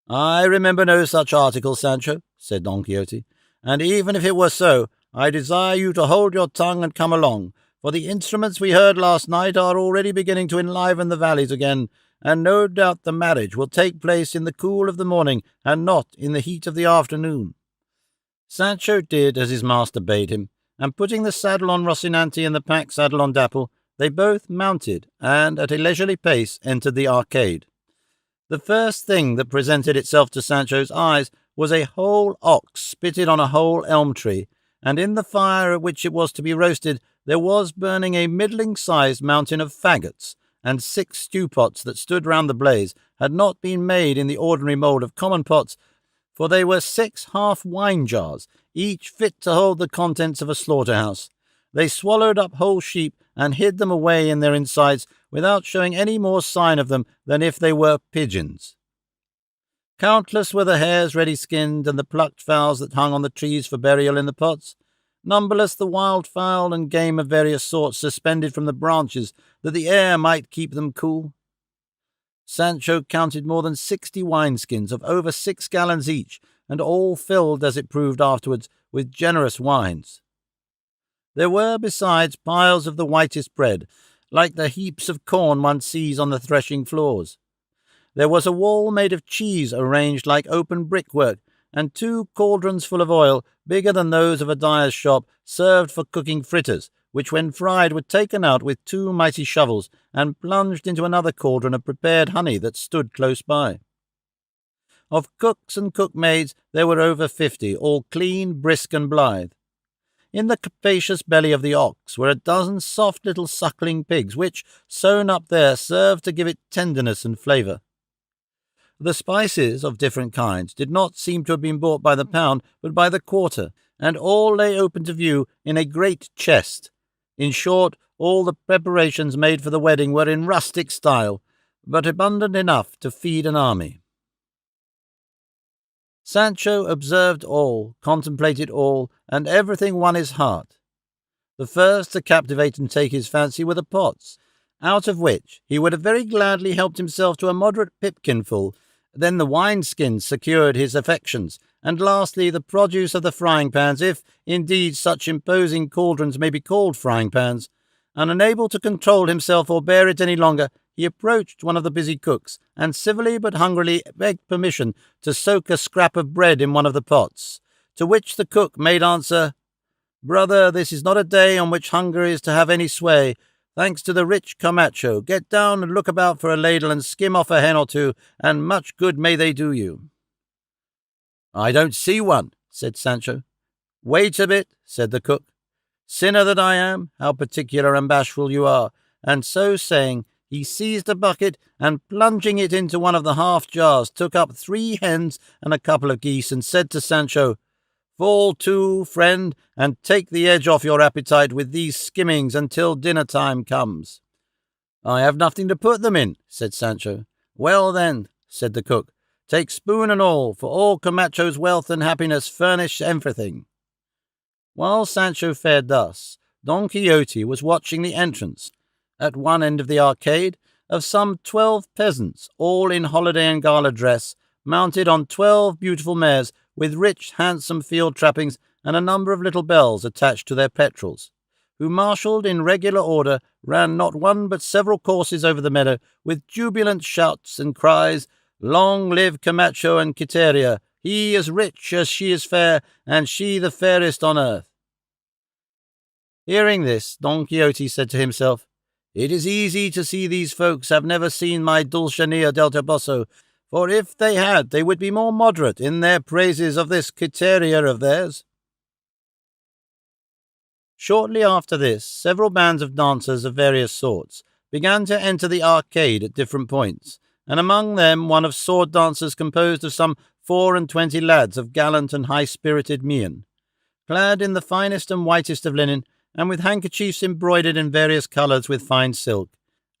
"I remember no such article, Sancho," said Don Quixote, "and even if it were so, I desire you to hold your tongue and come along, for the instruments we heard last night are already beginning to enliven the valleys again, and no doubt the marriage will take place in the cool of the morning, and not in the heat of the afternoon." Sancho did as his master bade him, and putting the saddle on Rocinante and the pack saddle on Dapple, they both mounted, and at a leisurely pace entered the arcade. The first thing that presented itself to Sancho's eyes was a whole ox spitted on a whole elm tree, and in the fire at which it was to be roasted there was burning a middling-sized mountain of faggots, and 6 stew-pots that stood round the blaze had not been made in the ordinary mould of common pots, for they were 6 half-wine jars, each fit to hold the contents of a slaughter-house. They swallowed up whole sheep and hid them away in their insides without showing any more sign of them than if they were pigeons. Countless were the hares ready-skinned and the plucked fowls that hung on the trees for burial in the pots. Numberless the wild fowl and game of various sorts suspended from the branches that the air might keep them cool. Sancho counted more than 60 wineskins of over 6 gallons each, and all filled, as it proved afterwards, with generous wines. There were, besides, piles of the whitest bread, like the heaps of corn one sees on the threshing floors. There was a wall made of cheese arranged like open brickwork, and 2 cauldrons full of oil, bigger than those of a dyer's shop, served for cooking fritters, which when fried were taken out with 2 mighty shovels, and plunged into another cauldron of prepared honey that stood close by. Of cooks and cookmaids there were over 50, all clean, brisk, and blithe. In the capacious belly of the ox were a dozen soft little suckling pigs, which, sewn up there, served to give it tenderness and flavour. The spices of different kinds did not seem to have been bought by the pound, but by the quarter, and all lay open to view in a great chest. In short, all the preparations made for the wedding were in rustic style, but abundant enough to feed an army. Sancho observed all, contemplated all, and everything won his heart. The first to captivate and take his fancy were the pots, out of which he would have very gladly helped himself to a moderate pipkinful. Then the wineskins secured his affections, and lastly the produce of the frying-pans, if, indeed, such imposing cauldrons may be called frying-pans. And unable to control himself or bear it any longer, he approached one of the busy cooks, and civilly but hungrily begged permission to soak a scrap of bread in one of the pots, to which the cook made answer, "Brother, this is not a day on which hunger is to have any sway. Thanks to the rich Camacho, get down and look about for a ladle and skim off a hen or 2, and much good may they do you." "I don't see one," said Sancho. "Wait a bit," said the cook. "Sinner that I am, how particular and bashful you are." And so saying, He seized a bucket and, plunging it into one of the half jars, took up 3 hens and a couple of geese and said to Sancho, "Fall to, friend, and take the edge off your appetite with these skimmings until dinner time comes." "I have nothing to put them in," said Sancho. "Well then," said the cook, "take spoon and all, for all Camacho's wealth and happiness furnish everything." While Sancho fared thus, Don Quixote was watching the entrance, at one end of the arcade, of some 12 peasants, all in holiday and gala dress, mounted on 12 beautiful mares, with rich, handsome field trappings and a number of little bells attached to their petrals, who, marshalled in regular order, ran not one but several courses over the meadow, with jubilant shouts and cries, "Long live Camacho and Quiteria! He is rich as she is fair, and she the fairest on earth." Hearing this, Don Quixote said to himself, "It is easy to see these folks have never seen my Dulcinea del Toboso, for if they had, they would be more moderate in their praises of this Quiteria of theirs." Shortly after this, several bands of dancers of various sorts began to enter the arcade at different points, and among them one of sword dancers composed of some 24 lads of gallant and high-spirited mien, clad in the finest and whitest of linen, and with handkerchiefs embroidered in various colours with fine silk.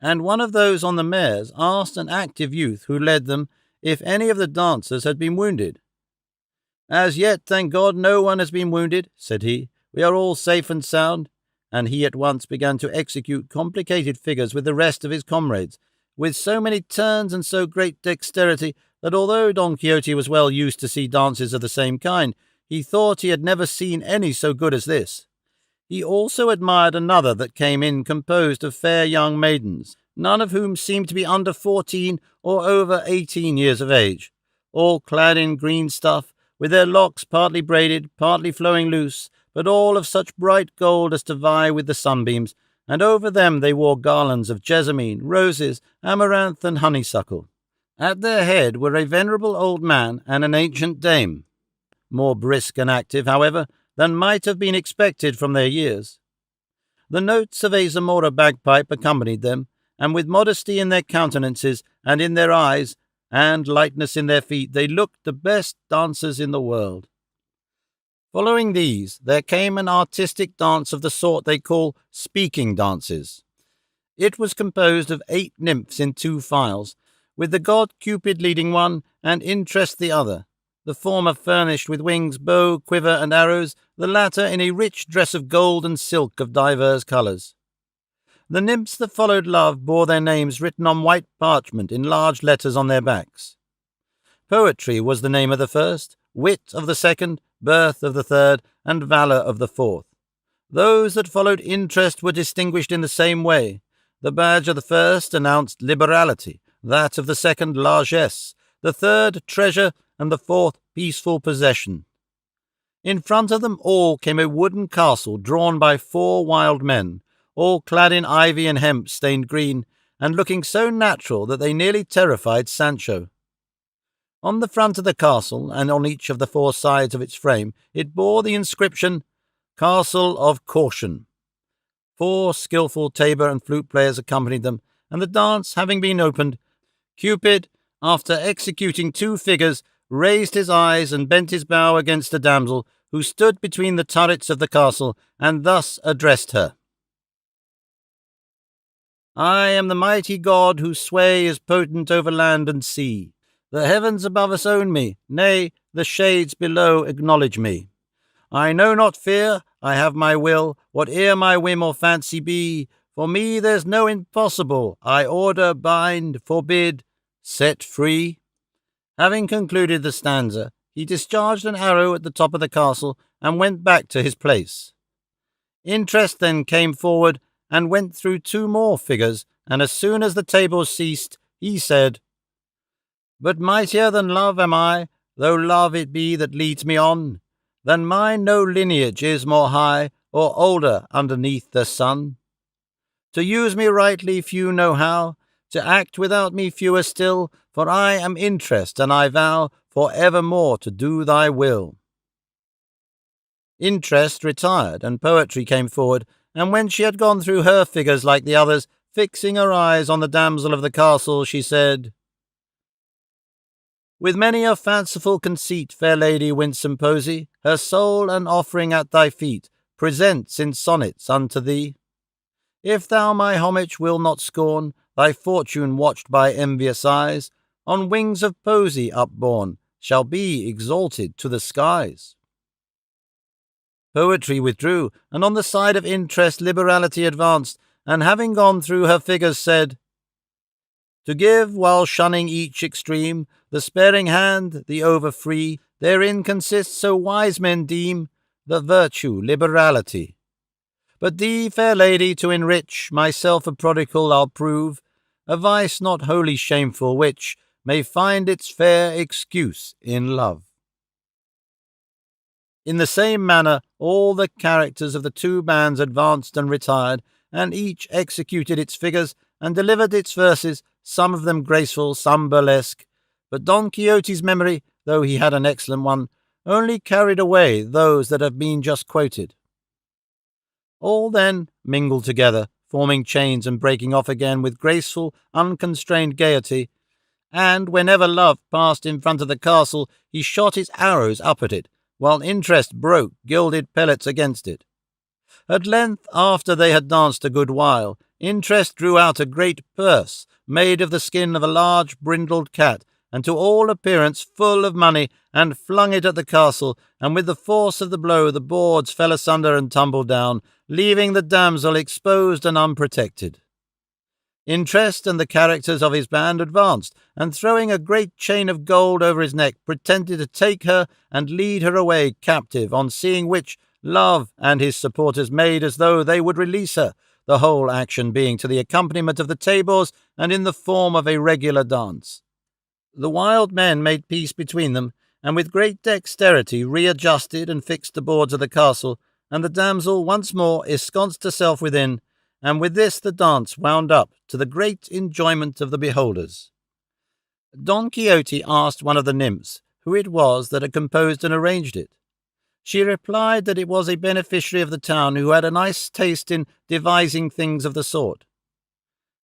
And one of those on the mares asked an active youth who led them if any of the dancers had been wounded. "As yet, thank God, no one has been wounded," said he. "We are all safe and sound." And he at once began to execute complicated figures with the rest of his comrades, with so many turns and so great dexterity that although Don Quixote was well used to see dances of the same kind, he thought he had never seen any so good as this. He also admired another that came in composed of fair young maidens, none of whom seemed to be under 14 or over 18 years of age, all clad in green stuff, with their locks partly braided, partly flowing loose, but all of such bright gold as to vie with the sunbeams, and over them they wore garlands of jessamine, roses, amaranth, and honeysuckle. At their head were a venerable old man and an ancient dame, more brisk and active, however, than might have been expected from their years. The notes of a Zamora bagpipe accompanied them, and with modesty in their countenances and in their eyes, and lightness in their feet, they looked the best dancers in the world. Following these, there came an artistic dance of the sort they call speaking dances. It was composed of 8 nymphs in 2 files, with the god Cupid leading one and Interest the other, the former furnished with wings, bow, quiver, and arrows, the latter in a rich dress of gold and silk of divers colours. The nymphs that followed Love bore their names written on white parchment in large letters on their backs. Poetry was the name of the first, Wit of the second, Birth of the third, and Valour of the fourth. Those that followed Interest were distinguished in the same way. The badge of the first announced liberality, that of the second largesse, the third treasure, and the fourth peaceful possession. In front of them all came a wooden castle drawn by 4 wild men, all clad in ivy and hemp stained green, and looking so natural that they nearly terrified Sancho. On the front of the castle, and on each of the 4 sides of its frame, it bore the inscription, "Castle of Caution." 4 skilful tabor and flute players accompanied them, and the dance having been opened, Cupid, after executing 2 figures, raised his eyes and bent his bow against a damsel who stood between the turrets of the castle, and thus addressed her. "I am the mighty god whose sway is potent over land and sea. The heavens above us own me, nay, the shades below acknowledge me. I know not fear, I have my will, whate'er my whim or fancy be. For me there's no impossible, I order, bind, forbid, set free." Having concluded the stanza, he discharged an arrow at the top of the castle and went back to his place. Interest then came forward and went through 2 more figures, and as soon as the tables ceased, he said, "But mightier than love am I, though love it be that leads me on. Than mine no lineage is more high or older underneath the sun. To use me rightly few know how, to act without me fewer still, for I am Interest, and I vow for evermore to do thy will." Interest retired, and Poetry came forward, and when she had gone through her figures like the others, Fixing her eyes on the damsel of the castle, she said, "With many a fanciful conceit, fair lady winsome posy, her soul an offering at thy feet presents in sonnets unto thee. If thou my homage will not scorn, thy fortune watched by envious eyes, on wings of posy upborne, shall be exalted to the skies." Poetry withdrew, and on the side of interest liberality advanced, and having gone through her figures said, "To give, while shunning each extreme, the sparing hand, the over-free, therein consists, so wise men deem, the virtue liberality. But thee, fair lady, to enrich, myself a prodigal I'll prove, a vice not wholly shameful, which may find its fair excuse in love." In the same manner all the characters of the two bands advanced and retired, and each executed its figures and delivered its verses, some of them graceful, some burlesque, but Don Quixote's memory, though he had an excellent one, only carried away those that have been just quoted. All then mingled together, forming chains and breaking off again with graceful, unconstrained gaiety, and whenever Love passed in front of the castle, he shot his arrows up at it, while Interest broke gilded pellets against it. At length, after they had danced a good while, Interest drew out a great purse, made of the skin of a large brindled cat, and to all appearance full of money, and flung it at the castle, and with the force of the blow the boards fell asunder and tumbled down, leaving the damsel exposed and unprotected. Interest and the characters of his band advanced, and throwing a great chain of gold over his neck, pretended to take her and lead her away captive, on seeing which Love and his supporters made as though they would release her, the whole action being to the accompaniment of the tabors and in the form of a regular dance. The wild men made peace between them, and with great dexterity readjusted and fixed the boards of the castle, and the damsel once more ensconced herself within, and with this the dance wound up to the great enjoyment of the beholders. Don Quixote asked one of the nymphs who it was that had composed and arranged it. She replied that it was a beneficiary of the town who had a nice taste in devising things of the sort.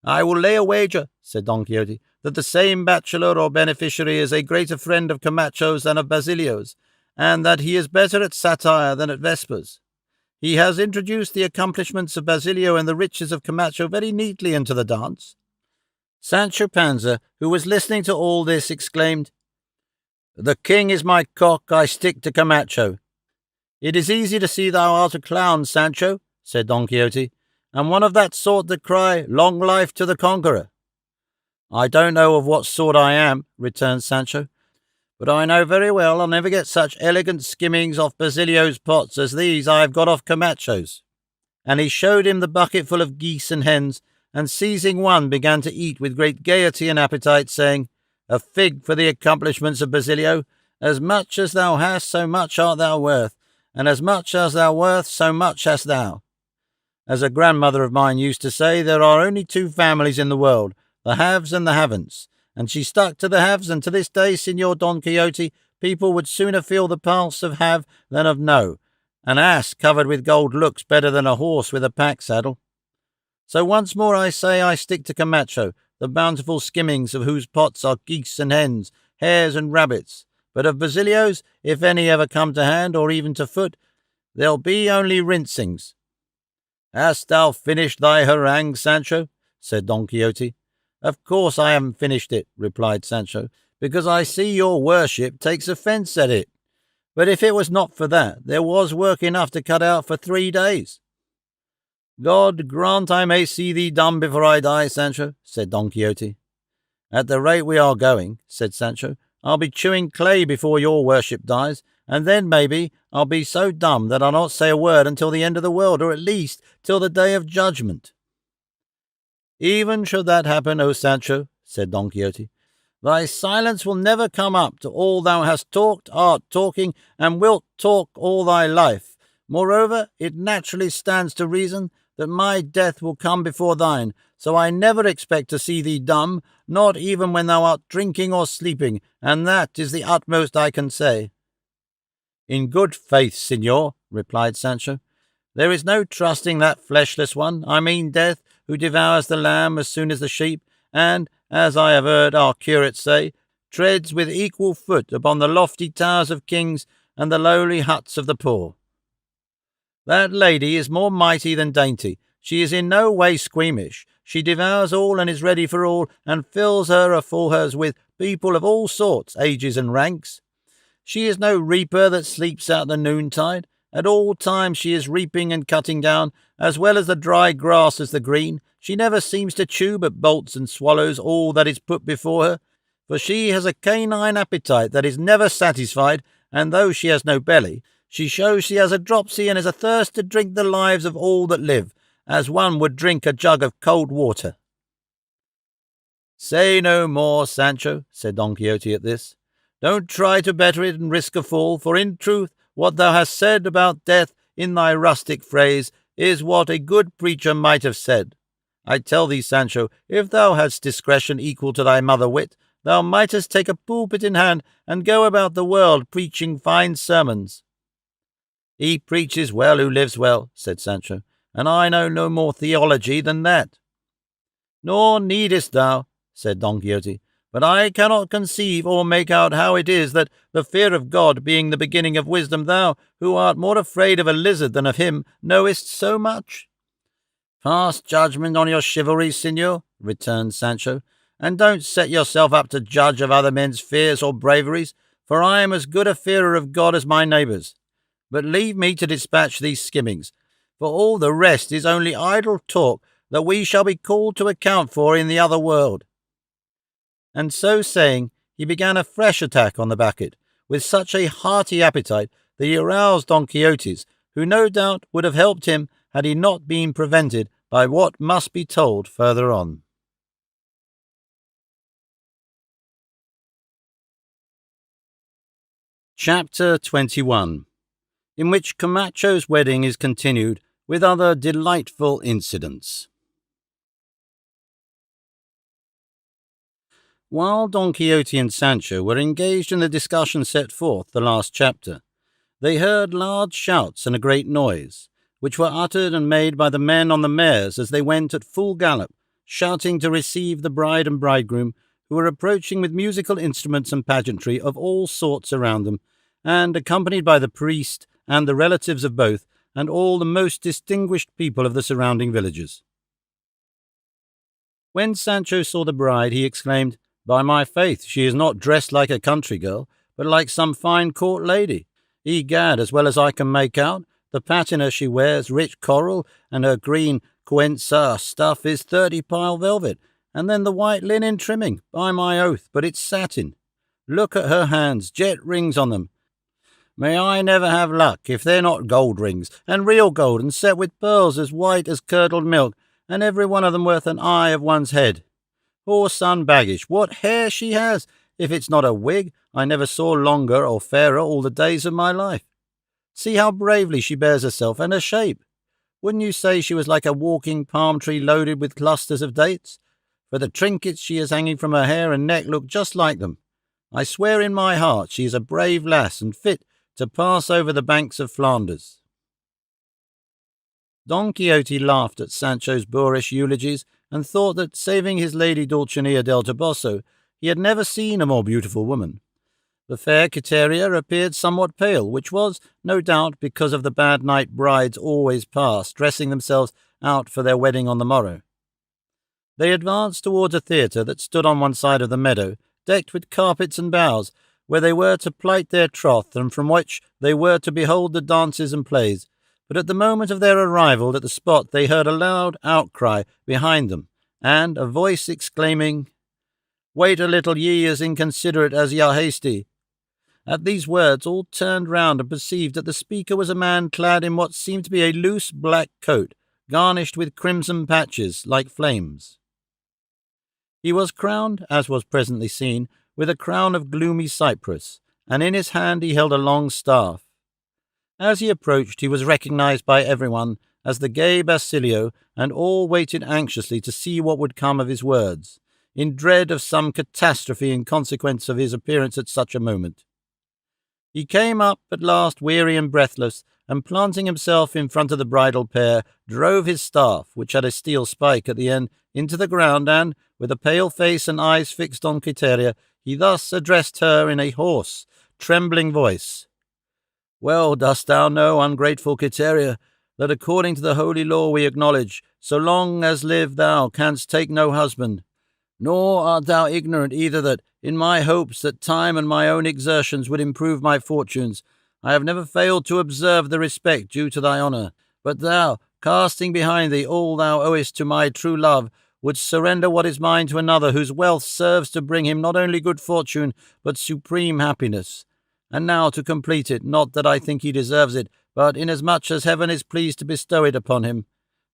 "I will lay a wager," said Don Quixote, "that the same bachelor or beneficiary is a greater friend of Camacho's than of Basilio's, and that he is better at satire than at vespers. He has introduced the accomplishments of Basilio and the riches of Camacho very neatly into the dance." Sancho Panza, who was listening to all this, exclaimed, "The king is my cock, I stick to Camacho." "It is easy to see thou art a clown, Sancho," said Don Quixote, "and one of that sort that cry, 'Long life to the conqueror.'" "I don't know of what sort I am," returned Sancho, "but I know very well I'll never get such elegant skimmings off Basilio's pots as these I have got off Camacho's." And he showed him the bucketful of geese and hens, and seizing one began to eat with great gaiety and appetite, saying, "A fig for the accomplishments of Basilio! As much as thou hast, so much art thou worth, and as much as thou worth, so much hast thou. As a grandmother of mine used to say, there are only two families in the world, the haves and the haven'ts, and she stuck to the haves, and to this day, Signor Don Quixote, people would sooner feel the pulse of have than of no. An ass covered with gold looks better than a horse with a pack saddle. So once more I say I stick to Camacho, the bountiful skimmings of whose pots are geese and hens, hares and rabbits. But of Basilio's, if any ever come to hand, or even to foot, there'll be only rinsings." "Hast thou finished thy harangue, Sancho?" said Don Quixote. "Of course I haven't finished it," replied Sancho, "because I see your worship takes offence at it. But if it was not for that, there was work enough to cut out for 3 days." "God grant I may see thee done before I die, Sancho," said Don Quixote. "At the rate we are going," said Sancho, "I'll be chewing clay before your worship dies, and then, maybe, I'll be so dumb that I'll not say a word until the end of the world, or at least till the day of judgment." "Even should that happen, O Sancho," said Don Quixote, "thy silence will never come up to all thou hast talked, art talking, and wilt talk all thy life. Moreover, it naturally stands to reason that my death will come before thine, so I never expect to see thee dumb, not even when thou art drinking or sleeping, and that is the utmost I can say." "In good faith, signor," replied Sancho, "there is no trusting that fleshless one, I mean death, who devours the lamb as soon as the sheep, and, as I have heard our curate say, treads with equal foot upon the lofty towers of kings and the lowly huts of the poor. That lady is more mighty than dainty. She is in no way squeamish. She devours all and is ready for all, and fills her afore hers with people of all sorts, ages, and ranks. She is no reaper that sleeps out the noontide. At all times she is reaping and cutting down, as well as the dry grass as the green. She never seems to chew, but bolts and swallows all that is put before her. For she has a canine appetite that is never satisfied, and though she has no belly, she shows she has a dropsy and is athirst to drink the lives of all that live, as one would drink a jug of cold water. "Say no more, Sancho," said Don Quixote at this. "Don't try to better it and risk a fall, for in truth what thou hast said about death in thy rustic phrase is what a good preacher might have said. I tell thee, Sancho, if thou hadst discretion equal to thy mother wit, thou mightest take a pulpit in hand and go about the world preaching fine sermons." "He preaches well who lives well," said Sancho, "and I know no more theology than that." "Nor needest thou," said Don Quixote, "but I cannot conceive or make out how it is that, the fear of God being the beginning of wisdom, thou, who art more afraid of a lizard than of him, knowest so much." "Pass judgment on your chivalry, signor," returned Sancho, "and don't set yourself up to judge of other men's fears or braveries, for I am as good a fearer of God as my neighbours. But leave me to dispatch these skimmings, for all the rest is only idle talk that we shall be called to account for in the other world." And so saying, he began a fresh attack on the bucket, with such a hearty appetite that he aroused Don Quixote's, who no doubt would have helped him had he not been prevented by what must be told further on. Chapter 21, in which Camacho's wedding is continued with other delightful incidents. While Don Quixote and Sancho were engaged in the discussion set forth the last chapter, they heard large shouts and a great noise, which were uttered and made by the men on the mares as they went at full gallop, shouting to receive the bride and bridegroom, who were approaching with musical instruments and pageantry of all sorts around them, and accompanied by the priest and the relatives of both, and all the most distinguished people of the surrounding villages. When Sancho saw the bride, he exclaimed, "By my faith, she is not dressed like a country girl, but like some fine court lady. Egad, as well as I can make out, the patina she wears, rich coral, and her green Cuenca stuff is 30-pile velvet, and then the white linen trimming, by my oath, but it's satin. Look at her hands, jet rings on them. May I never have luck if they're not gold rings, and real gold, and set with pearls as white as curdled milk, and every one of them worth an eye of one's head. Poor son Baggage, what hair she has! If it's not a wig, I never saw longer or fairer all the days of my life. See how bravely she bears herself, and her shape. Wouldn't you say she was like a walking palm tree loaded with clusters of dates? For the trinkets she has hanging from her hair and neck look just like them. I swear in my heart she is a brave lass, and fit to pass over the banks of Flanders." Don Quixote laughed at Sancho's boorish eulogies, and thought that, saving his lady Dulcinea del Toboso, he had never seen a more beautiful woman. The fair Quiteria appeared somewhat pale, which was, no doubt, because of the bad night brides always pass, dressing themselves out for their wedding on the morrow. They advanced towards a theatre that stood on one side of the meadow, decked with carpets and boughs, where they were to plight their troth, and from which they were to behold the dances and plays. But at the moment of their arrival at the spot they heard a loud outcry behind them, and a voice exclaiming, "Wait a little, ye as inconsiderate as ye are hasty." At these words all turned round and perceived that the speaker was a man clad in what seemed to be a loose black coat, garnished with crimson patches like flames. He was crowned, as was presently seen, with a crown of gloomy cypress, and in his hand he held a long staff. As he approached, he was recognized by everyone as the gay Basilio, and all waited anxiously to see what would come of his words, in dread of some catastrophe in consequence of his appearance at such a moment. He came up at last weary and breathless, and planting himself in front of the bridal pair, drove his staff, which had a steel spike at the end, into the ground, and, with a pale face and eyes fixed on Quiteria, he thus addressed her in a hoarse, trembling voice. "Well dost thou know, ungrateful Quiteria, that according to the holy law we acknowledge, so long as live thou canst take no husband. Nor art thou ignorant either that, in my hopes that time and my own exertions would improve my fortunes, I have never failed to observe the respect due to thy honour. But thou, casting behind thee all thou owest to my true love, wouldst surrender what is mine to another whose wealth serves to bring him not only good fortune, but supreme happiness. And now to complete it, not that I think he deserves it, but inasmuch as heaven is pleased to bestow it upon him,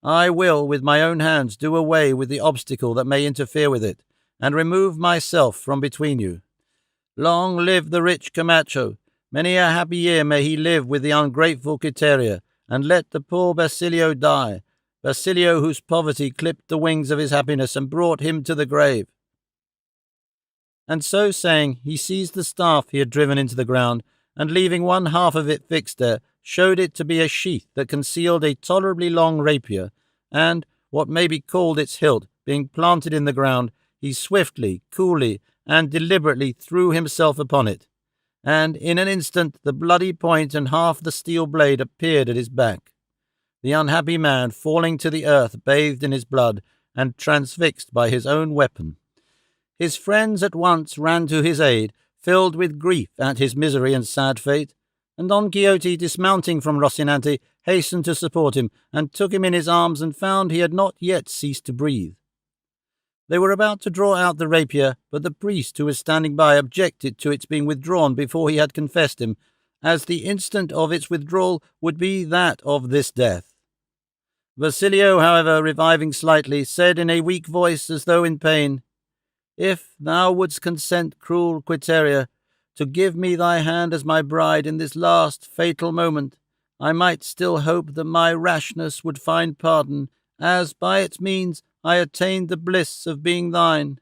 I will, with my own hands, do away with the obstacle that may interfere with it, and remove myself from between you. Long live the rich Camacho! Many a happy year may he live with the ungrateful Quiteria, and let the poor Basilio die, Basilio whose poverty clipped the wings of his happiness and brought him to the grave." And so saying, he seized the staff he had driven into the ground, and leaving one half of it fixed there, showed it to be a sheath that concealed a tolerably long rapier, and, what may be called its hilt, being planted in the ground, he swiftly, coolly, and deliberately threw himself upon it, and in an instant the bloody point and half the steel blade appeared at his back. The unhappy man, falling to the earth, bathed in his blood, and transfixed by his own weapon. His friends at once ran to his aid, filled with grief at his misery and sad fate, and Don Quixote, dismounting from Rocinante, hastened to support him, and took him in his arms, and found he had not yet ceased to breathe. They were about to draw out the rapier, but the priest who was standing by objected to its being withdrawn before he had confessed him, as the instant of its withdrawal would be that of this death. Basilio, however, reviving slightly, said in a weak voice as though in pain, "If thou wouldst consent, cruel Quiteria, to give me thy hand as my bride in this last fatal moment, I might still hope that my rashness would find pardon, as by its means I attained the bliss of being thine."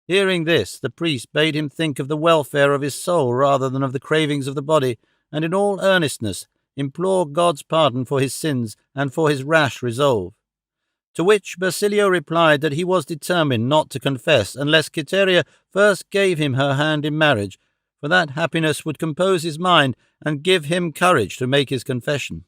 Hearing this, the priest bade him think of the welfare of his soul rather than of the cravings of the body, and in all earnestness implore God's pardon for his sins and for his rash resolve. To which Basilio replied that he was determined not to confess unless Quiteria first gave him her hand in marriage, for that happiness would compose his mind and give him courage to make his confession.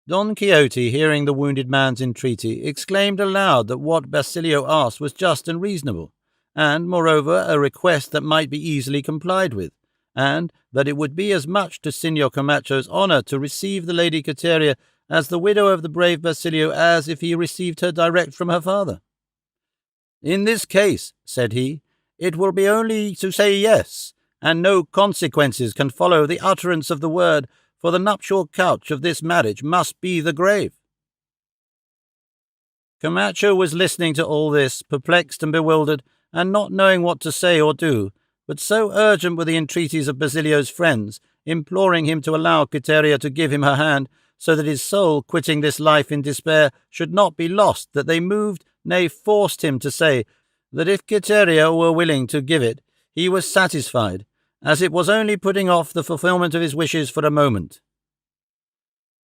Don Quixote, hearing the wounded man's entreaty, exclaimed aloud that what Basilio asked was just and reasonable, and, moreover, a request that might be easily complied with, and that it would be as much to Signor Camacho's honour to receive the Lady Quiteria as the widow of the brave Basilio as if he received her direct from her father. "In this case," said he, "it will be only to say yes, and no consequences can follow the utterance of the word, for the nuptial couch of this marriage must be the grave." Camacho was listening to all this, perplexed and bewildered, and not knowing what to say or do, but so urgent were the entreaties of Basilio's friends, imploring him to allow Quiteria to give him her hand, so that his soul, quitting this life in despair, should not be lost, that they moved, nay, forced him to say that if Quiteria were willing to give it, he was satisfied, as it was only putting off the fulfilment of his wishes for a moment.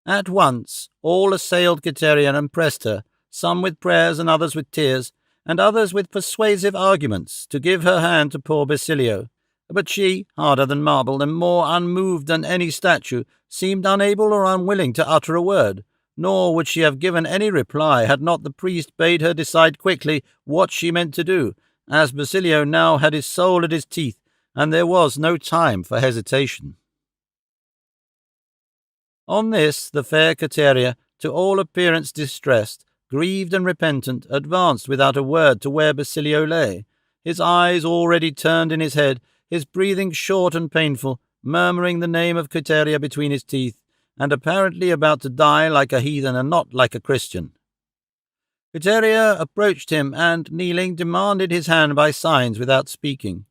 At once all assailed Quiteria and pressed her, some with prayers and others with tears, and others with persuasive arguments, to give her hand to poor Basilio. But she, harder than marble and more unmoved than any statue, seemed unable or unwilling to utter a word, nor would she have given any reply had not the priest bade her decide quickly what she meant to do, as Basilio now had his soul at his teeth, and there was no time for hesitation. On this, the fair Quiteria, to all appearance distressed, grieved and repentant, advanced without a word to where Basilio lay, his eyes already turned in his head, his breathing short and painful, murmuring the name of Quiteria between his teeth, and apparently about to die like a heathen and not like a Christian. Quiteria approached him, and, kneeling, demanded his hand by signs without speaking.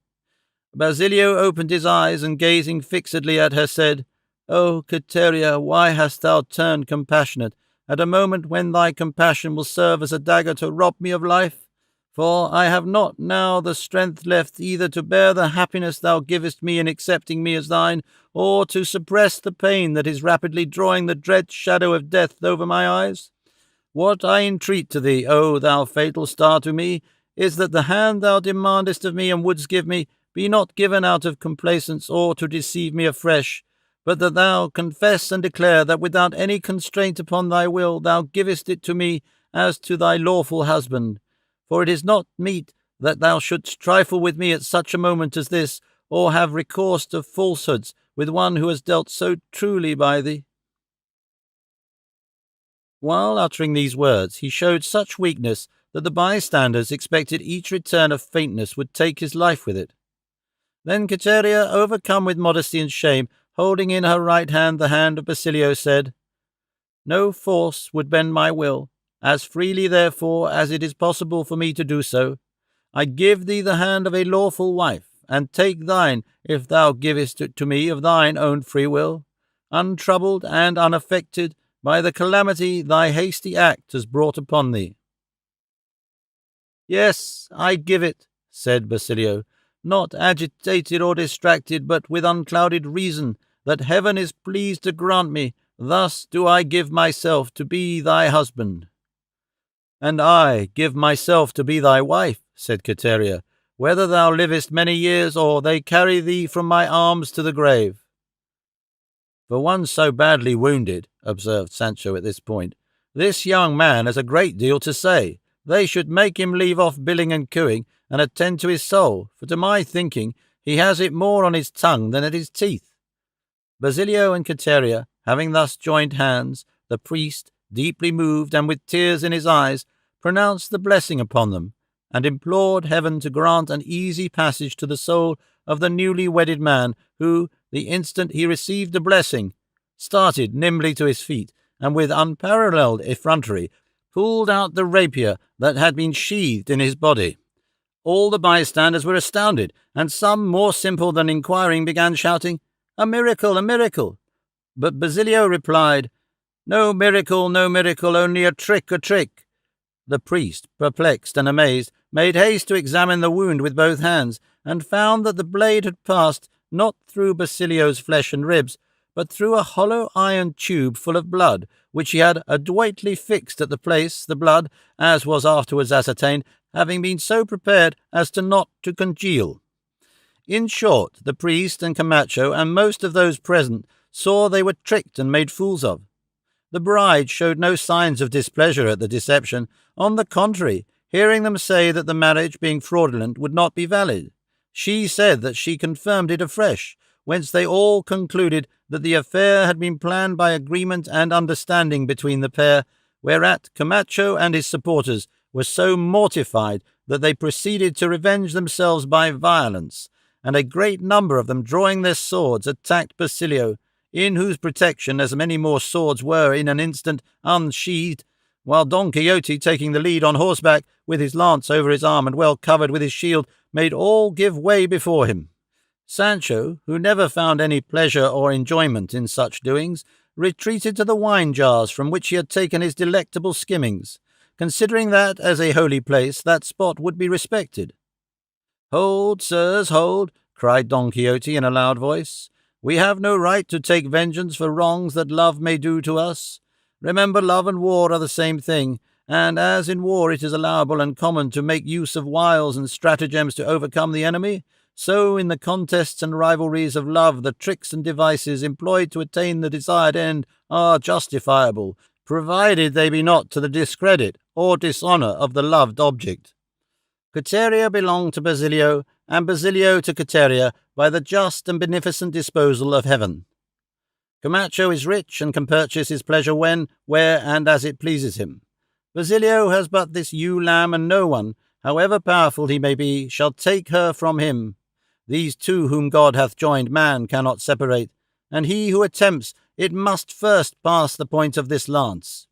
Basilio opened his eyes, and gazing fixedly at her, said, "O Quiteria, why hast thou turned compassionate, at a moment when thy compassion will serve as a dagger to rob me of life? For I have not now the strength left either to bear the happiness thou givest me in accepting me as thine, or to suppress the pain that is rapidly drawing the dread shadow of death over my eyes. What I entreat to thee, O thou fatal star to me, is that the hand thou demandest of me and wouldst give me be not given out of complaisance or to deceive me afresh, but that thou confess and declare that without any constraint upon thy will thou givest it to me as to thy lawful husband. For it is not meet that thou shouldst trifle with me at such a moment as this, or have recourse to falsehoods with one who has dealt so truly by thee." While uttering these words, he showed such weakness that the bystanders expected each return of faintness would take his life with it. Then Quiteria, overcome with modesty and shame, holding in her right hand the hand of Basilio, said, "No force would bend my will. As freely, therefore, as it is possible for me to do so, I give thee the hand of a lawful wife, and take thine, if thou givest it to me of thine own free will, untroubled and unaffected by the calamity thy hasty act has brought upon thee." "Yes, I give it," said Basilio, "not agitated or distracted, but with unclouded reason, that heaven is pleased to grant me. Thus do I give myself to be thy husband." "And I give myself to be thy wife," said Quiteria, "whether thou livest many years, or they carry thee from my arms to the grave." "For one so badly wounded," observed Sancho at this point, "this young man has a great deal to say. They should make him leave off billing and cooing, and attend to his soul, for to my thinking he has it more on his tongue than at his teeth." Basilio and Quiteria, having thus joined hands, the priest, deeply moved and with tears in his eyes, pronounced the blessing upon them, and implored heaven to grant an easy passage to the soul of the newly wedded man, who, the instant he received the blessing, started nimbly to his feet, and with unparalleled effrontery pulled out the rapier that had been sheathed in his body. All the bystanders were astounded, and some, more simple than inquiring, began shouting, "A miracle, a miracle!" But Basilio replied, no miracle, only a trick, a trick." The priest, perplexed and amazed, made haste to examine the wound with both hands, and found that the blade had passed not through Basilio's flesh and ribs, but through a hollow iron tube full of blood, which he had adroitly fixed at the place, the blood, as was afterwards ascertained, having been so prepared as not to congeal. In short, the priest and Camacho and most of those present saw they were tricked and made fools of. The bride showed no signs of displeasure at the deception. On the contrary, hearing them say that the marriage, being fraudulent, would not be valid, she said that she confirmed it afresh, whence they all concluded that the affair had been planned by agreement and understanding between the pair, whereat Camacho and his supporters were so mortified that they proceeded to revenge themselves by violence, and a great number of them, drawing their swords, attacked Basilio, in whose protection as many more swords were in an instant unsheathed, while Don Quixote, taking the lead on horseback, with his lance over his arm and well covered with his shield, made all give way before him. Sancho, who never found any pleasure or enjoyment in such doings, retreated to the wine jars from which he had taken his delectable skimmings, considering that, as a holy place, that spot would be respected. "Hold, sirs, hold," cried Don Quixote in a loud voice. "We have no right to take vengeance for wrongs that love may do to us. Remember, love and war are the same thing, and as in war it is allowable and common to make use of wiles and stratagems to overcome the enemy, so in the contests and rivalries of love the tricks and devices employed to attain the desired end are justifiable, provided they be not to the discredit or dishonour of the loved object. Quiteria belonged to Basilio, and Basilio to Quiteria by the just and beneficent disposal of heaven. Camacho is rich and can purchase his pleasure when, where, and as it pleases him. Basilio has but this ewe lamb, and no one, however powerful he may be, shall take her from him. These two whom God hath joined man cannot separate, and he who attempts it must first pass the point of this lance."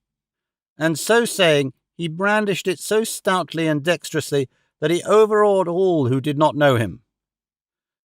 And so saying, he brandished it so stoutly and dexterously that he overawed all who did not know him.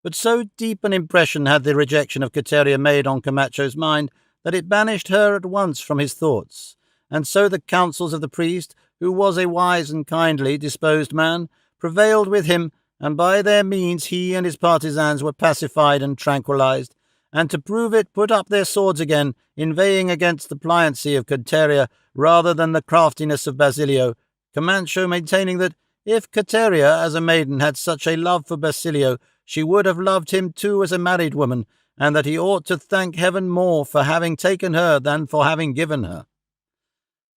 But so deep an impression had the rejection of Quiteria made on Camacho's mind that it banished her at once from his thoughts, and so the counsels of the priest, who was a wise and kindly disposed man, prevailed with him, and by their means he and his partisans were pacified and tranquilized, and to prove it put up their swords again, inveighing against the pliancy of Quiteria rather than the craftiness of Basilio, Camacho maintaining that if Quiteria as a maiden had such a love for Basilio, she would have loved him too as a married woman, and that he ought to thank heaven more for having taken her than for having given her.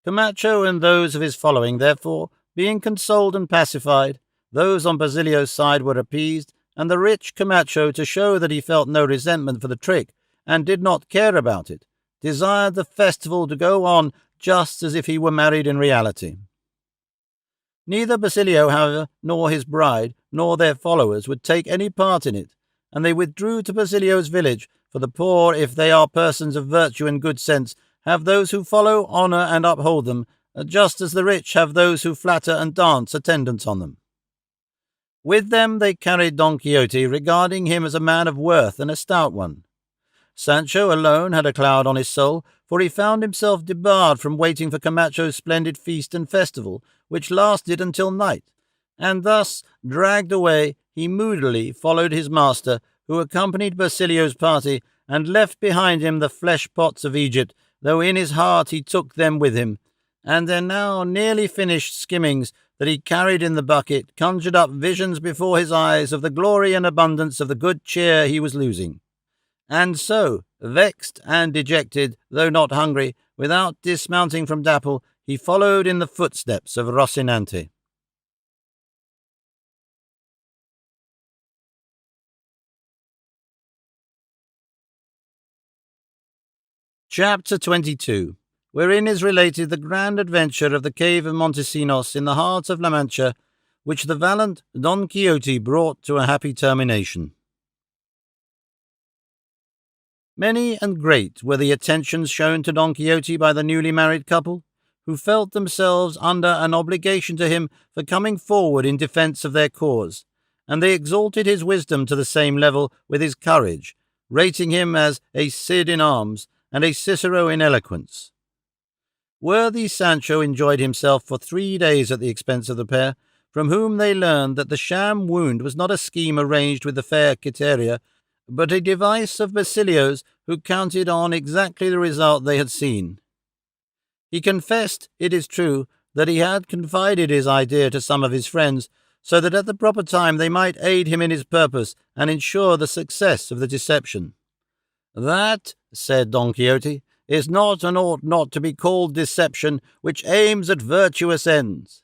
Camacho and those of his following, therefore, being consoled and pacified, those on Basilio's side were appeased, and the rich Camacho, to show that he felt no resentment for the trick, and did not care about it, desired the festival to go on just as if he were married in reality. Neither Basilio, however, nor his bride, nor their followers would take any part in it, and they withdrew to Basilio's village, for the poor, if they are persons of virtue and good sense, have those who follow, honour, and uphold them, just as the rich have those who flatter and dance attendance on them. With them they carried Don Quixote, regarding him as a man of worth and a stout one. Sancho alone had a cloud on his soul, for he found himself debarred from waiting for Camacho's splendid feast and festival, which lasted until night, and thus, dragged away, he moodily followed his master, who accompanied Basilio's party, and left behind him the flesh-pots of Egypt, though in his heart he took them with him, and their now nearly finished skimmings that he carried in the bucket conjured up visions before his eyes of the glory and abundance of the good cheer he was losing. And so, vexed and dejected, though not hungry, without dismounting from Dapple, he followed in the footsteps of Rocinante. Chapter 22, wherein is related the grand adventure of the Cave of Montesinos in the heart of La Mancha, which the valiant Don Quixote brought to a happy termination. Many and great were the attentions shown to Don Quixote by the newly married couple, who felt themselves under an obligation to him for coming forward in defence of their cause, and they exalted his wisdom to the same level with his courage, rating him as a Cid in arms and a Cicero in eloquence. Worthy Sancho enjoyed himself for 3 days at the expense of the pair, from whom they learned that the sham wound was not a scheme arranged with the fair Quiteria, but a device of Basilio's, who counted on exactly the result they had seen. He confessed, it is true, that he had confided his idea to some of his friends, so that at the proper time they might aid him in his purpose and ensure the success of the deception. "That," said Don Quixote, "is not and ought not to be called deception which aims at virtuous ends."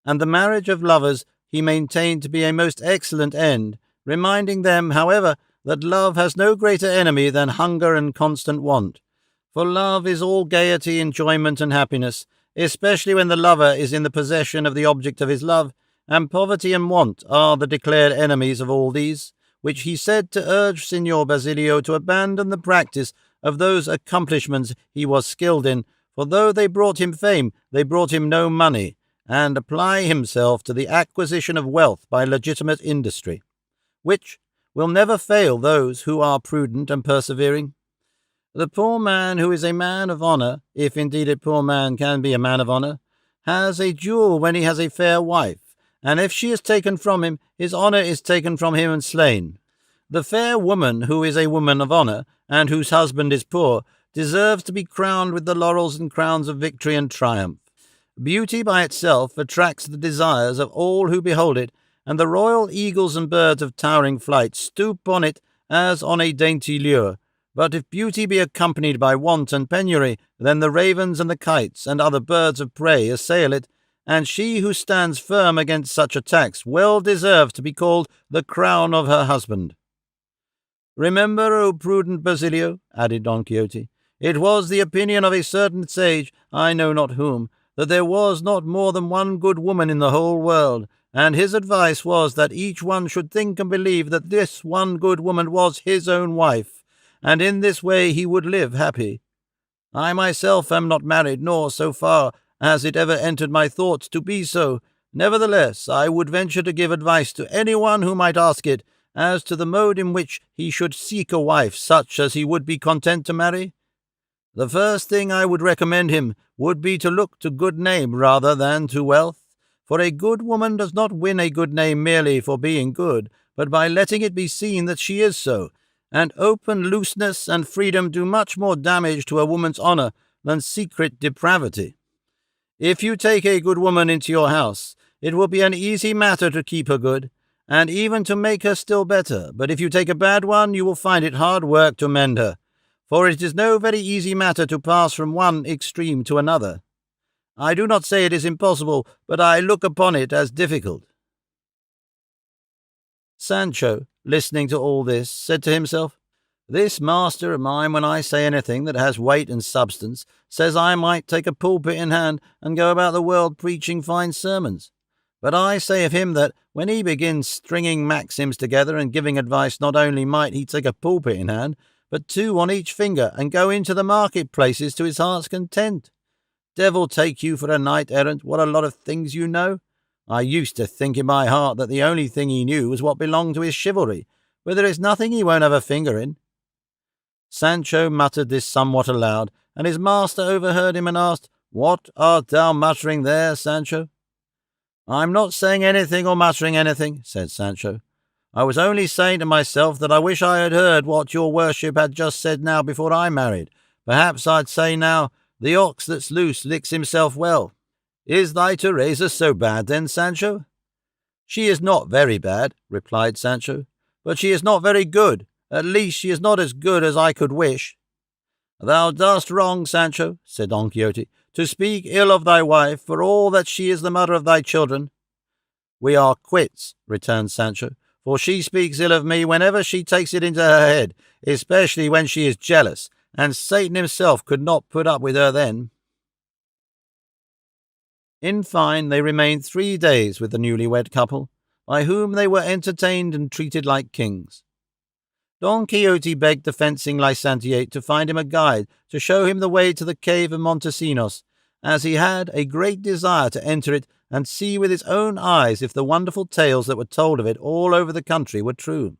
And the marriage of lovers he maintained to be a most excellent end, reminding them, however, that love has no greater enemy than hunger and constant want. For love is all gaiety, enjoyment, and happiness, especially when the lover is in the possession of the object of his love, and poverty and want are the declared enemies of all these, which he said to urge Signor Basilio to abandon the practice of those accomplishments he was skilled in, for though they brought him fame, they brought him no money, and apply himself to the acquisition of wealth by legitimate industry, which will never fail those who are prudent and persevering. The poor man who is a man of honour, if indeed a poor man can be a man of honour, has a jewel when he has a fair wife, and if she is taken from him, his honour is taken from him and slain. The fair woman who is a woman of honour, and whose husband is poor, deserves to be crowned with the laurels and crowns of victory and triumph. Beauty by itself attracts the desires of all who behold it, and the royal eagles and birds of towering flight stoop on it as on a dainty lure. But if beauty be accompanied by want and penury, then the ravens and the kites and other birds of prey assail it, and she who stands firm against such attacks well deserves to be called the crown of her husband. Remember, O prudent Basilio, added Don Quixote, it was the opinion of a certain sage, I know not whom, that there was not more than one good woman in the whole world, and his advice was that each one should think and believe that this one good woman was his own wife, and in this way he would live happy. I myself am not married, nor, so far as it ever entered my thoughts, to be so. Nevertheless, I would venture to give advice to anyone who might ask it, as to the mode in which he should seek a wife such as he would be content to marry. The first thing I would recommend him would be to look to good name rather than to wealth, for a good woman does not win a good name merely for being good, but by letting it be seen that she is so, and open looseness and freedom do much more damage to a woman's honour than secret depravity. If you take a good woman into your house, it will be an easy matter to keep her good, and even to make her still better, but if you take a bad one, you will find it hard work to mend her, for it is no very easy matter to pass from one extreme to another. I do not say it is impossible, but I look upon it as difficult." Sancho, listening to all this, said to himself, "This master of mine, when I say anything that has weight and substance, says I might take a pulpit in hand and go about the world preaching fine sermons. But I say of him that, when he begins stringing maxims together and giving advice, not only might he take a pulpit in hand, but two on each finger, and go into the market-places to his heart's content. Devil take you for a knight-errant, what a lot of things you know! I used to think in my heart that the only thing he knew was what belonged to his chivalry, but there is nothing he won't have a finger in." Sancho muttered this somewhat aloud, and his master overheard him and asked, "What art thou muttering there, Sancho?" "I'm not saying anything or muttering anything," said Sancho. "I was only saying to myself that I wish I had heard what your worship had just said now before I married. Perhaps I'd say now, the ox that's loose licks himself well. Is thy Teresa so bad then, Sancho?" "She is not very bad," replied Sancho, "but she is not very good. At least she is not as good as I could wish." "Thou dost wrong, Sancho," said Don Quixote, "to speak ill of thy wife, for all that she is the mother of thy children." "We are quits," returned Sancho, "for she speaks ill of me whenever she takes it into her head, especially when she is jealous, and Satan himself could not put up with her then." In fine, they remained 3 days with the newlywed couple, by whom they were entertained and treated like kings. Don Quixote begged the fencing licentiate to find him a guide to show him the way to the Cave of Montesinos, as he had a great desire to enter it and see with his own eyes if the wonderful tales that were told of it all over the country were true.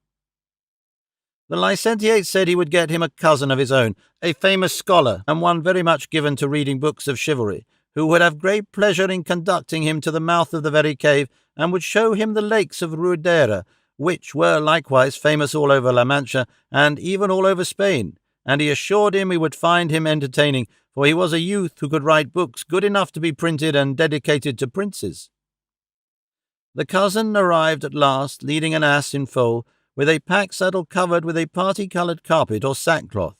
The licentiate said he would get him a cousin of his own, a famous scholar, and one very much given to reading books of chivalry, who would have great pleasure in conducting him to the mouth of the very cave, and would show him the lakes of Ruidera, which were likewise famous all over La Mancha, and even all over Spain, and he assured him he would find him entertaining, for he was a youth who could write books good enough to be printed and dedicated to princes. The cousin arrived at last, leading an ass in foal, with a pack-saddle covered with a party-coloured carpet or sackcloth.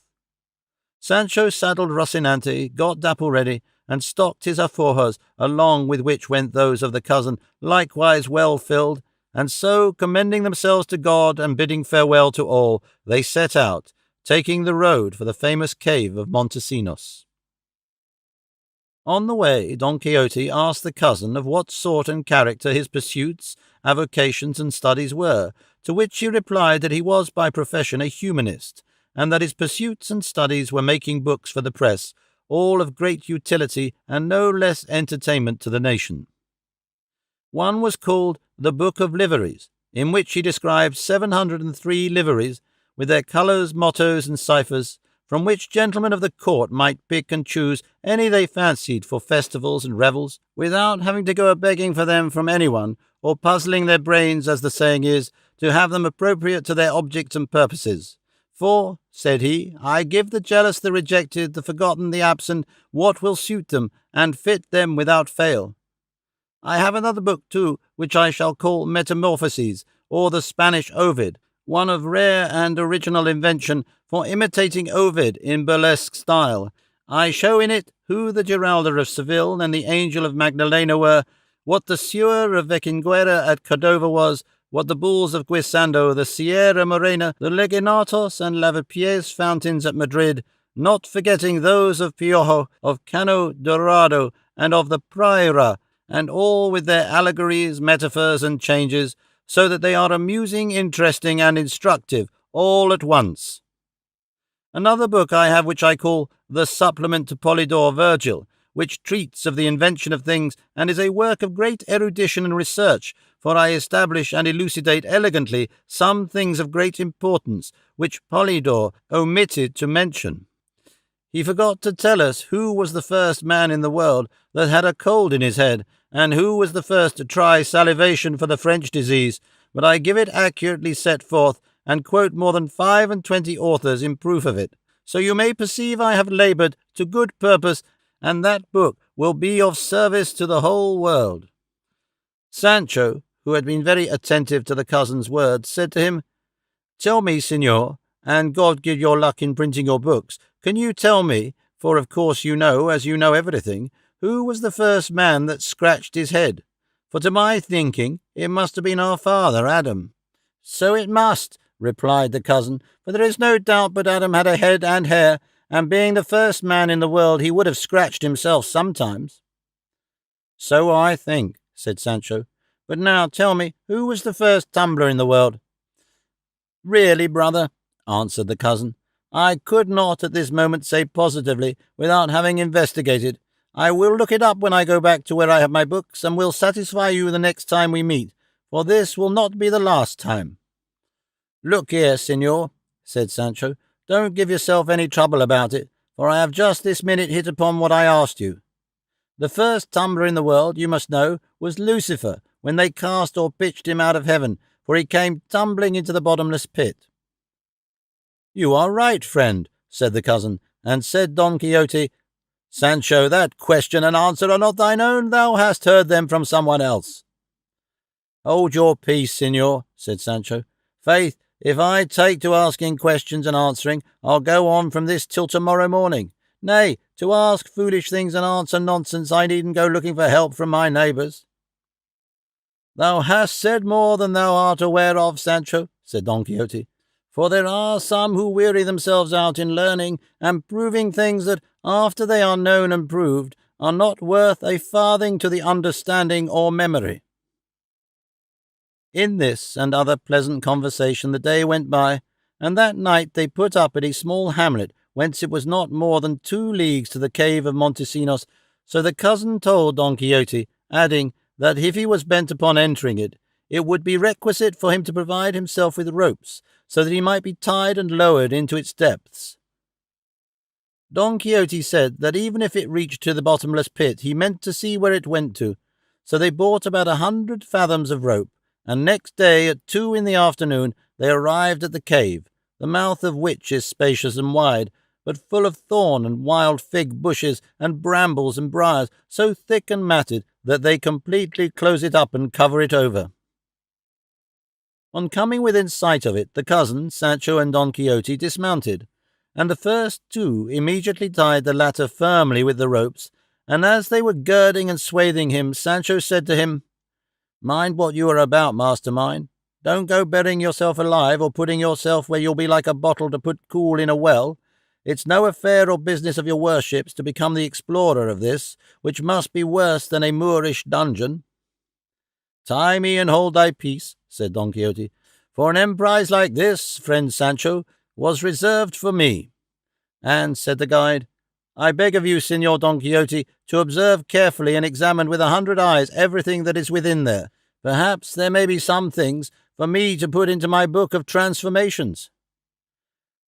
Sancho saddled Rocinante, got Dapple ready, and stocked his alforjas, along with which went those of the cousin, likewise well filled, and so, commending themselves to God and bidding farewell to all, they set out, taking the road for the famous Cave of Montesinos. On the way, Don Quixote asked the cousin of what sort and character his pursuits, avocations, and studies were, to which he replied that he was by profession a humanist, and that his pursuits and studies were making books for the press, all of great utility and no less entertainment to the nation. One was called the Book of Liveries, in which he described 703 liveries, with their colours, mottos, and ciphers, from which gentlemen of the court might pick and choose any they fancied for festivals and revels, without having to go a-begging for them from anyone, or puzzling their brains, as the saying is, to have them appropriate to their objects and purposes. "For," said he, "I give the jealous, the rejected, the forgotten, the absent, what will suit them, and fit them without fail. I have another book, too, which I shall call Metamorphoses, or the Spanish Ovid, one of rare and original invention, for imitating Ovid in burlesque style. I show in it who the Giralda of Seville and the Angel of Magdalena were, what the Sieur of Vecinguera at Cordova was, what the bulls of Guisando, the Sierra Morena, the Legenatos and Lavapiés fountains at Madrid, not forgetting those of Piojo, of Cano Dorado, and of the Praira, and all with their allegories, metaphors, and changes, so that they are amusing, interesting, and instructive, all at once. Another book I have which I call The Supplement to Polydore Virgil, which treats of the invention of things, and is a work of great erudition and research, for I establish and elucidate elegantly some things of great importance, which Polydore omitted to mention. He forgot to tell us who was the first man in the world that had a cold in his head, and who was the first to try salivation for the French disease, but I give it accurately set forth, and quote more than 25 authors in proof of it. So you may perceive I have laboured to good purpose, and that book will be of service to the whole world." Sancho, who had been very attentive to the cousin's words, said to him, "Tell me, signor, and God give your luck in printing your books, can you tell me, for of course you know, as you know everything, who was the first man that scratched his head? For to my thinking it must have been our father Adam." "So it must," replied the cousin, "for there is no doubt but Adam had a head and hair, and being the first man in the world he would have scratched himself sometimes." "So I think," said Sancho. "But now tell me, who was the first tumbler in the world?" "Really, brother," answered the cousin, "I could not at this moment say positively without having investigated. I will look it up when I go back to where I have my books, and will satisfy you the next time we meet, for this will not be the last time." "Look here, signor," said Sancho, "don't give yourself any trouble about it, for I have just this minute hit upon what I asked you. The first tumbler in the world, you must know, was Lucifer, when they cast or pitched him out of heaven, for he came tumbling into the bottomless pit." "You are right, friend," said the cousin, and said Don Quixote, "Sancho, that question and answer are not thine own, thou hast heard them from someone else." "Hold your peace, signor," said Sancho. "Faith, if I take to asking questions and answering, I'll go on from this till tomorrow morning. Nay, to ask foolish things and answer nonsense, I needn't go looking for help from my neighbours." "Thou hast said more than thou art aware of, Sancho," said Don Quixote, "for there are some who weary themselves out in learning and proving things that, after they are known and proved, are not worth a farthing to the understanding or memory." In this and other pleasant conversation the day went by, and that night they put up at a small hamlet whence it was not more than 2 leagues to the Cave of Montesinos. So the cousin told Don Quixote, adding that if he was bent upon entering it, it would be requisite for him to provide himself with ropes, so that he might be tied and lowered into its depths. Don Quixote said that even if it reached to the bottomless pit, he meant to see where it went to. So they bought about 100 fathoms of rope, and next day at 2 in the afternoon they arrived at the cave, the mouth of which is spacious and wide, but full of thorn and wild fig bushes and brambles and briars, so thick and matted that they completely close it up and cover it over. On coming within sight of it, the cousin, Sancho, and Don Quixote dismounted, and the first 2 immediately tied the latter firmly with the ropes, and as they were girding and swathing him, Sancho said to him, "Mind what you are about, master mine. Don't go burying yourself alive, or putting yourself where you'll be like a bottle to put cool in a well. It's no affair or business of your worships to become the explorer of this, which must be worse than a Moorish dungeon." "Tie me and hold thy peace," said Don Quixote, "for an emprise like this, friend Sancho, was reserved for me." "And," said the guide, "I beg of you, Signor Don Quixote, to observe carefully and examine with 100 eyes everything that is within there. Perhaps there may be some things for me to put into my book of transformations."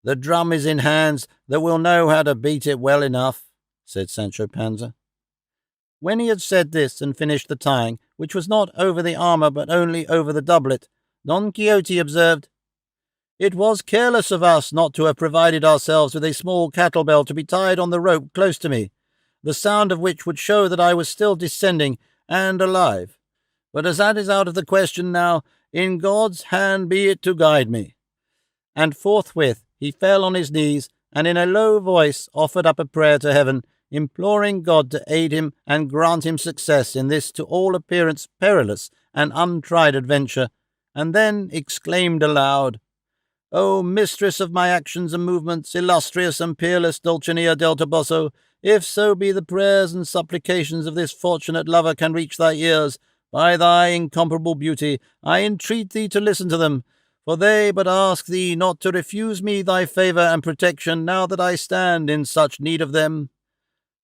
"The drum is in hands that will know how to beat it well enough," said Sancho Panza. When he had said this and finished the tying, which was not over the armour but only over the doublet, Don Quixote observed, "It was careless of us not to have provided ourselves with a small cattle bell to be tied on the rope close to me, the sound of which would show that I was still descending and alive. But as that is out of the question now, in God's hand be it to guide me." And forthwith he fell on his knees, and in a low voice offered up a prayer to heaven, imploring God to aid him and grant him success in this to all appearance perilous and untried adventure, and then exclaimed aloud, "O mistress of my actions and movements, illustrious and peerless Dulcinea del Toboso, if so be the prayers and supplications of this fortunate lover can reach thy ears, by thy incomparable beauty, I entreat thee to listen to them, for they but ask thee not to refuse me thy favour and protection now that I stand in such need of them.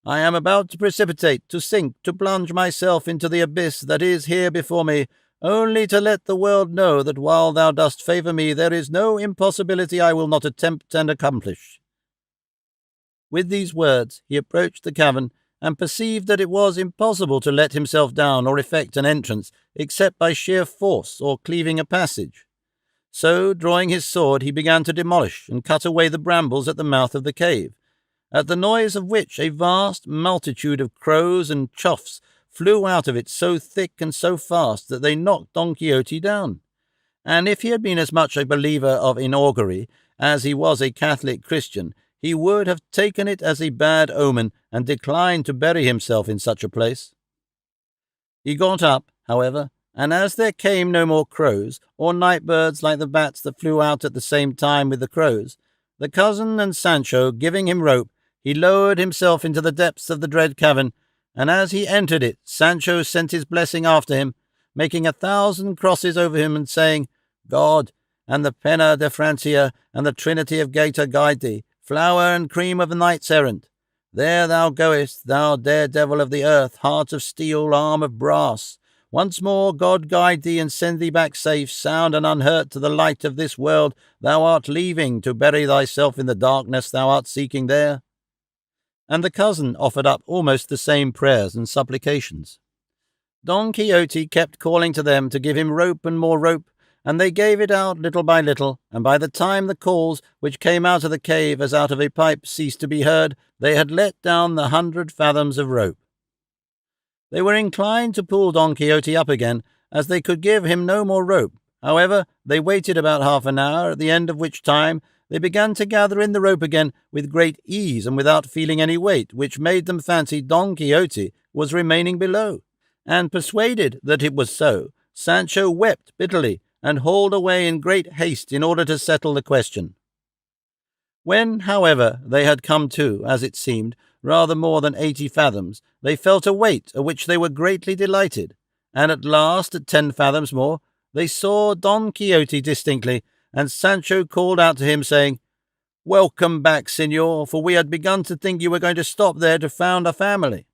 I am about to precipitate, to sink, to plunge myself into the abyss that is here before me, only to let the world know that while thou dost favour me, there is no impossibility I will not attempt and accomplish." With these words he approached the cavern, and perceived that it was impossible to let himself down or effect an entrance except by sheer force or cleaving a passage. So, drawing his sword, he began to demolish and cut away the brambles at the mouth of the cave, at the noise of which a vast multitude of crows and choughs flew out of it so thick and so fast that they knocked Don Quixote down. And if he had been as much a believer of inaugury as he was a Catholic Christian, he would have taken it as a bad omen and declined to bury himself in such a place. He got up, however, and as there came no more crows, or night birds like the bats that flew out at the same time with the crows, the cousin and Sancho giving him rope, he lowered himself into the depths of the dread cavern, and as he entered it, Sancho sent his blessing after him, making 1,000 crosses over him and saying, God, and the penna de Francia, and the Trinity of Gaeta guide thee, flower and cream of knights errant. There thou goest, thou daredevil of the earth, heart of steel, arm of brass. Once more God guide thee and send thee back safe, sound and unhurt to the light of this world thou art leaving, to bury thyself in the darkness thou art seeking there. And the cousin offered up almost the same prayers and supplications. Don Quixote kept calling to them to give him rope and more rope, and they gave it out little by little, and by the time the calls, which came out of the cave as out of a pipe, ceased to be heard, they had let down the 100 fathoms of rope. They were inclined to pull Don Quixote up again, as they could give him no more rope. However, they waited about half an hour, at the end of which time they began to gather in the rope again with great ease and without feeling any weight, which made them fancy Don Quixote was remaining below. And persuaded that it was so, Sancho wept bitterly, and hauled away in great haste in order to settle the question. When, however, they had come to, as it seemed, rather more than 80 fathoms, they felt a weight at which they were greatly delighted, and at last, at 10 fathoms more, they saw Don Quixote distinctly, and Sancho called out to him, saying, Welcome back, señor, for we had begun to think you were going to stop there to found a family.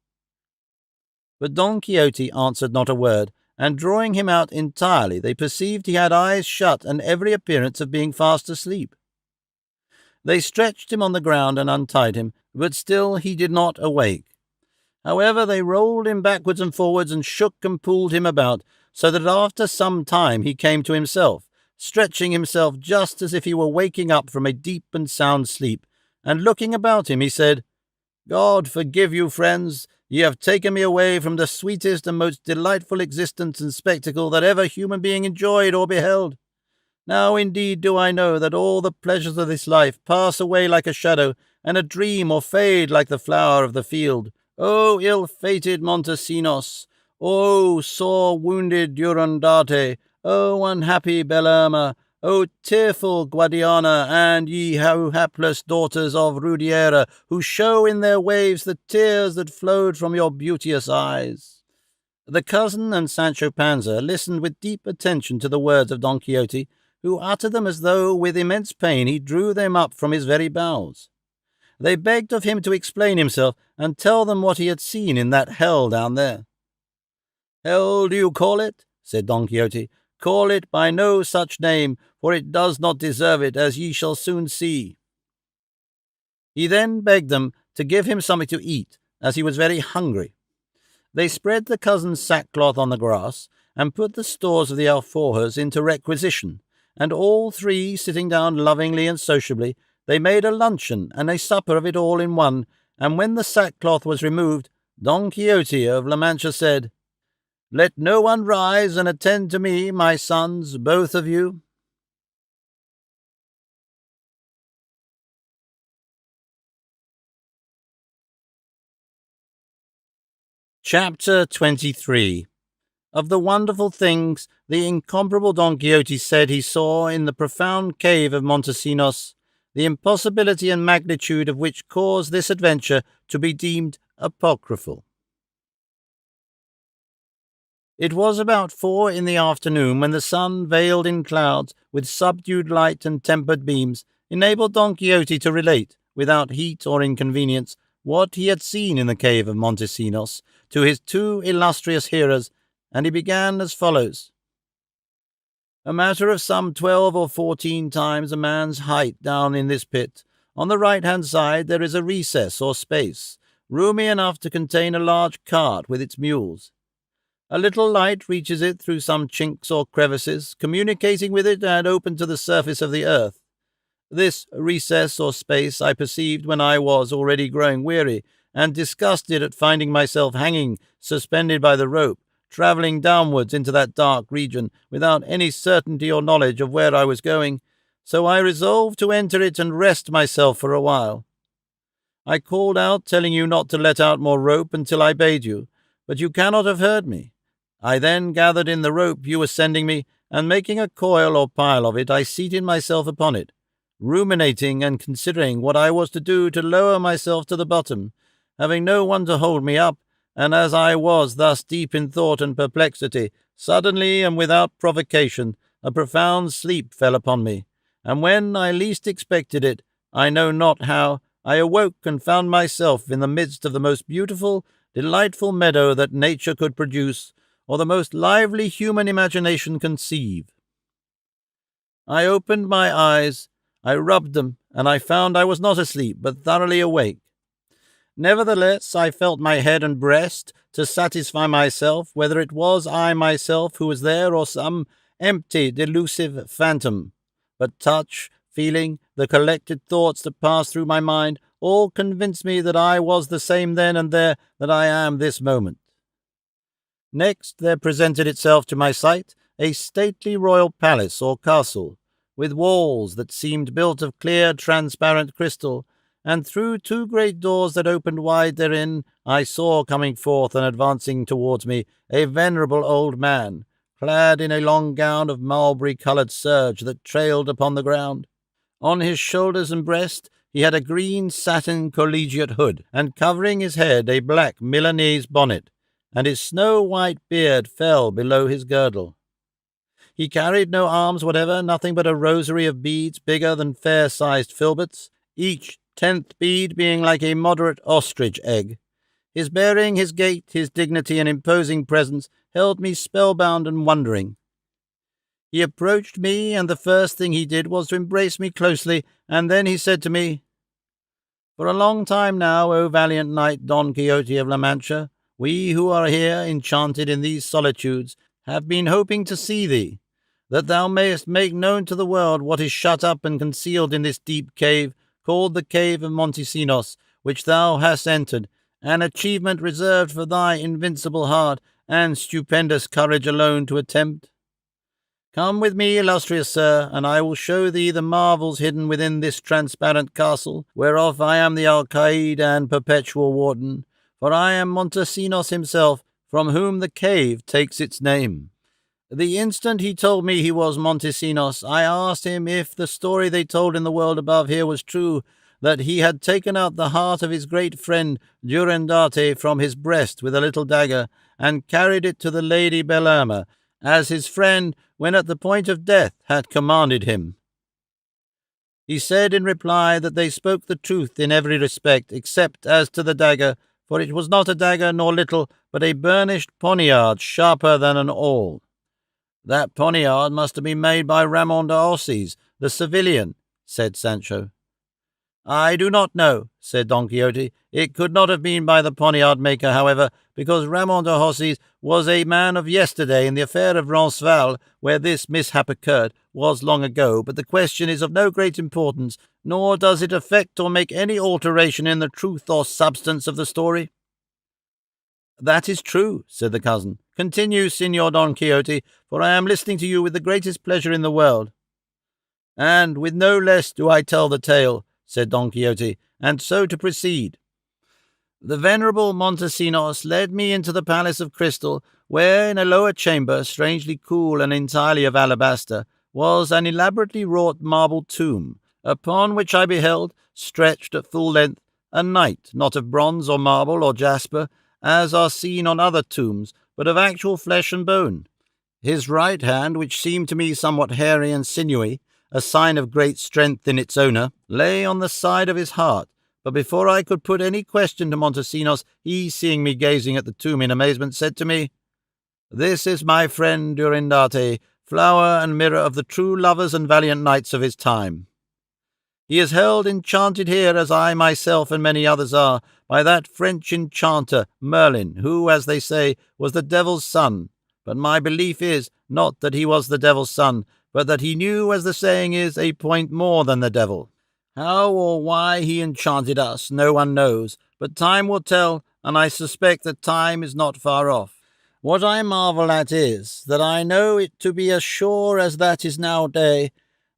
But Don Quixote answered not a word, and drawing him out entirely, they perceived he had eyes shut and every appearance of being fast asleep. They stretched him on the ground and untied him, but still he did not awake. However, they rolled him backwards and forwards and shook and pulled him about, so that after some time he came to himself, stretching himself just as if he were waking up from a deep and sound sleep, and looking about him he said, God forgive you, friends, ye have taken me away from the sweetest and most delightful existence and spectacle that ever human being enjoyed or beheld. Now indeed do I know that all the pleasures of this life pass away like a shadow, and a dream or fade like the flower of the field. O ill-fated Montesinos! O sore-wounded Durandarte! O unhappy Bellerma! O tearful Guadiana, and ye hapless daughters of Rudiera, who show in their waves the tears that flowed from your beauteous eyes. The cousin and Sancho Panza listened with deep attention to the words of Don Quixote, who uttered them as though with immense pain he drew them up from his very bowels. They begged of him to explain himself, and tell them what he had seen in that hell down there. Hell, do you call it? Said Don Quixote. Call it by no such name, for it does not deserve it, as ye shall soon see. He then begged them to give him something to eat, as he was very hungry. They spread the cousin's sackcloth on the grass, and put the stores of the alforjas into requisition, and all three, sitting down lovingly and sociably, they made a luncheon and a supper of it all in one, and when the sackcloth was removed, Don Quixote of La Mancha said, Let no one rise and attend to me, my sons, both of you. Chapter 23. Of the wonderful things the incomparable Don Quixote said he saw in the profound cave of Montesinos, the impossibility and magnitude of which caused this adventure to be deemed apocryphal. It was about 4 in the afternoon when the sun, veiled in clouds, with subdued light and tempered beams, enabled Don Quixote to relate, without heat or inconvenience, what he had seen in the cave of Montesinos to his 2 illustrious hearers, and he began as follows. A matter of some 12 or 14 times a man's height down in this pit, On the right-hand side there is a recess or space, roomy enough to contain a large cart with its mules. A little light reaches it through some chinks or crevices, communicating with it and open to the surface of the earth. This recess or space I perceived when I was already growing weary, and disgusted at finding myself hanging, suspended by the rope, travelling downwards into that dark region, without any certainty or knowledge of where I was going. So I resolved to enter it and rest myself for a while. I called out, telling you not to let out more rope until I bade you, but you cannot have heard me. I then gathered in the rope you were sending me, and making a coil or pile of it, I seated myself upon it, ruminating and considering what I was to do to lower myself to the bottom, having no one to hold me up, and as I was thus deep in thought and perplexity, suddenly and without provocation, a profound sleep fell upon me, and when I least expected it, I know not how, I awoke and found myself in the midst of the most beautiful, delightful meadow that nature could produce, or the most lively human imagination conceive. I opened my eyes, I rubbed them, and I found I was not asleep, but thoroughly awake. Nevertheless, I felt my head and breast, to satisfy myself whether it was I myself who was there or some empty, delusive phantom. But touch, feeling, the collected thoughts that passed through my mind, all convinced me that I was the same then and there that I am this moment. Next there presented itself to my sight a stately royal palace or castle, with walls that seemed built of clear, transparent crystal, and through two great doors that opened wide therein, I saw coming forth and advancing towards me a venerable old man, clad in a long gown of mulberry-coloured serge that trailed upon the ground. On his shoulders and breast he had a green satin collegiate hood, and covering his head a black Milanese bonnet, and his snow-white beard fell below his girdle. He carried no arms whatever, nothing but a rosary of beads bigger than fair-sized filberts, each 10th bead being like a moderate ostrich egg. His bearing, his gait, his dignity, and imposing presence held me spellbound and wondering. He approached me, and the first thing he did was to embrace me closely, and then he said to me, "For a long time now, O valiant knight Don Quixote of La Mancha, we who are here, enchanted in these solitudes, have been hoping to see thee, that thou mayest make known to the world what is shut up and concealed in this deep cave, called the Cave of Montesinos, which thou hast entered, an achievement reserved for thy invincible heart and stupendous courage alone to attempt. Come with me, illustrious sir, and I will show thee the marvels hidden within this transparent castle, whereof I am the alcaide and perpetual warden, for I am Montesinos himself, from whom the cave takes its name." The instant he told me he was Montesinos, I asked him if the story they told in the world above here was true, that he had taken out the heart of his great friend Durandarte from his breast with a little dagger, and carried it to the lady Bellerma, as his friend, when at the point of death, had commanded him. He said in reply that they spoke the truth in every respect, except as to the dagger, for it was not a dagger nor little, but a burnished poniard sharper than an awl. "That poniard must have been made by Ramon de Ossis, the Sevillian," said Sancho. "I do not know," said Don Quixote. "It could not have been by the poniard maker, however, because Ramon de Ossis was a man of yesterday, and the affair of Roncesvalles, where this mishap occurred, was long ago, but the question is of no great importance, nor does it affect or make any alteration in the truth or substance of the story." "That is true," said the cousin. "Continue, Signor Don Quixote, for I am listening to you with the greatest pleasure in the world." "And with no less do I tell the tale," said Don Quixote, "and so to proceed. The venerable Montesinos led me into the palace of crystal, where, in a lower chamber, strangely cool and entirely of alabaster, was an elaborately wrought marble tomb, upon which I beheld, stretched at full length, a knight, not of bronze or marble or jasper, as are seen on other tombs, but of actual flesh and bone. His right hand, which seemed to me somewhat hairy and sinewy, a sign of great strength in its owner, lay on the side of his heart, but before I could put any question to Montesinos, he, seeing me gazing at the tomb in amazement, said to me, "This is my friend Durandarte, flower and mirror of the true lovers and valiant knights of his time." He is held enchanted here, as I myself and many others are, by that French enchanter, Merlin, who, as they say, was the devil's son. But my belief is, not that he was the devil's son, but that he knew, as the saying is, a point more than the devil. How or why he enchanted us, no one knows, but time will tell, and I suspect that time is not far off. What I marvel at is, that I know it to be as sure as that is now day,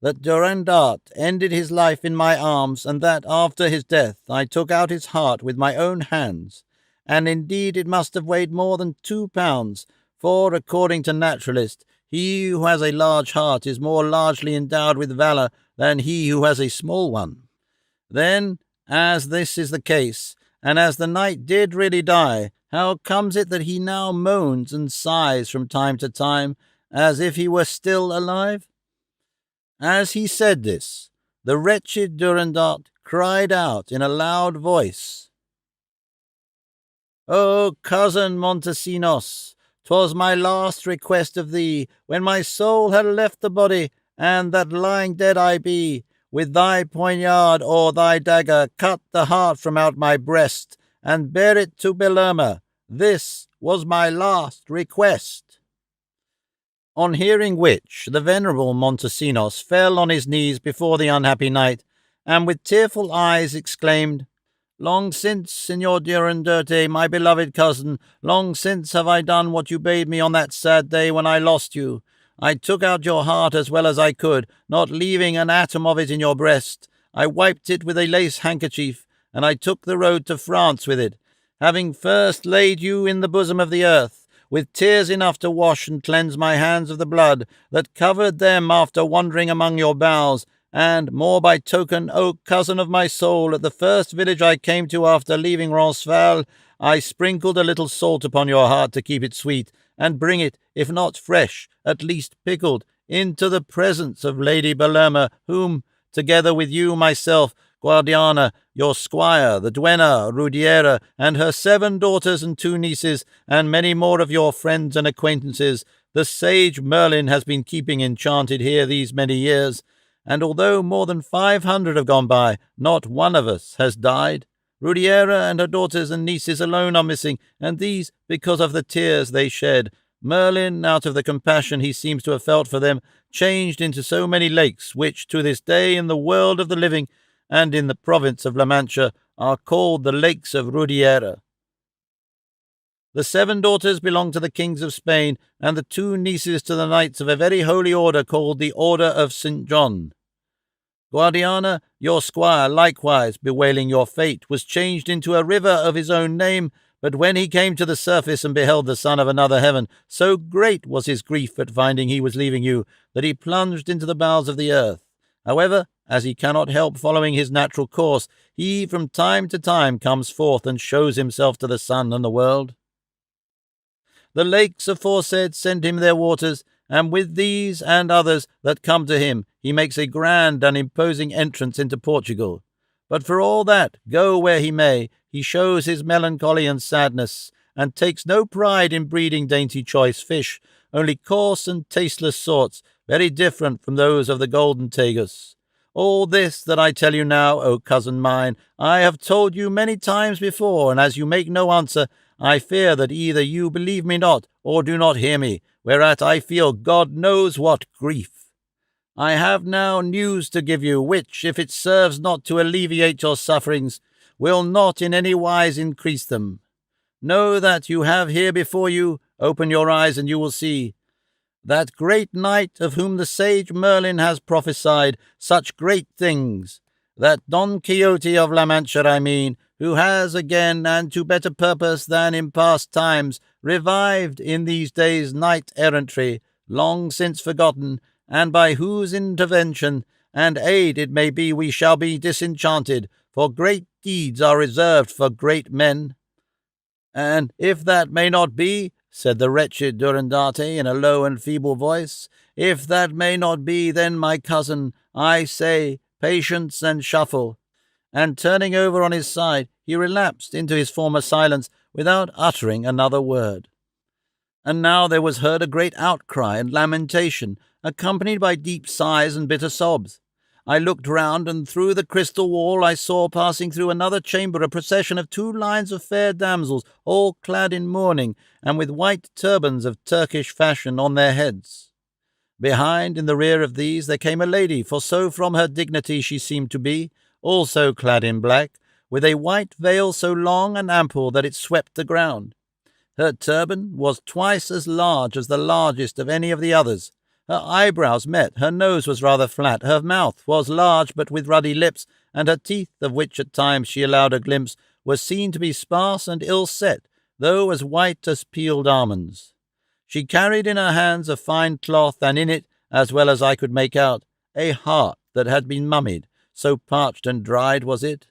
that Durandart ended his life in my arms, and that, after his death, I took out his heart with my own hands, and indeed it must have weighed more than 2 pounds, for, according to naturalists, he who has a large heart is more largely endowed with valour than he who has a small one. Then, as this is the case, and as the knight did really die, how comes it that he now moans and sighs from time to time, as if he were still alive? As he said this, the wretched Durandart cried out in a loud voice, "O cousin Montesinos, 'twas my last request of thee, when my soul had left the body, and that lying dead I be, with thy poignard or thy dagger cut the heart from out my breast, and bear it to Bellerma. This was my last request." On hearing which, the venerable Montesinos fell on his knees before the unhappy knight, and with tearful eyes exclaimed, "Long since, Signor Durandarte, my beloved cousin, long since have I done what you bade me on that sad day when I lost you. I took out your heart as well as I could, not leaving an atom of it in your breast. I wiped it with a lace handkerchief, and I took the road to France with it, having first laid you in the bosom of the earth, with tears enough to wash and cleanse my hands of the blood that covered them after wandering among your boughs, and more by token, O cousin of my soul, at the first village I came to after leaving Roncesvalles, I sprinkled a little salt upon your heart to keep it sweet, and bring it, if not fresh, at least pickled, into the presence of Lady Bellerma, whom, together with you, myself, Guardiana, your squire, the duenna, Rudiera, and her 7 daughters and 2 nieces, and many more of your friends and acquaintances, the sage Merlin has been keeping enchanted here these many years, and although more than 500 have gone by, not one of us has died. Rudiera and her daughters and nieces alone are missing, and these because of the tears they shed. Merlin, out of the compassion he seems to have felt for them, changed into so many lakes, which to this day in the world of the living, and in the province of La Mancha, are called the Lakes of Rudiera. The 7 daughters belong to the kings of Spain, and the 2 nieces to the knights of a very holy order called the Order of St. John. Guardiana, your squire, likewise, bewailing your fate, was changed into a river of his own name, but when he came to the surface and beheld the son of another heaven, so great was his grief at finding he was leaving you, that he plunged into the bowels of the earth. However, as he cannot help following his natural course, he from time to time comes forth and shows himself to the sun and the world. The lakes aforesaid send him their waters, and with these and others that come to him, he makes a grand and imposing entrance into Portugal. But for all that, go where he may, he shows his melancholy and sadness, and takes no pride in breeding dainty choice fish, only coarse and tasteless sorts, very different from those of the golden Tagus. All this that I tell you now, O cousin mine, I have told you many times before, and as you make no answer, I fear that either you believe me not, or do not hear me, whereat I feel God knows what grief. I have now news to give you, which, if it serves not to alleviate your sufferings, will not in any wise increase them. Know that you have here before you, open your eyes and you will see, that great knight of whom the sage Merlin has prophesied such great things, that Don Quixote of La Mancha, I mean, who has again, and to better purpose than in past times, revived in these days knight-errantry, long since forgotten, and by whose intervention and aid it may be we shall be disenchanted, for great deeds are reserved for great men. And if that may not be, said the wretched Durandarte in a low and feeble voice, if that may not be, then, my cousin, I say, patience and shuffle. And turning over on his side, he relapsed into his former silence without uttering another word. And now there was heard a great outcry and lamentation, accompanied by deep sighs and bitter sobs. I looked round, and through the crystal wall I saw passing through another chamber a procession of 2 lines of fair damsels, all clad in mourning, and with white turbans of Turkish fashion on their heads. Behind, in the rear of these, there came a lady, for so from her dignity she seemed to be, also clad in black, with a white veil so long and ample that it swept the ground. Her turban was twice as large as the largest of any of the others. Her eyebrows met, her nose was rather flat, her mouth was large but with ruddy lips, and her teeth, of which at times she allowed a glimpse, were seen to be sparse and ill set, though as white as peeled almonds. She carried in her hands a fine cloth, and in it, as well as I could make out, a heart that had been mummied, so parched and dried was it.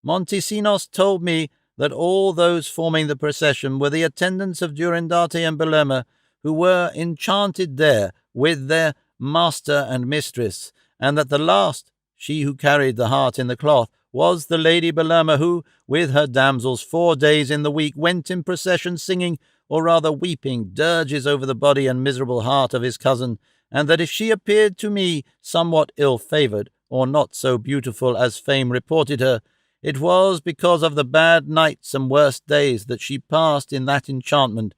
Montesinos told me that all those forming the procession were the attendants of Durandarte and Bellerma, who were enchanted there with their master and mistress, and that the last, she who carried the heart in the cloth, was the Lady Bellerma, who, with her damsels 4 days in the week, went in procession singing, or rather weeping, dirges over the body and miserable heart of his cousin, and that if she appeared to me somewhat ill-favoured, or not so beautiful as fame reported her, it was because of the bad nights and worse days that she passed in that enchantment,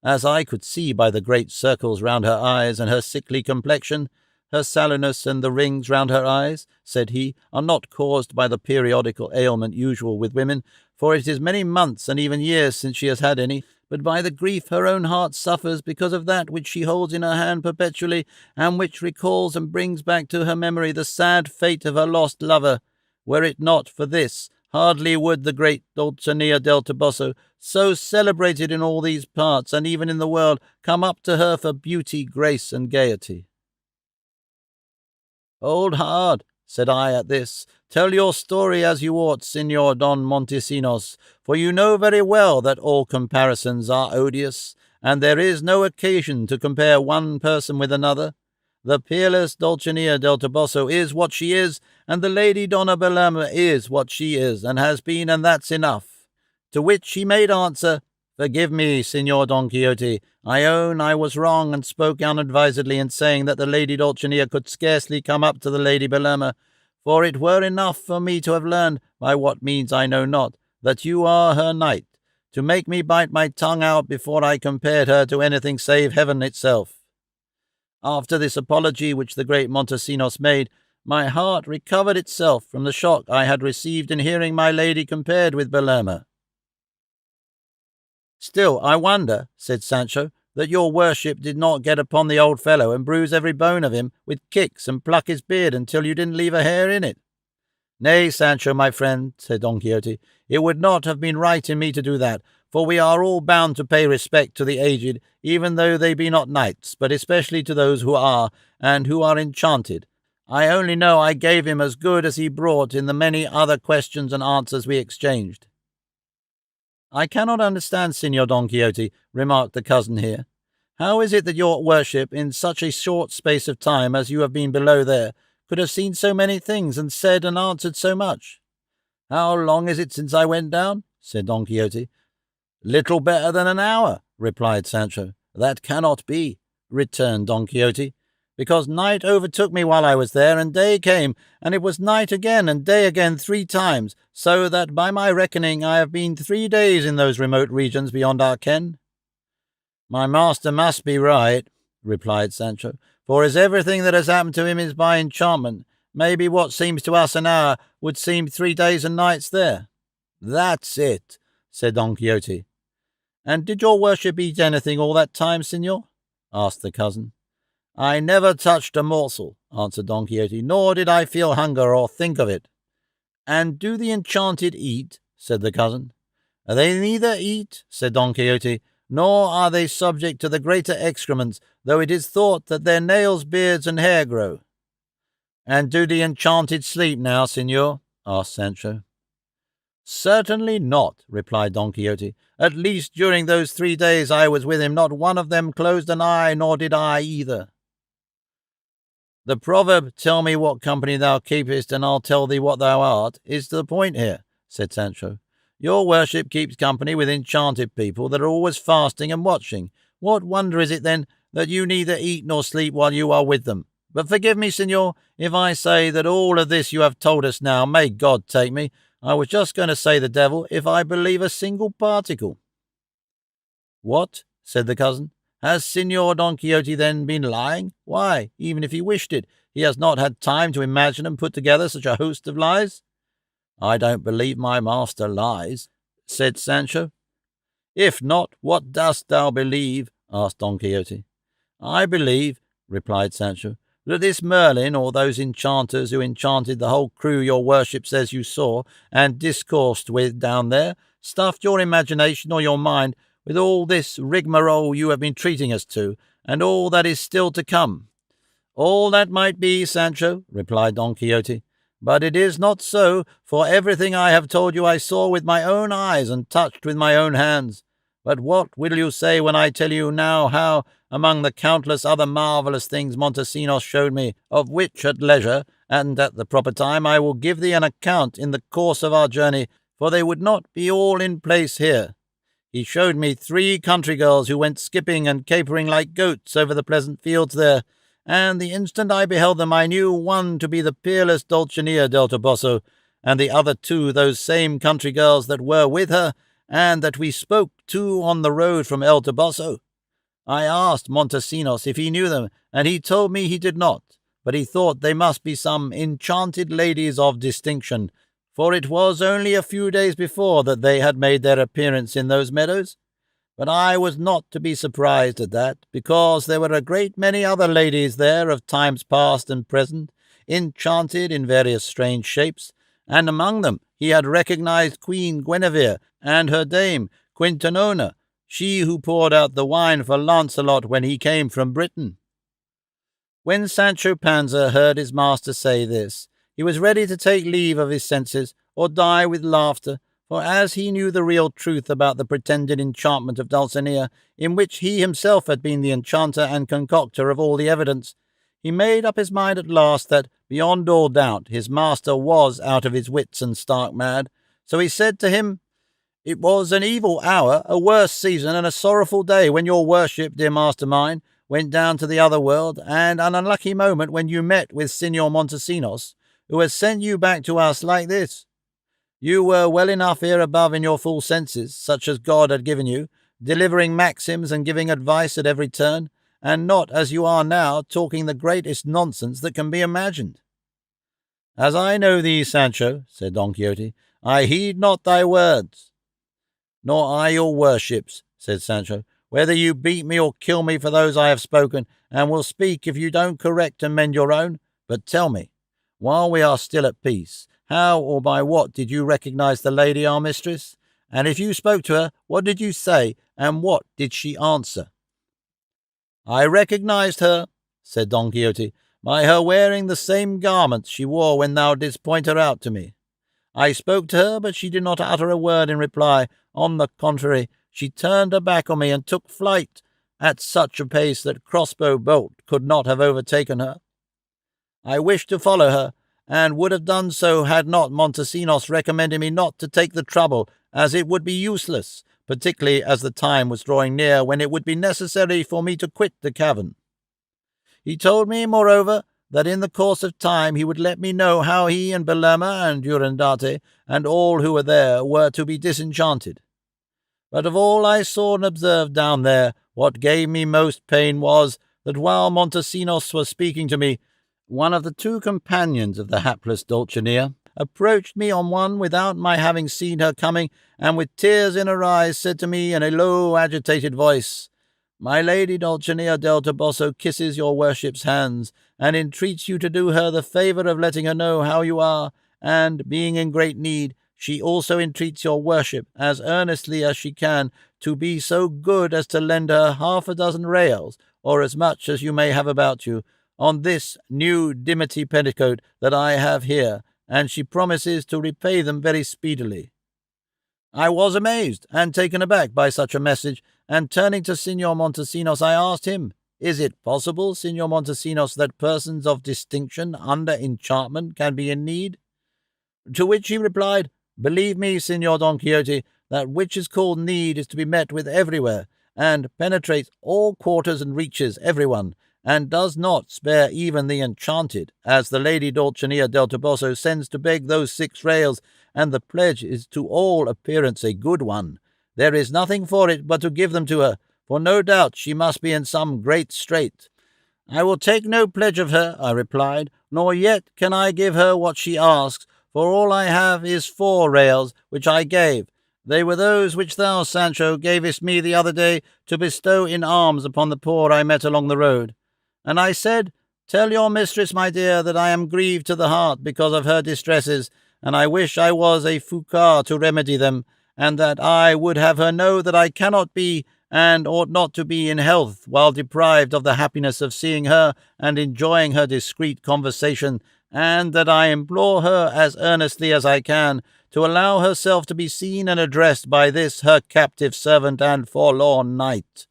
as I could see by the great circles round her eyes and her sickly complexion. Her sallowness and the rings round her eyes, said he, are not caused by the periodical ailment usual with women, for it is many months and even years since she has had any, but by the grief her own heart suffers because of that which she holds in her hand perpetually, and which recalls and brings back to her memory the sad fate of her lost lover. Were it not for this, hardly would the great Dulcinea del Toboso, so celebrated in all these parts and even in the world, come up to her for beauty, grace, and gaiety. "Hold hard," said I at this. "Tell your story as you ought, Signor Don Montesinos, for you know very well that all comparisons are odious, and there is no occasion to compare one person with another. The peerless Dulcinea del Toboso is what she is, and the Lady Donna Bellerma is what she is, and has been, and that's enough." To which he made answer, "Forgive me, Signor Don Quixote. I own I was wrong, and spoke unadvisedly in saying that the Lady Dulcinea could scarcely come up to the Lady Bellerma, for it were enough for me to have learned, by what means I know not, that you are her knight, to make me bite my tongue out before I compared her to anything save heaven itself." After this apology which the great Montesinos made, my heart recovered itself from the shock I had received in hearing my lady compared with Bellerma. "Still, I wonder," said Sancho, "that your worship did not get upon the old fellow and bruise every bone of him with kicks and pluck his beard until you didn't leave a hair in it." "Nay, Sancho, my friend," said Don Quixote, "it would not have been right in me to do that, for we are all bound to pay respect to the aged, even though they be not knights, but especially to those who are, and who are enchanted. I only know I gave him as good as he brought in the many other questions and answers we exchanged." "I cannot understand, Signor Don Quixote," remarked the cousin here. "How is it that your worship, in such a short space of time as you have been below there, could have seen so many things, and said and answered so much?" "How long is it since I went down?" said Don Quixote. "Little better than an hour," replied Sancho. "That cannot be," returned Don Quixote, "because night overtook me while I was there, and day came, and it was night again and day again 3 times, so that by my reckoning I have been 3 days in those remote regions beyond our ken." "My master must be right," replied Sancho, "for as everything that has happened to him is by enchantment, maybe what seems to us an hour would seem 3 days and nights there." "That's it," said Don Quixote. "And did your worship eat anything all that time, Signor?" asked the cousin. "I never touched a morsel," answered Don Quixote, "nor did I feel hunger or think of it." "And do the enchanted eat?" said the cousin. "They neither eat," said Don Quixote, "nor are they subject to the greater excrements, though it is thought that their nails, beards, and hair grow." "And do the enchanted sleep now, Signor?" asked Sancho. "Certainly not," replied Don Quixote. "At least during those 3 days I was with him, not one of them closed an eye, nor did I either." "The proverb, 'Tell me what company thou keepest, and I'll tell thee what thou art,' is to the point here," said Sancho. "Your worship keeps company with enchanted people that are always fasting and watching. What wonder is it, then, that you neither eat nor sleep while you are with them? But forgive me, Signor, if I say that all of this you have told us now, may God take me, I was just going to say the devil, if I believe a single particle." "What?" said the cousin. "Has Signor Don Quixote then been lying? Why, even if he wished it, he has not had time to imagine and put together such a host of lies." "I don't believe my master lies," said Sancho. "If not, what dost thou believe?" asked Don Quixote. "I believe," replied Sancho, "that this Merlin, or those enchanters who enchanted the whole crew your worship says you saw and discoursed with down there, stuffed your imagination or your mind with all this rigmarole you have been treating us to, and all that is still to come." "All that might be, Sancho," replied Don Quixote, "but it is not so, for everything I have told you I saw with my own eyes and touched with my own hands. But what will you say when I tell you now how, among the countless other marvellous things Montesinos showed me, of which at leisure, and at the proper time, I will give thee an account in the course of our journey, for they would not be all in place here. He showed me 3 country girls who went skipping and capering like goats over the pleasant fields there, and the instant I beheld them I knew one to be the peerless Dulcinea del Toboso, and the other 2 those same country girls that were with her, and that we spoke to on the road from El Toboso. I asked Montesinos if he knew them, and he told me he did not, but he thought they must be some enchanted ladies of distinction, for it was only a few days before that they had made their appearance in those meadows. But I was not to be surprised at that, because there were a great many other ladies there of times past and present, enchanted in various strange shapes, and among them he had recognized Queen Guinevere and her dame Quintanona, she who poured out the wine for Lancelot when he came from Britain. When Sancho Panza heard his master say this, he was ready to take leave of his senses, or die with laughter, for as he knew the real truth about the pretended enchantment of Dulcinea, in which he himself had been the enchanter and concocter of all the evidence, he made up his mind at last that, beyond all doubt, his master was out of his wits and stark mad. So he said to him, "It was an evil hour, a worse season, and a sorrowful day when your worship, dear master mine, went down to the other world, and an unlucky moment when you met with Signor Montesinos, who has sent you back to us like this. You were well enough here above in your full senses, such as God had given you, delivering maxims and giving advice at every turn, and not as you are now, talking the greatest nonsense that can be imagined." "As I know thee, Sancho," said Don Quixote, "I heed not thy words." "Nor I your worship's," said Sancho, "whether you beat me or kill me for those I have spoken, and will speak if you don't correct and mend your own. But tell me, while we are still at peace, how or by what did you recognize the lady our mistress? And if you spoke to her, what did you say, and what did she answer?" "I recognized her," said Don Quixote, "by her wearing the same garments she wore when thou didst point her out to me. I spoke to her, but she did not utter a word in reply. On the contrary, she turned her back on me and took flight at such a pace that crossbow bolt could not have overtaken her. I wished to follow her, and would have done so had not Montesinos recommended me not to take the trouble, as it would be useless, particularly as the time was drawing near when it would be necessary for me to quit the cavern. He told me, moreover, that in the course of time he would let me know how he and Bellerma and Durandarte and all who were there were to be disenchanted. But of all I saw and observed down there, what gave me most pain was that while Montesinos was speaking to me, one of the 2 companions of the hapless Dulcinea approached me on one without my having seen her coming, and with tears in her eyes said to me in a low, agitated voice, 'My lady Dulcinea del Toboso kisses your worship's hands, and entreats you to do her the favour of letting her know how you are, and, being in great need, she also entreats your worship, as earnestly as she can, to be so good as to lend her 6 reals, or as much as you may have about you, on this new dimity petticoat that I have here, and she promises to repay them very speedily.' I was amazed and taken aback by such a message, and turning to Signor Montesinos, I asked him, 'Is it possible, Signor Montesinos, that persons of distinction under enchantment can be in need?' To which he replied, 'Believe me, Signor Don Quixote, that which is called need is to be met with everywhere, and penetrates all quarters and reaches everyone, and does not spare even the enchanted, as the Lady Dulcinea del Toboso sends to beg those 6 rails, and the pledge is to all appearance a good one. There is nothing for it but to give them to her, for no doubt she must be in some great strait. I will take no pledge of her, I replied, nor yet can I give her what she asks, for all I have is 4 rails, which I gave. They were those which thou, Sancho, gavest me the other day to bestow in alms upon the poor I met along the road. And I said, Tell your mistress, my dear, that I am grieved to the heart because of her distresses, and I wish I was a Foucard to remedy them, and that I would have her know that I cannot be and ought not to be in health while deprived of the happiness of seeing her and enjoying her discreet conversation, and that I implore her as earnestly as I can to allow herself to be seen and addressed by this her captive servant and forlorn knight.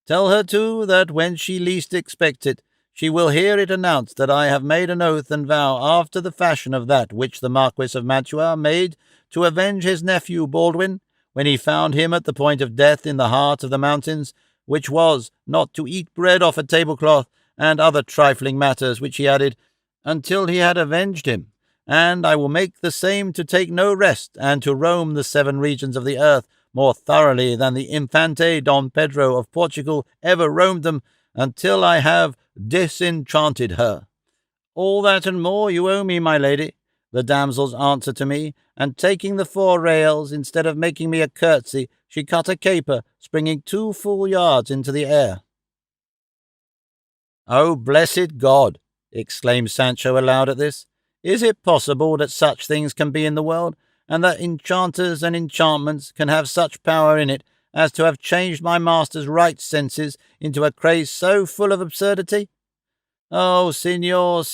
Tell her, too, that when she least expects it, she will hear it announced that I have made an oath and vow after the fashion of that which the Marquis of Mantua made to avenge his nephew Baldwin, when he found him at the point of death in the heart of the mountains, which was not to eat bread off a tablecloth, and other trifling matters which he added, until he had avenged him. And I will make the same to take no rest, and to roam the 7 regions of the earth more thoroughly than the Infante Don Pedro of Portugal ever roamed them, until I have disenchanted her. All that and more you owe me, my lady, the damsel's answer to me, and taking the 4 rails, instead of making me a curtsy, she cut a caper, springing 2 full yards into the air. "Oh, blessed God!" exclaimed Sancho aloud at this. "Is it possible that such things can be in the world, and that enchanters and enchantments can have such power in it as to have changed my master's right senses into a craze so full of absurdity? Oh, Signor,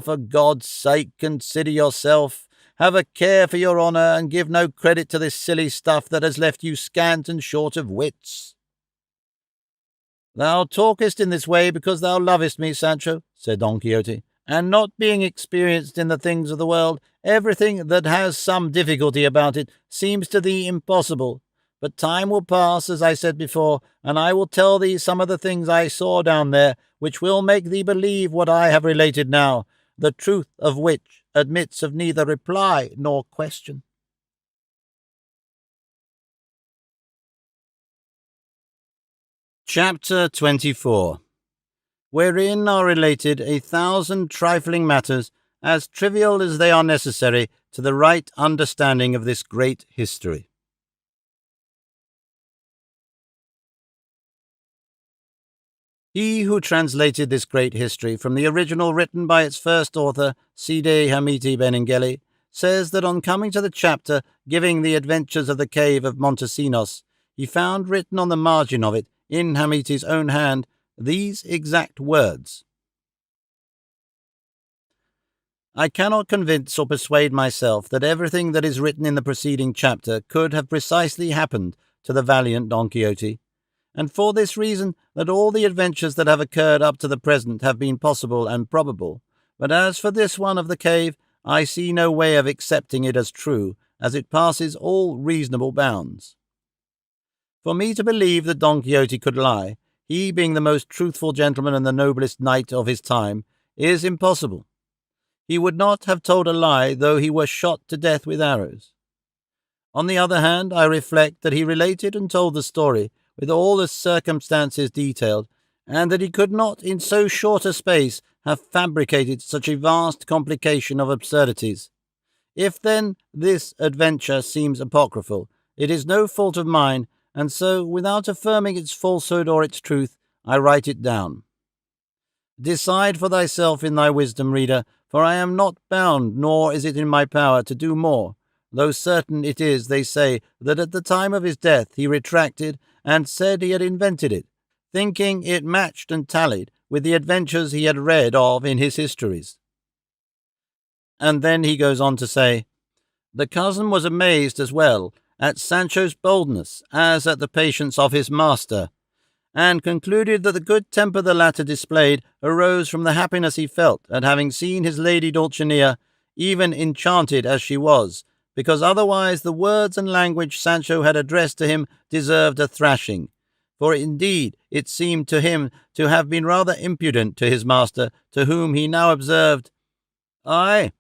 for God's sake, consider yourself. Have a care for your honour, and give no credit to this silly stuff that has left you scant and short of wits." "Thou talkest in this way because thou lovest me, Sancho," said Don Quixote, "and not being experienced in the things of the world, everything that has some difficulty about it seems to thee impossible. But time will pass, as I said before, and I will tell thee some of the things I saw down there, which will make thee believe what I have related now, the truth of which admits of neither reply nor question." Chapter 24, wherein are related 1,000 trifling matters, as trivial as they are necessary to the right understanding of this great history. He who translated this great history from the original written by its first author, Cide Hamete Benengeli, says that on coming to the chapter giving the adventures of the Cave of Montesinos, he found written on the margin of it, in Hamete's own hand, these exact words: "I cannot convince or persuade myself that everything that is written in the preceding chapter could have precisely happened to the valiant Don Quixote, and for this reason that all the adventures that have occurred up to the present have been possible and probable, but as for this one of the cave, I see no way of accepting it as true, as it passes all reasonable bounds. For me to believe that Don Quixote could lie, he being the most truthful gentleman and the noblest knight of his time, is impossible. He would not have told a lie though he were shot to death with arrows. On the other hand, I reflect that he related and told the story with all the circumstances detailed, and that he could not in so short a space have fabricated such a vast complication of absurdities. If, then, this adventure seems apocryphal, it is no fault of mine, and so, without affirming its falsehood or its truth, I write it down. Decide for thyself in thy wisdom, reader, for I am not bound, nor is it in my power to do more, though certain it is, they say, that at the time of his death he retracted and said he had invented it, thinking it matched and tallied with the adventures he had read of in his histories. And then he goes on to say, the cousin was amazed as well at Sancho's boldness as at the patience of his master, and concluded that the good temper the latter displayed arose from the happiness he felt at having seen his lady Dulcinea, even enchanted as she was, because otherwise the words and language Sancho had addressed to him deserved a thrashing, for indeed it seemed to him to have been rather impudent to his master, to whom he now observed, "Ay,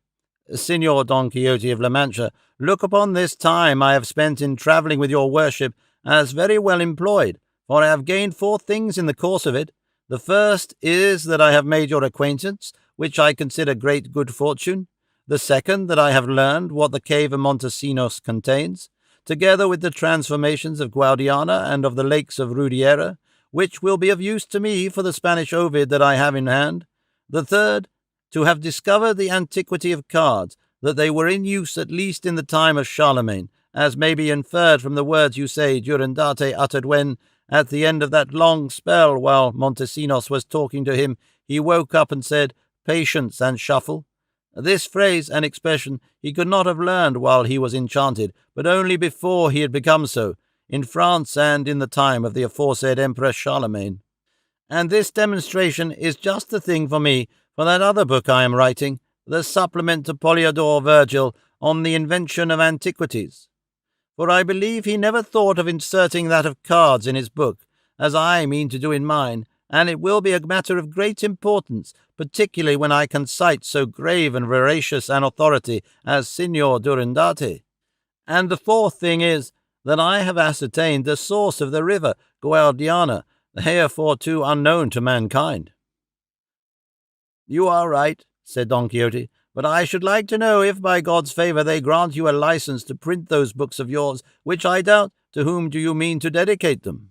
Signor Don Quixote of La Mancha, look upon this time I have spent in travelling with your worship as very well employed, for I have gained 4 things in the course of it. The first is that I have made your acquaintance, which I consider great good fortune. The second, that I have learned what the Cave of Montesinos contains, together with the transformations of Guadiana and of the lakes of Rudiera, which will be of use to me for the Spanish Ovid that I have in hand. The third, to have discovered the antiquity of cards, that they were in use at least in the time of Charlemagne, as may be inferred from the words you say Durandarte uttered when, at the end of that long spell while Montesinos was talking to him, he woke up and said, 'Patience and shuffle.' This phrase and expression he could not have learned while he was enchanted, but only before he had become so, in France and in the time of the aforesaid Emperor Charlemagne. And this demonstration is just the thing for me for that other book I am writing, the supplement to Poliodor Virgil on the invention of antiquities. For I believe he never thought of inserting that of cards in his book, as I mean to do in mine, and it will be a matter of great importance, particularly when I can cite so grave and veracious an authority as Signor Durandarte. And the 4th thing is, that I have ascertained the source of the river Guadiana, heretofore unknown to mankind." "You are right," said Don Quixote, "but I should like to know if by God's favour they grant you a license to print those books of yours, which I doubt. To whom do you mean to dedicate them?"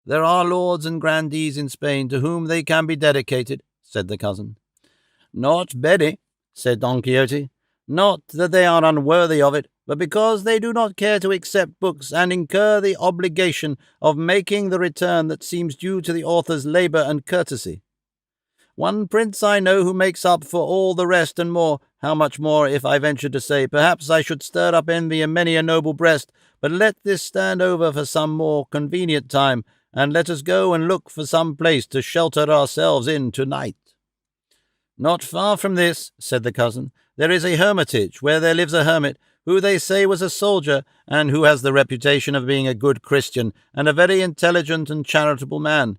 "There are lords and grandees in Spain to whom they can be dedicated," said the cousin. "Not many," said Don Quixote. "Not that they are unworthy of it, but because they do not care to accept books and incur the obligation of making the return that seems due to the author's labour and courtesy. One prince I know who makes up for all the rest and more. How much more, if I ventured to say? Perhaps I should stir up envy in many a noble breast, but let this stand over for some more convenient time, and let us go and look for some place to shelter ourselves in to-night." "Not far from this," said the cousin, "there is a hermitage, where there lives a hermit, who they say was a soldier, and who has the reputation of being a good Christian, and a very intelligent and charitable man.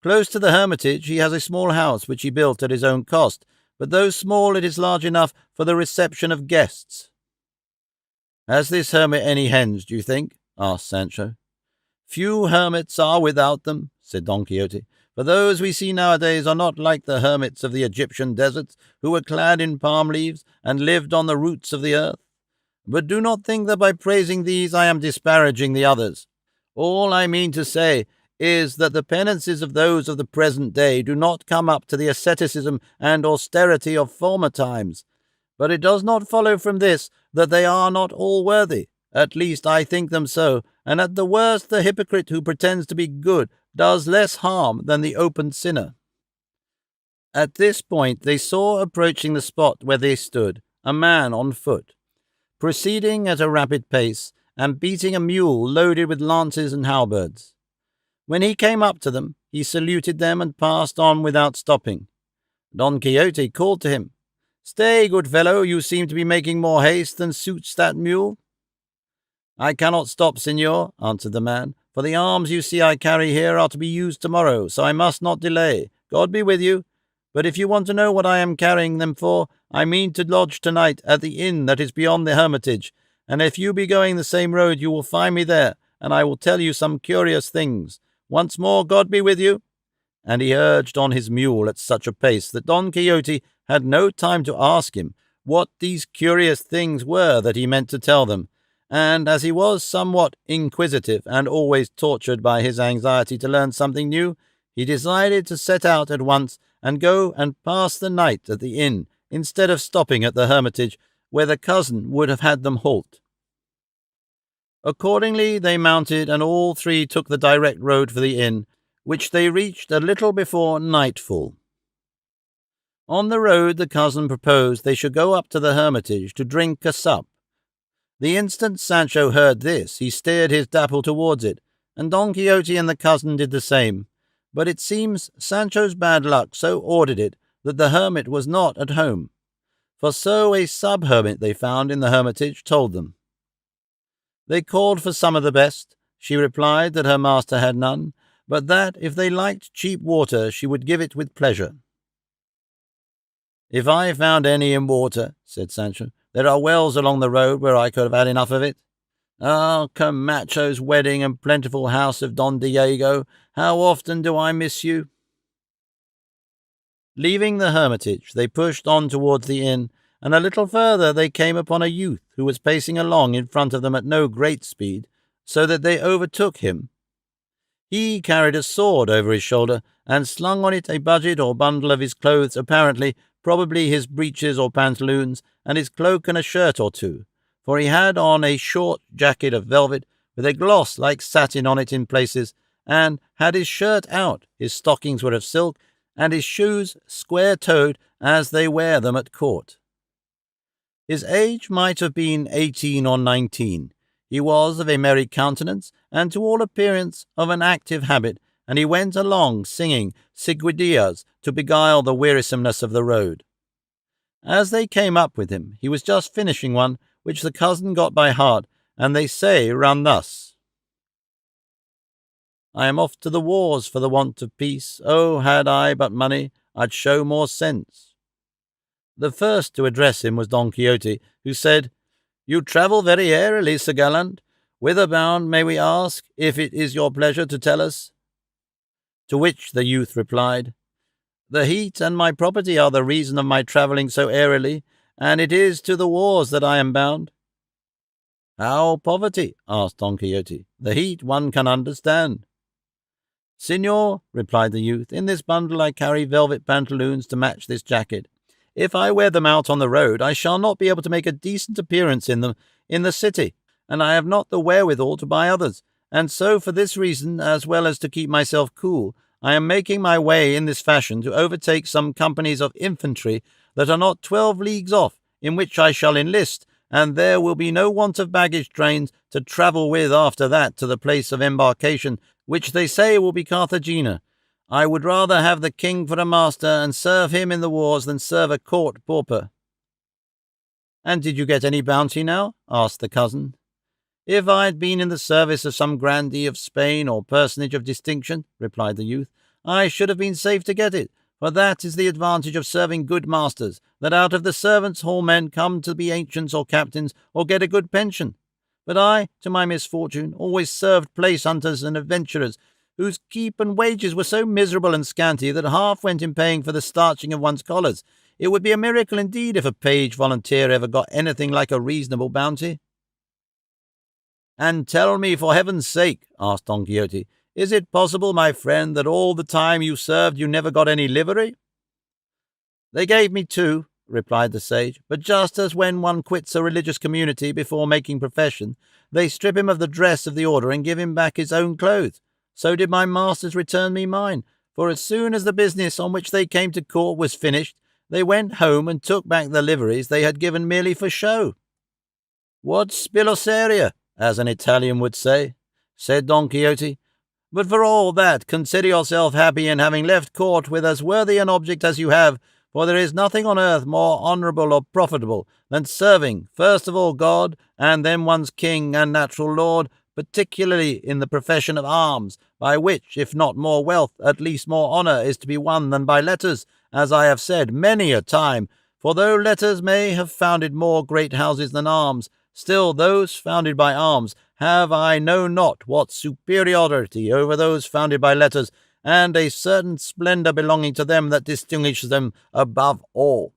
Close to the hermitage he has a small house which he built at his own cost, but though small it is large enough for the reception of guests." "Has this hermit any hens, do you think?" asked Sancho. "Few hermits are without them," said Don Quixote, "for those we see nowadays are not like the hermits of the Egyptian deserts, who were clad in palm leaves and lived on the roots of the earth. But do not think that by praising these I am disparaging the others. All I mean to say is that the penances of those of the present day do not come up to the asceticism and austerity of former times. But it does not follow from this that they are not all worthy. At least I think them so, and at the worst the hypocrite who pretends to be good does less harm than the open sinner." At this point they saw approaching the spot where they stood a man on foot, proceeding at a rapid pace, and beating a mule loaded with lances and halberds. When he came up to them, he saluted them and passed on without stopping. Don Quixote called to him, "Stay, good fellow, you seem to be making more haste than suits that mule." "I cannot stop, signor," answered the man, "for the arms you see I carry here are to be used tomorrow, so I must not delay. God be with you. But if you want to know what I am carrying them for, I mean to lodge tonight at the inn that is beyond the hermitage, and if you be going the same road you will find me there, and I will tell you some curious things. Once more, God be with you." And he urged on his mule at such a pace that Don Quixote had no time to ask him what these curious things were that he meant to tell them, and as he was somewhat inquisitive and always tortured by his anxiety to learn something new, he decided to set out at once and go and pass the night at the inn, instead of stopping at the hermitage, where the cousin would have had them halt. Accordingly they mounted, and all 3 took the direct road for the inn, which they reached a little before nightfall. On the road the cousin proposed they should go up to the hermitage to drink a sup. The instant Sancho heard this, he steered his dapple towards it, and Don Quixote and the cousin did the same. But it seems Sancho's bad luck so ordered it that the hermit was not at home, for so a sub-hermit they found in the hermitage told them. They called for some of the best, She replied that her master had none, but that if they liked cheap water she would give it with pleasure. "If I found any in water," said Sancho, "there are wells along the road where I could have had enough of it. Ah, Camacho's wedding and plentiful house of Don Diego, how often do I miss you!" Leaving the hermitage, they pushed on towards the inn, and a little further they came upon a youth who was pacing along in front of them at no great speed, so that they overtook him. He carried a sword over his shoulder, and slung on it a budget or bundle of his clothes, probably his breeches or pantaloons, and his cloak and a shirt or two, for he had on a short jacket of velvet, with a gloss like satin on it in places, and had his shirt out, his stockings were of silk, and his shoes square-toed, as they wear them at court. His age might have been 18 or 19. He was of a merry countenance, and to all appearance of an active habit, and he went along singing seguidillas to beguile the wearisomeness of the road. As they came up with him, he was just finishing one, which the cousin got by heart, and they say run thus: "I am off to the wars for the want of peace. Oh, had I but money, I'd show more sense." The first to address him was Don Quixote, who said, "You travel very airily, Sir Gallant. Whither bound, may we ask, if it is your pleasure to tell us?" To which the youth replied, "The heat and my property are the reason of my travelling so airily, and it is to the wars that I am bound." "How poverty?" asked Don Quixote. "The heat one can understand." "Signor," replied the youth, "in this bundle I carry velvet pantaloons to match this jacket. If I wear them out on the road, I shall not be able to make a decent appearance in them in the city, and I have not the wherewithal to buy others, and so for this reason, as well as to keep myself cool, I am making my way in this fashion to overtake some companies of infantry that are not 12 leagues off, in which I shall enlist, and there will be no want of baggage trains to travel with after that to the place of embarkation, which they say will be Carthagena. I would rather have the king for a master and serve him in the wars than serve a court pauper." "And did you get any bounty now?" asked the cousin. "If I had been in the service of some grandee of Spain or personage of distinction," replied the youth, "I should have been safe to get it, for that is the advantage of serving good masters, that out of the servants' hall men come to be ancients or captains, or get a good pension. But I, to my misfortune, always served place hunters and adventurers, whose keep and wages were so miserable and scanty that half went in paying for the starching of one's collars. It would be a miracle indeed if a page volunteer ever got anything like a reasonable bounty." "And tell me, for heaven's sake," asked Don Quixote, "is it possible, my friend, that all the time you served you never got any livery?" "They gave me 2, replied the sage, "but just as when one quits a religious community before making profession, they strip him of the dress of the order and give him back his own clothes, so did my masters return me mine, for as soon as the business on which they came to court was finished, they went home and took back the liveries they had given merely for show." "What spiloseria, as an Italian would say," said Don Quixote. "But for all that, consider yourself happy in having left court with as worthy an object as you have, for there is nothing on earth more honourable or profitable than serving, first of all God, and then one's king and natural lord, particularly in the profession of arms, by which, if not more wealth, at least more honour is to be won than by letters, as I have said many a time, for though letters may have founded more great houses than arms, still those founded by arms have I know not what superiority over those founded by letters, and a certain splendour belonging to them that distinguishes them above all.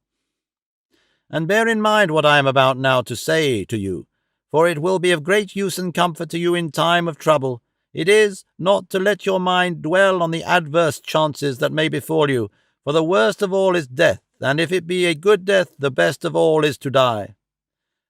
And bear in mind what I am about now to say to you, for it will be of great use and comfort to you in time of trouble. It is, not to let your mind dwell on the adverse chances that may befall you, for the worst of all is death, and if it be a good death, the best of all is to die.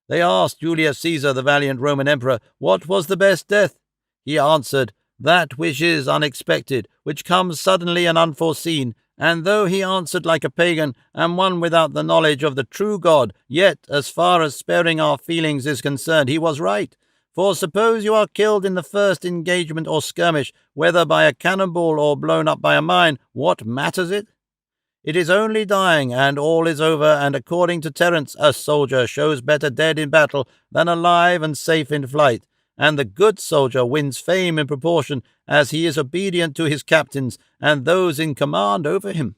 They asked Julius Caesar, the valiant Roman emperor, what was the best death? He answered, that which is unexpected, which comes suddenly and unforeseen, and though he answered like a pagan, and one without the knowledge of the true God, yet, as far as sparing our feelings is concerned, he was right. For suppose you are killed in the first engagement or skirmish, whether by a cannonball or blown up by a mine, what matters it? It is only dying, and all is over, and according to Terence, a soldier shows better dead in battle than alive and safe in flight, and the good soldier wins fame in proportion as he is obedient to his captains and those in command over him.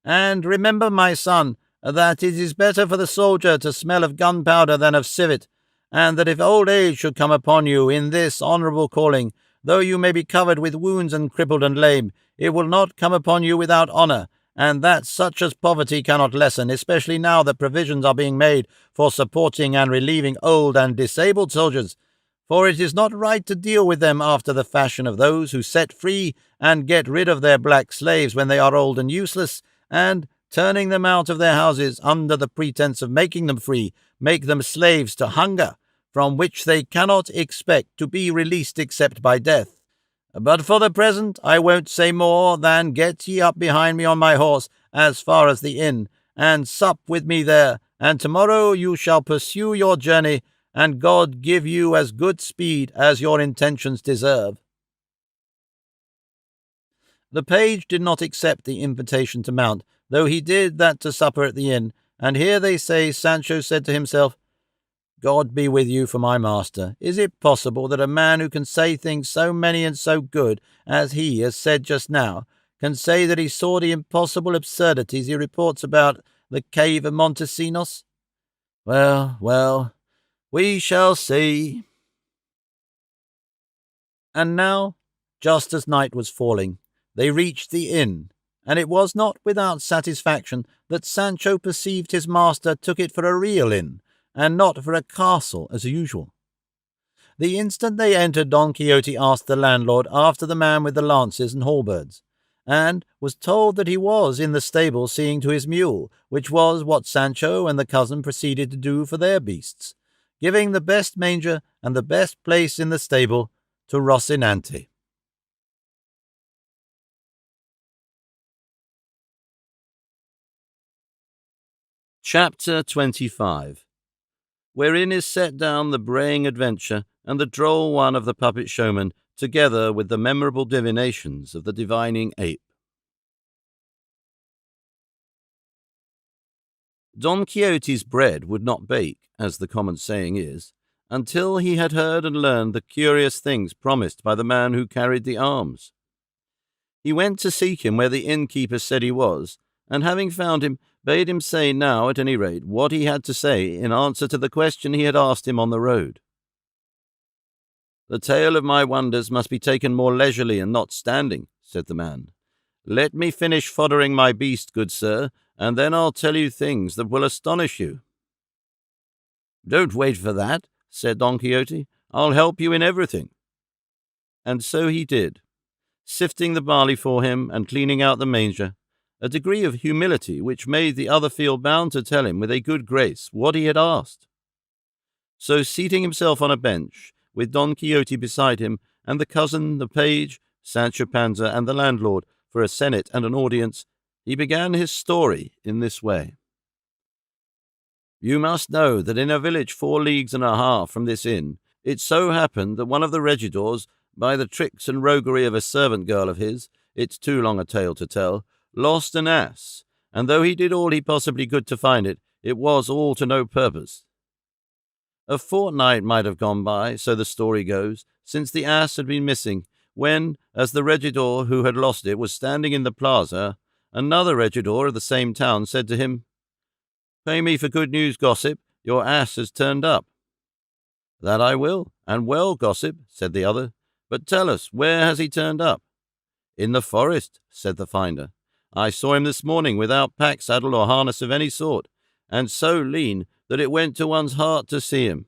And remember, my son, that it is better for the soldier to smell of gunpowder than of civet, and that if old age should come upon you in this honourable calling, though you may be covered with wounds and crippled and lame, it will not come upon you without honour, and that such as poverty cannot lessen, especially now that provisions are being made for supporting and relieving old and disabled soldiers. For it is not right to deal with them after the fashion of those who set free and get rid of their black slaves when they are old and useless, and, turning them out of their houses under the pretence of making them free, make them slaves to hunger, from which they cannot expect to be released except by death. But for the present I won't say more than get ye up behind me on my horse as far as the inn, and sup with me there, and tomorrow you shall pursue your journey, and God give you as good speed as your intentions deserve." The page did not accept the invitation to mount, though he did that to supper at the inn, and here they say Sancho said to himself, "God be with you for my master. Is it possible that a man who can say things so many and so good as he has said just now can say that he saw the impossible absurdities he reports about the Cave of Montesinos? Well, well, we shall see." And now, just as night was falling, they reached the inn, and it was not without satisfaction that Sancho perceived his master took it for a real inn, and not for a castle as usual. The instant they entered, Don Quixote asked the landlord after the man with the lances and halberds, and was told that he was in the stable seeing to his mule, which was what Sancho and the cousin proceeded to do for their beasts, giving the best manger and the best place in the stable to Rocinante. Chapter 25, wherein is set down the braying adventure and the droll one of the puppet showman, together with the memorable divinations of the divining ape. Don Quixote's bread would not bake, as the common saying is, until he had heard and learned the curious things promised by the man who carried the arms. He went to seek him where the innkeeper said he was, and having found him, bade him say now, at any rate, what he had to say in answer to the question he had asked him on the road. "The tale of my wonders must be taken more leisurely and not standing," said the man. "Let me finish foddering my beast, good sir, and then I'll tell you things that will astonish you." "Don't wait for that," said Don Quixote. "I'll help you in everything." And so he did, sifting the barley for him and cleaning out the manger, a degree of humility which made the other feel bound to tell him with a good grace what he had asked. So seating himself on a bench, with Don Quixote beside him, and the cousin, the page, Sancho Panza, and the landlord for a senate and an audience, he began his story in this way. "You must know that in a village 4 leagues and a half from this inn, it so happened that one of the regidors, by the tricks and roguery of a servant girl of his, it's too long a tale to tell, lost an ass, and though he did all he possibly could to find it, it was all to no purpose. A fortnight might have gone by, so the story goes, since the ass had been missing, when, as the regidor who had lost it was standing in the plaza, another regidor of the same town said to him, 'Pay me for good news, gossip, your ass has turned up.' 'That I will, and well, gossip,' said the other, 'but tell us, where has he turned up?' 'In the forest,' said the finder. 'I saw him this morning without pack saddle or harness of any sort, and so lean that it went to one's heart to see him.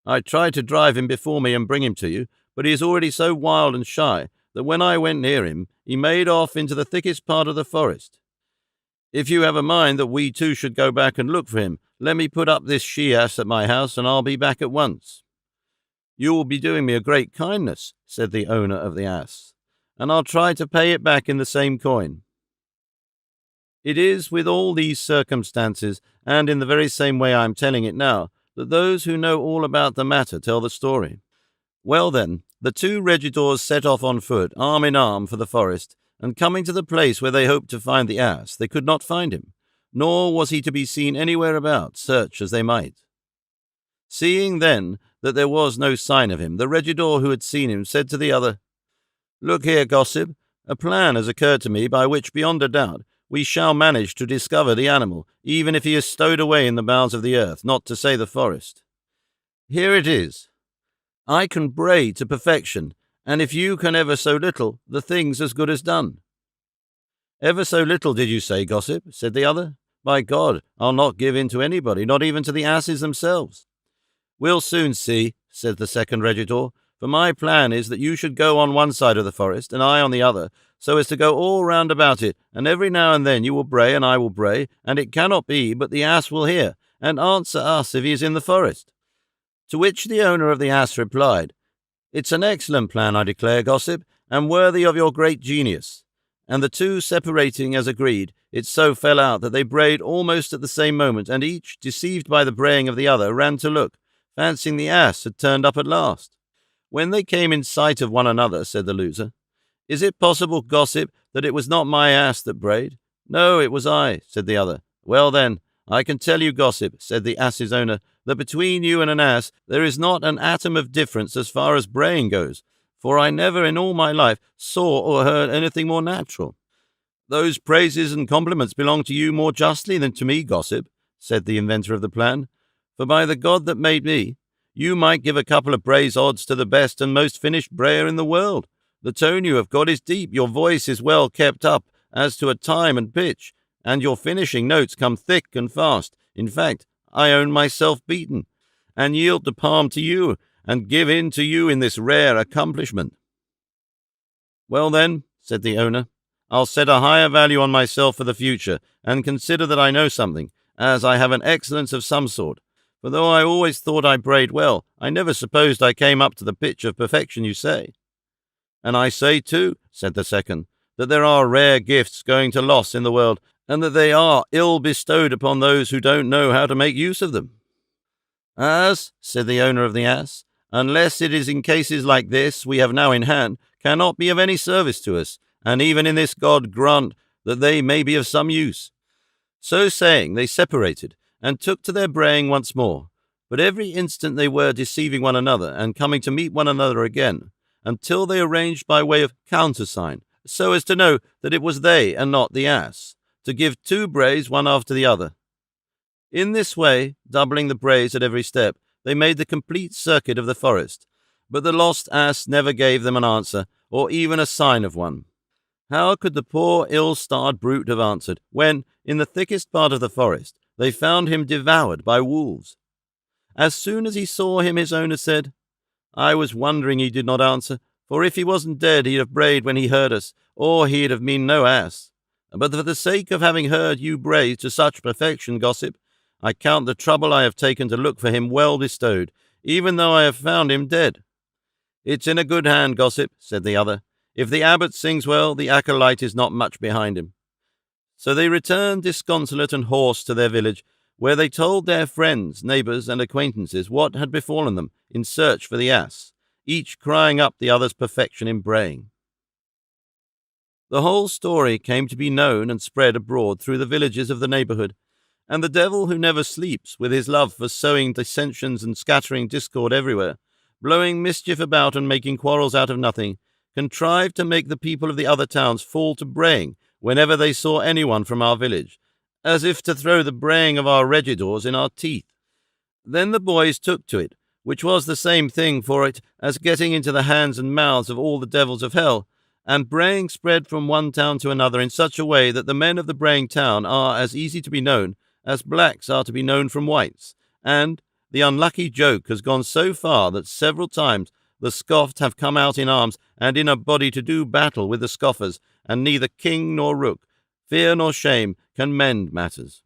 I tried to drive him before me and bring him to you, but he is already so wild and shy that when I went near him, he made off into the thickest part of the forest. If you have a mind that we two should go back and look for him, let me put up this she-ass at my house, and I'll be back at once.' 'You will be doing me a great kindness,' said the owner of the ass, 'and I'll try to pay it back in the same coin.' It is with all these circumstances, and in the very same way I am telling it now, that those who know all about the matter tell the story. Well then, the 2 regidors set off on foot, arm in arm, for the forest, and coming to the place where they hoped to find the ass, they could not find him, nor was he to be seen anywhere about, search as they might. Seeing then that there was no sign of him, the regidor who had seen him said to the other, "Look here, gossip, a plan has occurred to me by which, beyond a doubt, we shall manage to discover the animal, even if he is stowed away in the bowels of the earth, not to say the forest. Here it is. I can bray to perfection, and if you can ever so little, the thing's as good as done." "Ever so little, did you say, gossip?" said the other. "By God, I'll not give in to anybody, not even to the asses themselves." "We'll soon see," said the second regidor, "for my plan is that you should go on one side of the forest, and I on the other, so as to go all round about it, and every now and then you will bray and I will bray, and it cannot be but the ass will hear, and answer us if he is in the forest." To which the owner of the ass replied, "It's an excellent plan, I declare, gossip, and worthy of your great genius." And the two separating as agreed, it so fell out that they brayed almost at the same moment, and each, deceived by the braying of the other, ran to look, fancying the ass had turned up at last. When they came in sight of one another, said the loser, "Is it possible, gossip, that it was not my ass that brayed?" "No, it was I," said the other. "Well then, I can tell you, gossip," said the ass's owner, "that between you and an ass there is not an atom of difference as far as braying goes, for I never in all my life saw or heard anything more natural." "Those praises and compliments belong to you more justly than to me, gossip," said the inventor of the plan, "for by the God that made me, you might give a couple of brays odds to the best and most finished brayer in the world. The tone you have got is deep, your voice is well kept up as to a time and pitch, and your finishing notes come thick and fast. In fact, I own myself beaten, and yield the palm to you, and give in to you in this rare accomplishment." "Well then," said the owner, "I'll set a higher value on myself for the future, and consider that I know something, as I have an excellence of some sort. For though I always thought I brayed well, I never supposed I came up to the pitch of perfection you say." "And I say, too," said the second, "that there are rare gifts going to loss in the world, and that they are ill bestowed upon those who don't know how to make use of them." "As," said the owner of the ass, "unless it is in cases like this we have now in hand, cannot be of any service to us, and even in this God grant that they may be of some use." So saying, they separated, and took to their braying once more, but every instant they were deceiving one another, and coming to meet one another again, until they arranged by way of countersign, so as to know that it was they and not the ass, to give two brays one after the other. In this way, doubling the brays at every step, they made the complete circuit of the forest, but the lost ass never gave them an answer, or even a sign of one. How could the poor ill-starred brute have answered, when, in the thickest part of the forest, they found him devoured by wolves? As soon as he saw him, his owner said, "I was wondering he did not answer, for if he wasn't dead he'd have brayed when he heard us, or he'd have been no ass. But for the sake of having heard you bray to such perfection, gossip, I count the trouble I have taken to look for him well bestowed, even though I have found him dead." "It's in a good hand, gossip," said the other. "If the abbot sings well, the acolyte is not much behind him." So they returned disconsolate and hoarse to their village, where they told their friends, neighbours, and acquaintances what had befallen them in search for the ass, each crying up the other's perfection in braying. The whole story came to be known and spread abroad through the villages of the neighbourhood, and the devil who never sleeps, with his love for sowing dissensions and scattering discord everywhere, blowing mischief about and making quarrels out of nothing, contrived to make the people of the other towns fall to braying whenever they saw anyone from our village, as if to throw the braying of our regidors in our teeth. Then the boys took to it, which was the same thing for it as getting into the hands and mouths of all the devils of hell, and braying spread from one town to another in such a way that the men of the braying town are as easy to be known as blacks are to be known from whites, and the unlucky joke has gone so far that several times the scoffed have come out in arms and in a body to do battle with the scoffers, and neither king nor rook, fear nor shame, can mend matters.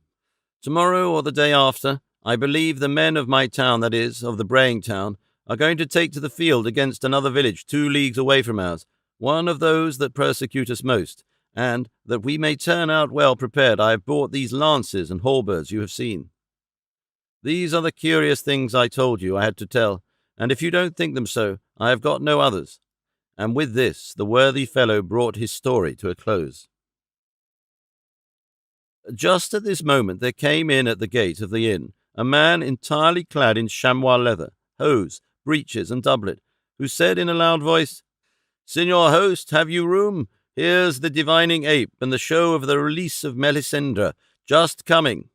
Tomorrow or the day after, I believe the men of my town, that is, of the braying town, are going to take to the field against another village 2 leagues away from ours, one of those that persecute us most, and, that we may turn out well prepared, I have brought these lances and halberds you have seen. These are the curious things I told you I had to tell, and if you don't think them so, I have got no others." And with this, the worthy fellow brought his story to a close. Just at this moment there came in at the gate of the inn a man entirely clad in chamois leather, hose, breeches, and doublet, who said in a loud voice, "Signor host, have you room? Here's the divining ape and the show of the release of Melisendra, just coming."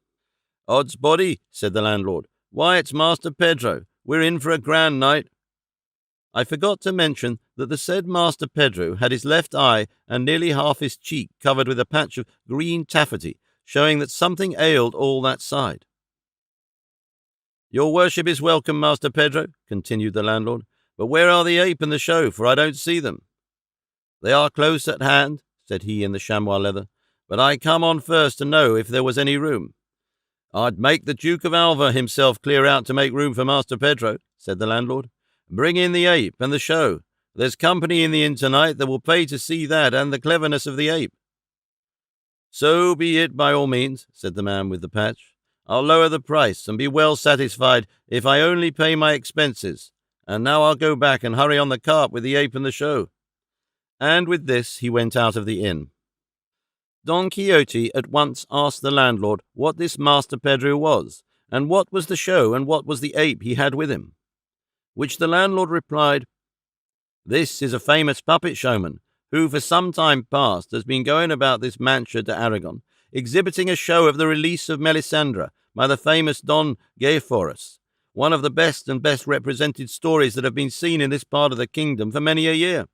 "Odds body," said the landlord. "Why, it's Master Pedro. We're in for a grand night." I forgot to mention that the said Master Pedro had his left eye and nearly half his cheek covered with a patch of green taffety, showing that something ailed all that side. "Your worship is welcome, Master Pedro," continued the landlord, "but where are the ape and the show, for I don't see them?" "They are close at hand," said he in the chamois leather, "but I come on first to know if there was any room." "I'd make the Duke of Alva himself clear out to make room for Master Pedro," said the landlord. "Bring in the ape and the show. There's company in the inn tonight that will pay to see that and the cleverness of the ape." "So be it by all means," said the man with the patch. "I'll lower the price and be well satisfied if I only pay my expenses. And now I'll go back and hurry on the cart with the ape and the show." And with this he went out of the inn. Don Quixote at once asked the landlord what this Master Pedro was, and what was the show, and what was the ape he had with him. Which the landlord replied, "This is a famous puppet showman, who for some time past has been going about this Mancha de Aragon, exhibiting a show of the release of Melisendra by the famous Don Gaiforus, one of the best and best represented stories that have been seen in this part of the kingdom for many a year.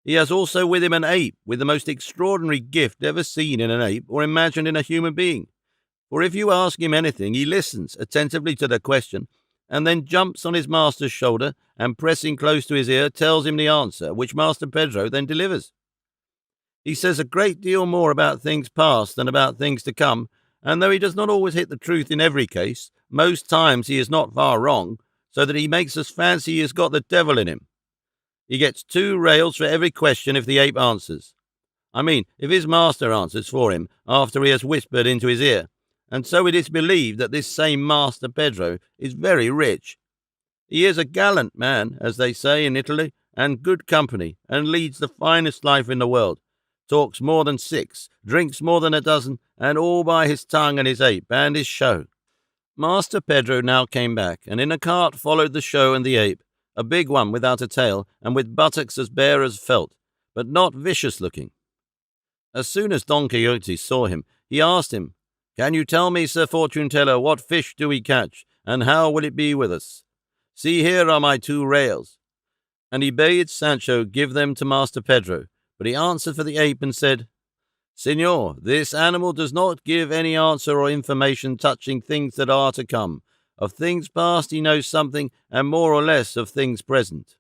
He has also with him an ape with the most extraordinary gift ever seen in an ape or imagined in a human being. For if you ask him anything, he listens attentively to the question, and then jumps on his master's shoulder and, pressing close to his ear, tells him the answer, which Master Pedro then delivers. He says a great deal more about things past than about things to come, and though he does not always hit the truth in every case, most times he is not far wrong, so that he makes us fancy he has got the devil in him. He gets 2 rails for every question if the ape answers. I mean, if his master answers for him after he has whispered into his ear. And so it is believed that this same Master Pedro is very rich. He is a gallant man, as they say in Italy, and good company, and leads the finest life in the world, talks more than 6, drinks more than a dozen, and all by his tongue and his ape and his show." Master Pedro now came back, and in a cart followed the show and the ape, a big one without a tail, and with buttocks as bare as felt, but not vicious-looking. As soon as Don Quixote saw him, he asked him, "Can you tell me, Sir Fortune-teller, what fish do we catch, and how will it be with us? See, here are my 2 rails." And he bade Sancho give them to Master Pedro, but he answered for the ape and said, "Signor, this animal does not give any answer or information touching things that are to come. Of things past he knows something, and more or less of things present."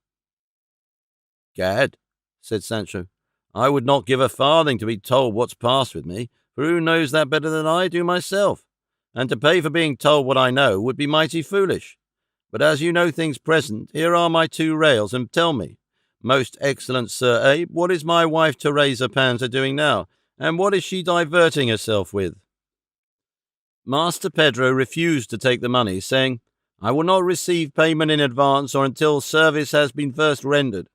"Gad," said Sancho, "I would not give a farthing to be told what's past with me, for who knows that better than I do myself? And to pay for being told what I know would be mighty foolish. But as you know things present, here are my 2 rails, and tell me, most excellent Sir Ape, what is my wife Teresa Panza doing now, and what is she diverting herself with?" Master Pedro refused to take the money, saying, "I will not receive payment in advance or until service has been first rendered."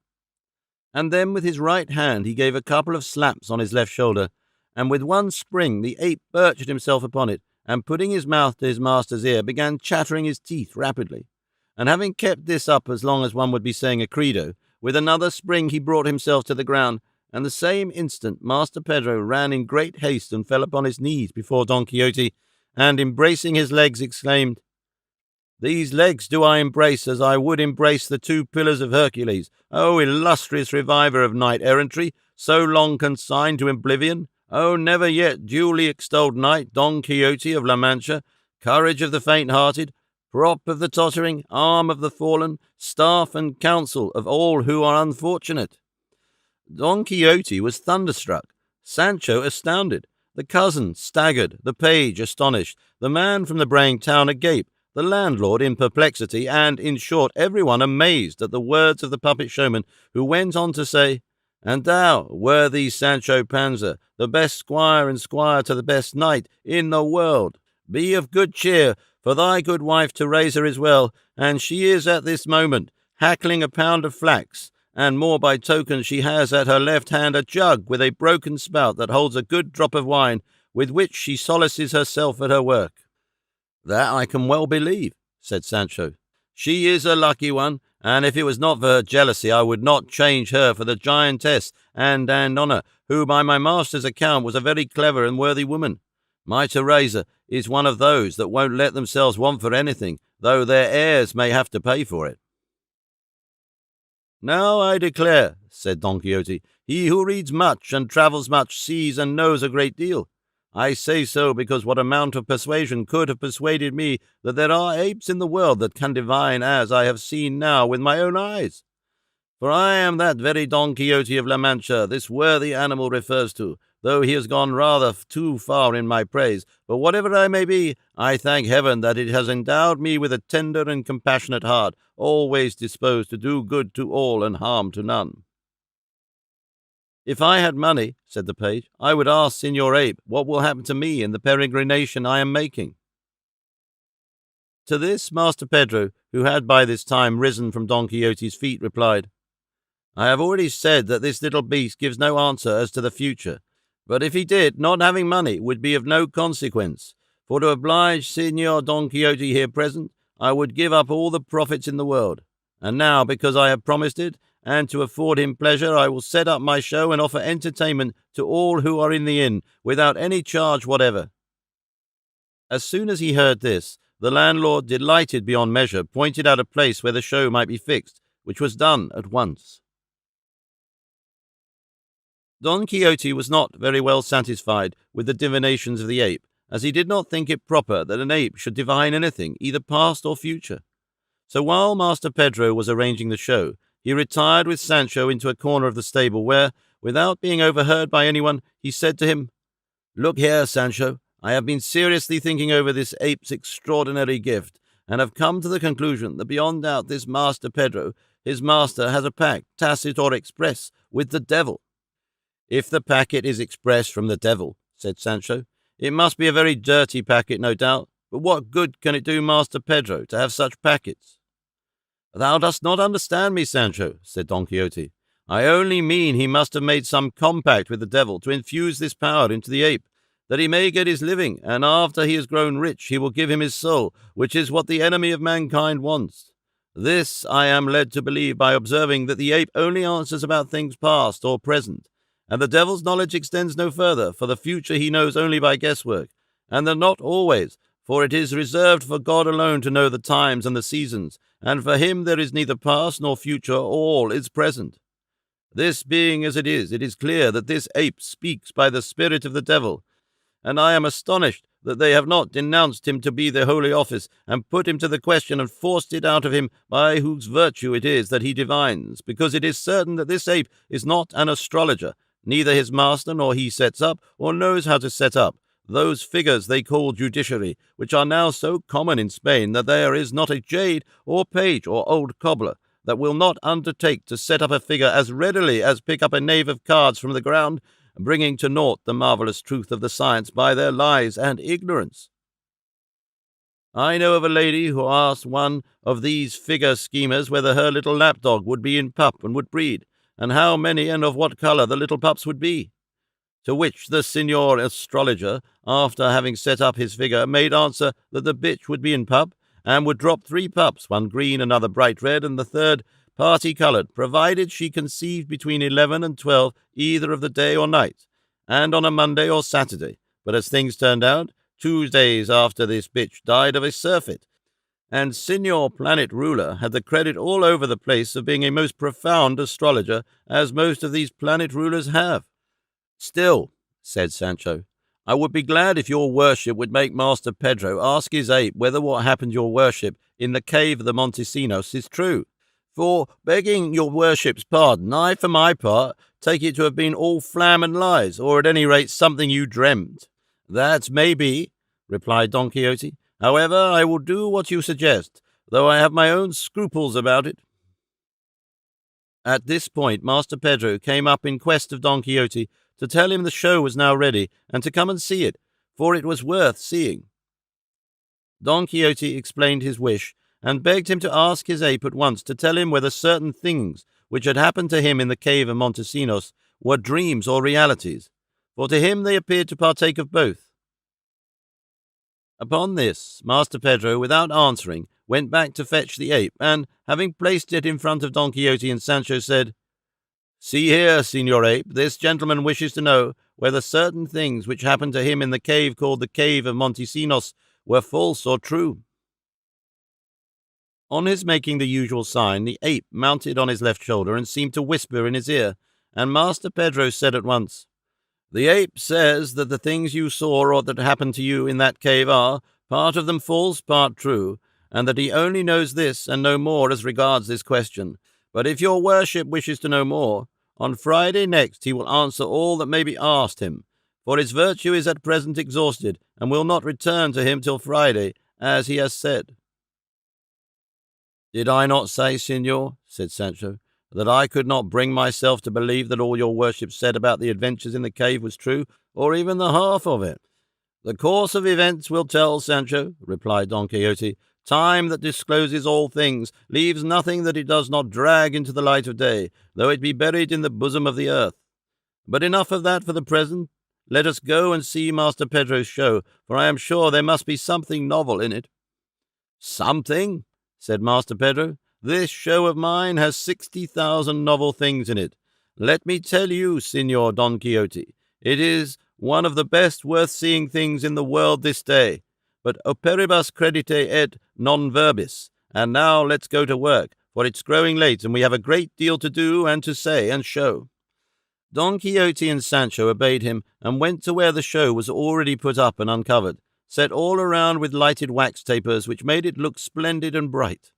And then with his right hand he gave a couple of slaps on his left shoulder, and with one spring the ape perched himself upon it, and putting his mouth to his master's ear, began chattering his teeth rapidly. And having kept this up as long as one would be saying a credo, with another spring he brought himself to the ground, and the same instant Master Pedro ran in great haste and fell upon his knees before Don Quixote, and embracing his legs exclaimed, "These legs do I embrace as I would embrace the 2 pillars of Hercules. O illustrious reviver of knight-errantry, so long consigned to oblivion! O never yet duly extolled knight, Don Quixote of La Mancha, courage of the faint-hearted, prop of the tottering, arm of the fallen, staff and counsel of all who are unfortunate." Don Quixote was thunderstruck, Sancho astounded, the cousin staggered, the page astonished, the man from the braying town agape, the landlord in perplexity, and, in short, everyone amazed at the words of the puppet showman, who went on to say, "And thou, worthy Sancho Panza, the best squire and squire to the best knight in the world, be of good cheer, for thy good wife Teresa is well, and she is at this moment hackling a pound of flax, and more by token she has at her left hand a jug with a broken spout that holds a good drop of wine, with which she solaces herself at her work." "That I can well believe," said Sancho. She is a lucky one, and if it was not for her jealousy, I would not change her for the giantess and Honour, who by my master's account was a very clever and worthy woman. My Teresa is one of those that won't let themselves want for anything, though their heirs may have to pay for it." "Now I declare," said Don Quixote, "he who reads much and travels much sees and knows a great deal. I say so because what amount of persuasion could have persuaded me that there are apes in the world that can divine as I have seen now with my own eyes? For I am that very Don Quixote of La Mancha this worthy animal refers to, though he has gone rather too far in my praise. But whatever I may be, I thank heaven that it has endowed me with a tender and compassionate heart, always disposed to do good to all and harm to none." "If I had money," said the page, "I would ask Signor Ape what will happen to me in the peregrination I am making." To this Master Pedro, who had by this time risen from Don Quixote's feet, replied, "I have already said that this little beast gives no answer as to the future, but if he did, not having money would be of no consequence, for to oblige Signor Don Quixote here present, I would give up all the profits in the world. And now, because I have promised it, and to afford him pleasure, I will set up my show and offer entertainment to all who are in the inn, without any charge whatever." As soon as he heard this, the landlord, delighted beyond measure, pointed out a place where the show might be fixed, which was done at once. Don Quixote was not very well satisfied with the divinations of the ape, as he did not think it proper that an ape should divine anything, either past or future. So while Master Pedro was arranging the show, he retired with Sancho into a corner of the stable where, without being overheard by anyone, he said to him, "Look here, Sancho, I have been seriously thinking over this ape's extraordinary gift, and have come to the conclusion that beyond doubt this Master Pedro, his master, has a pact, tacit or express, with the devil." "If the packet is express from the devil," said Sancho, "it must be a very dirty packet, no doubt. But what good can it do Master Pedro to have such packets?" "Thou dost not understand me, Sancho," said Don Quixote. "I only mean he must have made some compact with the devil to infuse this power into the ape, that he may get his living, and after he has grown rich he will give him his soul, which is what the enemy of mankind wants. This I am led to believe by observing that the ape only answers about things past or present, and the devil's knowledge extends no further, for the future he knows only by guesswork, and that not always, for it is reserved for God alone to know the times and the seasons, and for him there is neither past nor future, all is present. This being as it is clear that this ape speaks by the spirit of the devil, and I am astonished that they have not denounced him to be the holy office, and put him to the question and forced it out of him by whose virtue it is that he divines, because it is certain that this ape is not an astrologer, neither his master nor he sets up, or knows how to set up, those figures they call judiciary, which are now so common in Spain that there is not a jade or page or old cobbler that will not undertake to set up a figure as readily as pick up a knave of cards from the ground, bringing to naught the marvellous truth of the science by their lies and ignorance. I know of a lady who asked one of these figure schemers whether her little lapdog would be in pup and would breed, and how many and of what colour the little pups would be. To which the Signor Astrologer, after having set up his figure, made answer that the bitch would be in pup, and would drop 3 pups, one green, another bright red, and the third party-coloured, provided she conceived between 11 and 12 either of the day or night, and on a Monday or Saturday. But as things turned out, 2 days after this bitch died of a surfeit, and Signor Planet Ruler had the credit all over the place of being a most profound astrologer, as most of these planet rulers have. Still, said Sancho, I would be glad if your worship would make Master Pedro ask his ape whether what happened your worship in the Cave of the Montesinos is true. For, begging your worship's pardon, I, for my part, take it to have been all flam and lies, or at any rate something you dreamt. That may be, replied Don Quixote. However, I will do what you suggest, though I have my own scruples about it. At this point, Master Pedro came up in quest of Don Quixote to tell him the show was now ready, and to come and see it, for it was worth seeing. Don Quixote explained his wish, and begged him to ask his ape at once to tell him whether certain things which had happened to him in the Cave of Montesinos were dreams or realities, for to him they appeared to partake of both. Upon this, Master Pedro, without answering, went back to fetch the ape, and, having placed it in front of Don Quixote and Sancho, said, "See here, Signor Ape, this gentleman wishes to know whether certain things which happened to him in the cave called the Cave of Montesinos were false or true." On his making the usual sign, the ape mounted on his left shoulder and seemed to whisper in his ear, and Master Pedro said at once, "The ape says that the things you saw or that happened to you in that cave are, part of them false, part true, and that he only knows this and no more as regards this question. But if your worship wishes to know more, on Friday next he will answer all that may be asked him, for his virtue is at present exhausted, and will not return to him till Friday, as he has said." "Did I not say, Signor," said Sancho, "that I could not bring myself to believe that all your worship said about the adventures in the cave was true, or even the half of it?" "The course of events will tell, Sancho," replied Don Quixote. "Time that discloses all things leaves nothing that it does not drag into the light of day, though it be buried in the bosom of the earth. But enough of that for the present. Let us go and see Master Pedro's show, for I am sure there must be something novel in it." "Something?" said Master Pedro. "This show of mine has 60,000 novel things in it. Let me tell you, Signor Don Quixote, it is one of the best worth-seeing things in the world this day. But operibus credite et non verbis. And now let's go to work, for it's growing late, and we have a great deal to do and to say and show." Don Quixote and Sancho obeyed him, and went to where the show was already put up and uncovered, set all around with lighted wax tapers, which made it look splendid and bright.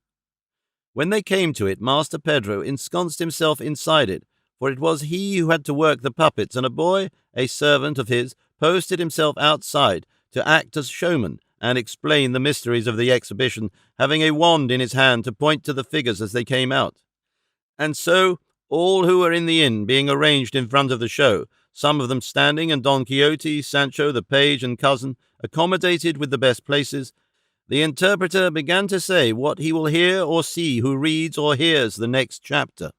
When they came to it, Master Pedro ensconced himself inside it, for it was he who had to work the puppets, and a boy, a servant of his, posted himself outside to act as showman and explain the mysteries of the exhibition, having a wand in his hand to point to the figures as they came out. And so, all who were in the inn being arranged in front of the show, some of them standing, and Don Quixote, Sancho, the page and cousin, accommodated with the best places, the interpreter began to say what he will hear or see who reads or hears the next chapter.